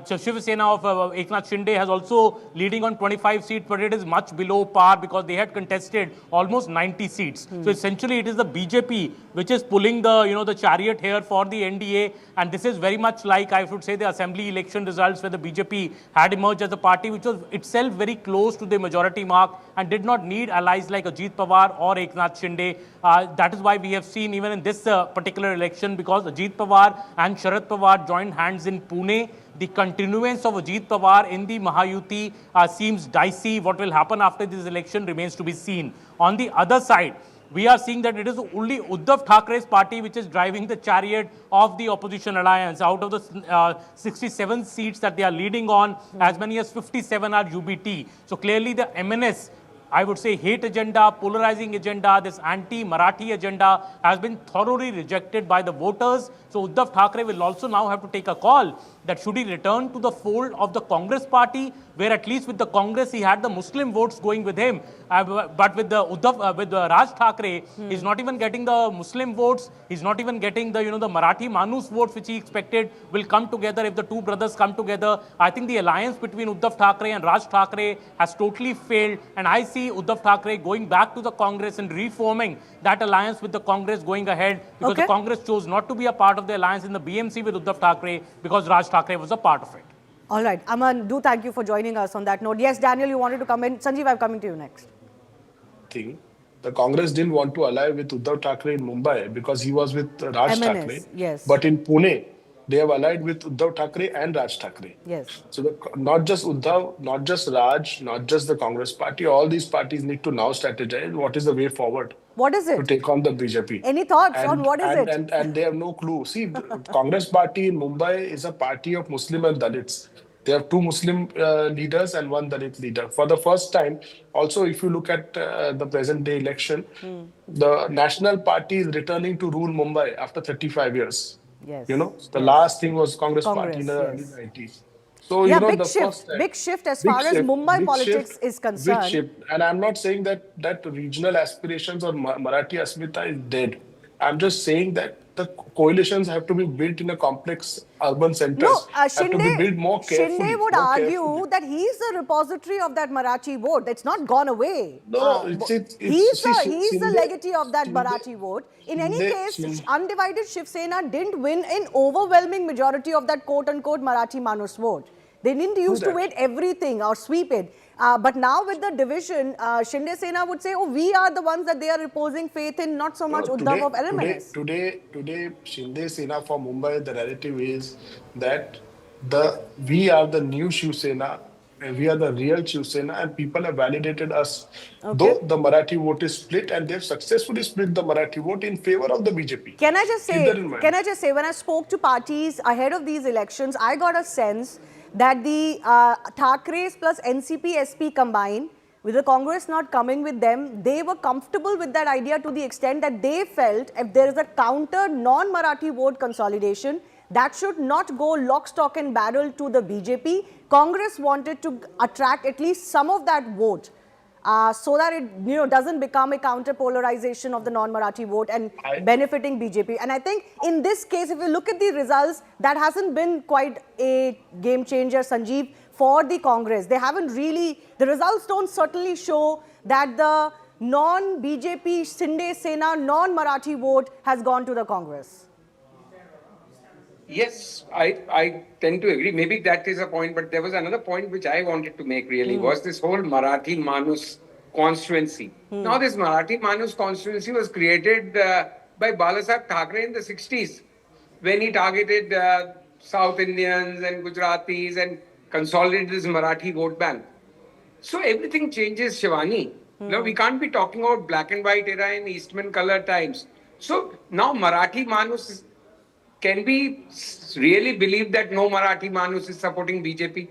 Shiv Sena of Eknath Shinde has also leading on 25 seats, but it is much below par because they had contested almost 90 seats. So essentially, it is the BJP which is pulling the chariot here for the NDA, and this is very much like, I should say, the assembly election results where the BJP had emerged as a party which was itself very close to the majority mark and did not need allies like Ajit Pawar or Eknath Shinde. That is why we have seen even in this particular election, because Ajit Pawar and Sharad Pawar joined hands in Pune, the continuance of Ajit Pawar in the Mahayuti seems dicey. What will happen after this election remains to be seen. On the other side, we are seeing that it is only Uddhav Thackeray's party which is driving the chariot of the opposition alliance. Out of the 67 seats that they are leading on, as many as 57 are UBT. So clearly the M&S, I would say, hate agenda, polarizing agenda, this anti-Marathi agenda has been thoroughly rejected by the voters. So Uddhav Thackeray will also now have to take a call that should he return to the fold of the Congress party, where at least with the Congress he had the Muslim votes going with him. But with the Raj Thackeray, he's not even getting the Muslim votes. He's not even getting the the Marathi Manus votes which he expected will come together if the two brothers come together. I think the alliance between Uddhav Thackeray and Raj Thackeray has totally failed, and I see Uddhav Thackeray going back to the Congress and reforming that alliance with the Congress going ahead, because the Congress chose not to be a part of the alliance in the BMC with Uddhav Thackeray because Raj Thackeray was a part of it. All right, Aman, do thank you for joining us on that note. Yes, Daniel, you wanted to come in. Sanjeev, I'm coming to you next. The Congress didn't want to ally with Uddhav Thackeray in Mumbai because he was with Raj M&S, Thackeray. yes. But in Pune, they have allied with Uddhav Thackeray and Raj Thackeray. Yes. So not just Uddhav, not just Raj, not just the Congress party, all these parties need to now strategize what is the way forward. What is it? To take on the BJP. Any thoughts on what is it? And they have no clue. See, the Congress party in Mumbai is a party of Muslim and Dalits. They have 2 Muslim leaders and 1 Dalit leader. For the first time, also if you look at the present day election, the National Party is returning to rule Mumbai after 35 years. Yes. The last thing was Congress party in the early 90s. So, yeah, big shift as far as Mumbai politics is concerned. Big shift. And I'm not saying that regional aspirations or Marathi Asmita is dead. I'm just saying that the coalitions have to be built in a complex urban centers. No, have to be built more carefully. Shinde would more argue carefully. that he's the repository of that Marathi vote. It's not gone away. No, He's the legatee of that Shinde- Marathi vote. In any Shinde- case, Shinde- undivided Shiv Sena didn't win an overwhelming majority of that quote-unquote Marathi Manus vote. They didn't used to win everything or sweep it. But now with the division, Shinde Sena would say, oh, we are the ones that they are reposing faith in, not so much Uddhav of M&S. Today, Shinde Sena for Mumbai, the narrative is that we are the new Shiv Sena, and we are the real Shiv Sena, and people have validated us. Though the Marathi vote is split, and they've successfully split the Marathi vote in favor of the BJP. Can I just say, when I spoke to parties ahead of these elections, I got a sense that the Thackeray's plus NCP SP combined, with the Congress not coming with them, they were comfortable with that idea to the extent that they felt if there is a counter non-Marathi vote consolidation, that should not go lock, stock and barrel to the BJP. Congress wanted to attract at least some of that vote so that it doesn't become a counter polarization of the non-Marathi vote and benefiting BJP. And I think in this case, if you look at the results, that hasn't been quite a game changer, Sanjeev, for the Congress. They haven't really, the results don't certainly show that the non-BJP Shinde Sena, non-Marathi vote has gone to the Congress. Yes, I tend to agree. Maybe that is a point, but there was another point which I wanted to make really was this whole Marathi Manus constituency. Now this Marathi Manus constituency was created by Balasaheb Thackeray in the 60s when he targeted South Indians and Gujaratis and consolidated this Marathi vote bank. So everything changes, Shivani. Now we can't be talking about black and white era in Eastman color times. So now Marathi Manus can we really believe that no Marathi Manus is supporting BJP?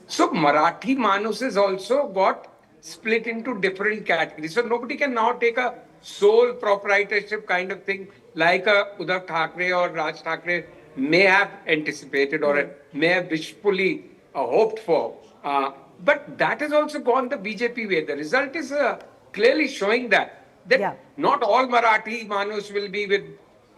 So Marathi Manus has also got split into different categories. So nobody can now take a sole proprietorship kind of thing like Uddhav Thackeray or Raj Thackeray may have anticipated or may have wishfully hoped for. But that has also gone the BJP way. The result is clearly showing that not all Marathi Manus will be with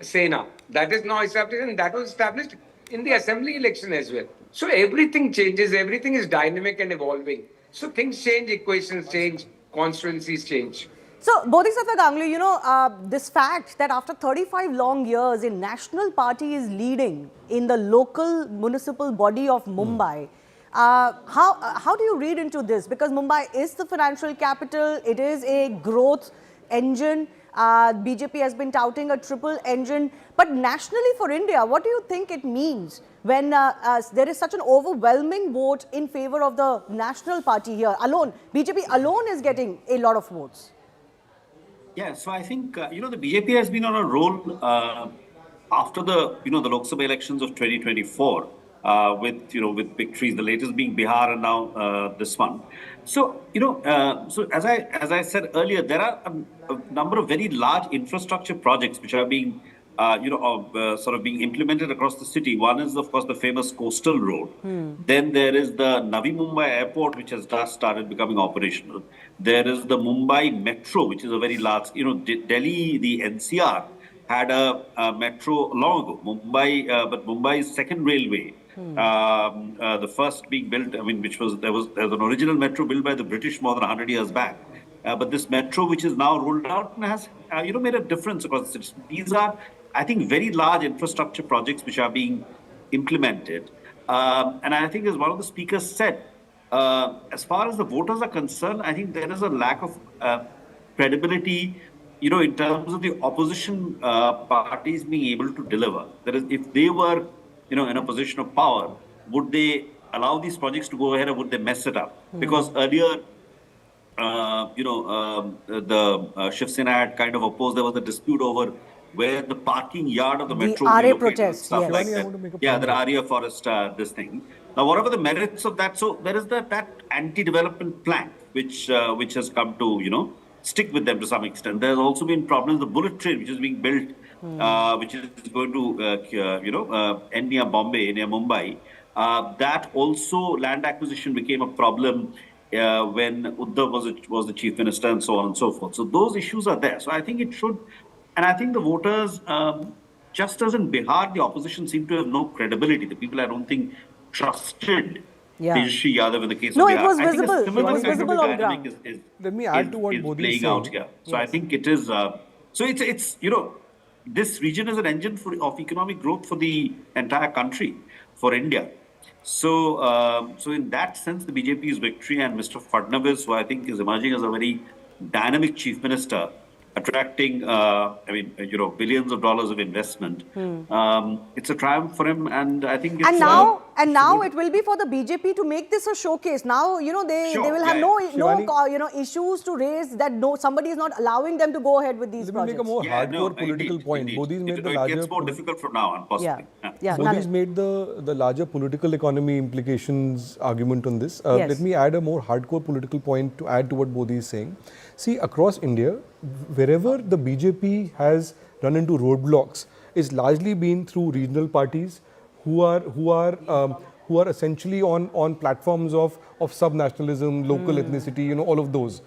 Sena. That is now established, and that was established in the assembly election as well. So everything changes, everything is dynamic and evolving. So things change, equations change, constituencies change. So, Bodhisattva Gangli, this fact that after 35 long years, a national party is leading in the local municipal body of Mumbai. How do you read into this? Because Mumbai is the financial capital, it is a growth engine. BJP has been touting a triple engine. But nationally for India, what do you think it means when there is such an overwhelming vote in favor of the national party here alone? BJP alone is getting a lot of votes. Yeah, so I think, the BJP has been on a roll after the Lok Sabha elections of 2024 with victories, the latest being Bihar and now this one. So, so as I said earlier, there are a number of very large infrastructure projects which are being, sort of being implemented across the city. One is, of course, the famous coastal road. Then there is the Navi Mumbai airport, which has just started becoming operational. There is the Mumbai metro, which is a very large, Delhi, the NCR had a metro long ago. But Mumbai's second railway, the first being built, there was an original metro built by the British more than 100 years back. But this metro, which is now rolled out, has made a difference across the city. These are, I think, very large infrastructure projects which are being implemented. And I think, as one of the speakers said, as far as the voters are concerned, I think there is a lack of credibility, in terms of the opposition parties being able to deliver. That is, if they were, in a position of power, would they allow these projects to go ahead or would they mess it up? Because earlier, the Shiv Sena had kind of opposed. There was a dispute over where the parking yard of the metro RA will be located, protest, stuff yes. like that. Yeah, the RA forest, this thing. Now, whatever the merits of that, so there is that anti-development plank which has come to stick with them to some extent. There's also been problems. The bullet train which is being built, which is going to end near Bombay, near Mumbai. That also land acquisition became a problem when Uddhav was the chief minister and so on and so forth. So those issues are there. So I think it should, and I think the voters just as in Bihar, the opposition seemed to have no credibility. The people, I don't think, trusted Tejasvi Yadav in the case of Bihar. It was I think visible. a similar It was kind visible of on dynamic ground. Let me add to what is Bodhi is playing out saying. here. So I think it is. So it's this region is an engine of economic growth for the entire country, for India. So so in that sense, the BJP's victory and Mr. Fadnavis, who I think is emerging as a very dynamic chief minister, attracting billions of dollars of investment. It's a triumph for him, and I think it's And now it will be for the BJP to make this a showcase. Now, they will have no issues to raise that somebody is not allowing them to go ahead with these projects. Let me make a more hardcore political point. Bodhi's made the larger. It gets more difficult from now on, possibly. Bodhi's made the larger political economy implications argument on this. Let me add a more hardcore political point to add to what Bodhi is saying. See, across India, wherever the BJP has run into roadblocks, it's largely been through regional parties who are essentially on platforms of sub-nationalism, local ethnicity, all of those.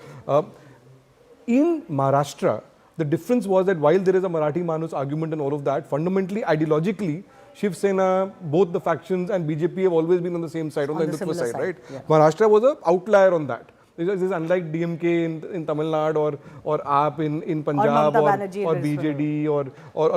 In Maharashtra, the difference was that while there is a Marathi Manus argument and all of that, fundamentally, ideologically, Shiv Sena, both the factions and BJP have always been on the same side, on the Hindutva side, right? Yeah. Maharashtra was an outlier on that. This is unlike DMK in Tamil Nadu or AAP in Punjab or BJD or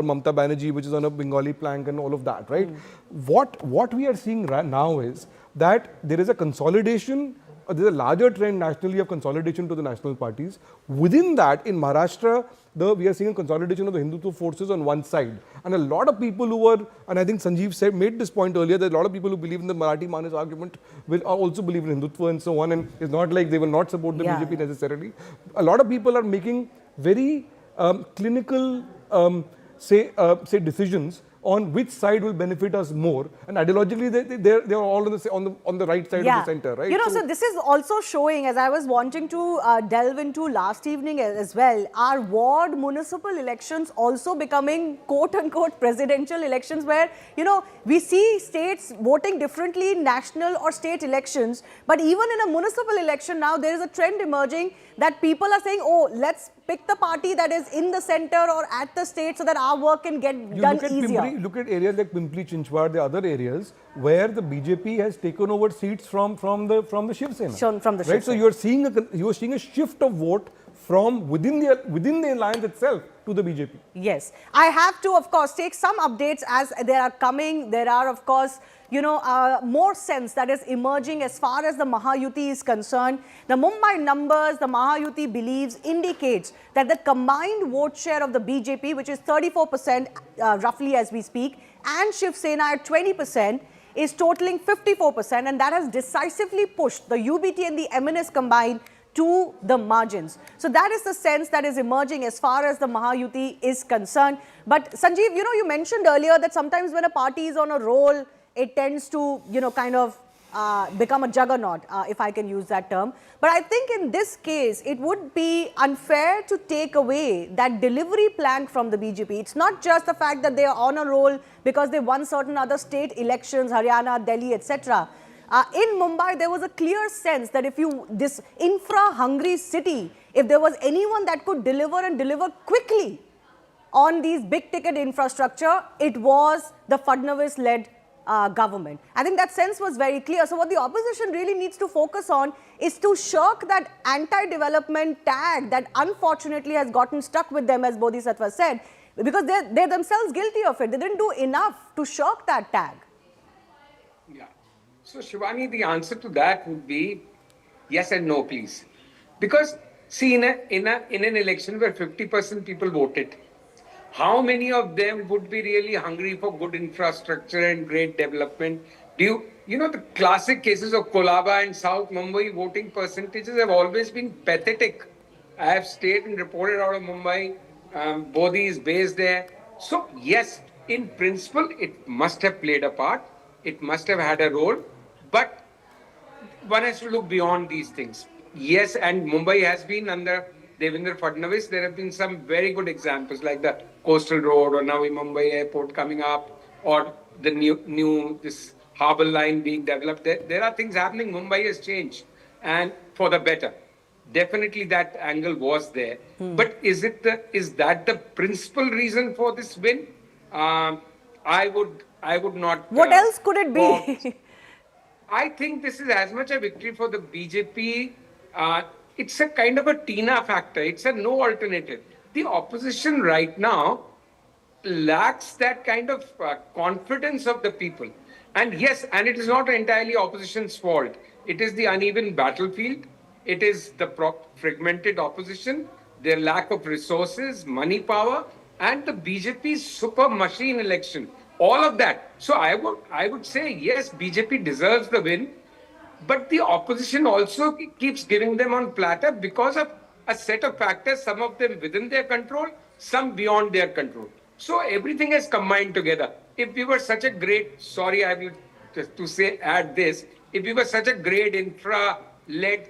Mamata Banerjee, which is on a Bengali plank and all of that, right? What we are seeing right now is that there is a consolidation. There's a larger trend nationally of consolidation to the national parties. Within that, in Maharashtra, we are seeing a consolidation of the Hindutva forces on one side. And a lot of people who are, and I think Sanjeev made this point earlier, that a lot of people who believe in the Marathi Manus argument will also believe in Hindutva and so on. And it's not like they will not support the BJP necessarily. A lot of people are making very clinical, decisions on which side will benefit us more, and ideologically they are all on the right side of the center, right? So this is also showing, as I was wanting to delve into last evening as well, our ward municipal elections also becoming quote-unquote presidential elections, where we see states voting differently in national or state elections, but even in a municipal election now there is a trend emerging that people are saying, oh, let's pick the party that is in the center or at the state so that our work can get done easier. Look at areas like Pimpri Chinchwad, the other areas where the BJP has taken over seats from the Shiv Sena. From the right? So you are seeing a shift of vote from within the alliance itself to the BJP. Yes. I have to, of course, take some updates as they are coming. There are, of course, more sense that is emerging as far as the Mahayuti is concerned. The Mumbai numbers, the Mahayuti believes, indicates that the combined vote share of the BJP, which is 34% roughly as we speak, and Shiv Sena at 20%, is totaling 54%, and that has decisively pushed the UBT and the M&S combined to the margins. So that is the sense that is emerging as far as the Mahayuti is concerned. But Sanjeev, you mentioned earlier that sometimes when a party is on a roll, it tends to, become a juggernaut, if I can use that term. But I think in this case, it would be unfair to take away that delivery plank from the BJP. It's not just the fact that they are on a roll because they won certain other state elections, Haryana, Delhi, etc. In Mumbai, there was a clear sense that this infra-hungry city, if there was anyone that could deliver and deliver quickly on these big-ticket infrastructure, it was the Fadnavis-led government. I think that sense was very clear. So what the opposition really needs to focus on is to shirk that anti-development tag that unfortunately has gotten stuck with them, as Bodhisattva said, because they're themselves guilty of it. They didn't do enough to shirk that tag. Yeah. So Shivani, the answer to that would be yes and no, please. Because see, in an election where 50% people voted, how many of them would be really hungry for good infrastructure and great development? The classic cases of Kolaba and South Mumbai voting percentages have always been pathetic. I have stayed and reported out of Mumbai. Bodhi is based there. So yes, in principle, it must have played a part. It must have had a role. But one has to look beyond these things. Yes, and Mumbai has been under Devendra Fadnavis. There have been some very good examples like the Coastal Road or Navi Mumbai Airport coming up, or the new this harbour line being developed. There are things happening. Mumbai has changed, and for the better. Definitely that angle was there. But is that the principal reason for this win? I would not. What else could it be? I think this is as much a victory for the BJP. It's a kind of a Tina factor. It's a no alternative. The opposition right now lacks that kind of confidence of the people. And yes, and it is not entirely opposition's fault. It is the uneven battlefield. It is the fragmented opposition, their lack of resources, money power, and the BJP's super machine election. All of that. So I would say, yes, BJP deserves the win. But the opposition also keeps giving them on platter because of a set of factors, some of them within their control, some beyond their control. So everything has combined together. If we were such a great, sorry, I will just to say, add this, if we were such a great infra-led,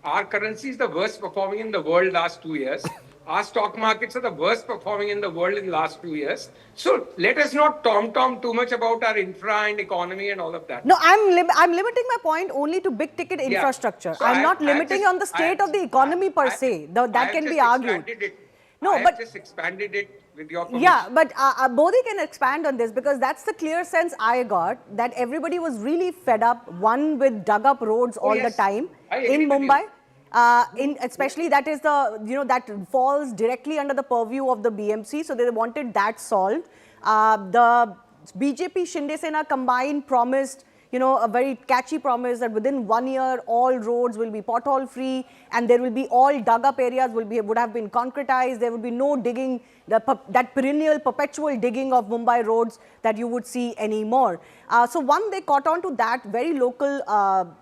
our currency is the worst performing in the world last 2 years. Our stock markets are the worst performing in the world in the last 2 years. So let us not tom-tom too much about our infra and economy and all of that. No, I'm limiting my point only to big ticket infrastructure. So I'm not limiting on the state of the economy per se. That can be argued. I have just expanded it with your permission. Yeah, but Bodhi can expand on this because that's the clear sense I got that everybody was really fed up, one with dug up roads all the time in Mumbai. Especially that is that falls directly under the purview of the BMC, so they wanted that solved. The BJP Shinde Sena combined promised, a very catchy promise that within 1 year all roads will be pothole free and there will be all dug up areas would have been concretized. There would be no digging, that perennial perpetual digging of Mumbai roads that you would see anymore. So one, they caught on to that very local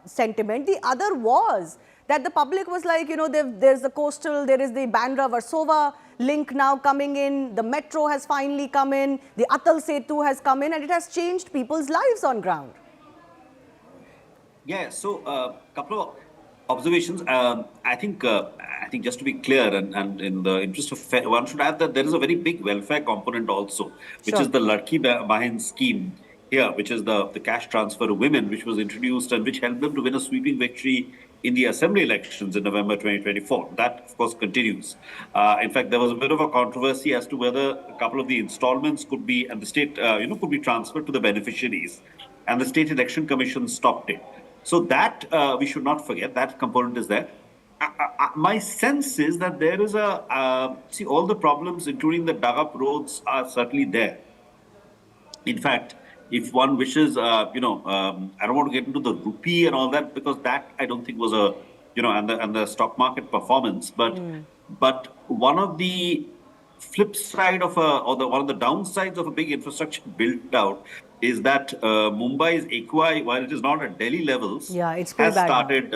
sentiment. The other was that the public was like, there's the coastal, there is the Bandra-Versova link now coming in, the metro has finally come in, the Atal Setu has come in, and it has changed people's lives on ground. Yeah, so a couple of observations. I think just to be clear, and in the interest of fair, one should add that there is a very big welfare component also, which is the Ladki Bahin scheme here, which is the cash transfer to women, which was introduced and which helped them to win a sweeping victory in the assembly elections in November 2024. That, of course, continues. In fact, there was a bit of a controversy as to whether a couple of the installments could be, and the state, could be transferred to the beneficiaries. And the State Election Commission stopped it. So that, we should not forget, that component is there. My sense is that there is all the problems, including the dug-up roads, are certainly there. In fact, if one wishes, I don't want to get into the rupee and all that, because that I don't think was and the stock market performance. But one of the flip side of one of the downsides of a big infrastructure built out is that Mumbai's equi, while it is not at Delhi levels, has started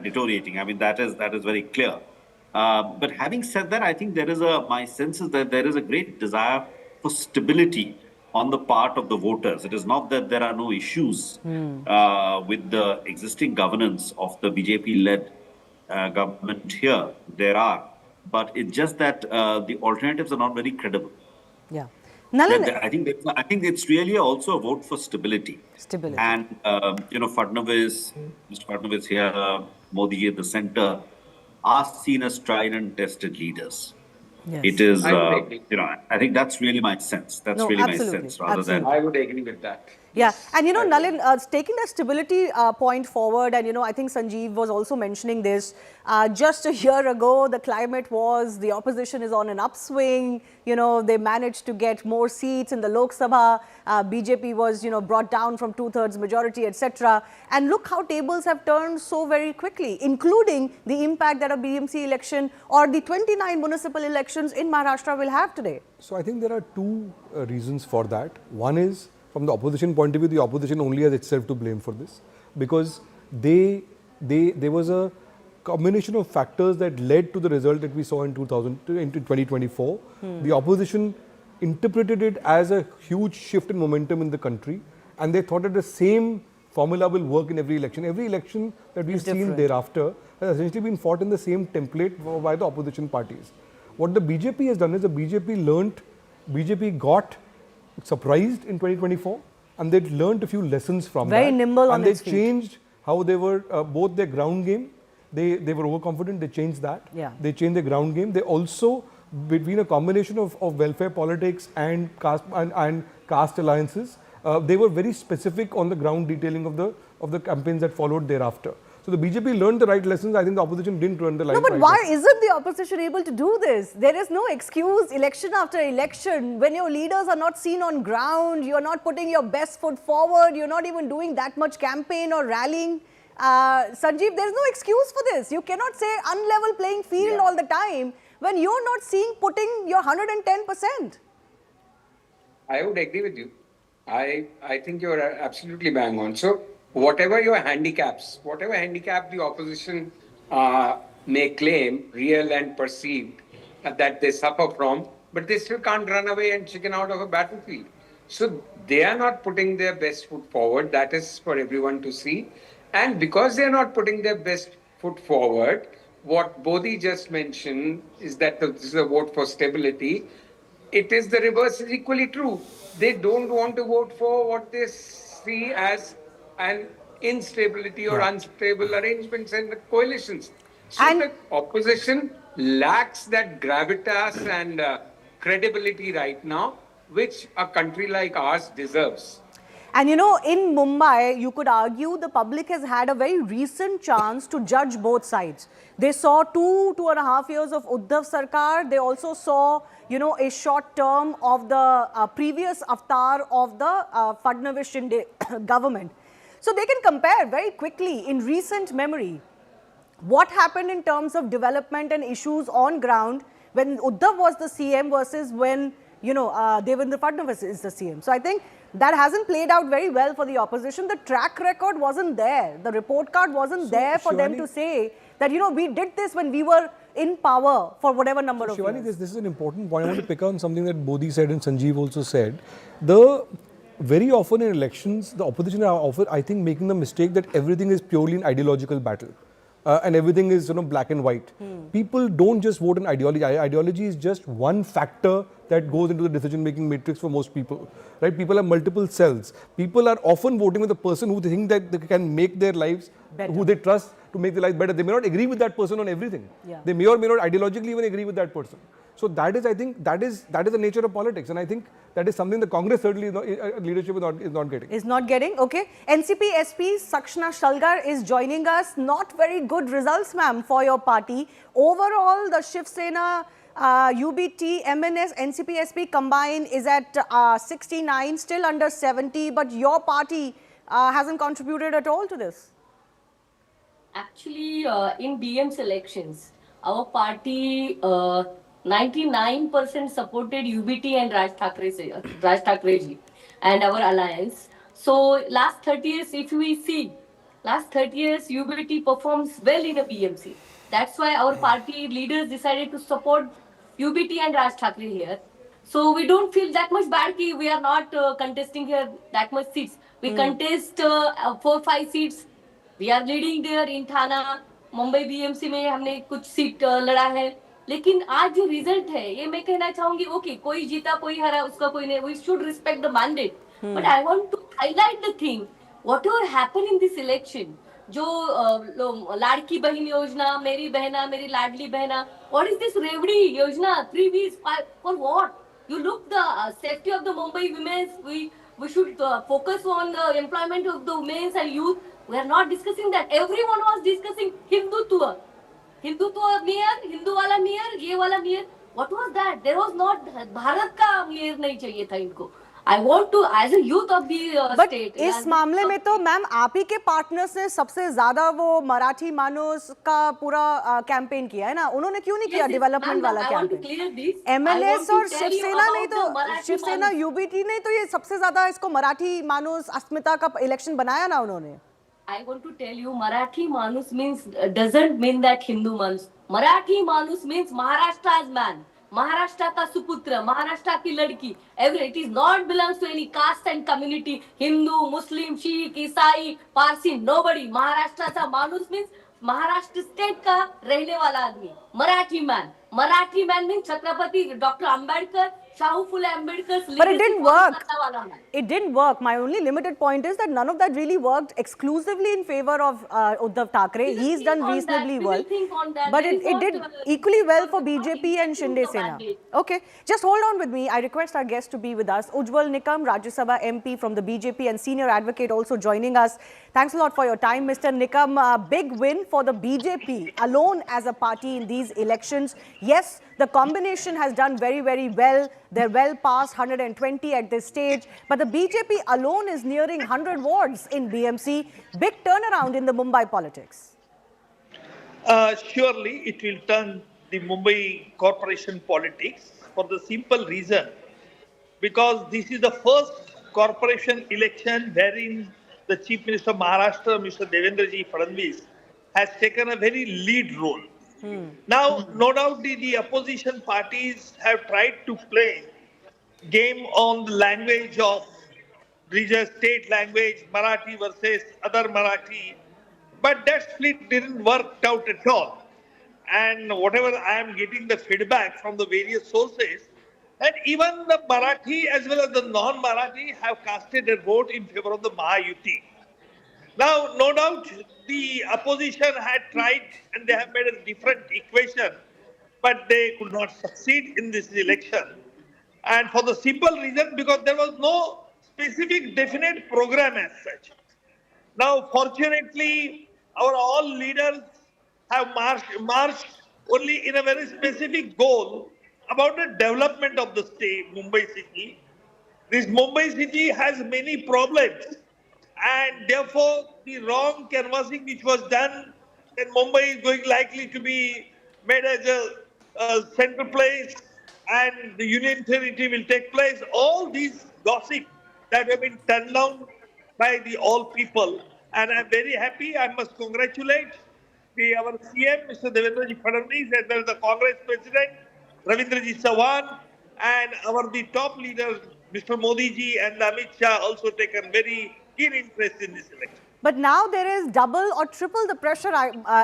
deteriorating. I mean, that is very clear. But having said that, I think my sense is that there is a great desire for stability on the part of the voters. It is not that there are no issues with the existing governance of the BJP-led government here. There are. But it's just that the alternatives are not very credible. Yeah. I think it's really also a vote for stability. And, Mr. Fadnavis here, Modi at the center, are seen as tried and tested leaders. Yes. It is, I think that's really my sense. That's really my sense, rather than... I would agree with that. Yeah, and Nalin, taking the stability point forward, and I think Sanjeev was also mentioning this, just a year ago, the climate was, the opposition is on an upswing, they managed to get more seats in the Lok Sabha, BJP was, brought down from 2/3 majority, etc. And look how tables have turned so very quickly, including the impact that a BMC election or the 29 municipal elections in Maharashtra will have today. So I think there are two reasons for that. One is, from the opposition point of view, the opposition only has itself to blame for this, because there was a combination of factors that led to the result that we saw in 2024. The opposition interpreted it as a huge shift in momentum in the country, and they thought that the same formula will work in every election. Every election that we've seen thereafter has essentially been fought in the same template by the opposition parties. What the BJP has done is the BJP got surprised in 2024, and they learned a few lessons from that. Very nimble on its feet. And they changed how they were, both their ground game, they were overconfident, they changed that. Yeah. They changed their ground game. They also between a combination of welfare politics and caste alliances. They were very specific on the ground detailing of the campaigns that followed thereafter. So the BJP learned the right lessons. I think the opposition didn't learn the right No, but right why lessons. isn't the opposition able to do this? There is no excuse election after election when your leaders are not seen on ground, you're not putting your best foot forward, you're not even doing that much campaign or rallying. Sanjeev, there's no excuse for this. You cannot say unlevel playing field all the time when you're not seeing putting your 110%. I would agree with you. I think you're absolutely bang on. So whatever your handicaps, whatever handicap the opposition may claim, real and perceived, that they suffer from, but they still can't run away and chicken out of a battlefield. So they are not putting their best foot forward. That is for everyone to see. And because they are not putting their best foot forward, what Bodhi just mentioned is that this is a vote for stability. It is the reverse is equally true. They don't want to vote for what they see as an instability or unstable arrangements and coalitions. So the opposition lacks that gravitas and credibility right now, which a country like ours deserves. And you know, in Mumbai, you could argue the public has had a very recent chance to judge both sides. They saw 2.5 years of Uddhav Sarkar. They also saw, you know, a short term of the previous avatar of the Fadnavis Shinde government. So they can compare very quickly in recent memory what happened in terms of development and issues on ground when Uddhav was the CM versus when, you know, Devendra Fadnavis is the CM. So I think that hasn't played out very well for the opposition. The track record wasn't there. The report card wasn't there for them to say that, you know, we did this when we were in power for whatever number of years. This is an important point. I want to pick on something that Bodhi said and Sanjeev also said. Very often in elections, the opposition are often, I think, making the mistake that everything is purely an ideological battle. And everything is, you know, black and white. People don't just vote on ideology. Ideology is just one factor that goes into the decision-making matrix for most people. Right? People have multiple cells. People are often voting with a person who they think that they can make their lives better, who they trust to make their lives better. They may not agree with that person on everything. They may or may not ideologically even agree with that person. So that is, I think, that is the nature of politics, and I think that is something the Congress certainly leadership is not getting. Is not getting, okay. NCP SP Sakshana Shalgar is joining us. Not very good results, ma'am, for your party. Overall, the Shiv Sena, UBT, M&S, NCP SP combined is at 69, still under 70, but your party hasn't contributed at all to this. Actually, in BMC elections, our party 99% supported UBT and Raj Thackeray ji and our alliance. So last 30 years, if we see, last 30 years UBT performs well in a BMC. That's why our party leaders decided to support UBT and Raj Thackeray here. So we don't feel that much bad कि we are not contesting here that much seats. We contest 4-5 seats. We are leading there in Thana, Mumbai BMC में हमने कुछ seat लड़ा है. लेकिन आज जो result है ये मैं कहना चाहूंगी ओके कोई जीता कोई हरा उसका कोई नहीं we should respect the mandate but I want to highlight the thing whatever happen in this election जो लाड़की बहन योजना मेरी बहना मेरी Ladli Behna what is this रेवड़ी योजना 3 weeks for what you look the safety of the Mumbai women's we should focus on the employment of the women and youth. We are not discussing that. Everyone was discussing Hindutva. Hindutva mayor, Hindu वाला mayor, ये वाला mayor. What was that? There was not Bharat का mayor नहीं चाहिए था इनको. I want to, as a youth of the state. इस मामले में तो मैम आप ही के पार्टनर्स ने सबसे ज्यादा वो मराठी मानुस का पूरा कैंपेन किया है ना उन्होंने क्यों नहीं किया डेवलपमेंट वाला कैंपेन एमएनएस और शिवसेना नहीं तो शिवसेना यूबीटी नहीं तो ये सबसे ज्यादा इसको मराठी मानुस अस्मिता का इलेक्शन बनाया ना उन्होंने I want to tell you, Marathi Manus means doesn't mean that Hindu Manus. Marathi Manus means Maharashtra's man, Maharashtra ka suputra, Maharashtra ki ladki. It is not belongs to any caste and community. Hindu, Muslim, Sikh, Isai, Parsi, nobody. Maharashtra ka Manus means Maharashtra state ka rehne wala आदमी. Marathi man. Marathi man means Chhatrapati Dr. Ambedkar, Shahu Phule Ambedkar's. But it didn't work. it didn't work. My only limited point is that none of that really worked exclusively in favor of Uddhav Thackeray. He's done reasonably well. But it did equally well for BJP and Shinde Sena. Okay, just hold on with me. I request our guest to be with us. Ujjwal Nikam, Rajya Sabha MP from the BJP and senior advocate also joining us. Thanks a lot for your time, Mr. Nikam. Big win for the BJP alone as a party in these elections. Yes, the combination has done very, very well. They're well past 120 at this stage. But the BJP alone is nearing 100 wards in BMC. Big turnaround in the Mumbai politics. Surely it will turn the Mumbai corporation politics for the simple reason because this is the first corporation election wherein the Chief Minister of Maharashtra, Mr. Devendraji Fadnavis, has taken a very lead role. Now, no doubt the opposition parties have tried to play game on the language of regional state language, Marathi versus other Marathi, but that split didn't work out at all. And whatever I am getting the feedback from the various sources, and even the Marathi as well as the non-Marathi have casted a vote in favor of the Mahayuti. Now, no doubt the opposition had tried and they have made a different equation, but they could not succeed in this election. And for the simple reason, because there was no specific definite program as such. Now, fortunately, our all leaders have marched only in a very specific goal about the development of the state, Mumbai city. This Mumbai city has many problems. And therefore, the wrong canvassing which was done, then Mumbai is going likely to be made as a central place and the union territory will take place. All these gossip that have been turned down by the all people. And I'm very happy. I must congratulate our CM, Mr. Devendraji Fadnavis, as well as the Congress President, Ravindraji Chauhan, and the top leaders, Mr. Modi ji and Amit Shah, also taken very keen interest in this election. But now there is double or triple the pressure,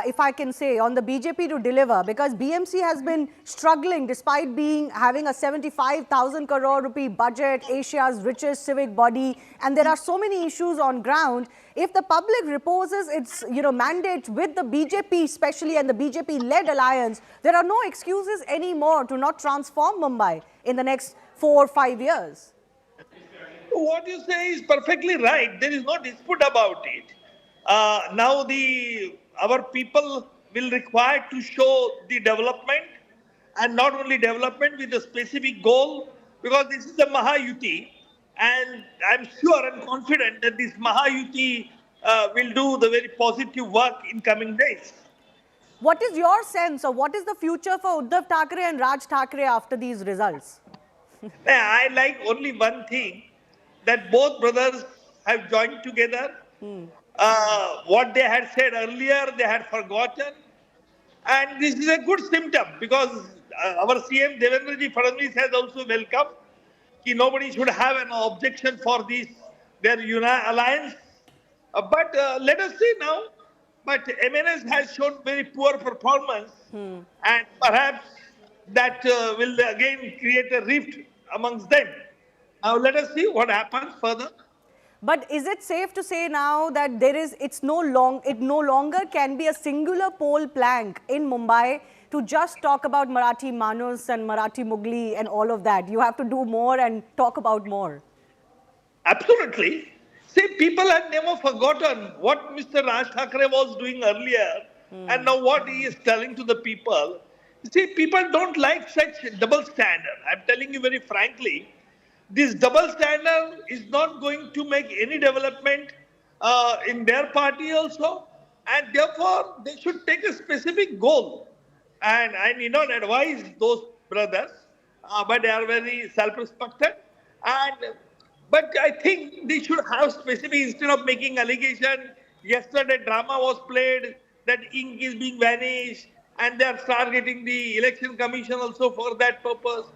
if I can say, on the BJP to deliver because BMC has been struggling despite having a 75,000 crore rupee budget, Asia's richest civic body, and there are so many issues on ground. If the public reposes its mandate with the BJP especially and the BJP-led alliance, there are no excuses anymore to not transform Mumbai in the next 4 or 5 years. What you say is perfectly right. There is no dispute about it. Now our people will require to show the development and not only development with a specific goal because this is the Mahayuti and I'm sure and confident that this Mahayuti will do the very positive work in coming days. What is your sense or what is the future for Uddhav Thackeray and Raj Thackeray after these results? I like only one thing. That both brothers have joined together. What they had said earlier, they had forgotten. And this is a good symptom because our CM Devendraji Fadnavis has also welcomed that nobody should have an objection for their alliance. But let us see now. But M&S has shown very poor performance and perhaps that will again create a rift amongst them. Now let us see what happens further. But is it safe to say now that it no longer can be a singular pole plank in Mumbai to just talk about Marathi Manus and Marathi Mugli and all of that? You have to do more and talk about more. Absolutely. See, people have never forgotten what Mr. Raj Thackeray was doing earlier and now what he is telling to the people. See, people don't like such double standard. I'm telling you very frankly. This double standard is not going to make any development in their party also and therefore they should take a specific goal and I need not advise those brothers but they are very self-respected but I think they should have specific instead of making allegation. Yesterday drama was played that ink is being vanished and they are targeting the election commission also for that purpose.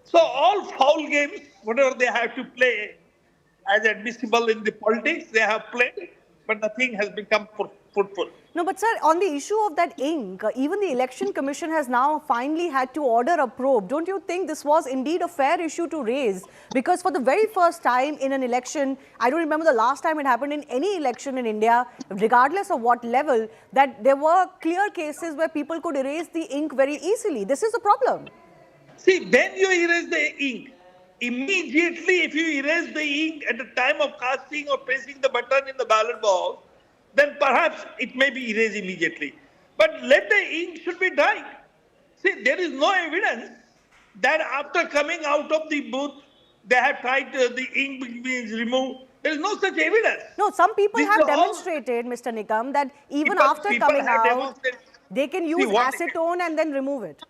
So all foul games, whatever they have to play as admissible in the politics, they have played. but nothing has become fruitful. No, but sir, on the issue of that ink, even the Election Commission has now finally had to order a probe. Don't you think this was indeed a fair issue to raise? Because for the very first time in an election, I don't remember the last time it happened in any election in India, regardless of what level, that there were clear cases where people could erase the ink very easily. This is a problem. See, when you erase the ink, immediately if you erase the ink at the time of casting or pressing the button in the ballot box, then perhaps it may be erased immediately. But let the ink should be dried. See, there is no evidence that after coming out of the booth, they have tried the ink being removed. There is no such evidence. No, some people have demonstrated, Mr. Nikam, that even after coming out, they can use acetone and then remove it.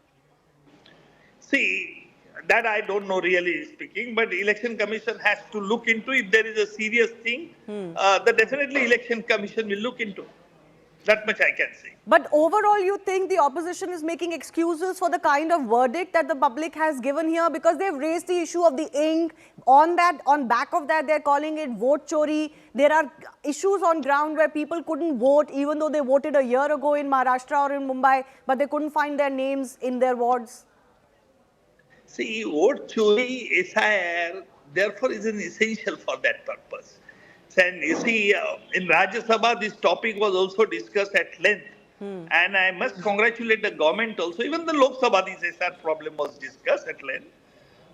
See, that I don't know really speaking, but Election Commission has to look into. If there is a serious thing, the definitely Election Commission will look into. That much I can say. But overall, you think the opposition is making excuses for the kind of verdict that the public has given here, because they've raised the issue of the ink. On back of that, they're calling it vote chori. There are issues on ground where people couldn't vote, even though they voted a year ago in Maharashtra or in Mumbai, but they couldn't find their names in their wards. See, vote chori, SIR, therefore is an essential for that purpose. And you see, in Rajya Sabha, this topic was also discussed at length. And I must congratulate the government also. Even the Lok Sabha, this SIR problem was discussed at length.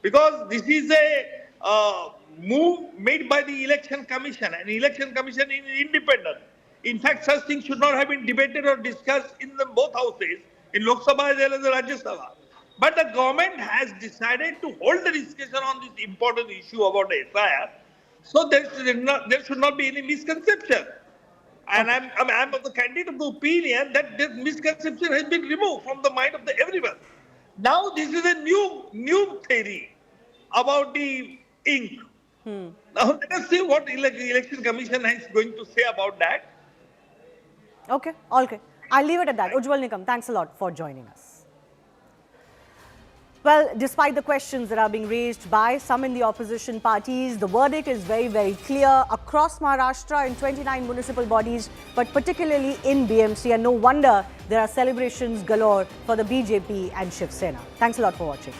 Because this is a move made by the Election Commission. And Election Commission is independent. In fact, such things should not have been debated or discussed in both houses, in Lok Sabha as well as the Rajya Sabha. But the government has decided to hold the discussion on this important issue about SIR. So there should not be any misconception. And I'm of the candidate of the opinion that this misconception has been removed from the mind of everyone. Now this is a new theory about the ink. Now let us see what the Election Commission is going to say about that. Okay. I'll leave it at that. Ujjwal Nikam, thanks a lot for joining us. Well, despite the questions that are being raised by some in the opposition parties, the verdict is very, very clear across Maharashtra in 29 municipal bodies, but particularly in BMC. And no wonder there are celebrations galore for the BJP and Shiv Sena. Thanks a lot for watching.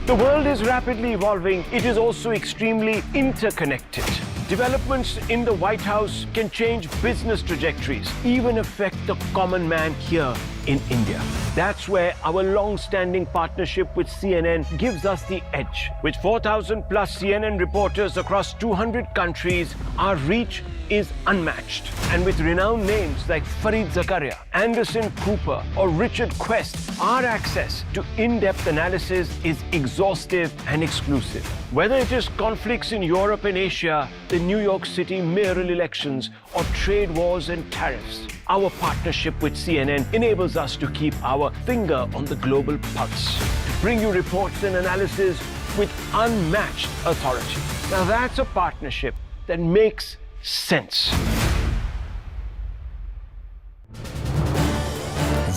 The world is rapidly evolving. It is also extremely interconnected. Developments in the White House can change business trajectories, even affect the common man here in India. That's where our long-standing partnership with CNN gives us the edge. With 4,000 plus CNN reporters across 200 countries, our reach is unmatched. And with renowned names like Fareed Zakaria, Anderson Cooper, or Richard Quest, our access to in-depth analysis is exhaustive and exclusive. Whether it is conflicts in Europe and Asia, the New York City mayoral elections, or trade wars and tariffs, our partnership with CNN enables us to keep our finger on the global pulse, to bring you reports and analysis with unmatched authority. Now that's a partnership that makes sense.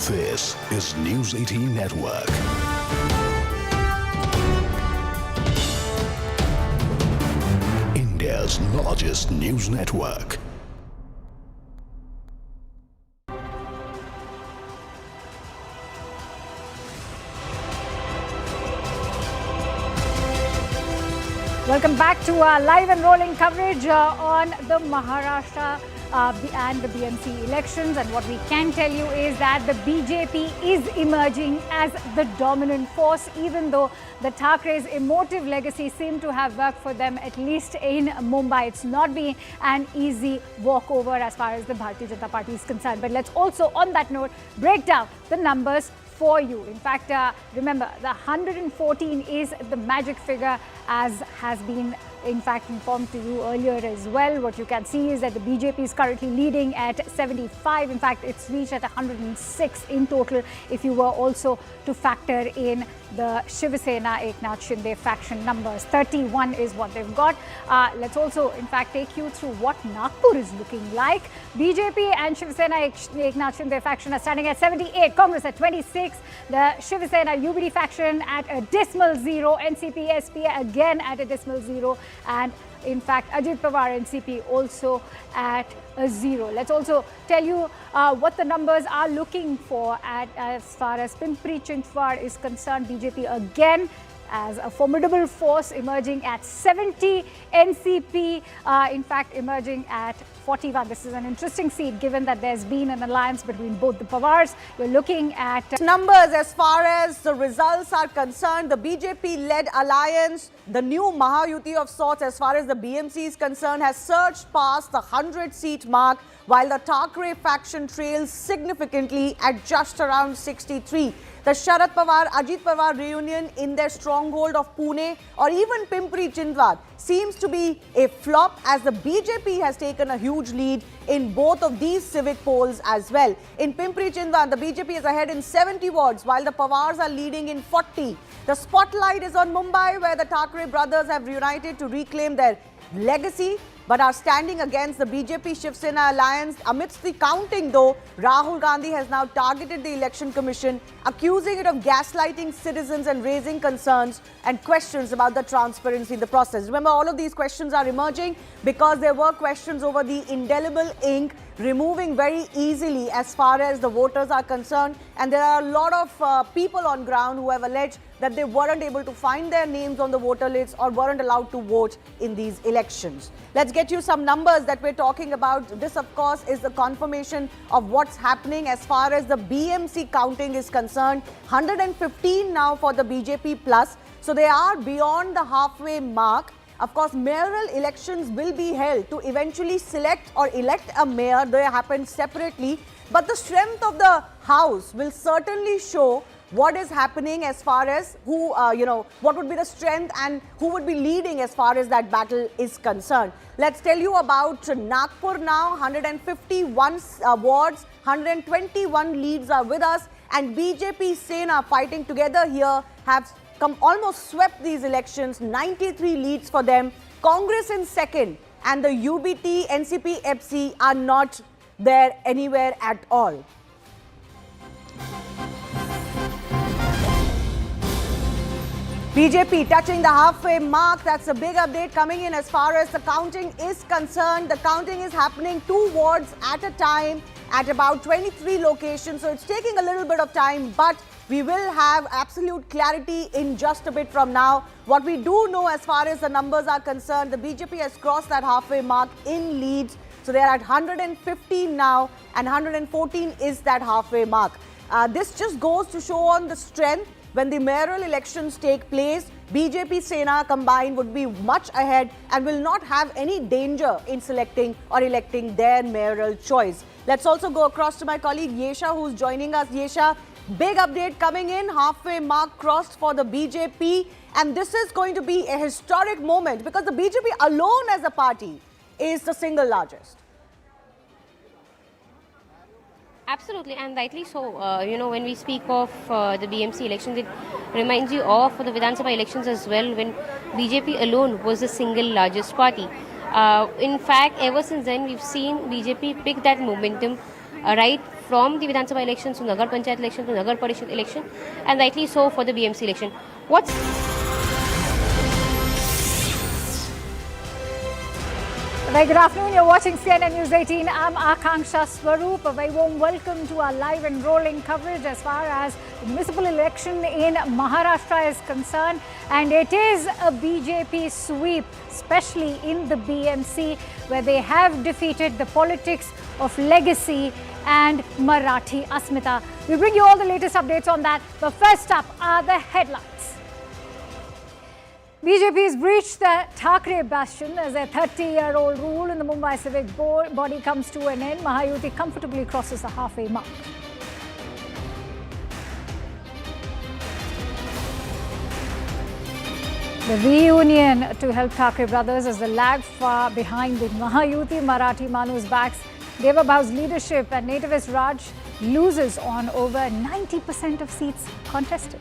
This is News 18 Network. India's largest news network. Welcome back to our live and rolling coverage on the Maharashtra and the BMC elections. And what we can tell you is that the BJP is emerging as the dominant force, even though the Thackeray's emotive legacy seemed to have worked for them, at least in Mumbai. It's not been an easy walkover as far as the Bharatiya Janata Party is concerned. But let's also, on that note, break down the numbers for you. In fact, remember, the 114 is the magic figure, as has been in fact informed to you earlier as well. What you can see is that the BJP is currently leading at 75. In fact, it's reached at 106 in total if you were also to factor in the Shinde Sena Eknath Shinde faction numbers. 31 is what they've got. Let's also in fact take you through what Nagpur is looking like. BJP and Shinde Sena Eknath Shinde faction are standing at 78, Congress at 26, the Shinde Sena UBD faction at a dismal 0, NCP SP again at a dismal 0, and in fact Ajit Pawar NCP also at a 0. Let's also tell you what the numbers are looking for as far as Pimpri Chinchwad is concerned. BJP again as a formidable force emerging at 70, NCP in fact emerging at 41. This is an interesting seat given that there's been an alliance between both the Pawars. You're looking at numbers as far as the results are concerned. The BJP-led alliance, the new Mahayuti of sorts as far as the BMC is concerned, has surged past the 100-seat mark, while the Thackeray faction trails significantly at just around 63. The Sharad Pawar, Ajit Pawar reunion in their stronghold of Pune or even Pimpri Chinchwad seems to be a flop, as the BJP has taken a huge lead in both of these civic polls as well. In Pimpri Chinchwad, the BJP is ahead in 70 wards, while the Pawars are leading in 40. The spotlight is on Mumbai, where the Thackeray brothers have reunited to reclaim their legacy, but are standing against the BJP-Shiv Sena alliance. Amidst the counting, though, Rahul Gandhi has now targeted the Election Commission, accusing it of gaslighting citizens and raising concerns and questions about the transparency in the process. Remember, all of these questions are emerging because there were questions over the indelible ink removing very easily as far as the voters are concerned, and there are a lot of people on ground who have alleged that they weren't able to find their names on the voter lists or weren't allowed to vote in these elections. Let's get you some numbers that we're talking about. This, of course, is the confirmation of what's happening as far as the BMC counting is concerned. 115 now for the BJP plus. So they are beyond the halfway mark. Of course, mayoral elections will be held to eventually select or elect a mayor. They happen separately. But the strength of the house will certainly show what is happening as far as who, what would be the strength and who would be leading as far as that battle is concerned. Let's tell you about Nagpur now. 151 wards, 121 leads are with us, and BJP Sena fighting together here have almost swept these elections. 93 leads for them. Congress in second, and the UBT, NCP, FC are not there anywhere at all. BJP touching the halfway mark. That's a big update coming in as far as the counting is concerned. The counting is happening 2 wards at a time at about 23 locations. So it's taking a little bit of time, but we will have absolute clarity in just a bit from now. What we do know as far as the numbers are concerned, the BJP has crossed that halfway mark in leads. So they're at 115 now, and 114 is that halfway mark. This just goes to show on the strength. When the mayoral elections take place, BJP Sena combined would be much ahead and will not have any danger in selecting or electing their mayoral choice. Let's also go across to my colleague Yesha, who's joining us. Yesha, big update coming in, halfway mark crossed for the BJP, and this is going to be a historic moment because the BJP alone as a party is the single largest. Absolutely, and rightly so. When we speak of the BMC elections, it reminds you of the Vidhan Sabha elections as well, when BJP alone was the single largest party. In fact, ever since then, we've seen BJP pick that momentum right from the Vidhan Sabha elections to Nagar Panchayat election to Nagar Parishad election, and rightly so for the BMC election. Very good afternoon. You're watching CNN News 18. I'm Akanksha Swaroop. A very warm welcome to our live and rolling coverage as far as the municipal election in Maharashtra is concerned. And it is a BJP sweep, especially in the BMC, where they have defeated the politics of legacy and Marathi Asmita. We bring you all the latest updates on that. But first up are the headlines. BJP has breached the Thackeray bastion as their 30-year-old rule in the Mumbai Civic body comes to an end. Mahayuti comfortably crosses the halfway mark. The reunion to help Thackeray brothers as the lag far behind the Mahayuti Marathi Manus backs Devabhau's leadership, and nativist Raj loses on over 90% of seats contested.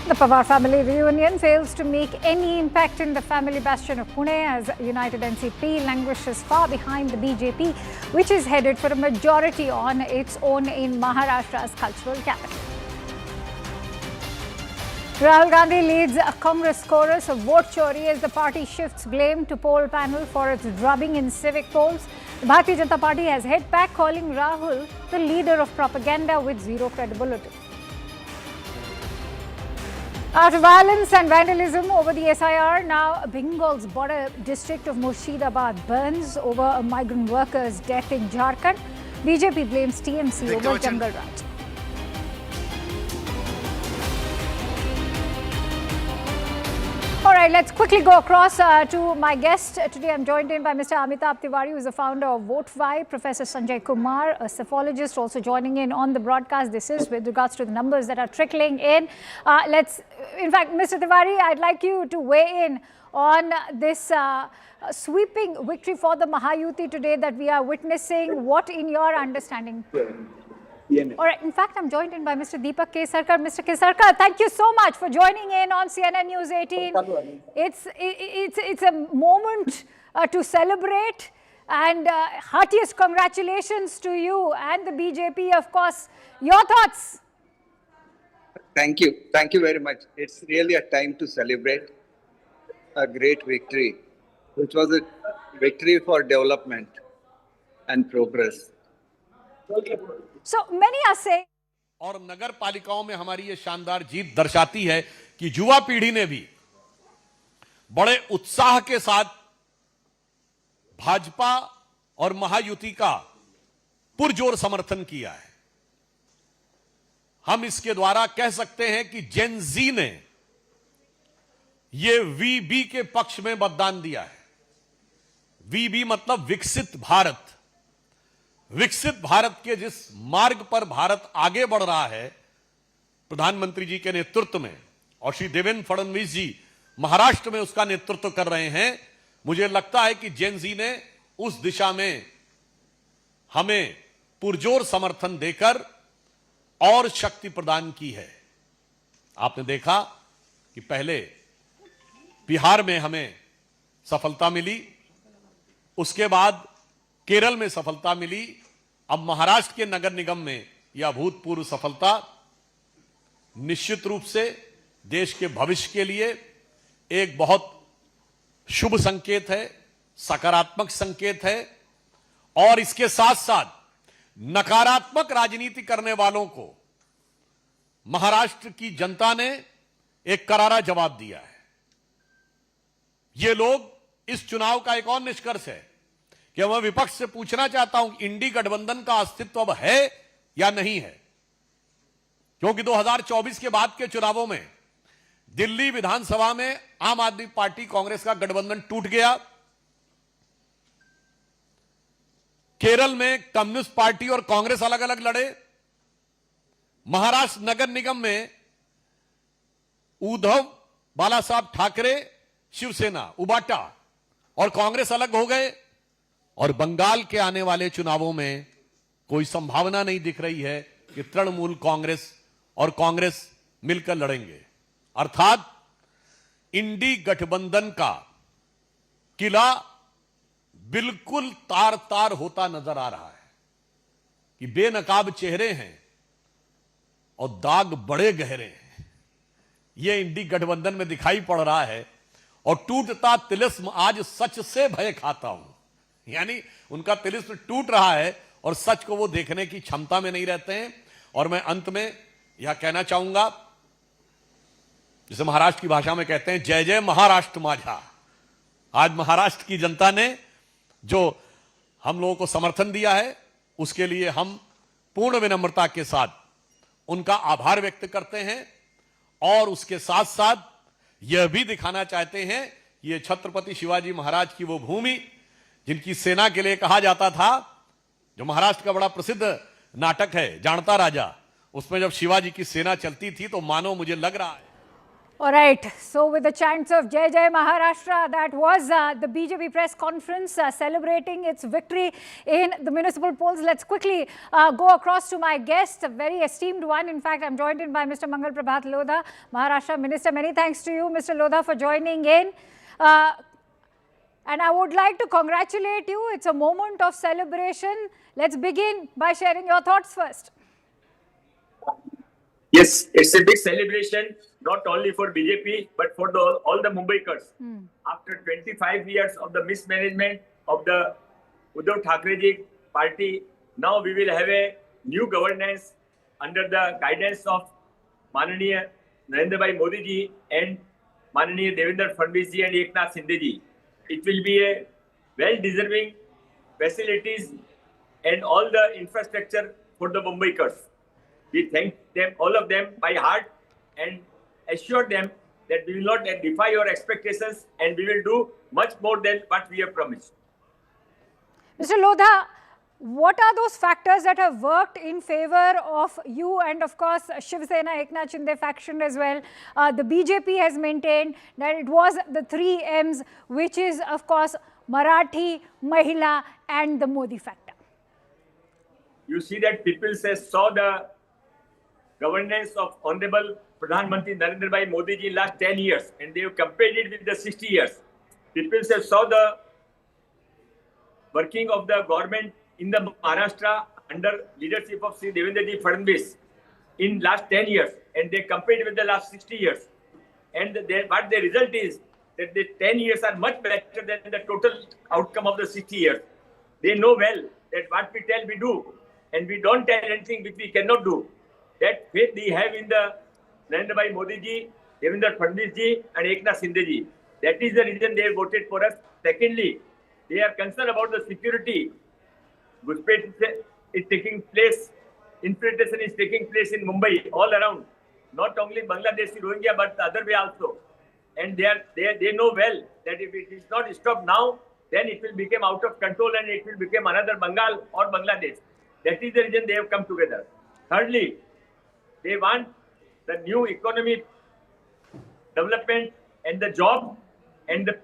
The Pawar family reunion fails to make any impact in the family bastion of Pune as United NCP languishes far behind the BJP, which is headed for a majority on its own in Maharashtra's cultural capital. Rahul Gandhi leads a Congress chorus of vote chori as the party shifts blame to poll panel for its drubbing in civic polls. The Bharatiya Janata Party has hit back, calling Rahul the leader of propaganda with zero credibility. After violence and vandalism over the SIR, now Bengal's border district of Murshidabad burns over a migrant worker's death in Jharkhand. BJP blames TMC over jungle riots. All right, let's quickly go across to my guest. Today I'm joined in by Mr. Amitabh Tiwari, who is the founder of VoteVibe, Professor Sanjay Kumar, a psephologist, also joining in on the broadcast. This is with regards to the numbers that are trickling in. In fact, Mr. Tiwari, I'd like you to weigh in on this sweeping victory for the Mahayuti today that we are witnessing. What, in your understanding? All right. In fact, I'm joined in by Mr. Deepak Kesarkar. Mr. Kesarkar, thank you so much for joining in on CNN News 18. It's a moment to celebrate, and heartiest congratulations to you and the BJP, of course. Your thoughts? Thank you. Thank you very much. It's really a time to celebrate a great victory, which was a victory for development and progress. So many are saying, और नगर पालिकाओं में हमारी ये शानदार जीत दर्शाती है कि युवा पीढ़ी ने भी बड़े उत्साह के साथ भाजपा और महायुति का पुरजोर समर्थन किया है। हम इसके द्वारा कह सकते हैं कि जेन जी ने ये वीबी के पक्ष में मतदान दिया है। वीबी मतलब विकसित भारत। विकसित भारत के जिस मार्ग पर भारत आगे बढ़ रहा है प्रधानमंत्री जी के नेतृत्व में, और श्री देवेंद्र फडणवीस जी महाराष्ट्र में उसका नेतृत्व कर रहे हैं, मुझे लगता है कि जेन जी ने उस दिशा में हमें पुरजोर समर्थन देकर और शक्ति प्रदान की है। आपने देखा कि पहले बिहार में हमें सफलता मिली, उसके बाद केरल में सफलता मिली, अब महाराष्ट्र के नगर निगम में यह अभूतपूर्व सफलता निश्चित रूप से देश के भविष्य के लिए एक बहुत शुभ संकेत है, सकारात्मक संकेत है, और इसके साथ साथ नकारात्मक राजनीति करने वालों को महाराष्ट्र की जनता ने एक करारा जवाब दिया है। ये लोग, इस चुनाव का एक और निष्कर्ष है कि मैं विपक्ष से पूछना चाहता हूं कि इंडी गठबंधन का अस्तित्व अब है या नहीं है, क्योंकि 2024 के बाद के चुनावों में दिल्ली विधानसभा में आम आदमी पार्टी कांग्रेस का गठबंधन टूट गया, केरल में कम्युनिस्ट पार्टी और कांग्रेस अलग अलग लड़े, महाराष्ट्र नगर निगम में उद्धव बाला साहब ठाकरे शिवसेना उबाटा और कांग्रेस अलग हो गए, और बंगाल के आने वाले चुनावों में कोई संभावना नहीं दिख रही है कि तृणमूल कांग्रेस और कांग्रेस मिलकर लड़ेंगे। अर्थात इंडी गठबंधन का किला बिल्कुल तार तार होता नजर आ रहा है कि बेनकाब चेहरे हैं और दाग बड़े गहरे हैं। यह इंडी गठबंधन में दिखाई पड़ रहा है, और टूटता तिलिस्म आज सच से भय खाता हूं, यानी उनका तिलिस्म टूट रहा है और सच को वो देखने की क्षमता में नहीं रहते हैं। और मैं अंत में यह कहना चाहूंगा, जिसे महाराष्ट्र की भाषा में कहते हैं, जय जय महाराष्ट्र माझा। आज महाराष्ट्र की जनता ने जो हम लोगों को समर्थन दिया है, उसके लिए हम पूर्ण विनम्रता के साथ उनका आभार व्यक्त करते हैं, और उसके साथ साथ यह भी दिखाना चाहते हैं ये छत्रपति शिवाजी महाराज की वो भूमि जिनकी सेना के लिए कहा जाता था, जो महाराष्ट्र का बड़ा प्रसिद्ध नाटक है जानता राजा, उसमें जब शिवाजी की सेना चलती थी तो मानो मुझे लग रहा है All right, so with the chants of Jai Jai Maharashtra, that was the BJP press conference celebrating its victory in the municipal polls. Let's quickly go across to my guest, a very esteemed one. In fact, I'm joined in by Mr. Mangal Prabhat Lodha, Maharashtra Minister. Many thanks to you, Mr. Lodha, for joining in. And I would like to congratulate you. It's a moment of celebration. Let's begin by sharing your thoughts first. Yes, it's a big celebration, not only for BJP, but for all the Mumbaikars. After 25 years of the mismanagement of the Uddhav Thackeray party, now we will have a new governance under the guidance of Mananiya Narendra Modi ji and Mananiya Devendra Fadnavis ji and Eknath Shinde ji. It will be a well-deserving facilities and all the infrastructure for the Mumbaikars. We thank them, all of them, by heart and assure them that we will not defy your expectations and we will do much more than what we have promised. Mr. Lodha, what are those factors that have worked in favor of you and, of course, Shiv Sena, Eknath Shinde faction as well? The BJP has maintained that it was the 3 M's, which is, of course, Marathi, Mahila and the Modi factor. You see that people saw the governance of Honorable Pradhan Mantri Narendra Modi ji in last 10 years and they have compared it with the 60 years. People saw the working of the government in the Maharashtra under leadership of Sri Devendra Fadnavis in last 10 years and they compared with the last 60 years. And what the result is that the 10 years are much better than the total outcome of the 60 years. They know well that what we tell we do and we don't tell anything which we cannot do. That faith they have in the Narendra Modi ji, Devendra Fadnavis ji and Eknath Shinde ji. That is the reason they voted for us. Secondly, they are concerned about the security. Guspet is taking place, infiltration is taking place in Mumbai all around. Not only Bangladeshi Rohingya but the other way also. And they know well that if it is not stopped now, then it will become out of control and it will become another Bengal or Bangladesh. That is the reason they have come together. Thirdly, they want the new economic development and the job and the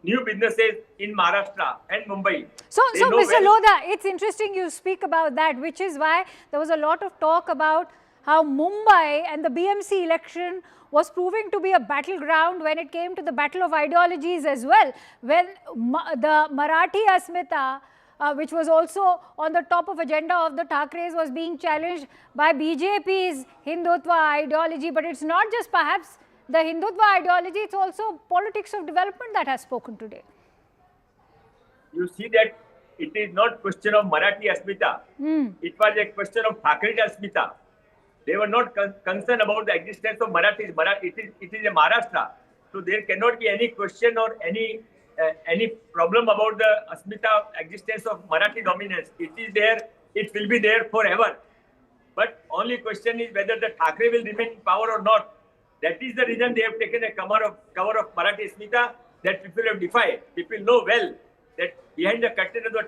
new businesses in Maharashtra and Mumbai. So Mr. Lodha, it's interesting you speak about that, which is why there was a lot of talk about how Mumbai and the BMC election was proving to be a battleground when it came to the battle of ideologies as well. When the Marathi Asmita, which was also on the top of agenda of the Thackerays, was being challenged by BJP's Hindutva ideology. But it's not just perhaps the Hindutva ideology, it's also politics of development that has spoken today. You see that it is not question of Marathi Asmita. It was a question of Thackeray Asmita. They were not concerned about the existence of Marathis. It is a Maharashtra. So there cannot be any question or any problem about the Asmita existence of Marathi dominance. It is there, it will be there forever. But only question is whether the Thackeray will remain in power or not. That is the reason they have taken a cover of Marathi Asmita that people have defied. People know well that behind the curtain of the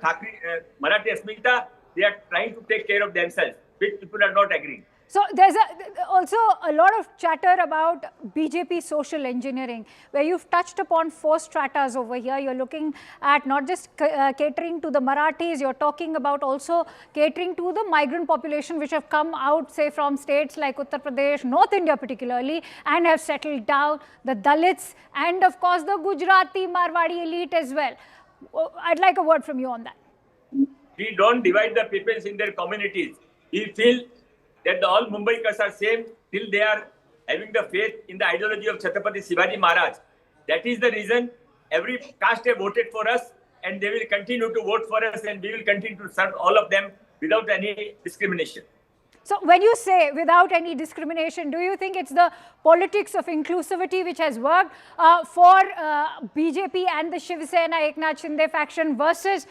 Marathi Asmita, they are trying to take care of themselves, which people are not agreeing. So there's also a lot of chatter about BJP social engineering, where you've touched upon 4 stratas over here. You're looking at not just catering to the Marathis, you're talking about also catering to the migrant population which have come out, say, from states like Uttar Pradesh, North India particularly, and have settled down, the Dalits, and of course the Gujarati Marwadi elite as well. I'd like a word from you on that. We don't divide the peoples in their communities. We feel that all Mumbaikars are same till they are having the faith in the ideology of Chhatrapati Shivaji Maharaj. That is the reason every caste have voted for us and they will continue to vote for us and we will continue to serve all of them without any discrimination. So when you say without any discrimination, do you think it's the politics of inclusivity which has worked for BJP and the Shiv Sena Eknath Shinde faction versus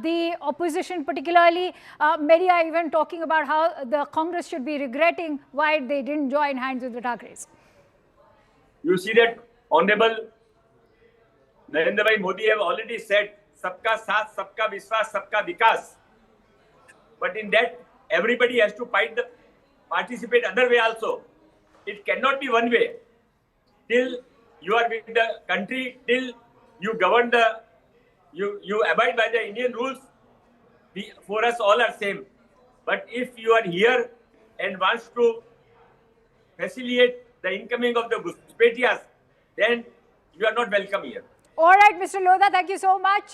the opposition particularly? Many are even talking about how the Congress should be regretting why they didn't join hands with the Thackerays. You see that Honorable Narendra Modi have already said, Sabka Saath, Sabka Vishwas, Sabka Vikas. But in that, everybody has to participate other way also. It cannot be one way. till you are with the country, till you govern you abide by the Indian rules, for us all are same. But if you are here and wants to facilitate the incoming of the Guspetias, then you are not welcome here. All right, Mr. Lodha, thank you so much.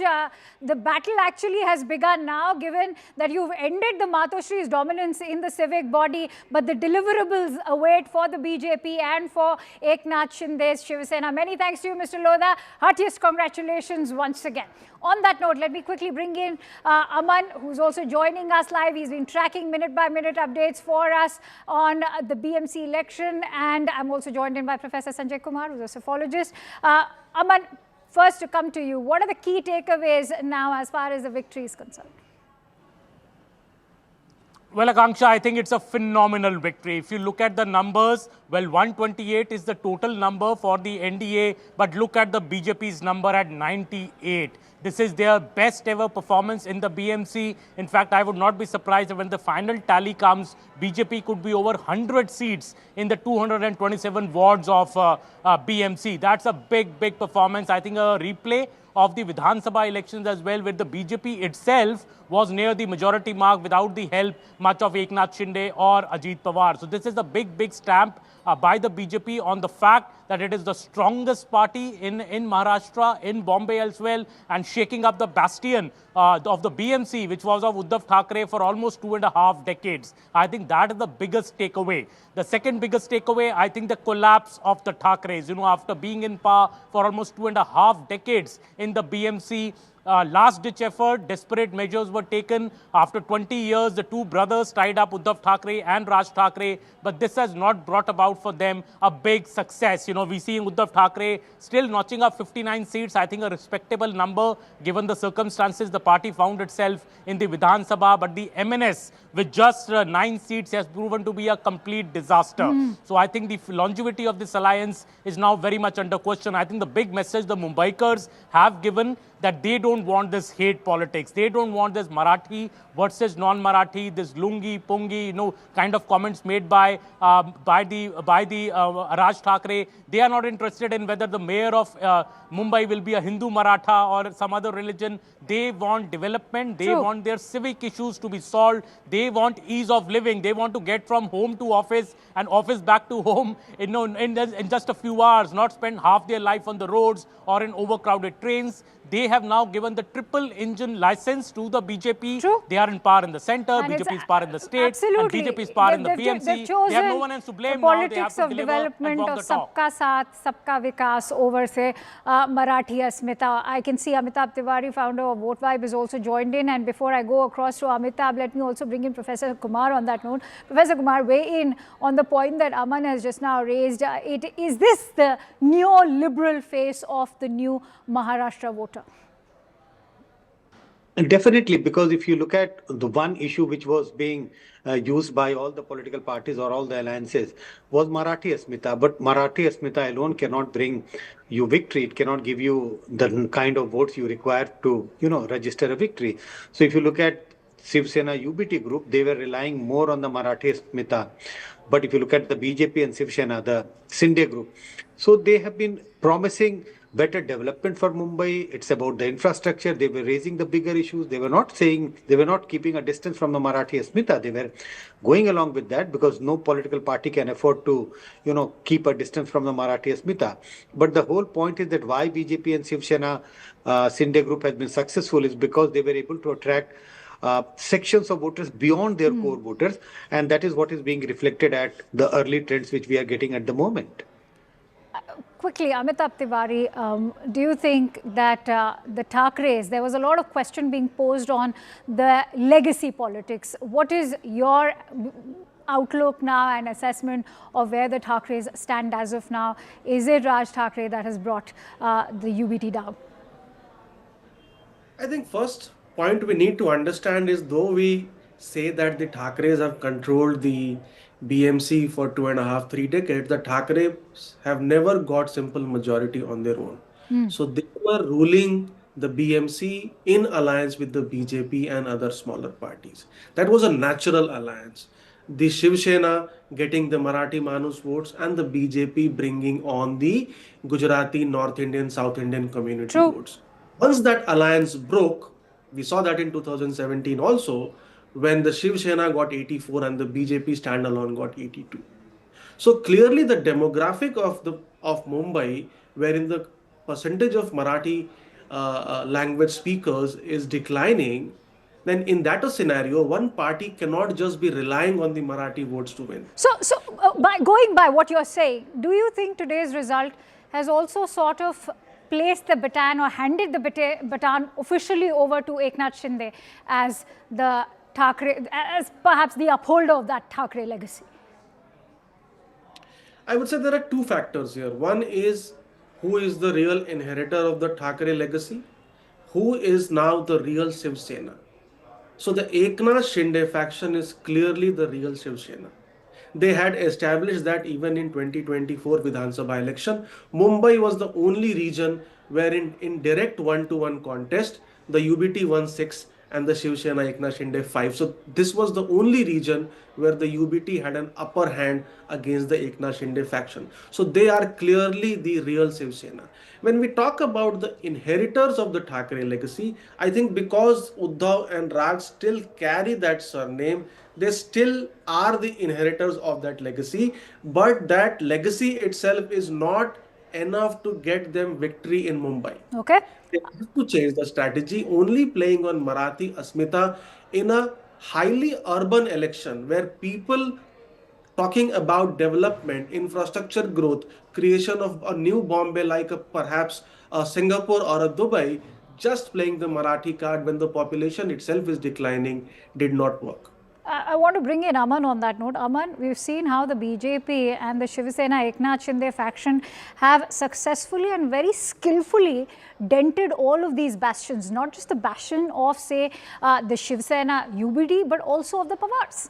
The battle actually has begun now, given that you've ended the Matoshri's dominance in the civic body, but the deliverables await for the BJP and for Eknath Shinde's Shiv Sena. Many thanks to you, Mr. Lodha. Heartiest congratulations once again. On that note, let me quickly bring in Aman, who's also joining us live. He's been tracking minute-by-minute updates for us on the BMC election. And I'm also joined in by Professor Sanjay Kumar, who's a psephologist. Aman, first to come to you, what are the key takeaways now as far as the victory is concerned? Well, Akanksha, I think it's a phenomenal victory. If you look at the numbers, well, 128 is the total number for the NDA, but look at the BJP's number at 98. This is their best ever performance in the BMC. In fact, I would not be surprised if when the final tally comes, BJP could be over 100 seats in the 227 wards of BMC. That's a big, big performance. I think a replay of the Vidhan Sabha elections as well, where the BJP itself was near the majority mark without the help much of Eknath Shinde or Ajit Pawar. So this is a big, big stamp by the BJP on the fact that it is the strongest party in Maharashtra, in Bombay as well, and shaking up the bastion of the BMC, which was of Uddhav Thackeray for almost 2.5 decades. I think that is the biggest takeaway. The second biggest takeaway, I think the collapse of the Thackerays. You know, after being in power for almost 2.5 decades in the BMC, last-ditch effort, desperate measures were taken. After 20 years, the two brothers tied up, Uddhav Thackeray and Raj Thackeray, but this has not brought about for them a big success. You know, we see Uddhav Thackeray still notching up 59 seats, I think a respectable number given the circumstances the party found itself in the Vidhan Sabha, but the M&S with just 9 seats has proven to be a complete disaster. So I think the longevity of this alliance is now very much under question. I think the big message the Mumbaikars have given that they don't want this hate politics. They don't want this Marathi versus non-Marathi, this lungi, pungi, you know, kind of comments made by Raj Thackeray. They are not interested in whether the mayor of Mumbai will be a Hindu Maratha or some other religion. They want development. They want their civic issues to be solved. They want ease of living. They want to get from home to office and office back to home in just a few hours, not spend half their life on the roads or in overcrowded trains. They have now given the triple engine license to the BJP. They are in power in the center, BJP is power in the state, and BJP is power in the BMC. They have no one else to blame now. They have to politics of development of Sabka Saath, Sabka Vikas over, say, Marathi Asmita. I can see Amitabh Tiwari, founder of Vote Vibe, is also joined in. And before I go across to Amitabh, let me also bring in Professor Kumar on that note. Professor Kumar, weigh in on the point that Aman has just now raised. Is this the neoliberal face of the new Maharashtra voter? Definitely, because if you look at the one issue which was being used by all the political parties or all the alliances was Marathi Asmita. But Marathi Asmita alone cannot bring you victory. It cannot give you the kind of votes you require to, register a victory. So if you look at Shiv Sena UBT group, they were relying more on the Marathi Asmita. But if you look at the BJP and Shiv Sena, the Shinde group, so they have been promising better development for Mumbai. It's about the infrastructure. They were raising the bigger issues. They were not keeping a distance from the Marathi Asmita. They were going along with that because no political party can afford to, keep a distance from the Marathi Asmita. But the whole point is that why BJP and Shiv Sena Shinde group has been successful is because they were able to attract sections of voters beyond their core voters. And that is what is being reflected at the early trends which we are getting at the moment. Quickly, Amitabh Tiwari, do you think that the Thackerays, there was a lot of question being posed on the legacy politics. What is your outlook now and assessment of where the Thackerays stand as of now? Is it Raj Thackeray that has brought the UBT down? I think first point we need to understand is, though we say that the Thackerays have controlled the BMC for 2.5, 3 decades, the Thackerays have never got simple majority on their own. So they were ruling the BMC in alliance with the BJP and other smaller parties. That was a natural alliance. the Shiv Sena getting the Marathi Manus votes, and the BJP bringing on the Gujarati, North Indian, South Indian community votes. Once that alliance broke, we saw that in 2017 also, when the Shiv Sena got 84 and the BJP standalone got 82. So clearly the demographic of Mumbai, wherein the percentage of Marathi language speakers is declining, then in that a scenario, one party cannot just be relying on the Marathi votes to win. So going by what you're saying, do you think today's result has also sort of placed the baton or handed the baton officially over to Eknath Shinde as the Thackeray, as perhaps the upholder of that Thackeray legacy? I would say there are two factors here. One is who is the real inheritor of the Thackeray legacy, who is now the real Shiv Sena. So the Eknath Shinde faction is clearly the real Shiv Sena. They had established that even in 2024 Vidhan Sabha election, Mumbai was the only region wherein in direct one-to-one contest, the UBT won 6 and the Shiv Sena Eknath Shinde 5. So this was the only region where the UBT had an upper hand against the Eknath Shinde faction. So they are clearly the real Shiv Sena. When we talk about the inheritors of the Thackeray legacy, I think because Uddhav and Raj still carry that surname, they still are the inheritors of that legacy, but that legacy itself is not enough to get them victory in Mumbai. Okay. They have to change the strategy. Only playing on Marathi Asmita in a highly urban election where people talking about development, infrastructure growth, creation of a new Bombay like perhaps a Singapore or a Dubai, just playing the Marathi card when the population itself is declining did not work. I want to bring in Aman on that note. Aman, we've seen how the BJP and the Shiv Sena Eknath Shinde faction have successfully and very skillfully dented all of these bastions, not just the bastion of, say, the Shiv Sena UBD, but also of the Pawars.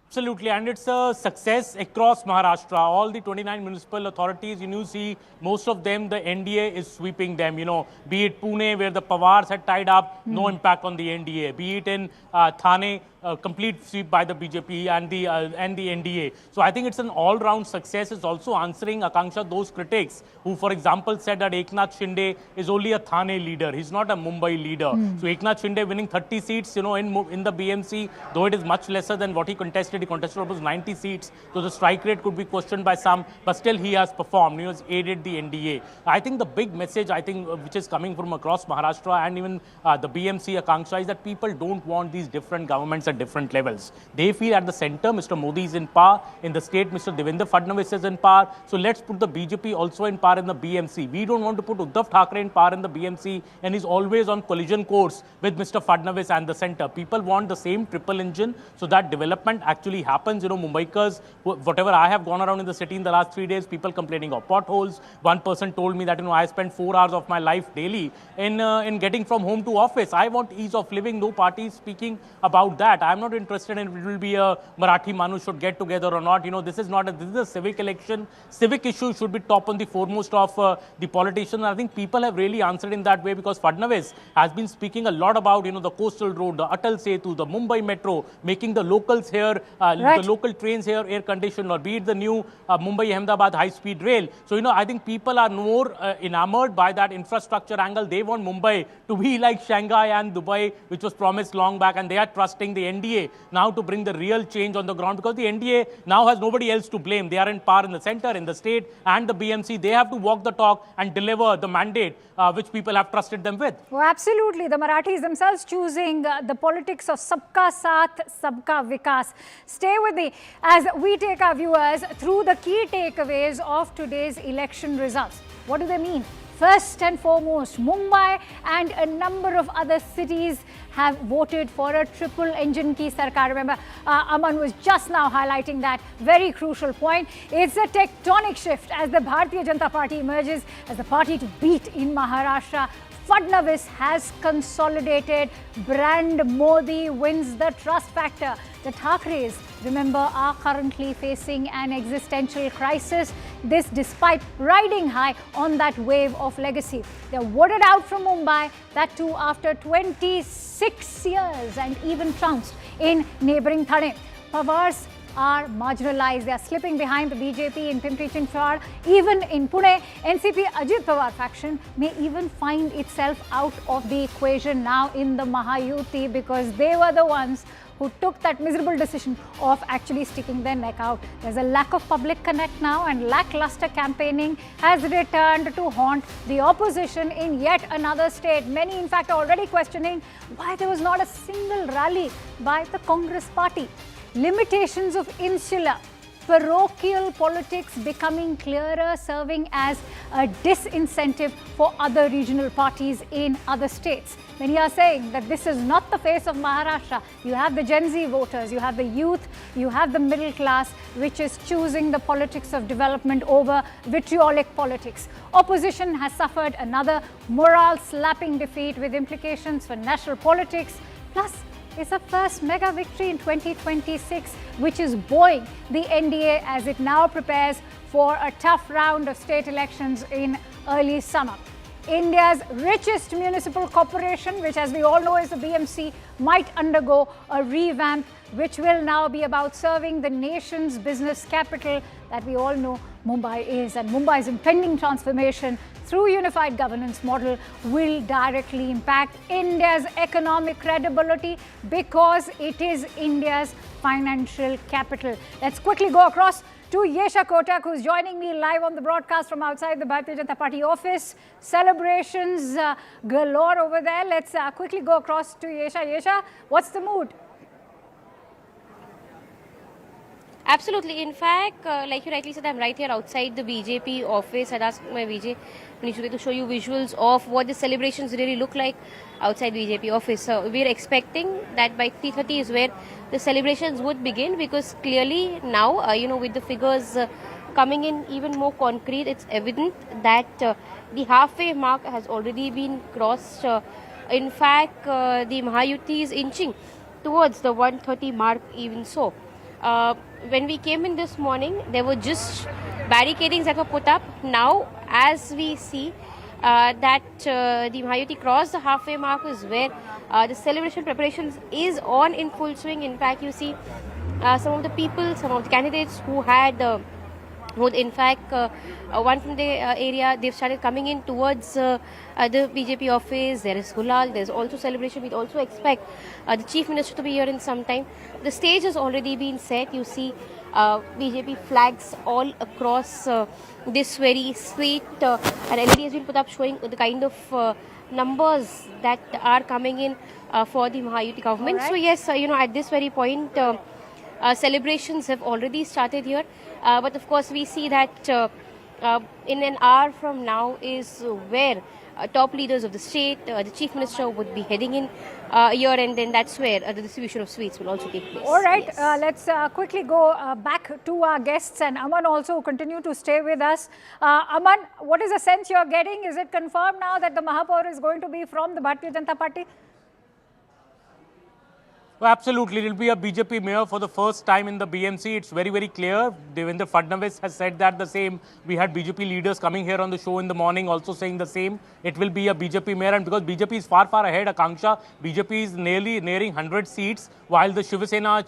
Absolutely, and it's a success across Maharashtra. All the 29 municipal authorities, you see, most of them, the NDA is sweeping them. Be it Pune, where the Pawars had tied up, no impact on the NDA. Be it in Thane, complete sweep by the BJP and the NDA. So I think it's an all-round success. It's also answering, Akanksha, those critics who, for example, said that Eknath Shinde is only a Thane leader. He's not a Mumbai leader. So Eknath Shinde winning 30 seats, in the BMC, though it is much lesser than what he contested. He contested almost 90 seats. So the strike rate could be questioned by some, but still he has performed. He has aided the NDA. I think the big message, which is coming from across Maharashtra and even the BMC, Akanksha, is that people don't want these different governments at different levels. They feel at the center, Mr. Modi is in power. In the state, Mr. Devendra Fadnavis is in power. So let's put the BJP also in power in the BMC. We don't want to put Uddhav Thackeray in power in the BMC, and he's always on collision course with Mr. Fadnavis and the center. People want the same triple engine so that development actually happens. Mumbaikars, whatever I have gone around in the city in the last 3 days, people complaining of potholes. One person told me that, I spend 4 hours of my life daily in getting from home to office. I want ease of living. No party is speaking about that. I'm not interested in if it will be a Marathi Manu should get together or not. This is a civic election. Civic issues should be top on the foremost of the politicians. I think people have really answered in that way because Fadnavis has been speaking a lot about, the coastal road, the Atal Setu, the Mumbai Metro, making the locals here, the local trains here air conditioned, or be it the new Mumbai-Ahmedabad high-speed rail. So, I think people are more enamored by that infrastructure angle. They want Mumbai to be like Shanghai and Dubai, which was promised long back, and they are trusting the NDA now to bring the real change on the ground because the NDA now has nobody else to blame. They are in power in the center, in the state, and the BMC. They have to walk the talk and deliver the mandate which people have trusted them with. Oh, absolutely. The Marathis themselves choosing the politics of Sabka Saath, Sabka Vikas. Stay with me as we take our viewers through the key takeaways of today's election results. What do they mean? First and foremost, Mumbai and a number of other cities have voted for a triple engine ki sarkar. Remember, Aman was just now highlighting that very crucial point. It's a tectonic shift as the Bharatiya Janata Party emerges as the party to beat in Maharashtra Fadnavis has consolidated. Brand Modi wins the trust factor. The Thackerays, remember, are currently facing an existential crisis. This despite riding high on that wave of legacy. They're voted out from Mumbai, that too after 26 years, and even trounced in neighbouring Thane. Pawars are marginalized. They are slipping behind the BJP in Pimpri-Chinchwad. Even in Pune, NCP Ajit Pawar faction may even find itself out of the equation now in the Mahayuti, because they were the ones who took that miserable decision of actually sticking their neck out. There's a lack of public connect now, and lackluster campaigning has returned to haunt the opposition in yet another state. Many, in fact, are already questioning why there was not a single rally by the Congress party. Limitations of insular, parochial politics becoming clearer, serving as a disincentive for other regional parties in other states. Many are saying that this is not the face of Maharashtra. You have the Gen Z voters, you have the youth, you have the middle class, which is choosing the politics of development over vitriolic politics. Opposition has suffered another morale-slapping defeat with implications for national politics. Plus, it's a first mega victory in 2026, which is buoying the NDA as it now prepares for a tough round of state elections in early summer. India's richest municipal corporation, which as we all know is the BMC, might undergo a revamp, which will now be about serving the nation's business capital that we all know Mumbai is. And Mumbai's impending transformation through unified governance model will directly impact India's economic credibility, because it is India's financial capital. Let's quickly go across to Yesha Kotak, who's joining me live on the broadcast from outside the Bharatiya Janata Party office. Celebrations galore over there. Let's quickly go across to Yesha. Yesha, what's the mood? Absolutely. In fact, like you rightly said, I'm right here outside the BJP office. I'd asked my VJ to show you visuals of what the celebrations really look like outside BJP office. So we're expecting that by 3:30 is where the celebrations would begin, because clearly now, with the figures coming in even more concrete, it's evident that the halfway mark has already been crossed. In fact, the Mahayuti is inching towards the 130 mark even so. When we came in this morning, there were just barricadings that were put up. Now, as we see that the Mahayuti crossed the halfway mark, is where the celebration preparations is on in full swing. In fact, you see some of the people, some of the candidates who had in fact, one from the area, they've started coming in towards the BJP office. There is Gulal, there's also celebration. We also expect the Chief Minister to be here in some time. The stage has already been set. You see BJP flags all across this very street. An LED has been put up showing the kind of numbers that are coming in for the Mahayuti government. Right. So yes, at this very point, celebrations have already started here. But of course, we see that in an hour from now is where top leaders of the state, the Chief Minister would be heading in here, and then that's where the distribution of sweets will also take place. All right, yes. Let's quickly go back to our guests, and Aman also continue to stay with us. Aman, what is the sense you're getting? Is it confirmed now that the Mahapaur is going to be from the Bharatiya Janata Party? Well, absolutely. It will be a BJP mayor for the first time in the BMC. It's very, very clear. Devendra Fadnavis has said that the same. We had BJP leaders coming here on the show in the morning also saying the same. It will be a BJP mayor, and because BJP is far, far ahead, Akanksha, BJP is nearing 100 seats, while the Shinde Sena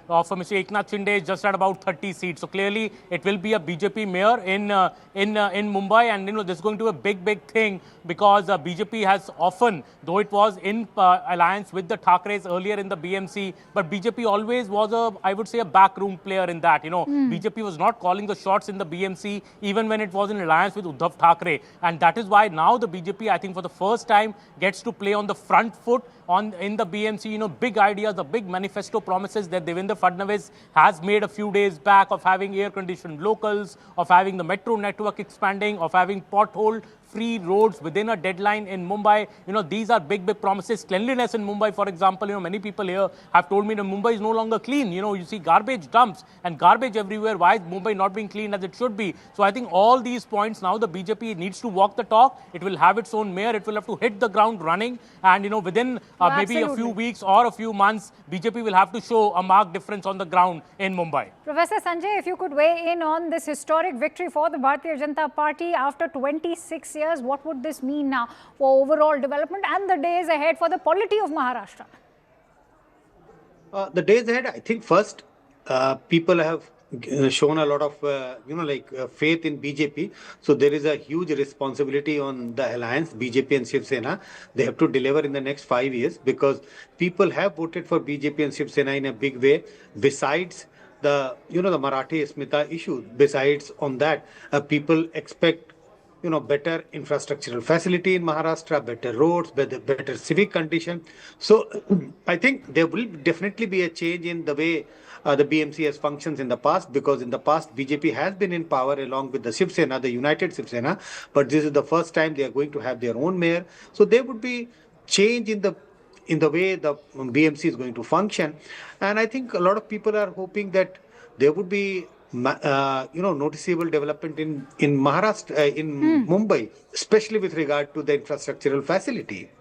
of Mr. Eknath Shinde is just at about 30 seats. So clearly, it will be a BJP mayor in Mumbai, and this is going to be a big, big thing, because BJP has often, though it was in alliance with the Thackerays earlier in the BMC, but BJP always was I would say, a backroom player in that. BJP was not calling the shots in the BMC, even when it was in alliance with Uddhav Thackeray, and that is why now the BJP, I think, for the first time gets to play on the front foot in the BMC. Big ideas, the big manifesto promises that Devendra Fadnavis has made a few days back of having air-conditioned locals, of having the metro network expanding, of having pothole free roads within a deadline in Mumbai. These are big promises. Cleanliness in Mumbai, for example, many people here have told me that Mumbai is no longer clean. You see garbage dumps and garbage everywhere. Why is Mumbai not being clean as it should be? So I think all these points now the BJP needs to walk the talk. It will have its own mayor. It will have to hit the ground running. And, within maybe a few weeks or a few months, BJP will have to show a marked difference on the ground in Mumbai. Professor Sanjay, if you could weigh in on this historic victory for the Bharatiya Janata Party after 26 years, what would this mean now for overall development and the days ahead for the polity of Maharashtra? The days ahead, I think first, people have shown a lot of, faith in BJP. So there is a huge responsibility on the alliance, BJP and Shiv Sena. They have to deliver in the next 5 years because people have voted for BJP and Shiv Sena in a big way. Besides the, the Marathi Smita issue, besides on that, people expect better infrastructural facility in Maharashtra, better roads, better civic condition. So I think there will definitely be a change in the way the BMC has functions in the past, because in the past BJP has been in power along with the Shiv Sena, the united Shiv Sena, but this is the first time they are going to have their own mayor. So there would be change in the way the BMC is going to function. And I think a lot of people are hoping that there would be noticeable development in Maharashtra, in Mumbai, especially with regard to the infrastructural facility.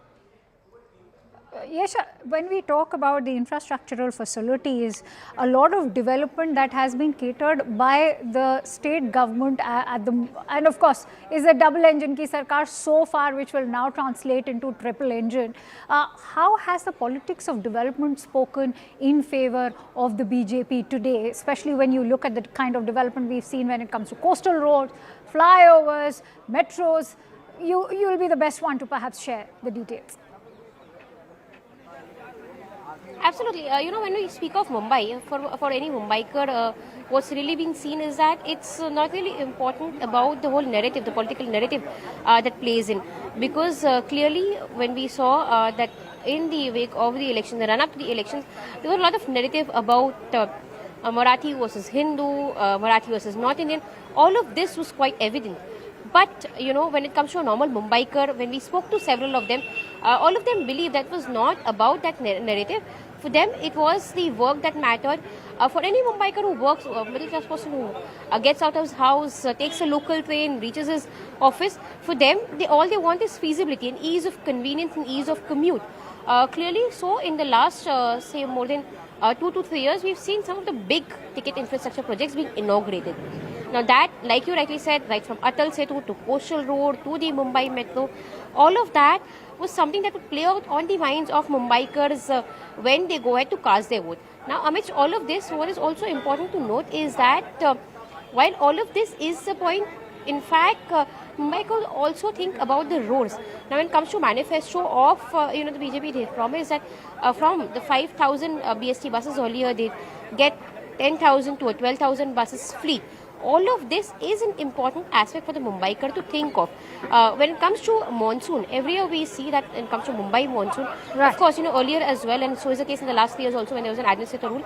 Yes, when we talk about the infrastructural facilities, a lot of development that has been catered by the state government and of course is a double engine ki sarkar so far, which will now translate into triple engine. How has the politics of development spoken in favor of the BJP today, especially when you look at the kind of development we've seen when it comes to coastal roads, flyovers, metros? You will be the best one to perhaps share the details. Absolutely. When we speak of Mumbai, for any Mumbaiker, what's really been seen is that it's not really important about the whole narrative, the political narrative that plays in. Because clearly, when we saw that in the wake of the election, the run-up to the elections, there was a lot of narrative about Marathi versus Hindu, Marathi versus North Indian. All of this was quite evident. But, when it comes to a normal Mumbaiker, when we spoke to several of them, all of them believe that was not about that narrative. For them, it was the work that mattered. For any Mumbaiker who works, a middle class person who gets out of his house, takes a local train, reaches his office, for them, all they want is feasibility and ease of convenience and ease of commute. Clearly, so in the last, say, more than 2 to 3 years, we've seen some of the big ticket infrastructure projects being inaugurated. Now that, like you rightly said, right from Atal Setu to Coastal Road to the Mumbai Metro, all of that was something that would play out on the minds of Mumbaikers when they go ahead to cast their vote. Now, amidst all of this, what is also important to note is that while all of this is the point, in fact, Mumbaikers also think about the roads. Now, when it comes to manifesto of the BJP, they promised that from the 5,000 BST buses earlier, they get 10,000 to a 12,000 buses fleet. All of this is an important aspect for the Mumbaiker to think of. When it comes to monsoon, every year we see that when it comes to Mumbai monsoon, of course, earlier as well, and so is the case in the last 3 years also when there was an administrative rule,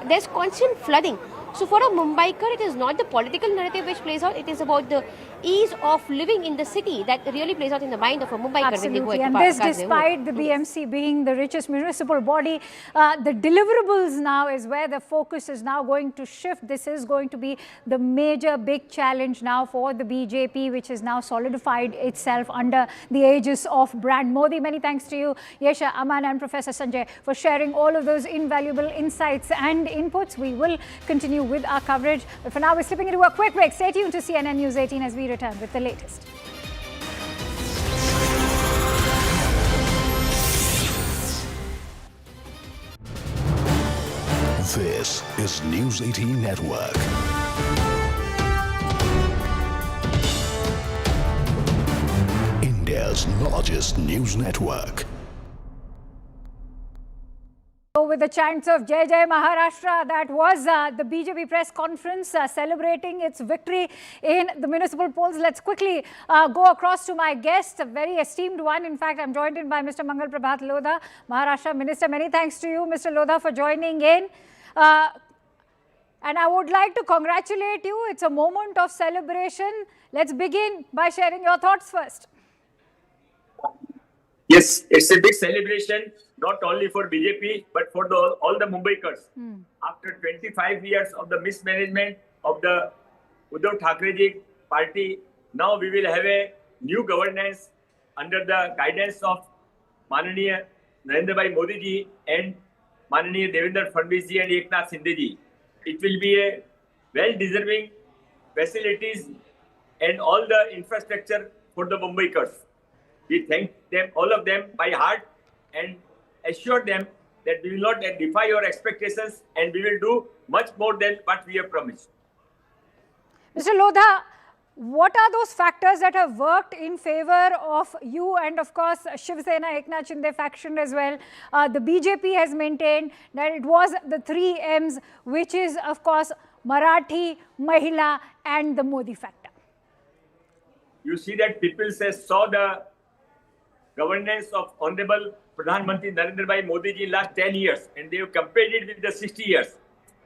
there's constant flooding. So for a Mumbaiker, it is not the political narrative which plays out, it is about the ease of living in the city that really plays out in the mind of a Mumbaiker. Absolutely, and this despite the BMC being the richest municipal body, the deliverables now is where the focus is now going to shift. This is going to be the major big challenge now for the BJP, which has now solidified itself under the aegis of brand Modi. Many thanks to you, Yesha, Aman and Professor Sanjay for sharing all of those invaluable insights and inputs. We will continue with our coverage, but for now we're slipping into a quick break. Stay tuned to CNN News 18 as we return with the latest. This is News 18 Network. India's largest news network. With the chants of Jai Jai Maharashtra, that was the BJP press conference celebrating its victory in the municipal polls. Let's quickly go across to my guest, a very esteemed one. In fact, I'm joined in by Mr. Mangal Prabhat Lodha, Maharashtra Minister. Many thanks to you, Mr. Lodha, for joining in. And I would like to congratulate you. It's a moment of celebration. Let's begin by sharing your thoughts first. Yes, it's a big celebration, not only for BJP, but for all the Mumbaikars. After 25 years of the mismanagement of the Uddhav Thackeray party, now we will have a new governance under the guidance of Mananiya Narendra Bhai Modi ji and Mananiya Devendra Fadnavis ji and Eknath Shinde ji. It will be a well-deserving facilities and all the infrastructure for the Mumbaikars. We thank them, all of them, by heart and assure them that we will not defy your expectations and we will do much more than what we have promised. Mr. Lodha, what are those factors that have worked in favor of you and, of course, Shiv Sena, Eknath Shinde faction as well? The BJP has maintained that it was the 3 M's, which is, of course, Marathi, Mahila and the Modi factor. You see that people saw the governance of Honorable Brihanmumbai Narendra Bhai Modi ji last 10 years and they have compared it with the 60 years.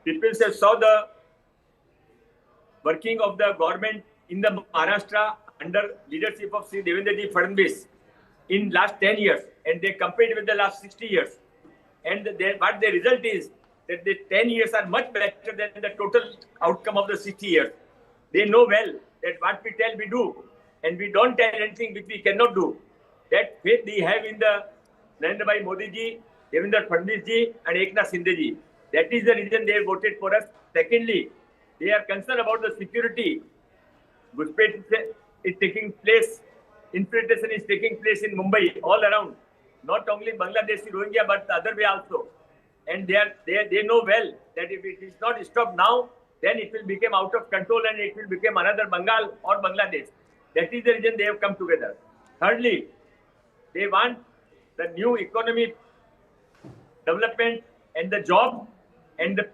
People saw the working of the government in the Maharashtra under leadership of Sri Devendra Fadnavis in last 10 years and they compared with the last 60 years. And what the result is that the 10 years are much better than the total outcome of the 60 years. They know well that what we tell we do and we don't tell anything which we cannot do. That faith we have in the Narendra Bhai Modi ji, Devendra Fadnavis ji and Eknath Shinde ji. That is the reason they voted for us. Secondly, they are concerned about the security. Ghuspaich is taking place, infiltration is taking place in Mumbai, all around. Not only Bangladeshi Rohingya, but the other way also. And they know well that if it is not stopped now, then it will become out of control and it will become another Bengal or Bangladesh. That is the reason they have come together. Thirdly, they want the new economy development and the job and the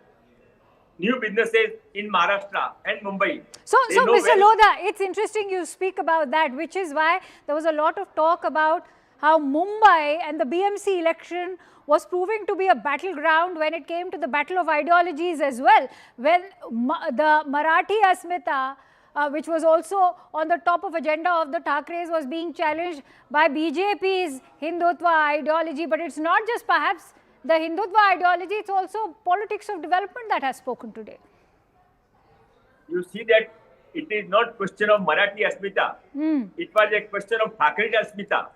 new businesses in Maharashtra and Mumbai. So Mr. Lodha, it's interesting you speak about that, which is why there was a lot of talk about how Mumbai and the BMC election was proving to be a battleground when it came to the battle of ideologies as well. When the Marathi Asmita, which was also on the top of agenda of the Thackerays, was being challenged by BJP's Hindutva ideology. But it's not just perhaps the Hindutva ideology, it's also politics of development that has spoken today. You see that it is not question of Marathi Asmita. It was a question of Thackeray Asmita.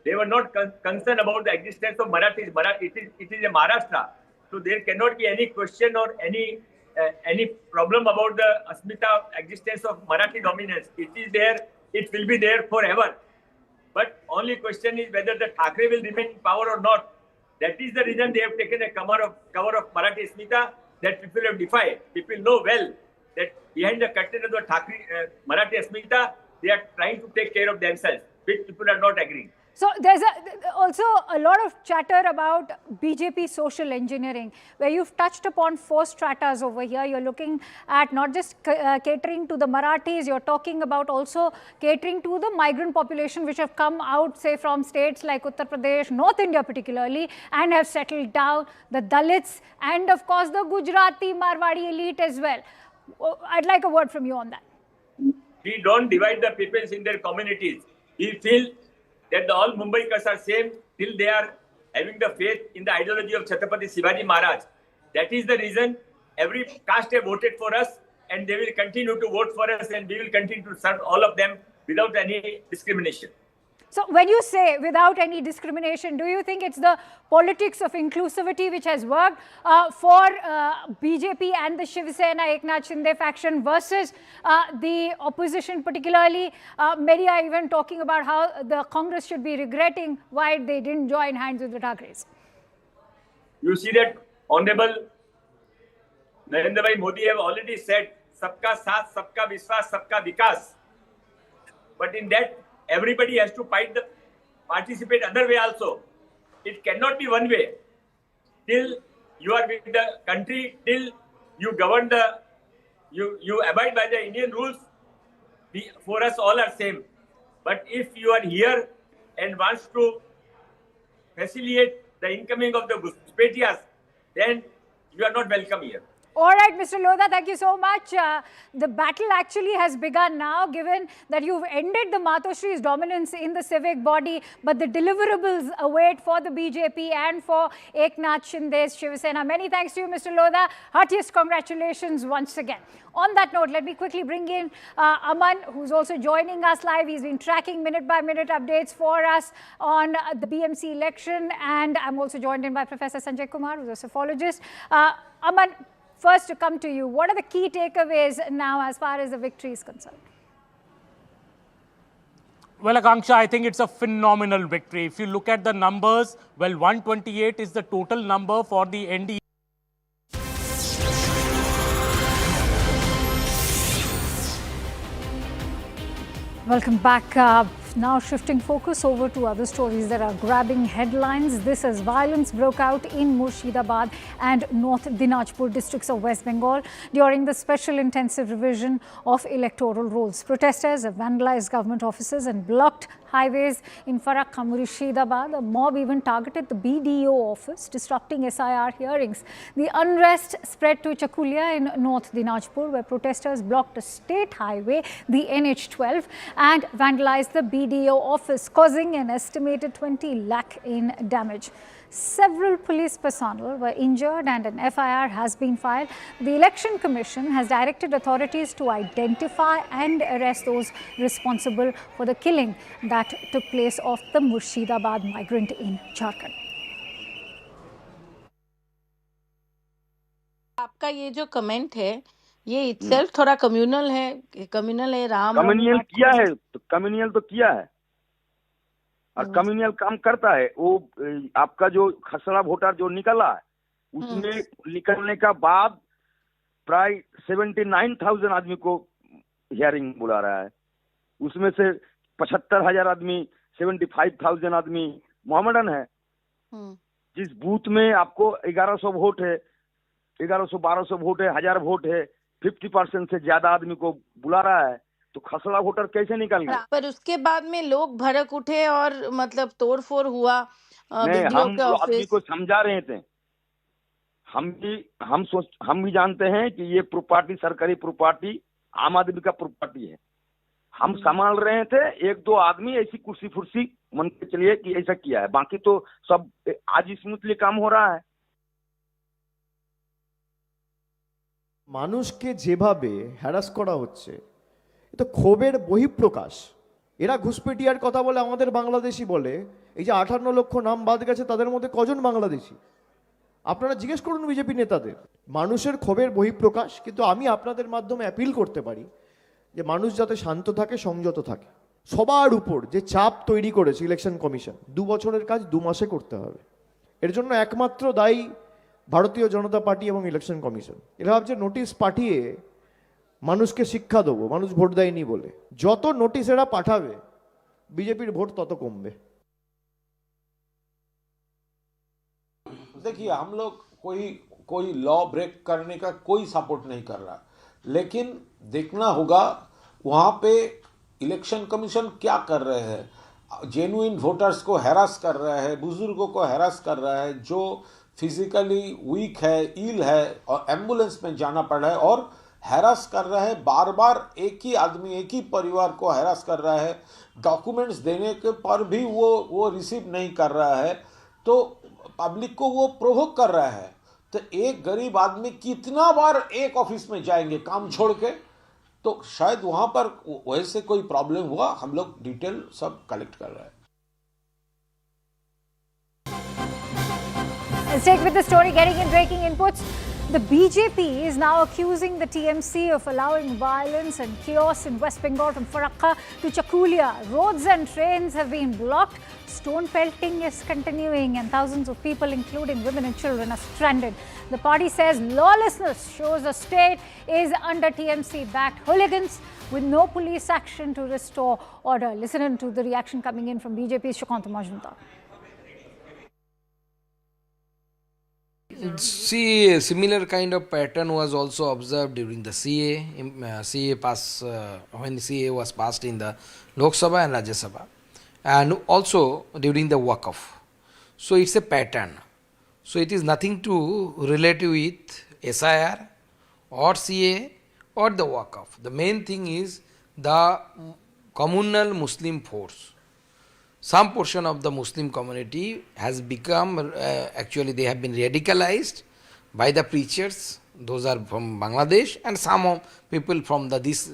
They were not concerned about the existence of Marathis. It is a Maharashtra. So there cannot be any question or any problem about the Asmita existence of Marathi dominance. It is there, it will be there forever. But only question is whether the Thackeray will remain in power or not. That is the reason they have taken a cover of Marathi Asmita that people have defied. People know well that behind the curtain of the Marathi Asmita, they are trying to take care of themselves, which people are not agreeing. So there's also a lot of chatter about BJP social engineering, where you've touched upon 4 stratas over here. You're looking at not just catering to the Marathis, you're talking about also catering to the migrant population which have come out, say, from states like Uttar Pradesh, North India particularly, and have settled down, the Dalits, and of course the Gujarati Marwadi elite as well. I'd like a word from you on that. We don't divide the peoples in their communities. We feel that all Mumbaikars are same till they are having the faith in the ideology of Chhatrapati Shivaji Maharaj. That is the reason every caste have voted for us and they will continue to vote for us and we will continue to serve all of them without any discrimination. So when you say without any discrimination, do you think it's the politics of inclusivity which has worked for BJP and the Shiv Sena Eknath Shinde faction versus the opposition particularly? Many are even talking about how the Congress should be regretting why they didn't join hands with the Thackerays. You see that Honorable Narendra Bhai Modi have already said, Sabka Saath, Sabka Vishwas, Sabka Vikas. But in that, everybody has to participate other way also. It cannot be one way. Till you are with the country, till you govern you abide by the Indian rules, for us all are same. But if you are here and wants to facilitate the incoming of the Ghuspaitias, then you are not welcome here. All right, Mr. Lodha, thank you so much. The battle actually has begun now, given that you've ended the Matoshri's dominance in the civic body, but the deliverables await for the BJP and for Eknath Shinde's Shiv Sena. Many thanks to you, Mr. Lodha. Heartiest congratulations once again. On that note, let me quickly bring in Aman, who's also joining us live. He's been tracking minute-by-minute updates for us on the BMC election, and I'm also joined in by Professor Sanjay Kumar, who's a psephologist. Aman, first to come to you, what are the key takeaways now as far as the victory is concerned? Well, Akanksha, I think it's a phenomenal victory. If you look at the numbers, well, 128 is the total number for the NDA. Welcome back. Now shifting focus over to other stories that are grabbing headlines. This as violence broke out in Murshidabad and North Dinajpur districts of West Bengal during the special intensive revision of electoral rolls. Protesters have vandalized government offices and blocked highways in Farakka, Murshidabad. A mob even targeted the BDO office, disrupting SIR hearings. The unrest spread to Chakulia in North Dinajpur, where protesters blocked a state highway, the NH12, and vandalized the BDO office, causing an estimated 20 lakh in damage. Several police personnel were injured and an FIR has been filed. The Election Commission has directed authorities to identify and arrest those responsible for the killing that took place of the Murshidabad migrant in Jharkhand. आपका ये जो comment है ये itself थोड़ा communal है Ram communal किया है तो कम्युनियल तो किया है और कम्युनियल काम करता है वो आपका जो खसरा वोटर जो निकला है उसमें निकलने का बाद प्राय 79,000 आदमी को हियरिंग बुला रहा है उसमें से 75,000 आदमी 75,000 आदमी मोहम्मदन है जिस बूथ में आपको 1100 वोट है 1100-1200 वोट है 1000 वोट है 50% से ज्यादा आदमी को बुला रहा है तो खसरा वोटर कैसे निकल गए पर उसके बाद में लोग भड़क उठे और मतलब तोड़फोड़ हुआ हम आदमी को समझा रहे थे हम भी जानते हैं कि ये प्रॉपर्टी सरकारी प्रॉपर्टी आम आदमी का प्रॉपर्टी है हम संभाल रहे थे एक दो आदमी ऐसी कुर्सी फुर्सी मन के चलिए कि ऐसा किया है बाकी तो सब आज स्मूथली काम हो रहा है মানুষকে যেভাবে হ্যারাস করা হচ্ছে এটা ক্ষোভের বহিঃপ্রকাশ এরা ঘুষপেটিয়ার কথা বলে আমাদের বাংলাদেশি বলে এই যে 58 লক্ষ নাম বাদ গেছে তাদের মধ্যে কজন বাংলাদেশি আপনারা জিজ্ঞেস করুন বিজেপি নেতাদের মানুষের ক্ষোভের বহিঃপ্রকাশ কিন্তু আমি আপনাদের মাধ্যমে অ্যাপিল করতে পারি যে মানুষ যাতে শান্ত থাকে সংযত থাকে সবার উপর যে চাপ তৈরি করেছে ইলেকশন কমিশন 2 বছরের কাজ 2 মাসে করতে হবে এর জন্য একমাত্র দায়ী ভারতীয় জনতা পার্টি এবং ইলেকশন কমিশন এরা ভাবছে নোটিশ পাঠিয়ে মানুষকে শিক্ষা দেবো মানুষ ভোট দেয়নি বলে যত নোটিশ এরা পাঠাবে বিজেপির ভোট তত কমবে देखिए हम लोग कोई लॉ ब्रेक करने का कोई सपोर्ट नहीं कर रहा लेकिन देखना होगा वहाँ पे इलेक्शन कमीशन क्या कर रहे हैं जेन्युइन वोटर्स को हैरास कर रहा है बुजुर्गों को हैरास कर रहा है जो फिजिकली वीक है इल है और एम्बुलेंस में जाना पड़ रहा है और हैरास कर रहा है बार बार एक ही आदमी एक ही परिवार को हैरास कर रहा है डॉक्यूमेंट्स देने के पर भी वो रिसीव नहीं कर रहा है तो पब्लिक को वो प्रोवोक कर रहा है तो एक गरीब आदमी कितना बार एक ऑफिस में जाएंगे काम छोड़ के तो शायद वहां पर वैसे कोई प्रॉब्लम हुआ हम लोग डिटेल सब कलेक्ट कर रहे हैं Let's take with the story getting in breaking inputs. The BJP is now accusing the TMC of allowing violence and chaos in West Bengal from Farakka to Chakulia. Roads and trains have been blocked. Stone pelting is continuing and thousands of people, including women and children, are stranded. The party says lawlessness shows the state is under TMC-backed hooligans with no police action to restore order. Listen to the reaction coming in from BJP's Shukanta Majumdar. See, a similar kind of pattern was also observed during the when the CA was passed in the Lok Sabha and Rajya Sabha, and also during the Waqf. So it's a pattern. So it is nothing to relate with SIR or CA or the Waqf. The main thing is the communal Muslim force. Some portion of the Muslim community has become, actually they have been radicalized by the preachers. Those are from Bangladesh and some people from this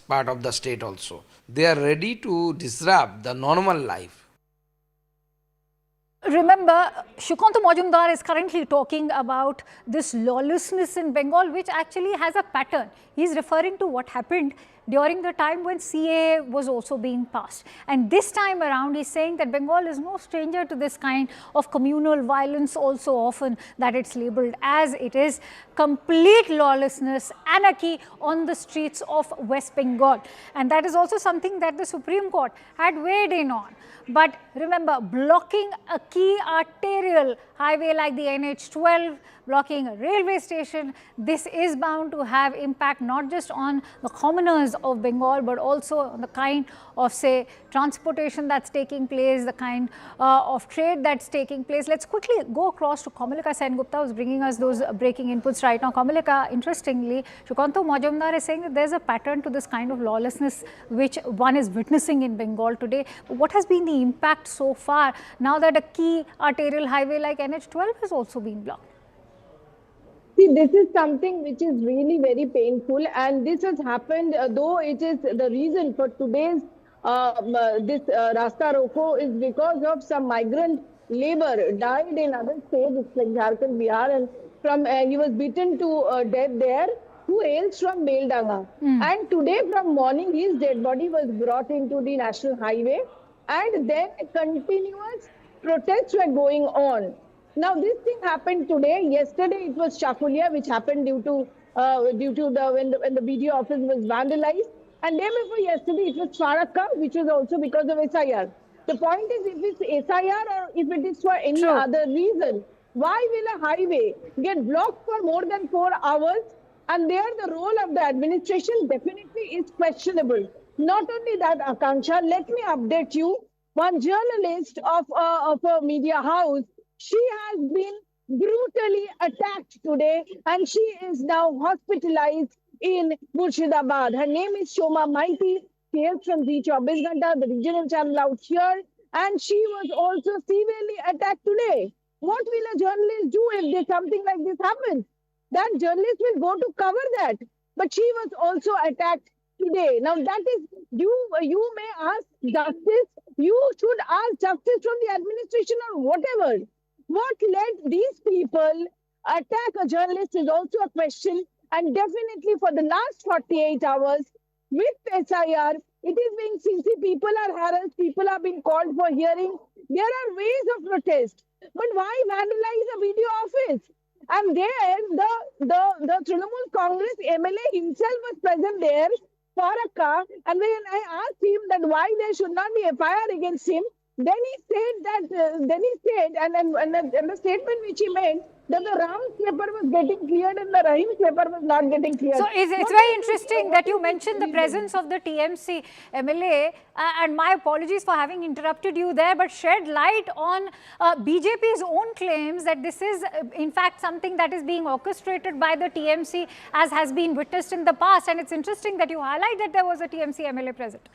part of the state also. They are ready to disrupt the normal life. Remember, Shukanto Majumdar is currently talking about this lawlessness in Bengal, which actually has a pattern. He is referring to what happened during the time when CAA was also being passed. And this time around, he's saying that Bengal is no stranger to this kind of communal violence, also often that it's labeled as it is complete lawlessness, anarchy on the streets of West Bengal. And that is also something that the Supreme Court had weighed in on. But remember, blocking a key arterial highway like the NH12, blocking a railway station, this is bound to have impact not just on the commoners of Bengal, but also on the kind of, say, transportation that's taking place, the kind of trade that's taking place. Let's quickly go across to Kamalika Sengupta, who's bringing us those breaking inputs right now. Kamalika, interestingly, Shukanto Majumdar is saying that there's a pattern to this kind of lawlessness which one is witnessing in Bengal today. What has been the impact so far now that a key arterial highway like NH12 has also been blocked? See, this is something which is really very painful, and this has happened, though it is the reason for today's Rasta Roko is because of some migrant labor died in other states like Jharkhand, Bihar, and from he was beaten to death there, who hails from Beldanga. And today from morning his dead body was brought into the national highway, and then continuous protests were going on. Now this thing happened today. Yesterday it was Chakulia, which happened due to when the BDO office was vandalized, and day before yesterday it was Farakka, which was also because of SIR. The point is, if it's SIR or if it is for any other reason, why will a highway get blocked for more than 4 hours? And there the role of the administration definitely is questionable. Not only that, Akanksha, let me update you. One journalist of a media house, she has been brutally attacked today, and she is now hospitalized in Murshidabad. Her name is Shoma Maiti. She hails from Zee 24 Ghanta, the regional channel out here, and she was also severely attacked today. What will a journalist do if something like this happens? That journalist will go to cover that. But she was also attacked today. Now that is, you may ask justice, you should ask justice from the administration or whatever. What led these people attack a journalist is also a question, and definitely for the last 48 hours with SIR, it is being seen, people are harassed, people are being called for hearing. There are ways of protest, but why vandalize a video office? And there, the Trinamool Congress MLA himself was present there, Farakka, and when I asked him that why there should not be FIR against him, then he said that, and the statement which he made, that the Ram's paper was getting cleared and the Rahim's paper was not getting cleared. So it's very interesting that you mentioned the presence of the TMC MLA, and my apologies for having interrupted you there, but shed light on BJP's own claims that this is in fact something that is being orchestrated by the TMC, as has been witnessed in the past. And it's interesting that you highlight that there was a TMC MLA present.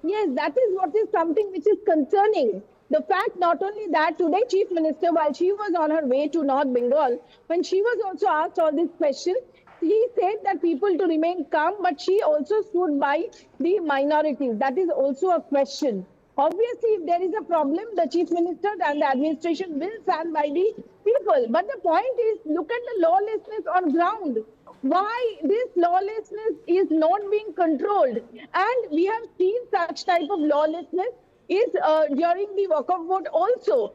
Yes, that is what is something which is concerning. The fact not only that today Chief Minister, while she was on her way to North Bengal, when she was also asked all these questions, he said that people to remain calm, but she also stood by the minorities. That is also a question. Obviously, if there is a problem, the Chief Minister and the administration will stand by the people. But the point is, look at the lawlessness on ground. Why this lawlessness is not being controlled, and we have seen such type of lawlessness is during the walk-off vote also,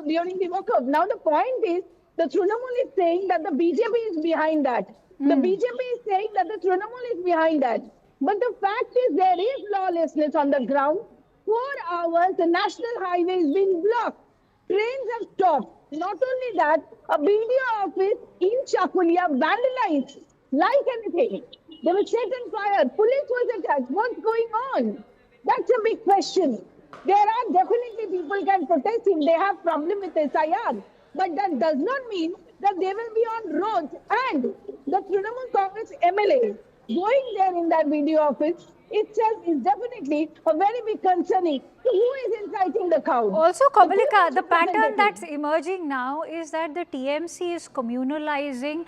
during the walk-off. Now the point is, the Trinamool is saying that the BJP is behind that. The BJP is saying that the Trinamool is behind that. But the fact is, there is lawlessness on the ground. 4 hours, the national highway is being blocked. Trains have stopped. Not only that, a BDO office in Chakulia vandalized like anything. They were set on fire. Police was attacked. What's going on? That's a big question. There are definitely people can protest if they have problem with SIR. But that does not mean that they will be on roads, and the Trinamool Congress MLA going there in that video of it itself is definitely a very big concerning. So who is inciting the crowd? Also, Kamalika, the pattern representative. that's emerging now is that the TMC is communalizing,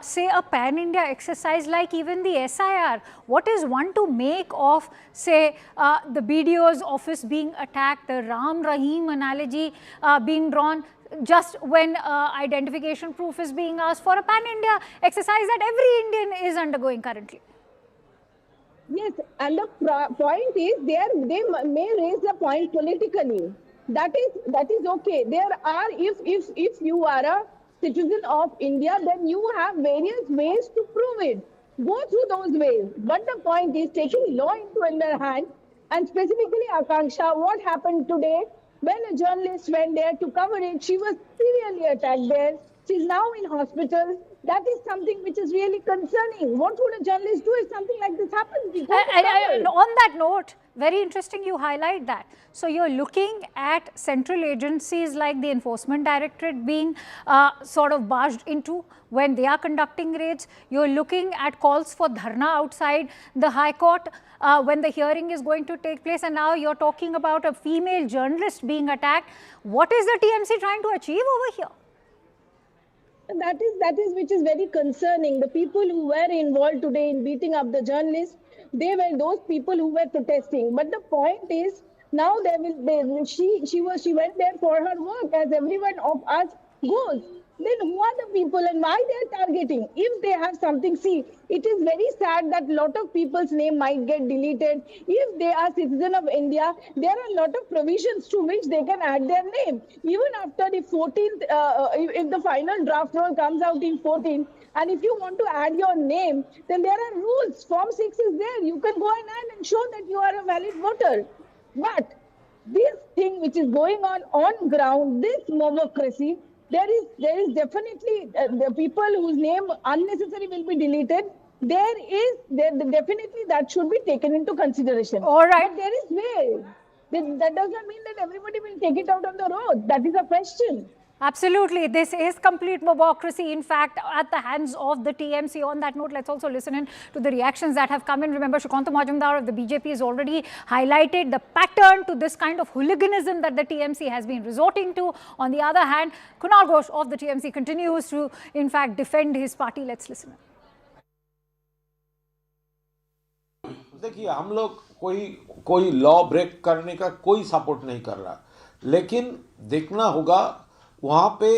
say, a pan-India exercise like even the SIR. What is one to make of, say, the BDO's office being attacked, the Ram Rahim analogy being drawn, just when identification proof is being asked for a pan-India exercise that every Indian is undergoing currently? Yes, and the point is they may raise the point politically. That is okay. There are, if you are a citizen of India, then you have various ways to prove it. Go through those ways. But the point is taking law into their hand, and specifically Akanksha, what happened today when a journalist went there to cover it, she was severely attacked there. She's now in hospital. That is something which is really concerning. What would a journalist do if something like this happens? And on that note, very interesting you highlight that. So you're looking at central agencies like the Enforcement Directorate being sort of barged into when they are conducting raids. You're looking at calls for dharna outside the High Court when the hearing is going to take place, and now you're talking about a female journalist being attacked. What is the TMC trying to achieve over here? That is which is very concerning. The people who were involved today in beating up the journalists, they were those people who were protesting. But the point is, now she went there for her work, as everyone of us goes. Then who are the people and why they are targeting? If they have something, see, it is very sad that a lot of people's name might get deleted. If they are citizen of India, there are a lot of provisions to which they can add their name. Even after the 14th, if the final draft roll comes out in 14th, and if you want to add your name, then there are rules. Form 6 is there. You can go and add and show that you are a valid voter. But this thing which is going on ground, this democracy, there is definitely the people whose name unnecessary will be deleted. Definitely that should be taken into consideration. All right. But there is way. That does not mean that everybody will take it out on the road. That is a question. Absolutely. This is complete democracy, in fact, at the hands of the TMC. On that note, let's also listen in to the reactions that have come in. Remember, Shrikanta Majumdar of the BJP has already highlighted the pattern to this kind of hooliganism that the TMC has been resorting to. On the other hand, Kunal Ghosh of the TMC continues to, in fact, defend his party. Let's listen in. देखिए, हम लोग कोई law break करने का कोई support नहीं कर रहा, लेकिन देखना होगा वहाँ पे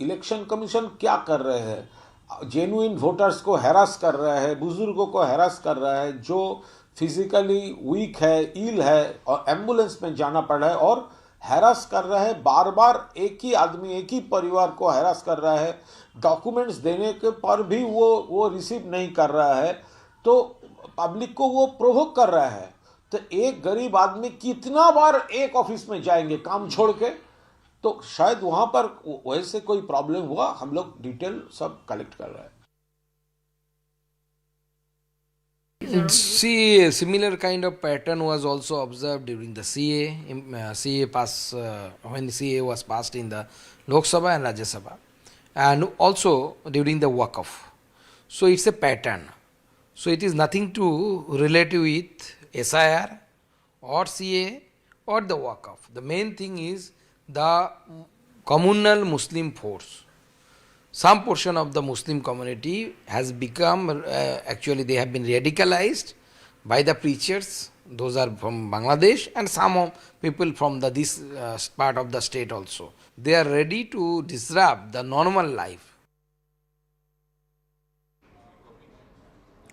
इलेक्शन कमीशन क्या कर रहे हैं। जेन्युइन वोटर्स को हैरास कर रहा है, बुजुर्गों को हैरास कर रहा है, जो फिजिकली वीक है, इल है और एम्बुलेंस में जाना पड़ रहा है, और हैरास कर रहा है बार बार। एक ही आदमी, एक ही परिवार को हैरास कर रहा है। डॉक्यूमेंट्स देने के पर भी वो रिसीव नहीं कर रहा है, तो पब्लिक को वो प्रोवोक कर रहा है। तो एक गरीब आदमी कितना बार एक ऑफिस में जाएंगे काम छोड़ के, तो शायद वहां पर वैसे कोई प्रॉब्लम हुआ। हम लोग डिटेल सब कलेक्ट कर रहे हैं। See, a similar kind of pattern was also observed during the CA pass when CA was passed in the Lok Sabha and Rajya Sabha, and also during the Waqf. So it's a pattern. So it is nothing to relate with SIR or CA or the Waqf. The main thing is the communal Muslim force. Some portion of the Muslim community has become, actually they have been radicalized by the preachers. Those are from Bangladesh and some people from this part of the state also. They are ready to disrupt the normal life.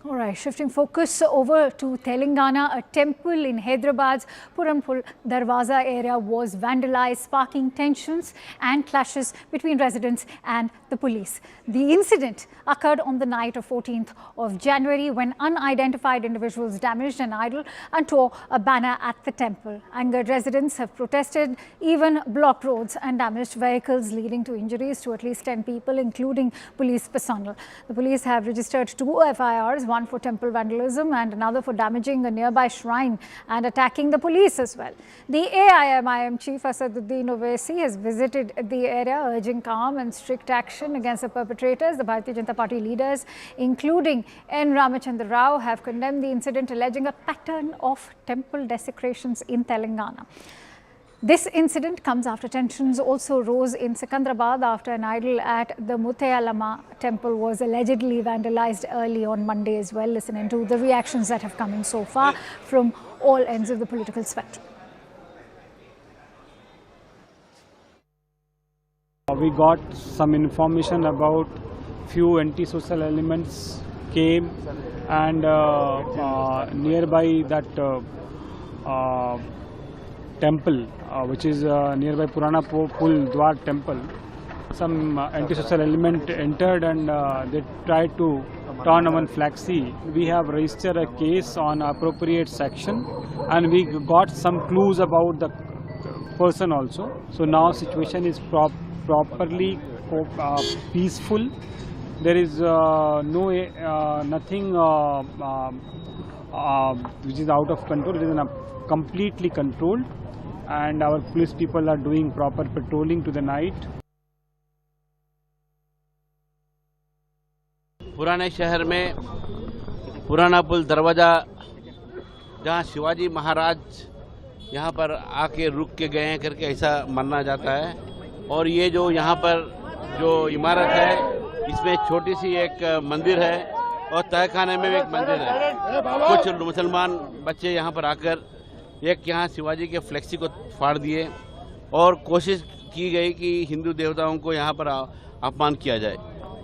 All right, shifting focus over to Telangana, a temple in Hyderabad's Puranpur Darwaza area was vandalized, sparking tensions and clashes between residents and the police. The incident occurred on the night of 14th of January when unidentified individuals damaged an idol and tore a banner at the temple. Angered residents have protested, even blocked roads and damaged vehicles, leading to injuries to at least 10 people, including police personnel. The police have registered 2 FIRs, one for temple vandalism and another for damaging a nearby shrine and attacking the police as well. The AIMIM chief Asaduddin Owaisi has visited the area, urging calm and strict action against the perpetrators. The Bharatiya Janata Party leaders, including N. Ramachandra Rao, have condemned the incident, alleging a pattern of temple desecrations in Telangana. This incident comes after tensions also rose in Secunderabad after an idol at the Muthayalama temple was allegedly vandalized early on Monday as well. Listen into the reactions that have come in so far from all ends of the political spectrum. We got some information about few anti-social elements came and nearby that temple, which is nearby Purana Pul Dwar temple, some anti-social element entered and they tried to turn on flexi. We have registered a case on appropriate section and we got some clues about the person also. So now situation is properly peaceful. There is nothing which is out of control. It is completely controlled. And our police people are doing proper patrolling to the night. पुराने शहर में पुराना पुल दरवाज़ा जहाँ शिवाजी महाराज यहाँ पर आके रुक के गए हैं करके ऐसा माना जाता है। और ये जो यहाँ पर जो इमारत है इसमें छोटी सी एक मंदिर है और तहखाने में भी एक मंदिर है। कुछ मुसलमान बच्चे यहाँ पर आकर एक यहाँ शिवाजी के फ्लेक्सी को फाड़ दिए और कोशिश की गई कि हिंदू देवताओं को यहाँ पर अपमान किया जाए।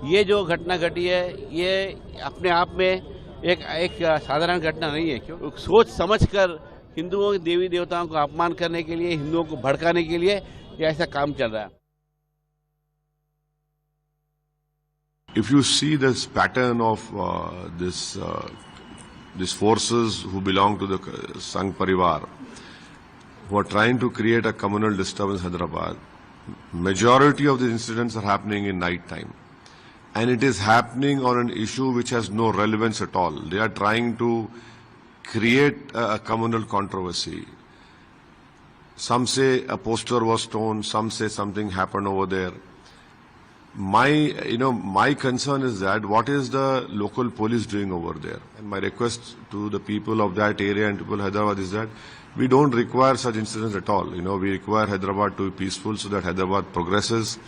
ये जो घटना घटी है ये अपने आप में एक साधारण घटना नहीं है। क्यों सोच समझकर हिंदुओं के देवी देवताओं को अपमान करने के लिए, हिंदुओं को भड़काने के लिए ये ऐसा काम चल रहा है। If you see this pattern of these forces who belong to the Sangh Parivar, who are trying to create a communal disturbance in Hyderabad, majority of these incidents are happening in night time. And it is happening on an issue which has no relevance at all. They are trying to create a communal controversy. Some say a poster was torn, some say something happened over there. My concern is that what is the local police doing over there? And my request to the people of that area and people of Hyderabad is that we don't require such incidents at all. We require Hyderabad to be peaceful so that Hyderabad progresses.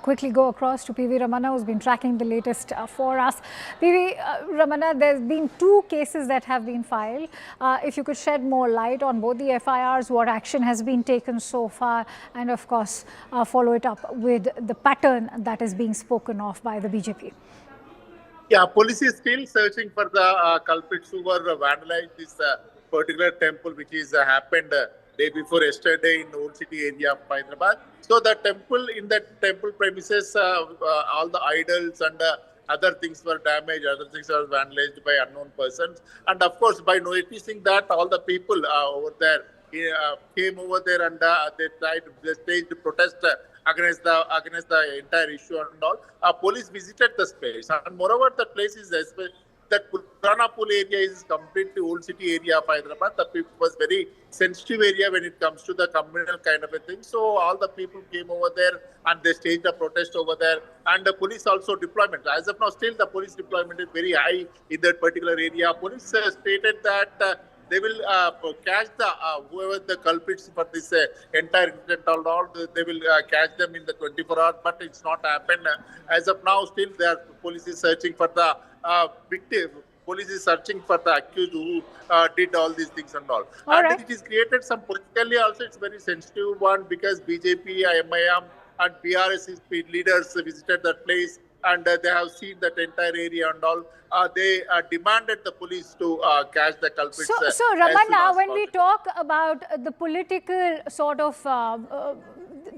Quickly go across to PV Ramana, who's been tracking the latest for us. PV Ramana, there's been 2 cases that have been filed. If you could shed more light on both the FIRs, what action has been taken so far, and of course follow it up with the pattern that is being spoken of by the BJP. Yeah, police is still searching for the culprits who were vandalized this particular temple, which is happened day before yesterday in the Old City area of Hyderabad. So the temple, in that temple premises, all the idols and other things were damaged, other things were vandalized by unknown persons. And of course, by noticing that, all the people over there came over there and they staged protest against the entire issue and all. Police visited the space, and moreover, the place is that Purana Pul area is completely Old City area of Hyderabad. The people was very sensitive area when it comes to the communal kind of a thing. So all the people came over there and they staged a protest over there. And the police also deployment. As of now, still the police deployment is very high in that particular area. Police stated that they will catch whoever the culprits for this entire incident and all. They will catch them in the 24 hours, but it's not happened. As of now, still the police is searching for the victim. Police is searching for the accused who did all these things and all. And it is created some politically also, it's very sensitive one because BJP, MIM and BRS leaders visited that place and they have seen that entire area and all. They demanded the police to catch the culprits. So Ramana, when we talk about the political sort of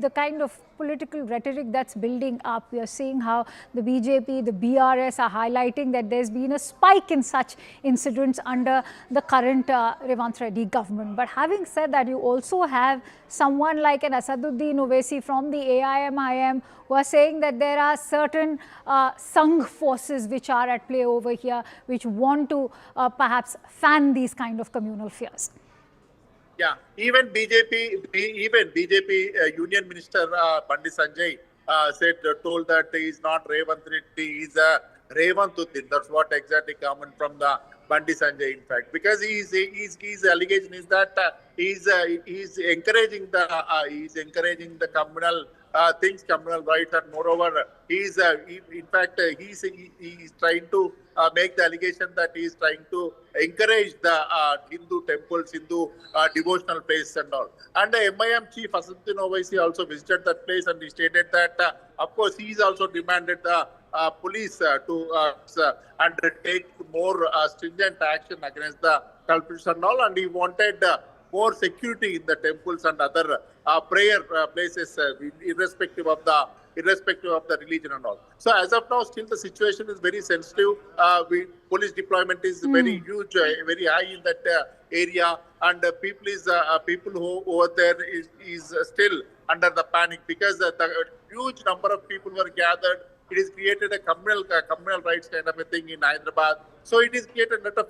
the kind of political rhetoric that's building up. We are seeing how the BJP, the BRS are highlighting that there's been a spike in such incidents under the current Revanth Reddy government. But having said that, you also have someone like an Asaduddin Owaisi from the AIMIM who are saying that there are certain Sangh forces which are at play over here, which want to perhaps fan these kind of communal fears. Yeah, even BJP Union Minister Bandi Sanjay told that he is not Revanth Reddy, he is Revantuddin. That's what exactly coming from the Bandi Sanjay, in fact, because his allegation is that he's encouraging the communal things, communal rights, and moreover, he's trying to make the allegation that he is trying to encourage the Hindu temples, Hindu devotional places and all. And the MIM chief Asaduddin Owaisi also visited that place, and he stated that, of course, he is also demanded the police to undertake more stringent action against the culprits and all, and he wanted more security in the temples and other prayer places, irrespective of the religion and all. So as of now, still the situation is very sensitive. Police deployment is very huge, very high in that area, and people who over there is still under the panic, because the huge number of people were gathered. It has created a communal rights kind of a thing in Hyderabad. So it is created a lot of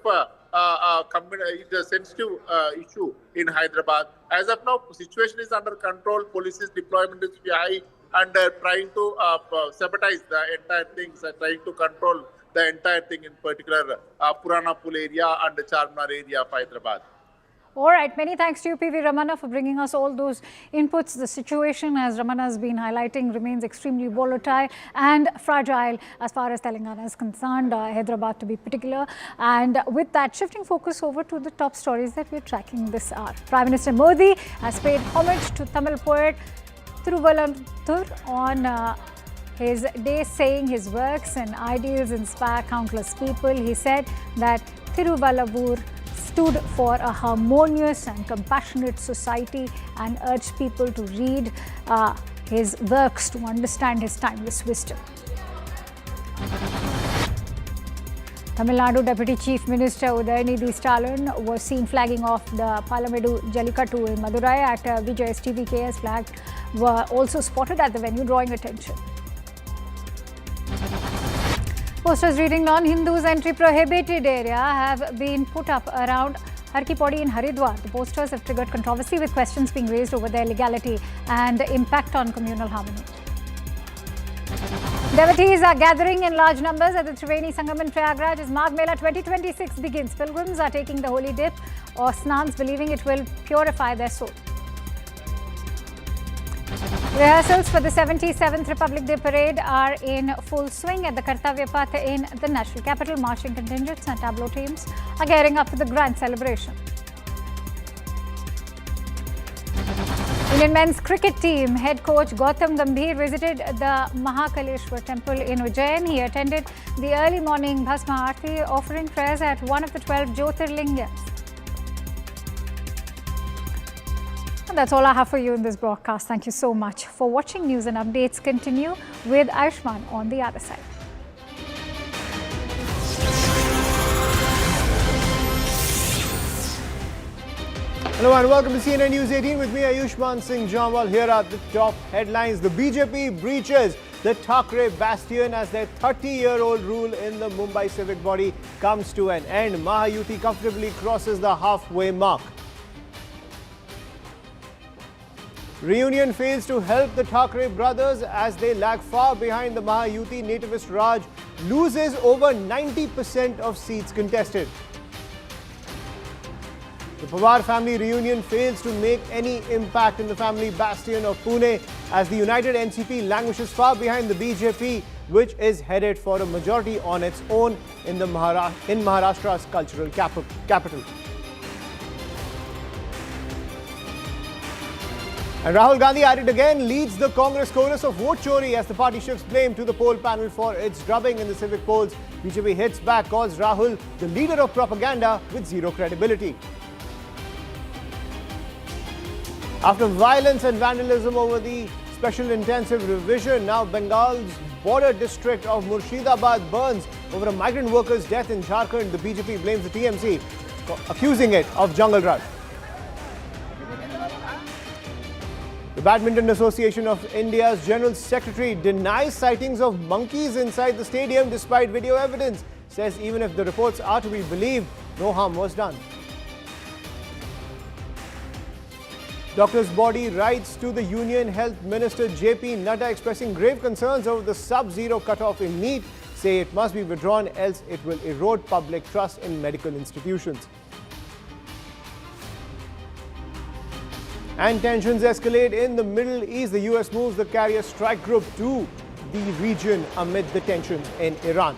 it's a sensitive issue in Hyderabad. As of now, situation is under control. Police's deployment is high, and trying to sabotage the entire things, trying to control the entire thing, in particular Purana Pul area and the Charminar area of Hyderabad. All right, many thanks to you, PV Ramana, for bringing us all those inputs. The situation, as Ramana has been highlighting, remains extremely volatile and fragile as far as Telangana is concerned, Hyderabad to be particular. And with that, shifting focus over to the top stories that we're tracking this hour. Prime Minister Modi has paid homage to Tamil poet Thiruvalluvar on his day, saying his works and ideals inspire countless people. He said that Thiruvalluvar stood for a harmonious and compassionate society and urged people to read his works to understand his timeless wisdom. Tamil Nadu Deputy Chief Minister Udayanidhi Stalin was seen flagging off the Palamedu Jallikattu in Madurai at Vijay's TVKS flag were also spotted at the venue, drawing attention. Posters reading non-Hindus entry prohibited area have been put up around Har Ki Pauri in Haridwar. The posters have triggered controversy, with questions being raised over their legality and impact on communal harmony. Devotees are gathering in large numbers at the Triveni Sangam in Prayagraj as Magh Mela 2026 begins. Pilgrims are taking the holy dip or snans, believing it will purify their soul. Rehearsals for the 77th Republic Day Parade are in full swing at the Kartavya Path in the national capital. Marching contingents and tableau teams are gearing up for the grand celebration. Indian men's cricket team head coach Gautam Gambhir visited the Mahakaleshwar temple in Ujjain. He attended the early morning Bhasma Aarti, offering prayers at one of the 12 Jyotirlingas. And that's all I have for you in this broadcast. Thank you so much for watching. News and updates continue with Ayushman on the other side. Hello and welcome to CNN News 18 with me, Ayushman Singh Jamwal. Here are the top headlines. The BJP breaches the Thackeray bastion as their 30-year-old rule in the Mumbai Civic body comes to an end. Mahayuti comfortably crosses the halfway mark. Reunion fails to help the Thackeray brothers as they lag far behind the Mahayuti. Nativist Raj loses over 90% of seats contested. The Pawar family reunion fails to make any impact in the family bastion of Pune as the united NCP languishes far behind the BJP, which is headed for a majority on its own in Maharashtra's cultural capital. And Rahul Gandhi at it again leads the Congress chorus of vote chori as the party shifts blame to the poll panel for its drubbing in the civic polls. BJP hits back, calls Rahul the leader of propaganda with zero credibility. After violence and vandalism over the special intensive revision, now Bengal's border district of Murshidabad burns over a migrant worker's death in Jharkhand. The BJP blames the TMC, accusing it of jungle rush. The Badminton Association of India's General Secretary denies sightings of monkeys inside the stadium despite video evidence. Says even if the reports are to be believed, no harm was done. Doctors' body writes to the Union Health Minister JP Nadda expressing grave concerns over the sub-zero cutoff in NEET, say it must be withdrawn else it will erode public trust in medical institutions. And tensions escalate in the Middle East. The US moves the carrier strike group to the region amid the tensions in Iran.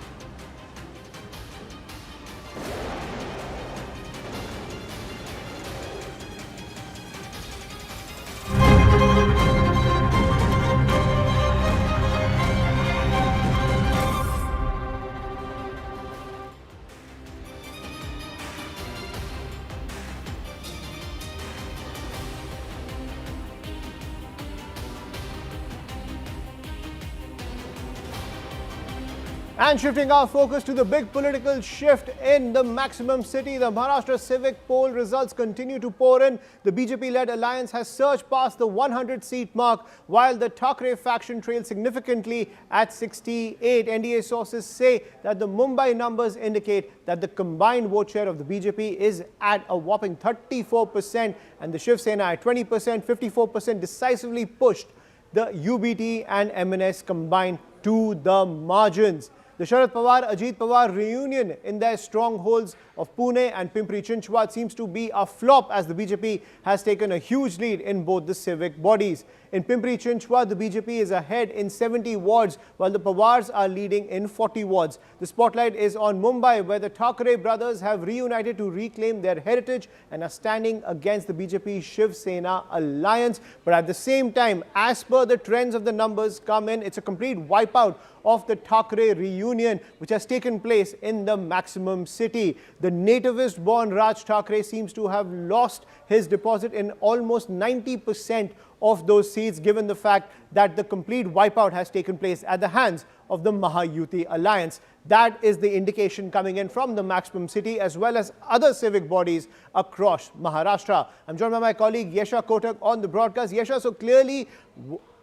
And shifting our focus to the big political shift in the maximum city, the Maharashtra Civic poll results continue to pour in. The BJP-led alliance has surged past the 100-seat mark, while the Thackeray faction trails significantly at 68. NDA sources say that the Mumbai numbers indicate that the combined vote share of the BJP is at a whopping 34%, and the Shinde Sena at 20%, 54% decisively pushed the UBT and M&S combined to the margins. The Sharad Pawar-Ajit Pawar reunion in their strongholds of Pune and Pimpri Chinchwad seems to be a flop, as the BJP has taken a huge lead in both the civic bodies. In Pimpri Chinchwad, the BJP is ahead in 70 wards, while the Pawars are leading in 40 wards. The spotlight is on Mumbai, where the Thackeray brothers have reunited to reclaim their heritage and are standing against the BJP Shiv Sena alliance. But at the same time, as per the trends of the numbers come in, it's a complete wipeout of the Thackeray reunion, which has taken place in the maximum city. The nativist-born Raj Thackeray seems to have lost his deposit in almost 90% of those seats, given the fact that the complete wipeout has taken place at the hands of the Mahayuti alliance. That is the indication coming in from the maximum city as well as other civic bodies across Maharashtra. I'm joined by my colleague Yesha Kotak on the broadcast. Yesha, so clearly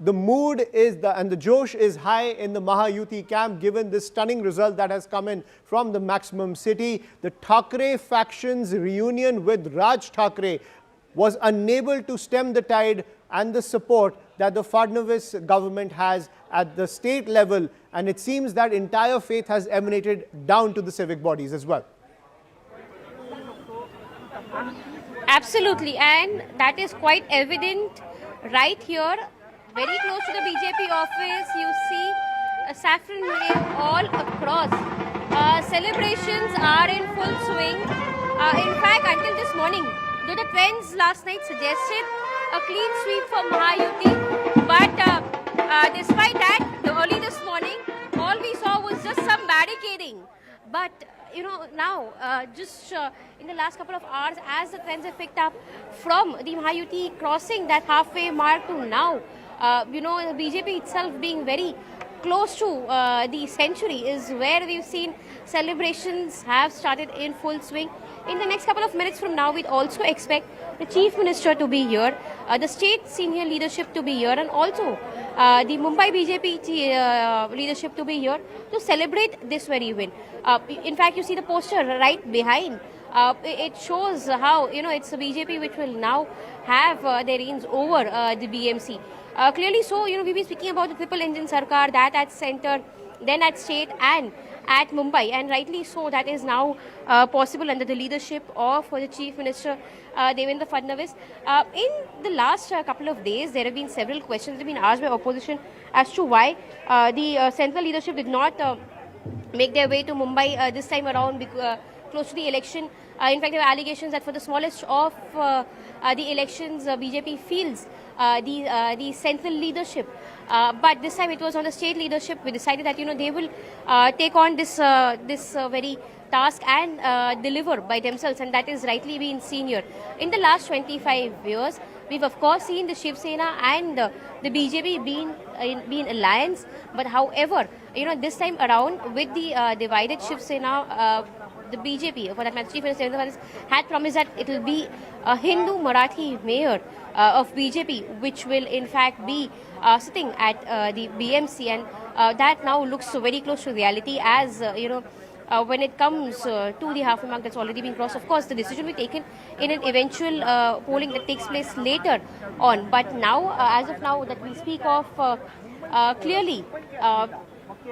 the mood is and the josh is high in the Mahayuti camp given this stunning result that has come in from the maximum city. The Thackeray faction's reunion with Raj Thackeray was unable to stem the tide and the support that the Fadnavis government has at the state level, and it seems that entire faith has emanated down to the civic bodies as well. Absolutely, and that is quite evident right here, very close to the BJP office. You see a saffron wave all across. Celebrations are in full swing. In fact, until this morning, though the trends last night suggested a clean sweep for Mahayuti, but despite that, early this morning, all we saw was just some barricading. But you know, now just in the last couple of hours, as the trends have picked up from the Mahayuti crossing that halfway mark to now, you know, the BJP itself being very close to the century is where we've seen celebrations have started in full swing. In the next couple of minutes from now, we'd also expect the Chief Minister to be here, the state senior leadership to be here, and also the Mumbai BJP leadership to be here to celebrate this very win. In fact, you see the poster right behind. It shows how, you know, it's the BJP which will now have their reins over the BMC. Clearly so, you know, we've been speaking about the triple engine Sarkar, that at centre, then at state and at Mumbai, and rightly so, that is now possible under the leadership of the Chief Minister Devendra Fadnavis. In the last couple of days, there have been several questions that have been asked by opposition as to why the central leadership did not make their way to Mumbai this time around close to the election. In fact, there were allegations that for the smallest of the elections, BJP feels the central leadership. But this time it was on the state leadership. We decided that, you know, they will take on this very task and deliver by themselves, and that is rightly being seen here. In the last 25 years, We've of course seen the Shiv Sena and the BJP being alliance, but however, this time around with the divided Shiv Sena, the BJP, for that matter, Chief Minister had promised that it will be a Hindu Marathi mayor of BJP, which will in fact be sitting at the BMC, and that now looks very close to reality as when it comes to the halfway mark that's already been crossed. Of course, the decision will be taken in an eventual polling that takes place later on. But now, as of now, that we speak of, clearly,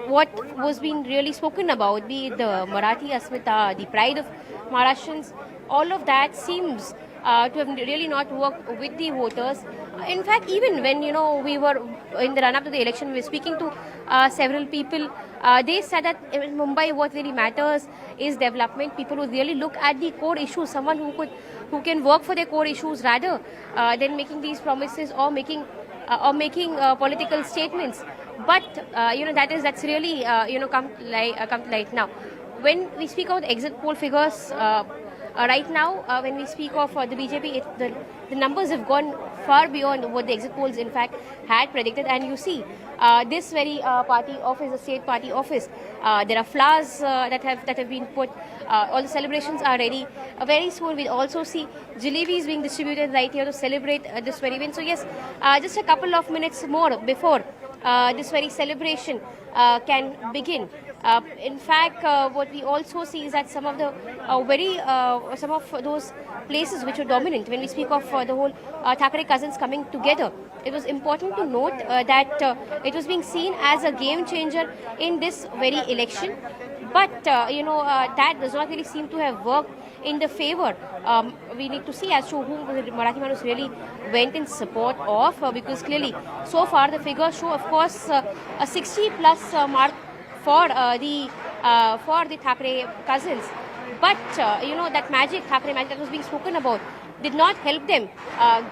what was being really spoken about, be it the Marathi Asmita, the pride of Maharashtrians, all of that seems to have really not worked with the voters. In fact, even when we were in the run-up to the election, we were speaking to several people. They said that in Mumbai, what really matters is development. People who really look at the core issues, someone who can work for their core issues rather than making these promises or making political statements. But that's really come to light now. When we speak about exit poll figures. Right now, when we speak of the BJP, the numbers have gone far beyond what the exit polls, in fact, had predicted. And you see, this very party office, the state party office, there are flowers that have been put. All the celebrations are ready. Very soon, we'll also see jalebis being distributed right here to celebrate this very event. So yes, just a couple of minutes more before this very celebration can begin. In fact, what we also see is that some of the some of those places which were dominant when we speak of the whole Thackeray cousins coming together, it was important to note that it was being seen as a game changer in this very election. But that does not really seem to have worked in the favor. We need to see as to whom the Marathi Manus really went in support of, because clearly so far the figures show, of course, a 60+ mark for the Thackeray cousins. But that Thackeray magic that was being spoken about did not help them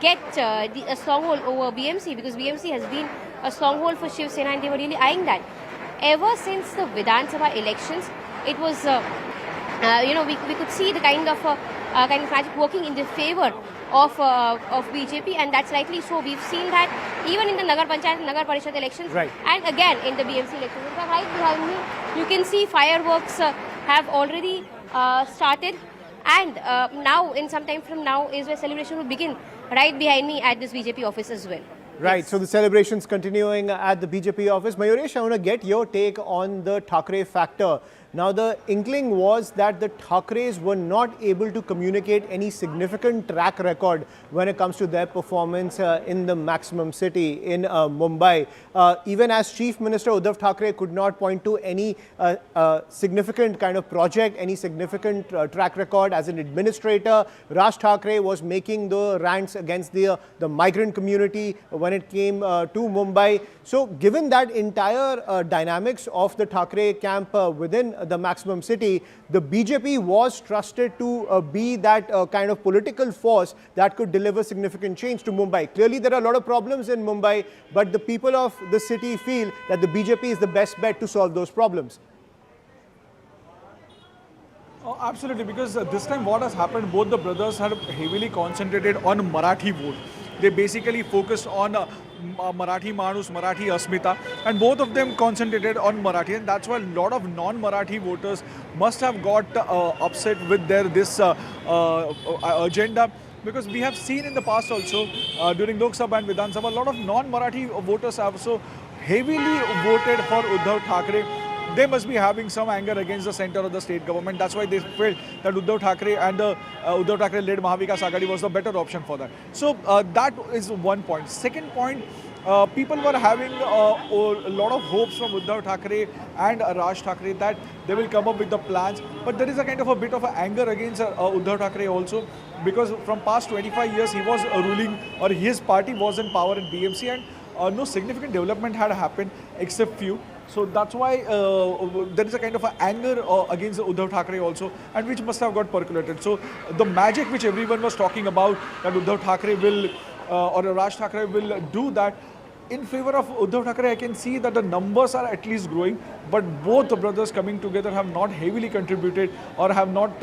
get a stronghold over BMC, because BMC has been a stronghold for Shiv Sena and they were really eyeing that. Ever since the Vidhan Sabha elections, it was we could see the kind of magic working in the favor of BJP, and that's likely so. We've seen that even in the Nagar Panchayat and Nagar Parishad elections, right, and again in the BMC elections. In fact, right behind me, you can see fireworks have already started, and now, in some time from now, is where celebration will begin. Right behind me at this BJP office as well. Right, Yes. so the celebrations continuing at the BJP office. Mayuresh, I want to get your take on the Thackeray factor. Now, the inkling was that the Thackerays were not able to communicate any significant track record when it comes to their performance in the maximum city in Mumbai. Even as Chief Minister, Uddhav Thackray could not point to any significant kind of project, any significant track record. As an administrator, Raj Thackeray was making the rants against the migrant community when it came to Mumbai. So, given that entire dynamics of the Thackeray camp within the maximum city, the BJP was trusted to be that kind of political force that could deliver significant change to Mumbai. Clearly, there are a lot of problems in Mumbai, but the people of the city feel that the BJP is the best bet to solve those problems. Oh, absolutely, because this time what has happened, both the brothers had heavily concentrated on Marathi vote. They basically focused on Marathi Manus, Marathi Asmita, and both of them concentrated on Marathi, and that's why a lot of non-Marathi voters must have got upset with this agenda. Because we have seen in the past also, during Lok Sabha and Vidhan Sabha, a lot of non-Marathi voters have also heavily voted for Uddhav Thackeray. They must be having some anger against the center of the state government. That's why they felt that Uddhav Thackeray and the Uddhav Thackeray-led Mahavikas Aghadi was the better option for that. So that is one point. Second point, people were having a lot of hopes from Uddhav Thackeray and Raj Thackeray that they will come up with the plans. But there is a kind of a bit of anger against Uddhav Thackeray also, because from past 25 years he was ruling, or his party was in power in BMC, and no significant development had happened except few. So that's why there is a kind of anger against Uddhav Thackeray also, and which must have got percolated. So the magic which everyone was talking about, that Uddhav Thackeray will or Raj Thackeray will do that in favor of Uddhav Thackeray, I can see that the numbers are at least growing, but both the brothers coming together have not heavily contributed or have not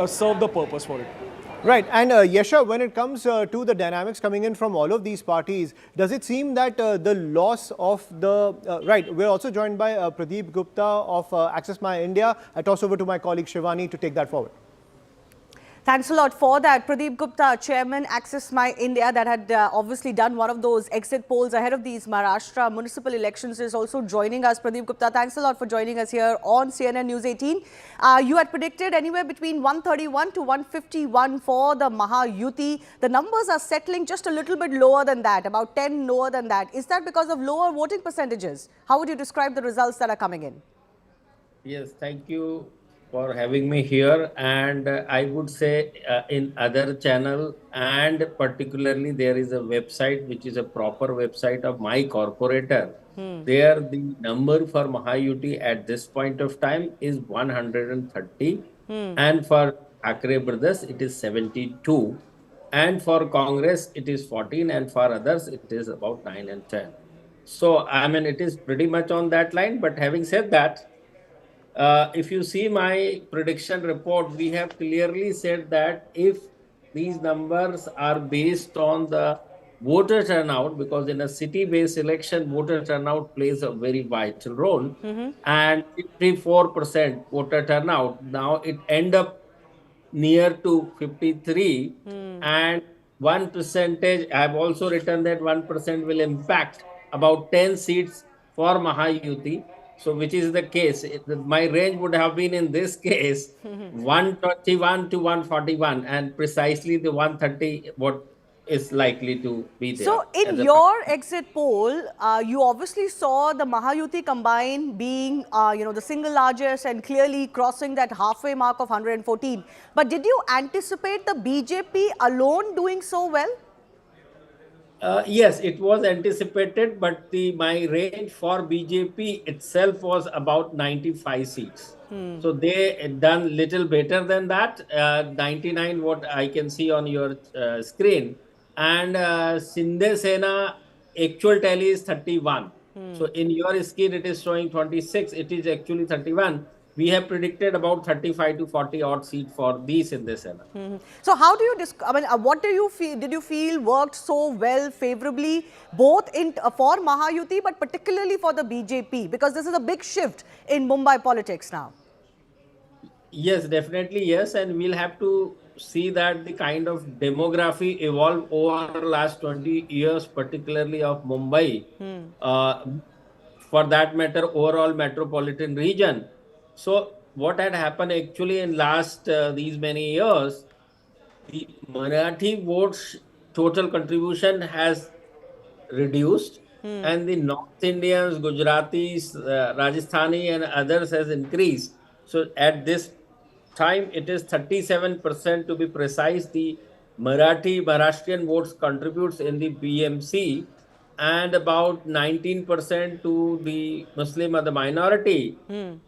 served the purpose for it. Right, and Yasha, when it comes to the dynamics coming in from all of these parties, does it seem that the loss of the right? We're also joined by Pradeep Gupta of Access My India. I toss over to my colleague Shivani to take that forward. Thanks a lot for that. Pradeep Gupta, Chairman, Access My India, that had obviously done one of those exit polls ahead of these Maharashtra municipal elections, is also joining us. Pradeep Gupta, thanks a lot for joining us here on CNN News 18. You had predicted anywhere between 131 to 151 for the Mahayuti. The numbers are settling just a little bit lower than that, about 10 lower than that. Is that because of lower voting percentages? How would you describe the results that are coming in? Yes, thank you for having me here. And I would say in other channel, and particularly there is a website which is a proper website of my corporator. There the number for Mahayuti at this point of time is 130, and for Thackeray brothers it is 72, and for Congress it is 14, and for others it is about 9 and 10. So I mean it is pretty much on that line. But having said that, if you see my prediction report, we have clearly said that if these numbers are based on the voter turnout, because in a city-based election, voter turnout plays a very vital role, and 54% voter turnout, now it end up near to 53, and 1%, I have also written that 1% will impact about 10 seats for Mahayuti. So which is the case, my range would have been in this case 121 to 141, and precisely the 130 what is likely to be there. So in your exit poll, you obviously saw the Mahayuti combine being the single largest and clearly crossing that halfway mark of 114. But did you anticipate the BJP alone doing so well? Yes, it was anticipated, but my range for BJP itself was about 95 seats. So they done little better than that, 99 what I can see on your screen. And Shinde Sena actual tally is 31. So in your screen it is showing 26, it is actually 31. We have predicted about 35 to 40 odd seats for these in this Senate. So how do you, what do you feel, did you feel worked so well favorably both for Mahayuti but particularly for the BJP? Because this is a big shift in Mumbai politics now. Yes, definitely yes. And we'll have to see that the kind of demography evolved over the last 20 years, particularly of Mumbai, for that matter, overall metropolitan region. So what had happened actually in last these many years, the Marathi votes total contribution has reduced, and the North Indians, Gujaratis, Rajasthani and others has increased. So at this time it is 37% to be precise. The Maharashtrian votes contributes in the BMC, and about 19% to the Muslim or the minority.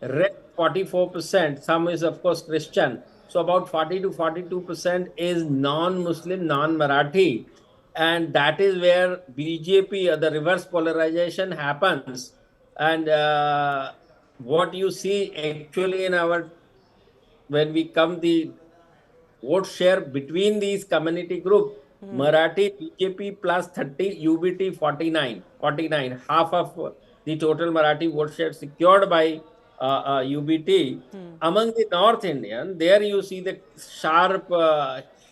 Rest 44%, some is of course Christian. So about 40 to 42% is non-Muslim, non-Marathi. And that is where BJP, the reverse polarization happens. And what you see actually in when we come the vote share between these community group, Marathi BJP plus 30, UBT 49, half of the total Marathi vote share secured by UBT. Among the North Indian, there you see the sharp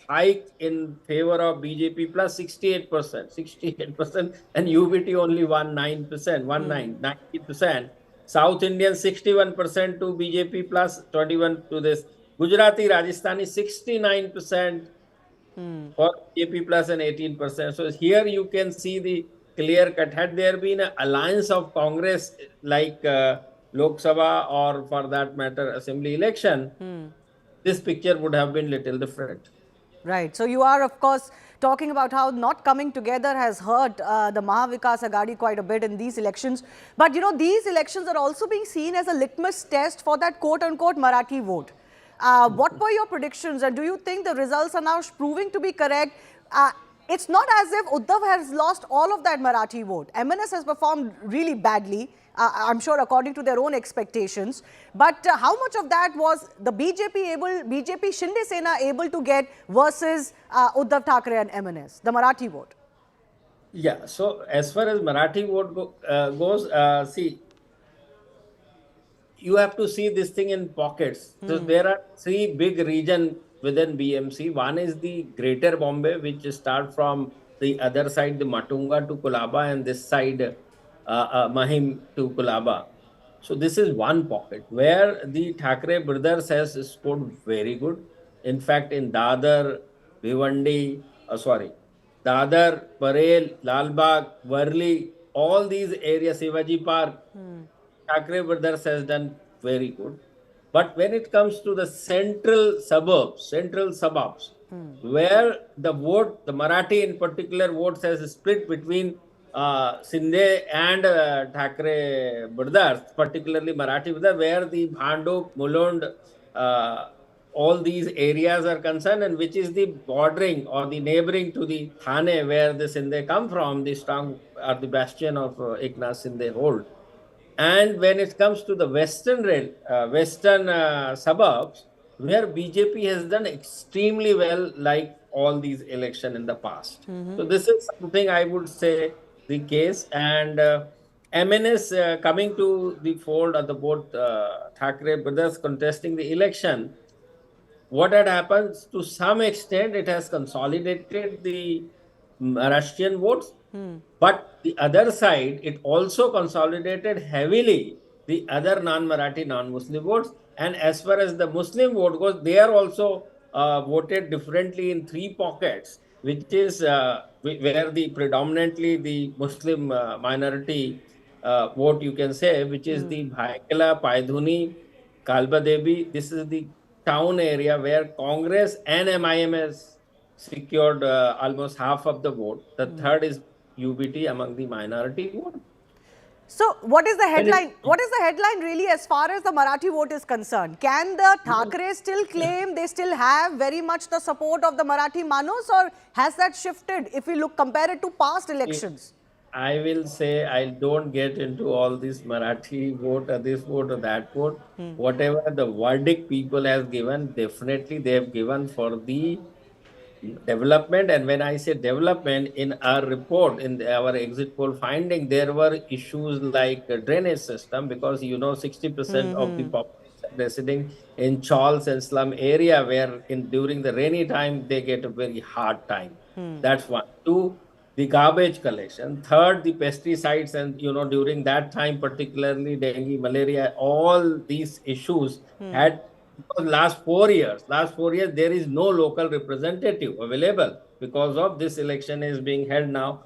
hike in favor of BJP plus 68%, and UBT only 19%. South Indian 61% to BJP plus 21 to this. Gujarati, Rajasthani 69% for BJP plus and 18%. So here you can see the clear cut. Had there been an alliance of Congress like Lok Sabha or for that matter assembly election, this picture would have been little different. Right. So you are of course talking about how not coming together has hurt the Mahavikas Aghadi quite a bit in these elections. But you know, these elections are also being seen as a litmus test for that quote-unquote Marathi vote. What were your predictions, and do you think the results are now proving to be correct? it's not as if Uddhav has lost all of that Marathi vote. M&S has performed really badly, I'm sure according to their own expectations. But how much of that was the BJP Shinde Sena able to get versus Uddhav Thackeray and M&S, the Marathi vote? Yeah, so as far as Marathi vote goes, see, you have to see this thing in pockets. So there are three big regions within BMC. One is the Greater Bombay, which start from the other side, the Matunga to Kolaba, and this side, Mahim to Kolaba. So this is one pocket where the Thackeray brothers has scored very good. In fact, in Dadar, Bhiwandi, Dadar, Parel, Lalbagh, Worli, all these areas, Shivaji Park, Thackeray brothers has done very good. But when it comes to the central suburbs, where the vote, the Marathi in particular votes has split between Shinde and Thackeray brothers, particularly Marathi brothers, where the Bhandup, Mulund, all these areas are concerned, and which is the bordering or the neighboring to the Thane, where the Shinde come from, the strong or the bastion of Eknath Shinde hold. And when it comes to the western suburbs, where BJP has done extremely well, like all these elections in the past. So this is something I would say the case. And M&S coming to the fold of the both Thackeray brothers contesting the election, what had happened to some extent, it has consolidated the Maharashtrian votes. But the other side, it also consolidated heavily the other non-Marathi, non-Muslim votes. And as far as the Muslim vote goes, they are also voted differently in three pockets, which is where the predominantly the Muslim minority vote, you can say, which is the Bhaikala, Paidhuni, Kalba Devi. This is the town area where Congress and MIMS secured almost half of the vote. The third is UBT among the minority vote. So what is the headline? What is the headline really as far as the Marathi vote is concerned? Can the Thackeray still claim they still have very much the support of the Marathi Manus, or has that shifted if we compare it to past elections? I will say I don't get into all this Marathi vote or this vote or that vote. Whatever the verdict people have given, definitely they have given for the development. And when I say development, in our report, in our exit poll finding, there were issues like a drainage system, because 60% of the population residing in chawls and slum area, where during the rainy time they get a very hard time. That's one. Two, the garbage collection. Third, the pesticides, and during that time, particularly dengue, malaria, all these issues had. Last 4 years, there is no local representative available, because of this election is being held now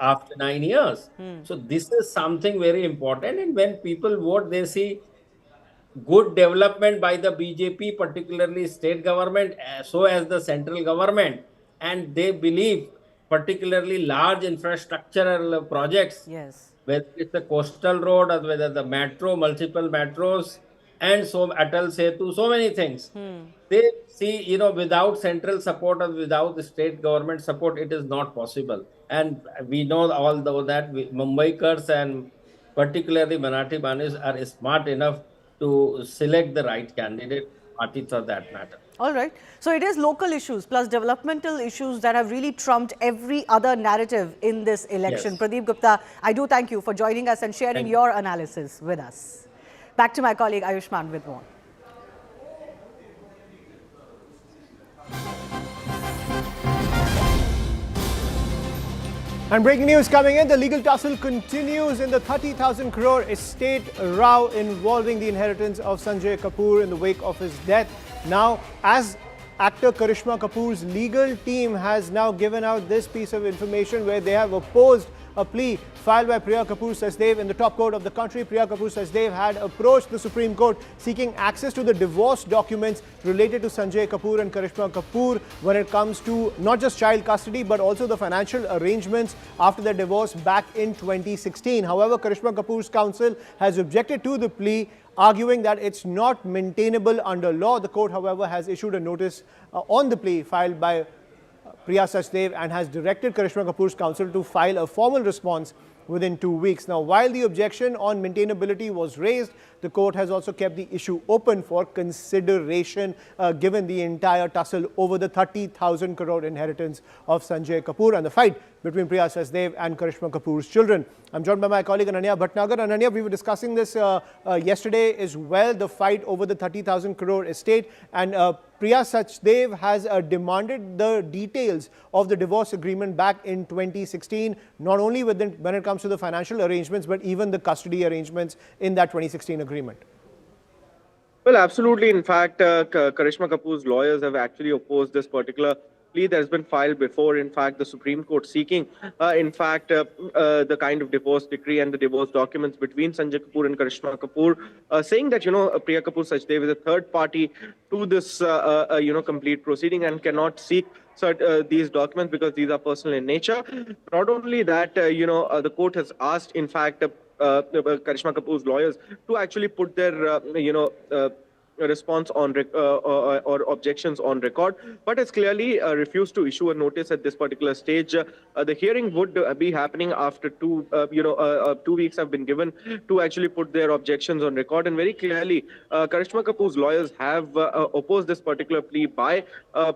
after 9 years. So this is something very important. And when people vote, they see good development by the BJP, particularly state government, so as the central government. And they believe particularly large infrastructural projects, whether it's the coastal road or whether the metro, multiple metros, and so Atal Setu, so many things. They see, without central support or without the state government support, it is not possible. And we know although that Mumbaikars and particularly Marathi Manus are smart enough to select the right candidate, party for that matter. All right. So it is local issues plus developmental issues that have really trumped every other narrative in this election. Yes. Pradeep Gupta, I do thank you for joining us and sharing your analysis with us. Back to my colleague Ayushman with more. And breaking news coming in, the legal tussle continues in the 30,000 crore estate row involving the inheritance of Sanjay Kapoor in the wake of his death. Now, as actor Karishma Kapoor's legal team has now given out this piece of information where they have opposed a plea filed by Priya Kapoor Sachdev in the top court of the country. Priya Kapoor Sachdev had approached the Supreme Court seeking access to the divorce documents related to Sanjay Kapoor and Karishma Kapoor when it comes to not just child custody but also the financial arrangements after their divorce back in 2016. However, Karishma Kapoor's counsel has objected to the plea, arguing that it's not maintainable under law. The court, however, has issued a notice on the plea filed by Priya Sachdev and has directed Karishma Kapoor's counsel to file a formal response within 2 weeks. Now, while the objection on maintainability was raised, the court has also kept the issue open for consideration given the entire tussle over the 30,000 crore inheritance of Sanjay Kapoor and the fight between Priya Sachdev and Karishma Kapoor's children. I'm joined by my colleague Ananya Bhatnagar. Ananya, we were discussing this yesterday as well, the fight over the 30,000 crore estate, and Priya Sachdev has demanded the details of the divorce agreement back in 2016, not only when it comes to the financial arrangements, but even the custody arrangements in that 2016 agreement. Well, absolutely. In fact, Karishma Kapoor's lawyers have actually opposed this particular plea that has been filed before, in fact, the Supreme Court seeking, the kind of divorce decree and the divorce documents between Sanjay Kapoor and Karishma Kapoor, saying that, Priya Kapoor Sachdev is a third party to this, complete proceeding and cannot seek these documents because these are personal in nature. Not only that, the court has asked, in fact, Karishma Kapoor's lawyers to actually put their, response on or objections on record, but has clearly refused to issue a notice at this particular stage. The hearing would be happening after 2 weeks have been given to actually put their objections on record, and very clearly Karishma Kapoor's lawyers have opposed this particular plea by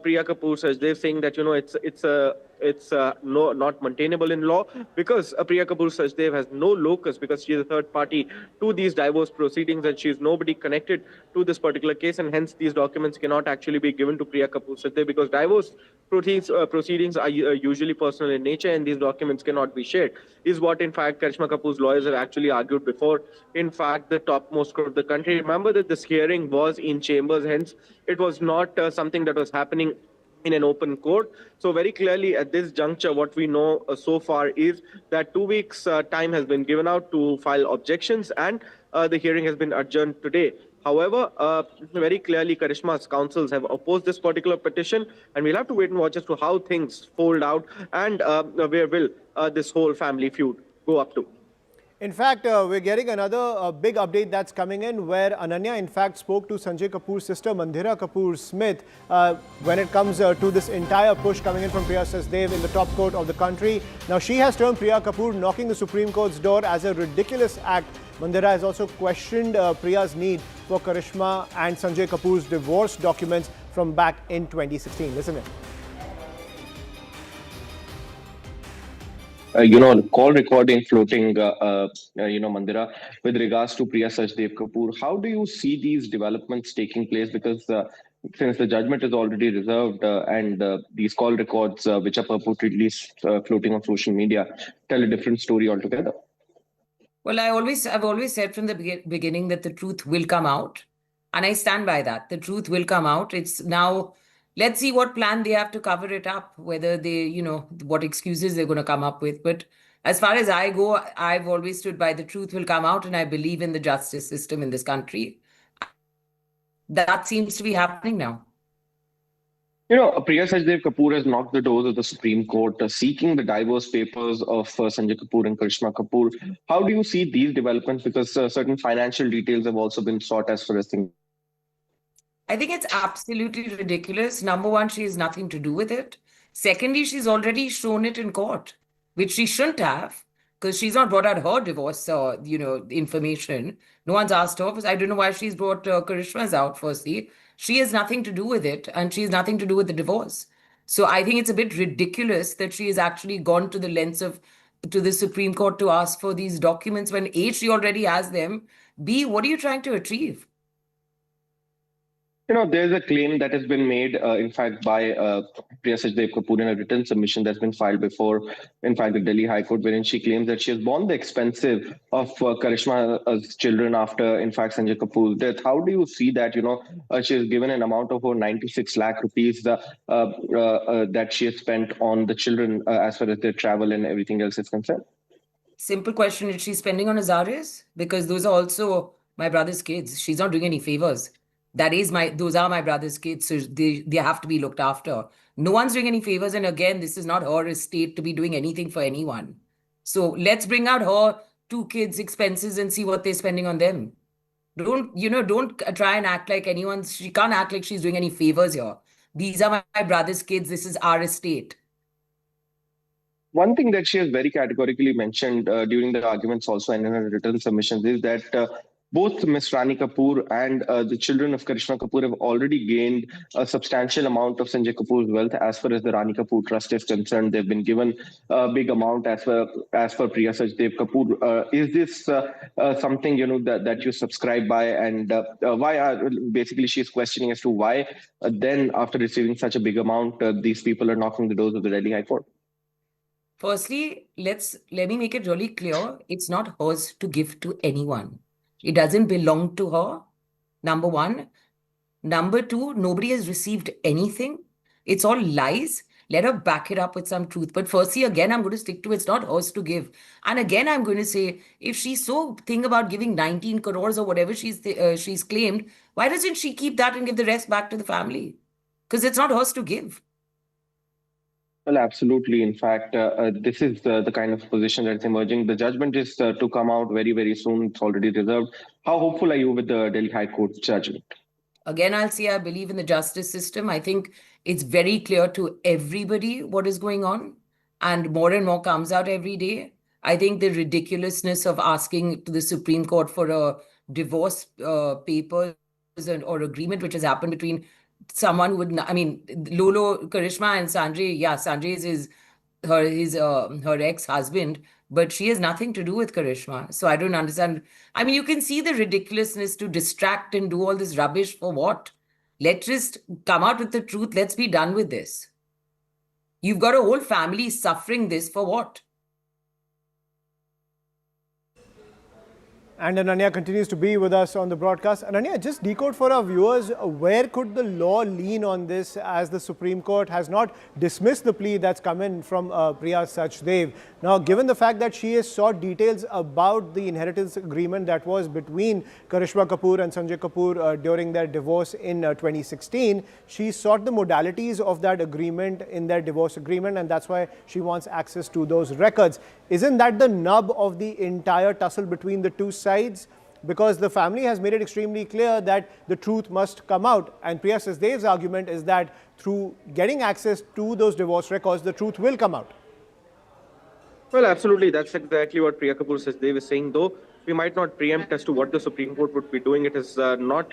Priya Kapoor Sachdev, saying that it's not maintainable in law because Priya Kapoor Sachdev has no locus because she is a third party to these divorce proceedings and she is nobody connected to this particular case, and hence these documents cannot actually be given to Priya Kapoor Sachdev because divorce proceedings are usually personal in nature and these documents cannot be shared, is what in fact Karishma Kapoor's lawyers have actually argued before, in fact, the topmost court of the country. Remember that this hearing was in chambers, hence it was not something that was happening in an open court. So very clearly at this juncture, what we know so far is that 2 weeks time has been given out to file objections, and the hearing has been adjourned today. However, very clearly Karishma's counsels have opposed this particular petition, and we'll have to wait and watch as to how things fold out and where will this whole family feud go up to. In fact, we're getting another big update that's coming in where Ananya, in fact, spoke to Sanjay Kapoor's sister, Mandira Kapoor Smith, when it comes to this entire push coming in from Priya Sachdev in the top court of the country. Now, she has termed Priya Kapoor knocking the Supreme Court's door as a ridiculous act. Mandira has also questioned Priya's need for Karishma and Sanjay Kapoor's divorce documents from back in 2016. Listen in. Call recording floating, Mandira, with regards to Priya Sachdev Kapoor. How do you see these developments taking place? Because since the judgment is already reserved and these call records, which are purportedly floating on social media, tell a different story altogether. Well, I've always said from the beginning that the truth will come out. And I stand by that. The truth will come out. It's now... Let's see what plan they have to cover it up, whether they, what excuses they're going to come up with. But as far as I go, I've always stood by the truth will come out, and I believe in the justice system in this country. That seems to be happening now. Priya Sachdev Kapoor has knocked the doors of the Supreme Court, seeking the divorce papers of Sanjay Kapoor and Karishma Kapoor. How do you see these developments? Because certain financial details have also been sought as far as things. I think it's absolutely ridiculous. Number one, she has nothing to do with it. Secondly, she's already shown it in court, which she shouldn't have, because she's not brought out her divorce, information. No one's asked her. I don't know why she's brought Karishma's out, firstly. She has nothing to do with it, and she has nothing to do with the divorce. So I think it's a bit ridiculous that she has actually gone to the lengths to the Supreme Court to ask for these documents when A, she already has them. B, what are you trying to achieve? There's a claim that has been made, in fact, by Priya Sachdev Kapoor in a written submission that's been filed before, in fact, the Delhi High Court, wherein she claims that she has borne the expenses of Karishma's children after, in fact, Sanjay Kapoor's death. How do you see that, she has given an amount of over 96 lakh rupees that she has spent on the children as far as their travel and everything else is concerned? Simple question, is she spending on Azaris? Because those are also my brother's kids. She's not doing any favors. Those are my brother's kids, so they have to be looked after. No one's doing any favors, and again, this is not her estate to be doing anything for anyone. So let's bring out her 2 kids' expenses and see what they're spending on them. Don't try and act like she can't act like she's doing any favors here. these are my brother's kids, this is our estate. One thing that she has very categorically mentioned during the arguments also and in her written submissions is that both Ms. Rani Kapoor and the children of Karishma Kapoor have already gained a substantial amount of Sanjay Kapoor's wealth as far as the Rani Kapoor Trust is concerned. They've been given a big amount as per Priya Sajdev Kapoor. Is this something that you subscribe by, and why are basically she's questioning as to why then after receiving such a big amount these people are knocking the doors of the Delhi High Court? Firstly, let me make it really clear. It's not hers to give to anyone. It doesn't belong to her, number one. Number two, nobody has received anything. It's all lies. Let her back it up with some truth. But firstly, again, I'm going to stick to it's not hers to give. And again, I'm going to say, if she's so thinking about giving 19 crores or whatever she's claimed, why doesn't she keep that and give the rest back to the family? Because it's not hers to give. Well, absolutely. In fact, this is the kind of position that's emerging. The judgment is to come out very, very soon. It's already reserved. How hopeful are you with the Delhi High Court judgment? Again, I'll say I believe in the justice system. I think it's very clear to everybody what is going on, and more comes out every day. I think the ridiculousness of asking to the Supreme Court for a divorce papers or agreement which has happened between someone who would, I mean, Lolo, Karishma and Sanjay, yeah, Sanjay is her ex-husband, but she has nothing to do with Karishma. So I don't understand. I mean, you can see the ridiculousness to distract and do all this rubbish for what? Let's just come out with the truth. Let's be done with this. You've got a whole family suffering this for what? And Ananya continues to be with us on the broadcast. Ananya, just decode for our viewers, where could the law lean on this, as the Supreme Court has not dismissed the plea that's come in from Priya Sajdev. Now, given the fact that she has sought details about the inheritance agreement that was between Karishma Kapoor and Sanjay Kapoor during their divorce in 2016, she sought the modalities of that agreement in their divorce agreement, and that's why she wants access to those records. Isn't that the nub of the entire tussle between the two sides? Because the family has made it extremely clear that the truth must come out. And Priya Sajdev's argument is that through getting access to those divorce records, the truth will come out. Well, absolutely. That's exactly what Priya Kapoor Sajdev is saying, though we might not preempt as to what the Supreme Court would be doing. It has not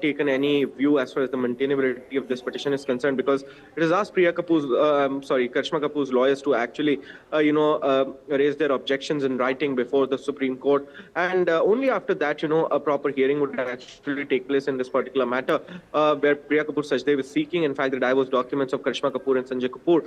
taken any view as far as the maintainability of this petition is concerned, because it has asked Karishma Kapoor's lawyers to actually, raise their objections in writing before the Supreme Court. And only after that, a proper hearing would actually take place in this particular matter, where Priya Kapoor Sajdev is seeking, in fact, the divorce documents of Karishma Kapoor and Sanjay Kapoor.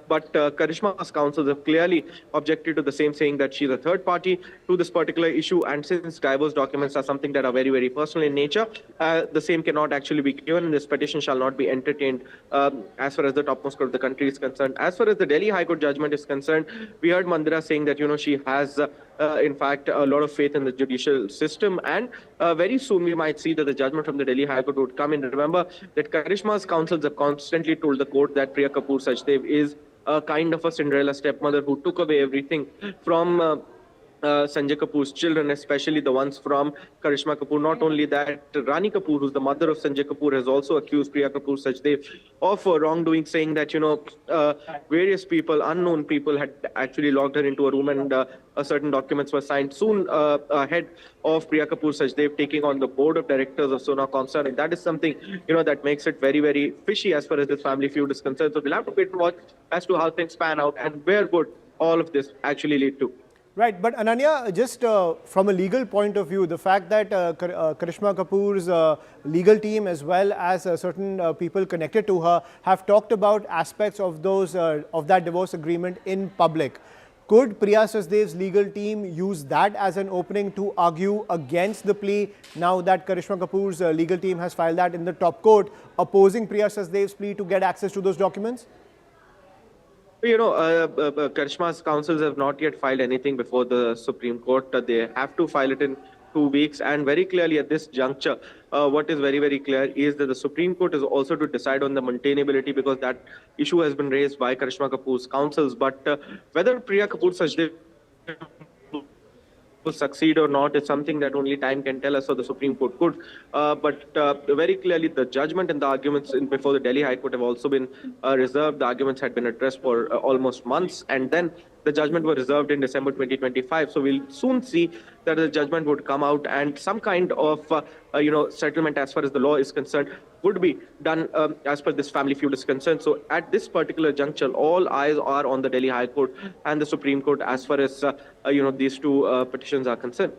But Karishma's counsels have clearly objected to the same, saying that she's a third party to this particular issue. And since divorce documents are something that are very, very personal in nature, the same cannot actually be given, and this petition shall not be entertained as far as the topmost court of the country is concerned. As far as the Delhi High Court judgment is concerned, we heard Mandira saying that, she has, in fact, a lot of faith in the judicial system, and very soon we might see that the judgment from the Delhi High Court would come in. Remember that Karishma's counsels have constantly told the court that Priya Kapoor Sajdev is a kind of a Cinderella stepmother who took away everything from Sanjay Kapoor's children, especially the ones from Karishma Kapoor. Not only that, Rani Kapoor, who's the mother of Sanjay Kapoor, has also accused Priya Kapoor Sajdev of wrongdoing, saying that, various people, unknown people, had actually locked her into a room, and certain documents were signed soon ahead of Priya Kapoor Sajdev taking on the board of directors of Sona Comstar. And that is something, that makes it very, very fishy as far as this family feud is concerned. So we'll have to wait and watch as to how things pan out and where would all of this actually lead to. Right, but Ananya, just from a legal point of view, the fact that Karishma Kapoor's legal team, as well as certain people connected to her, have talked about aspects of that divorce agreement in public. Could Priya Sajdev's legal team use that as an opening to argue against the plea, now that Karishma Kapoor's legal team has filed that in the top court, opposing Priya Sajdev's plea to get access to those documents? Karishma's counsels have not yet filed anything before the Supreme Court. They have to file it in 2 weeks. And very clearly at this juncture, what is very, very clear is that the Supreme Court is also to decide on the maintainability, because that issue has been raised by Karishma Kapoor's counsels. But whether Priya Kapoor Sajdev will succeed or not is something that only time can tell us, or the Supreme Court could. But very clearly, the judgment and the arguments before the Delhi High Court have also been reserved. The arguments had been addressed for almost months, and then the judgment was reserved in December 2025. So we'll soon see that the judgment would come out, and some kind of settlement as far as the law is concerned would be done as per this family feud is concerned. So at this particular juncture, all eyes are on the Delhi High Court and the Supreme Court as far as these two petitions are concerned.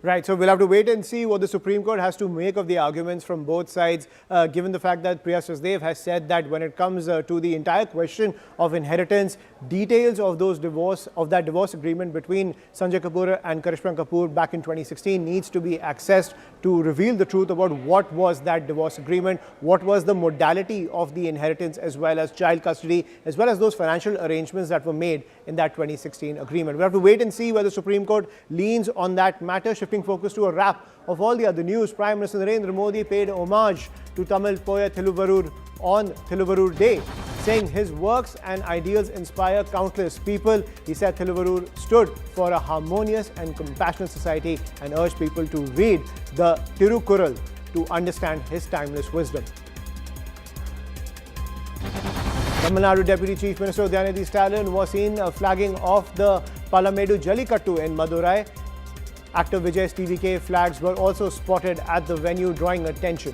Right, so we'll have to wait and see what the Supreme Court has to make of the arguments from both sides, given the fact that Priya Sachdev has said that when it comes to the entire question of inheritance, details of that divorce agreement between Sanjay Kapoor and Karishma Kapoor back in 2016 needs to be accessed to reveal the truth about what was that divorce agreement, what was the modality of the inheritance, as well as child custody, as well as those financial arrangements that were made in that 2016 agreement. We'll have to wait and see where the Supreme Court leans on that matter. Shifting focus to a wrap of all the other news, Prime Minister Narendra Modi paid homage to Tamil poet Thiruvarur on Thiruvarur Day, saying his works and ideals inspire countless people. He said Thiruvarur stood for a harmonious and compassionate society and urged people to read the Tirukural to understand his timeless wisdom. Tamil Nadu Deputy Chief Minister Udayanidhi Stalin was seen flagging off the Palamedu Jallikattu in Madurai. Actor Vijay's TVK flags were also spotted at the venue, drawing attention.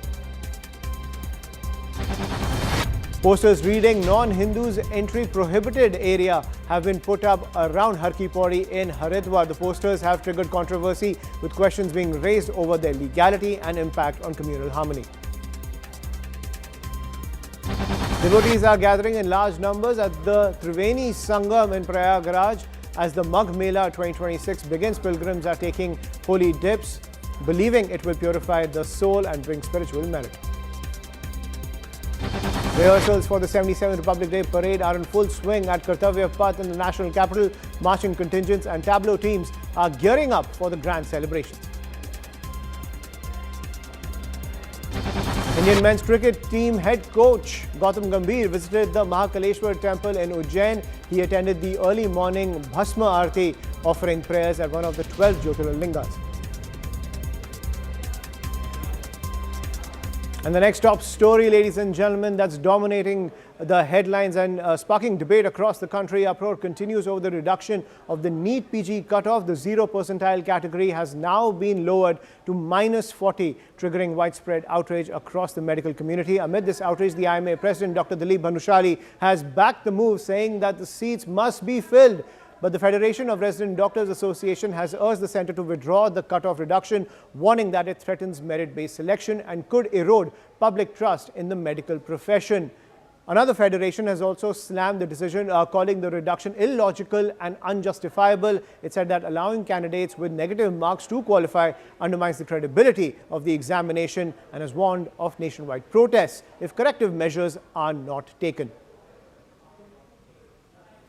Posters reading non-Hindus entry prohibited area have been put up around Har Ki Pauri in Haridwar. The posters have triggered controversy, with questions being raised over their legality and impact on communal harmony. Devotees are gathering in large numbers at the Triveni Sangam in Prayagraj. As the Magh Mela 2026 begins, pilgrims are taking holy dips, believing it will purify the soul and bring spiritual merit. Rehearsals for the 77th Republic Day Parade are in full swing at Kartavya Path in the national capital. Marching contingents and tableau teams are gearing up for the grand celebrations. Indian men's cricket team head coach Gautam Gambhir visited the Mahakaleshwar temple in Ujjain. He attended the early morning Bhasma Aarti, offering prayers at one of the 12 Jyotirlingas. And the next top story, ladies and gentlemen, that's dominating the headlines and sparking debate across the country. Uproar continues over the reduction of the NEET PG cutoff. The 0 percentile category has now been lowered to -40, triggering widespread outrage across the medical community. Amid this outrage, the IMA president, Dr. Dilip Bhanushali, has backed the move, saying that the seats must be filled. But the Federation of Resident Doctors Association has urged the centre to withdraw the cutoff reduction, warning that it threatens merit-based selection and could erode public trust in the medical profession. Another federation has also slammed the decision, calling the reduction illogical and unjustifiable. It said that allowing candidates with negative marks to qualify undermines the credibility of the examination and has warned of nationwide protests if corrective measures are not taken.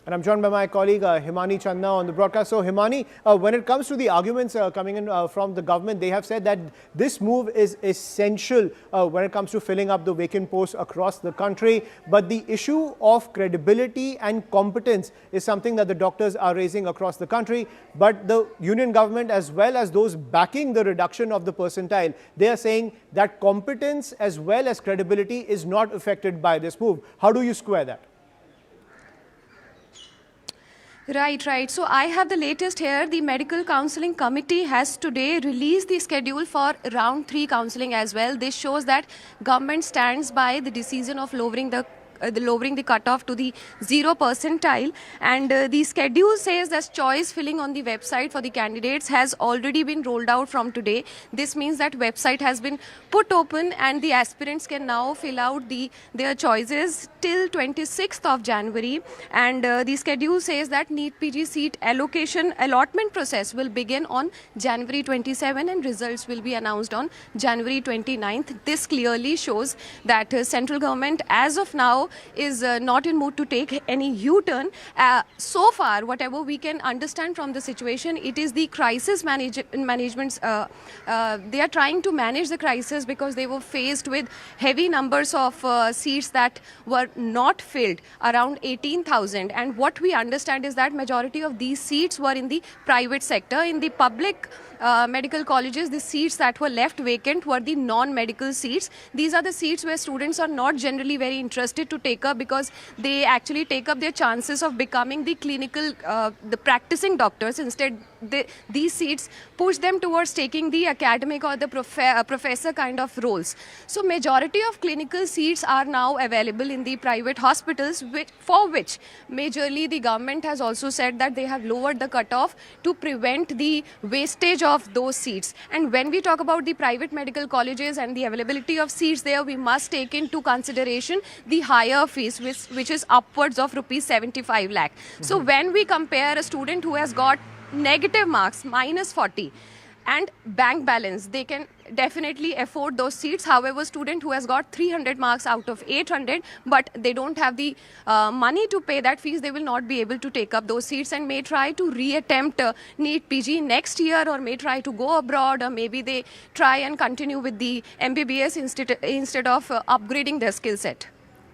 And I'm joined by my colleague Himani Channa on the broadcast. So Himani, when it comes to the arguments coming in from the government, they have said that this move is essential when it comes to filling up the vacant posts across the country. But the issue of credibility and competence is something that the doctors are raising across the country. But the union government, as well as those backing the reduction of the percentile, they are saying that competence as well as credibility is not affected by this move. How do you square that? Right. So I have the latest here. The Medical Counselling Committee has today released the schedule for round 3 counselling as well. This shows that government stands by the decision of lowering the cutoff to the 0 percentile, and the schedule says that choice filling on the website for the candidates has already been rolled out from today. This means that website has been put open and the aspirants can now fill out their choices till 26th of January, and the schedule says that NEET PG seat allotment process will begin on January 27 and results will be announced on January 29th. This clearly shows that central government as of now also is not in mood to take any U-turn. So far, whatever we can understand from the situation, it is the crisis management's. They are trying to manage the crisis because they were faced with heavy numbers of seats that were not filled, around 18,000. And what we understand is that majority of these seats were in the private sector. In the public medical colleges, the seats that were left vacant were the non-medical seats. These are the seats where students are not generally very interested to take up because they actually take up their chances of becoming the clinical, the practicing doctors. Instead, these seats push them towards taking the academic or the professor kind of roles. So majority of clinical seats are now available in the private hospitals, for which majorly the government has also said that they have lowered the cutoff to prevent the wastage of those seats. And when we talk about the private medical colleges and the availability of seats there, we must take into consideration the higher fees, which is upwards of rupees 75 lakh. So when we compare a student who has got negative marks, minus 40, and bank balance, they can definitely afford those seats. However, student who has got 300 marks out of 800, but they don't have the money to pay that fees, they will not be able to take up those seats and may try to re-attempt NEET PG next year, or may try to go abroad, or maybe they try and continue with the MBBS instead of upgrading their skill set.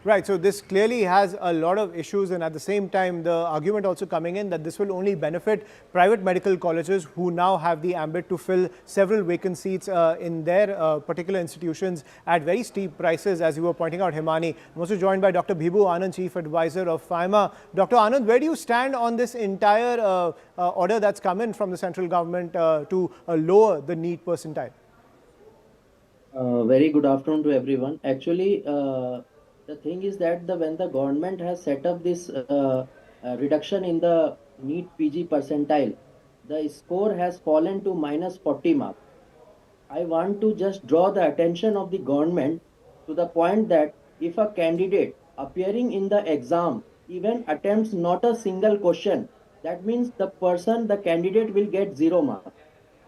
Right, so this clearly has a lot of issues, and at the same time the argument also coming in that this will only benefit private medical colleges who now have the ambit to fill several vacant seats in their particular institutions at very steep prices, as you were pointing out, Himani. I'm also joined by Dr. Bhibu Anand, Chief Advisor of FIMA. Dr. Anand, where do you stand on this entire order that's come in from the central government to lower the NEET percentile? Very good afternoon to everyone. Actually, the thing is that when the government has set up this reduction in the NEET PG percentile, the score has fallen to minus 40 marks. I want to just draw the attention of the government to the point that if a candidate appearing in the exam even attempts not a single question, that means the candidate will get 0 marks.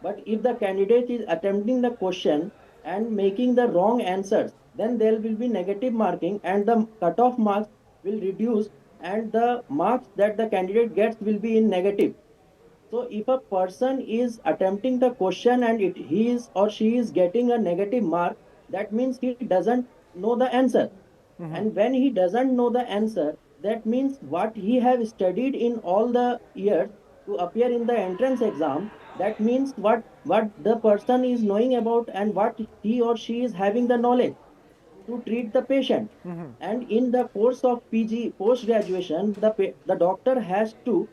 But if the candidate is attempting the question and making the wrong answers, then there will be negative marking and the cutoff marks will reduce and the marks that the candidate gets will be in negative. So if a person is attempting the question and he is or she is getting a negative mark, that means he doesn't know the answer. And when he doesn't know the answer, that means what he have studied in all the years to appear in the entrance exam, that means what the person is knowing about and what he or she is having the knowledge to treat the patient. And in the course of PG, post-graduation, the doctor has to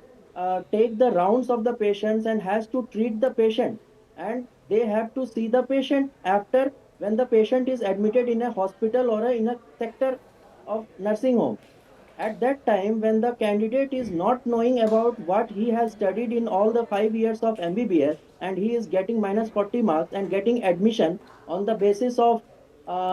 take the rounds of the patients and has to treat the patient. And they have to see the patient after when the patient is admitted in a hospital or in a sector of nursing home. At that time, when the candidate is not knowing about what he has studied in all the 5 years of MBBS and he is getting minus 40 marks and getting admission on the basis of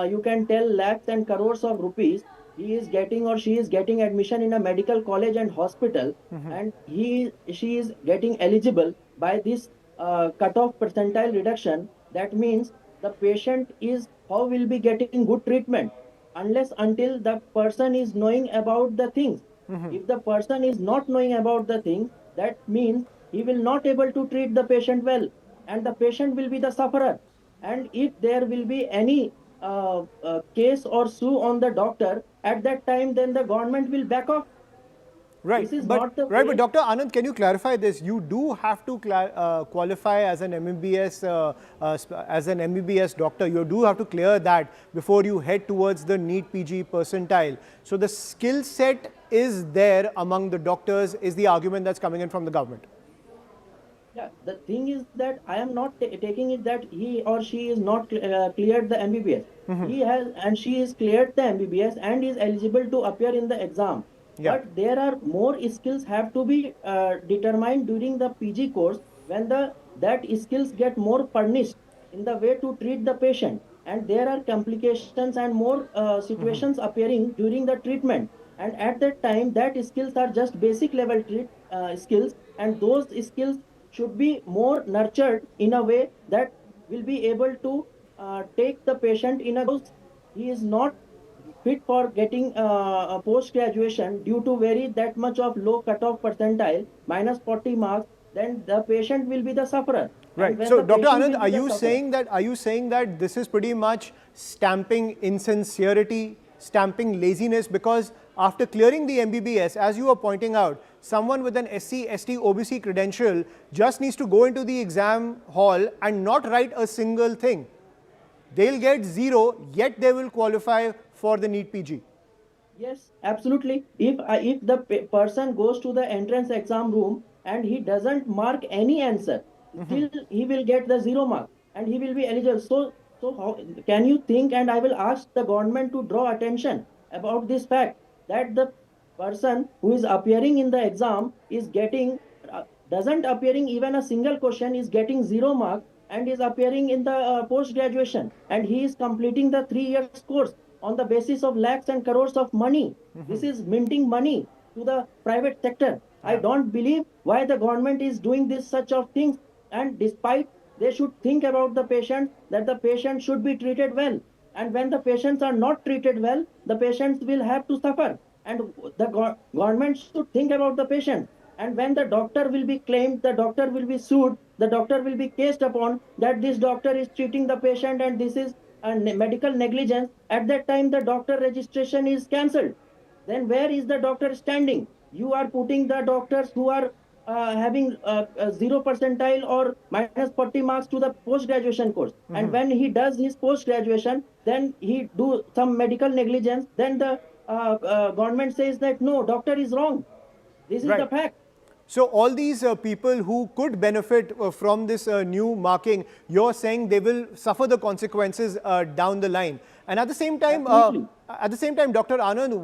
you can tell lakhs and crores of rupees, he is getting or she is getting admission in a medical college and hospital, and she is getting eligible by this cutoff percentile reduction. That means the patient is how will be getting good treatment unless until the person is knowing about the things. If the person is not knowing about the things, that means he will not able to treat the patient well, and the patient will be the sufferer. And if there will be any case or sue on the doctor, at that time then the government will back off. Right, but Dr. Anand, can you clarify this? You do have to qualify as an MBBS doctor. You do have to clear that before you head towards the NEET PG percentile. So the skill set is there among the doctors, is the argument that's coming in from the government. Yeah, the thing is that I am not taking it that he or she is not cleared the MBBS. He has and she is cleared the MBBS and is eligible to appear in the exam. Yeah. But there are more skills have to be determined during the PG course when that skills get more furnished in the way to treat the patient, and there are complications and more situations appearing during the treatment. And at that time, that skills are just basic level skills, and those skills should be more nurtured in a way that will be able to take the patient in a he is not fit for getting a post graduation due to that much of low cutoff percentile, minus 40 marks, then the patient will be the sufferer. Right. So, Dr. Anand, are you saying that this is pretty much stamping insincerity, stamping laziness? Because after clearing the MBBS, as you were pointing out, someone with an SC, ST, OBC credential just needs to go into the exam hall and not write a single thing. They'll get 0, yet they will qualify for the NEET PG. Yes, absolutely. If the person goes to the entrance exam room and he doesn't mark any answer, still he will get the 0 mark and he will be eligible. So how can you think? And I will ask the government to draw attention about this fact that the person who is appearing in the exam is getting doesn't appearing even a single question, is getting 0 mark and is appearing in the post graduation, and he is completing the 3 years course on the basis of lakhs and crores of money. This is minting money to the private sector. I don't believe why the government is doing this such of things, and despite they should think about the patient, that the patient should be treated well, and when the patients are not treated well, the patients will have to suffer, and the government should think about the patient. And when the doctor will be claimed, the doctor will be sued, the doctor will be cased upon that this doctor is treating the patient and this is a medical negligence. At that time, the doctor registration is cancelled. Then where is the doctor standing? You are putting the doctors who are having 0 percentile or minus 40 marks to the post-graduation course. And when he does his post-graduation, then he do some medical negligence, then the government says that no, doctor is wrong. This is the fact. So all these people who could benefit from this new marking, you're saying they will suffer the consequences down the line. And at the same time, Dr. Anand,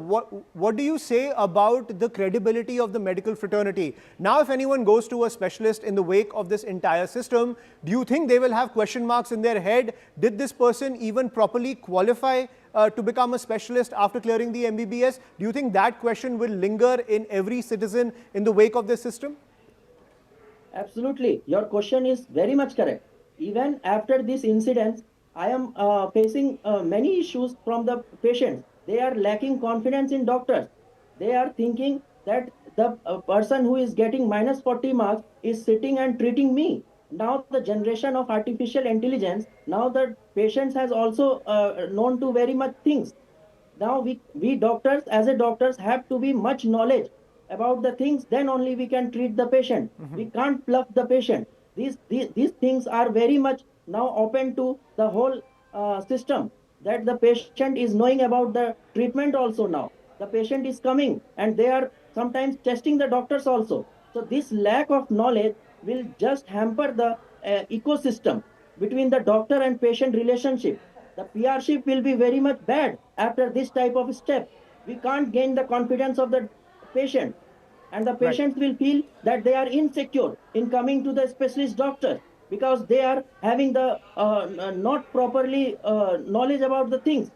what do you say about the credibility of the medical fraternity? Now, if anyone goes to a specialist in the wake of this entire system, do you think they will have question marks in their head? Did this person even properly qualify to become a specialist after clearing the MBBS? Do you think that question will linger in every citizen in the wake of this system? Absolutely. Your question is very much correct. Even after this incident, I am facing many issues from the patients. They are lacking confidence in doctors. They are thinking that the person who is getting minus 40 marks is sitting and treating me. Now the generation of artificial intelligence, now the patients has also known to very much things. Now we doctors, as a doctors, have to be much knowledge about the things, then only we can treat the patient. We can't bluff the patient. These things are very much now open to the whole system, that the patient is knowing about the treatment also now. The patient is coming and they are sometimes testing the doctors also. So this lack of knowledge will just hamper the ecosystem between the doctor and patient relationship. The PR-ship will be very much bad after this type of step. We can't gain the confidence of the patient, and the patients will feel that they are insecure in coming to the specialist doctor because they are having the not properly knowledge about the things.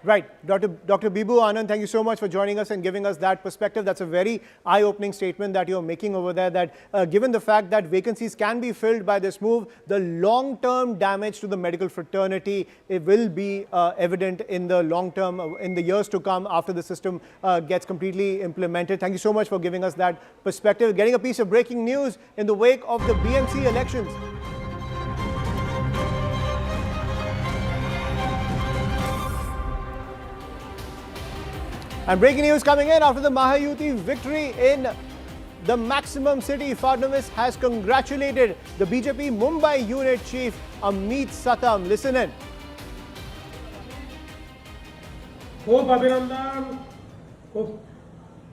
Right. Dr. Bibu Anand, thank you so much for joining us and giving us that perspective. That's a very eye-opening statement that you're making over there, that given the fact that vacancies can be filled by this move, the long-term damage to the medical fraternity, it will be evident in the long term, in the years to come after the system gets completely implemented. Thank you so much for giving us that perspective. Getting a piece of breaking news in the wake of the BMC elections. And breaking news coming in after the Mahayuti victory in the maximum city. Fadnavis has congratulated the BJP Mumbai unit chief Amit Satam. Listen in. खूप अभिनंदन. खूप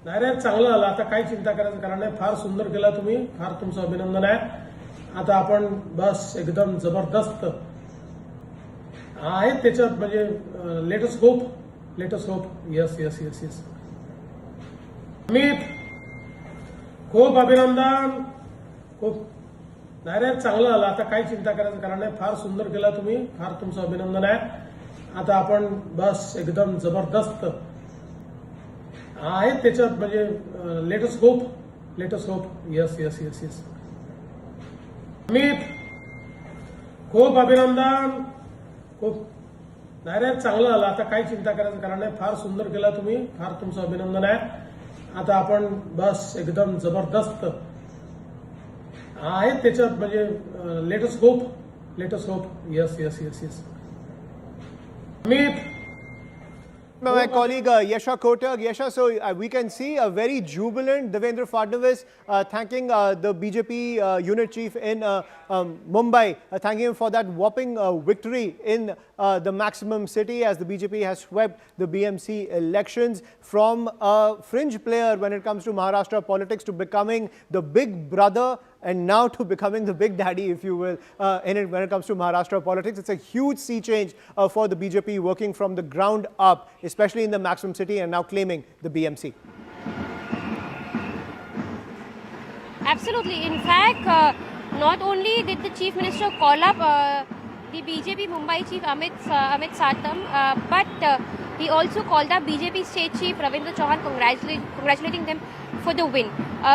direct चांगलं झालं. आता काही चिंता करायचं कारण नाही. फार सुंदर केला तुम्ही. फार तुमचं अभिनंदन आहे. आता आपण बस एकदम जबरदस्त आहे त्याच्यात म्हणजे Let us hope. Yes. Amit, खूप अभिनंदन. खूप डायरेक्ट चांगलं झालं. आता काही चिंता करायचं कारण नाही. फार सुंदर केला तुम्ही. फार तुमचं अभिनंदन आहे. आता आपण बस एकदम जबरदस्त आहे त्याच्यात म्हणजे let us hope. Yes. Amit, खूप अभिनंदन. खूप नाही रे चांगलं झालं. आता काही चिंता करायचं कारण नाही. फार सुंदर केला तुम्ही. फार तुमचं अभिनंदन आहे. आता आपण बस एकदम जबरदस्त आहेत त्याच्यात म्हणजे latest hope. Yes. Amit. My colleague Yasha Kotak. Yasha, so we can see a very jubilant Devendra Fadnavis thanking the BJP unit chief in Mumbai, thanking him for that whopping victory in the maximum city as the BJP has swept the BMC elections from a fringe player when it comes to Maharashtra politics to becoming the big brother and now to becoming the big daddy, if you will, when it comes to Maharashtra politics. It's a huge sea change for the BJP working from the ground up, especially in the maximum city, and now claiming the BMC. Absolutely. In fact, not only did the Chief Minister call up the BJP Mumbai Chief Amit Satam, but he also called up BJP State Chief Ravindra Chauhan, congratulating them for the win.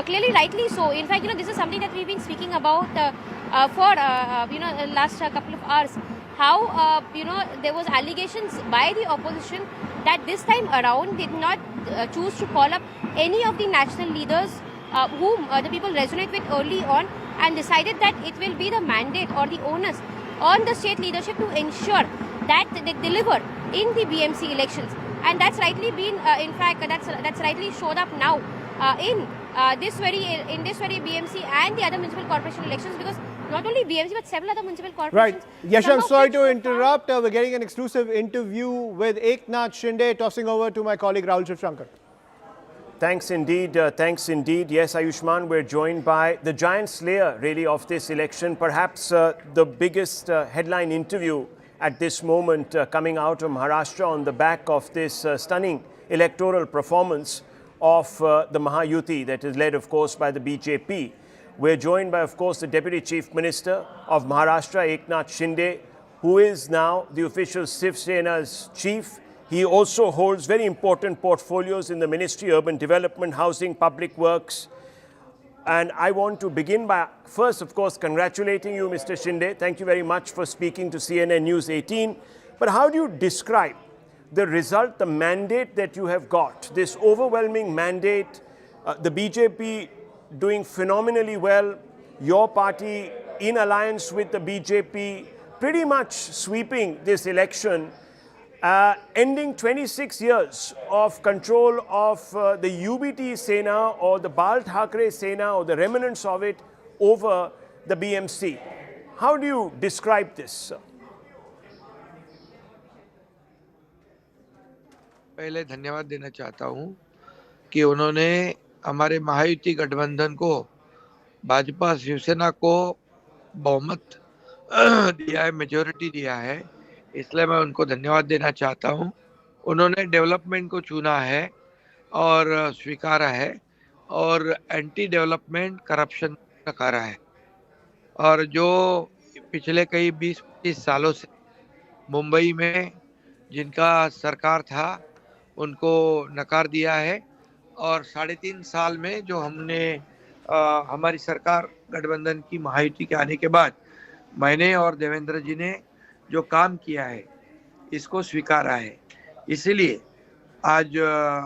Clearly, rightly so. In fact, this is something that we've been speaking about for last couple of hours. How there was allegations by the opposition that this time around they did not choose to call up any of the national leaders whom the people resonate with early on, and decided that it will be the mandate or the onus on the state leadership to ensure that they deliver in the BMC elections. And that's rightly been, in fact, that's rightly showed up now in this very BMC and the other municipal corporation elections, because not only BMC but several other municipal corporations. Right. Yes, I'm sorry to interrupt. We're getting an exclusive interview with Eknath Shinde. Tossing over to my colleague Rahul Shivshankar. Thanks indeed. Yes, Ayushman, we're joined by the giant slayer, really, of this election. Perhaps the biggest headline interview at this moment coming out of Maharashtra on the back of this stunning electoral performance of the Mahayuti that is led, of course, by the BJP. We're joined by, of course, the Deputy Chief Minister of Maharashtra, Eknath Shinde, who is now the official Shinde Sena's chief. He also holds very important portfolios in the Ministry of Urban Development, Housing, Public Works. And I want to begin by first, of course, congratulating you, Mr. Shinde. Thank you very much for speaking to CNN News 18. But how do you describe the result, the mandate that you have got, this overwhelming mandate, the BJP doing phenomenally well, your party in alliance with the BJP, pretty much sweeping this election, ending 26 years of control of the UBT Sena or the Thackeray Sena or the remnants of it over the BMC. How do you describe this, sir? पहले धन्यवाद देना चाहता हूं कि उन्होंने हमारे महायुति गठबंधन को, भाजपा शिवसेना को बहुमत दिया है, मेजॉरिटी दिया है, इसलिए मैं उनको धन्यवाद देना चाहता हूं। उन्होंने डेवलपमेंट को चुना है और स्वीकारा है और एंटी डेवलपमेंट करप्शन नकारा है। और जो पिछले कई 20-25 सालों से मुंबई में जिनका सरकार था उनको नकार दिया है, और 3.5 साल में जो हमने हमारी सरकार गठबंधन की महायुति के आने के बाद मैंने और देवेंद्र जी ने जो काम किया है इसको स्वीकारा है। इसीलिए आज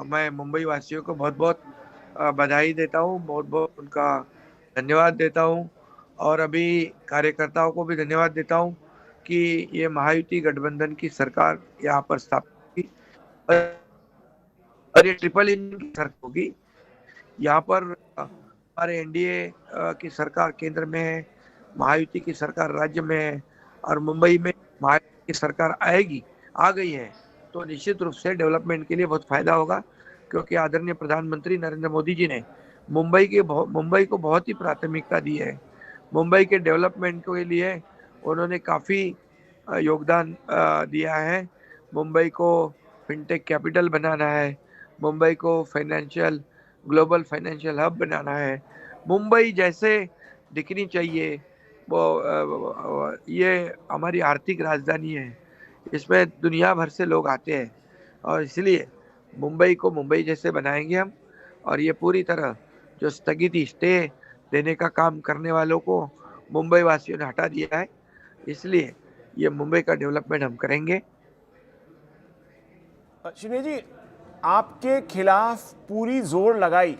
मैं मुंबई वासियों को बहुत बहुत बधाई देता हूँ, बहुत बहुत उनका धन्यवाद देता हूँ, और अभी कार्यकर्ताओं को भी धन्यवाद देता हूँ कि ये महायुति गठबंधन की सरकार यहाँ पर स्थापित की और ये ट्रिपल इंजन की सरकार होगी। यहाँ पर हमारे एनडीए की सरकार केंद्र में है, महायुति की सरकार राज्य में है, और मुंबई में महायुति की सरकार आ गई है, तो निश्चित रूप से डेवलपमेंट के लिए बहुत फायदा होगा, क्योंकि आदरणीय प्रधानमंत्री नरेंद्र मोदी जी ने मुंबई को बहुत ही प्राथमिकता दी है। मुंबई के डेवलपमेंट के लिए उन्होंने काफ़ी योगदान दिया है। मुंबई को फिनटेक कैपिटल बनाना है, मुंबई को ग्लोबल फाइनेंशियल हब बनाना है, मुंबई जैसे दिखनी चाहिए वो ये हमारी आर्थिक राजधानी है, इसमें दुनिया भर से लोग आते हैं, और इसलिए मुंबई को मुंबई जैसे बनाएंगे हम। और ये पूरी तरह जो स्टे देने का काम करने वालों को मुंबई वासियों ने हटा दिया है, इसलिए ये मुंबई का डेवलपमेंट हम करेंगे। शिंदे जी, आपके खिलाफ पूरी जोर लगाई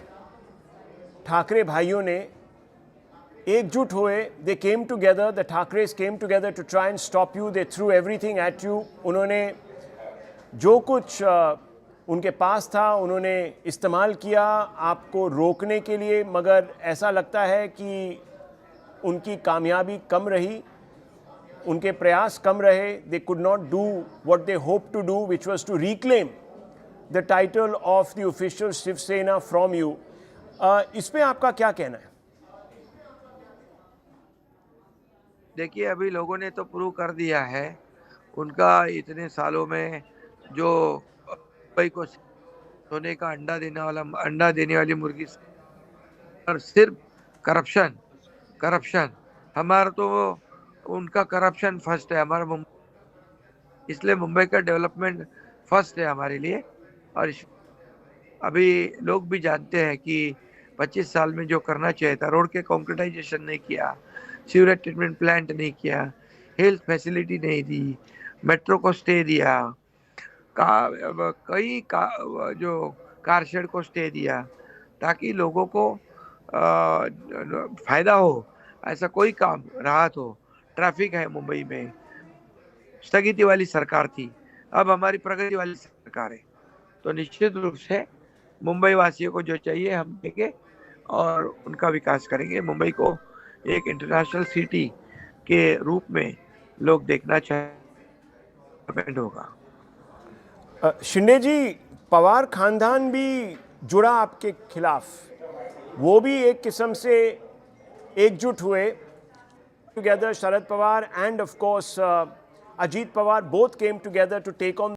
ठाकरे भाइयों ने, एकजुट हुए, they came together, the Thackerays came together to try and stop you, they threw everything at you. उन्होंने जो कुछ उनके पास था उन्होंने इस्तेमाल किया आपको रोकने के लिए, मगर ऐसा लगता है कि उनकी कामयाबी कम रही, उनके प्रयास कम रहे। They could not do what they hope to do, which was to reclaim the title of the official Shiv Sena from you. इस पे आपका क्या कहना है? देखिए, अभी लोगों ने तो प्रूव कर दिया है उनका इतने सालों में जो मुंबई को सोने का अंडा देने वाली मुर्गी, और सिर्फ करप्शन करप्शन। हमारा तो उनका करप्शन फर्स्ट है, हमारा मुंबई, इसलिए मुंबई का डेवलपमेंट फर्स्ट है हमारे लिए। और अभी लोग भी जानते हैं कि 25 साल में जो करना चाहिए था, रोड के कॉन्क्रीटाइजेशन नहीं किया, सीवरेज ट्रीटमेंट प्लांट नहीं किया, हेल्थ फैसिलिटी नहीं दी, मेट्रो को स्टे दिया, जो कार शेड को स्टे दिया, ताकि लोगों को फायदा हो, ऐसा कोई काम राहत हो। ट्रैफिक है मुंबई में, स्थगिति वाली सरकार थी, अब हमारी प्रगति वाली सरकार है। तो निश्चित रूप से मुंबई वासियों को जो चाहिए हम देंगे और उनका विकास करेंगे। मुंबई को एक इंटरनेशनल सिटी के रूप में लोग देखना चाहेंगे होगा। शिंदे जी, पवार खानदान भी जुड़ा आपके खिलाफ, वो भी एक किस्म से एकजुट हुए together. Sharad Pawar and of course Ajit Pawar both came together to take on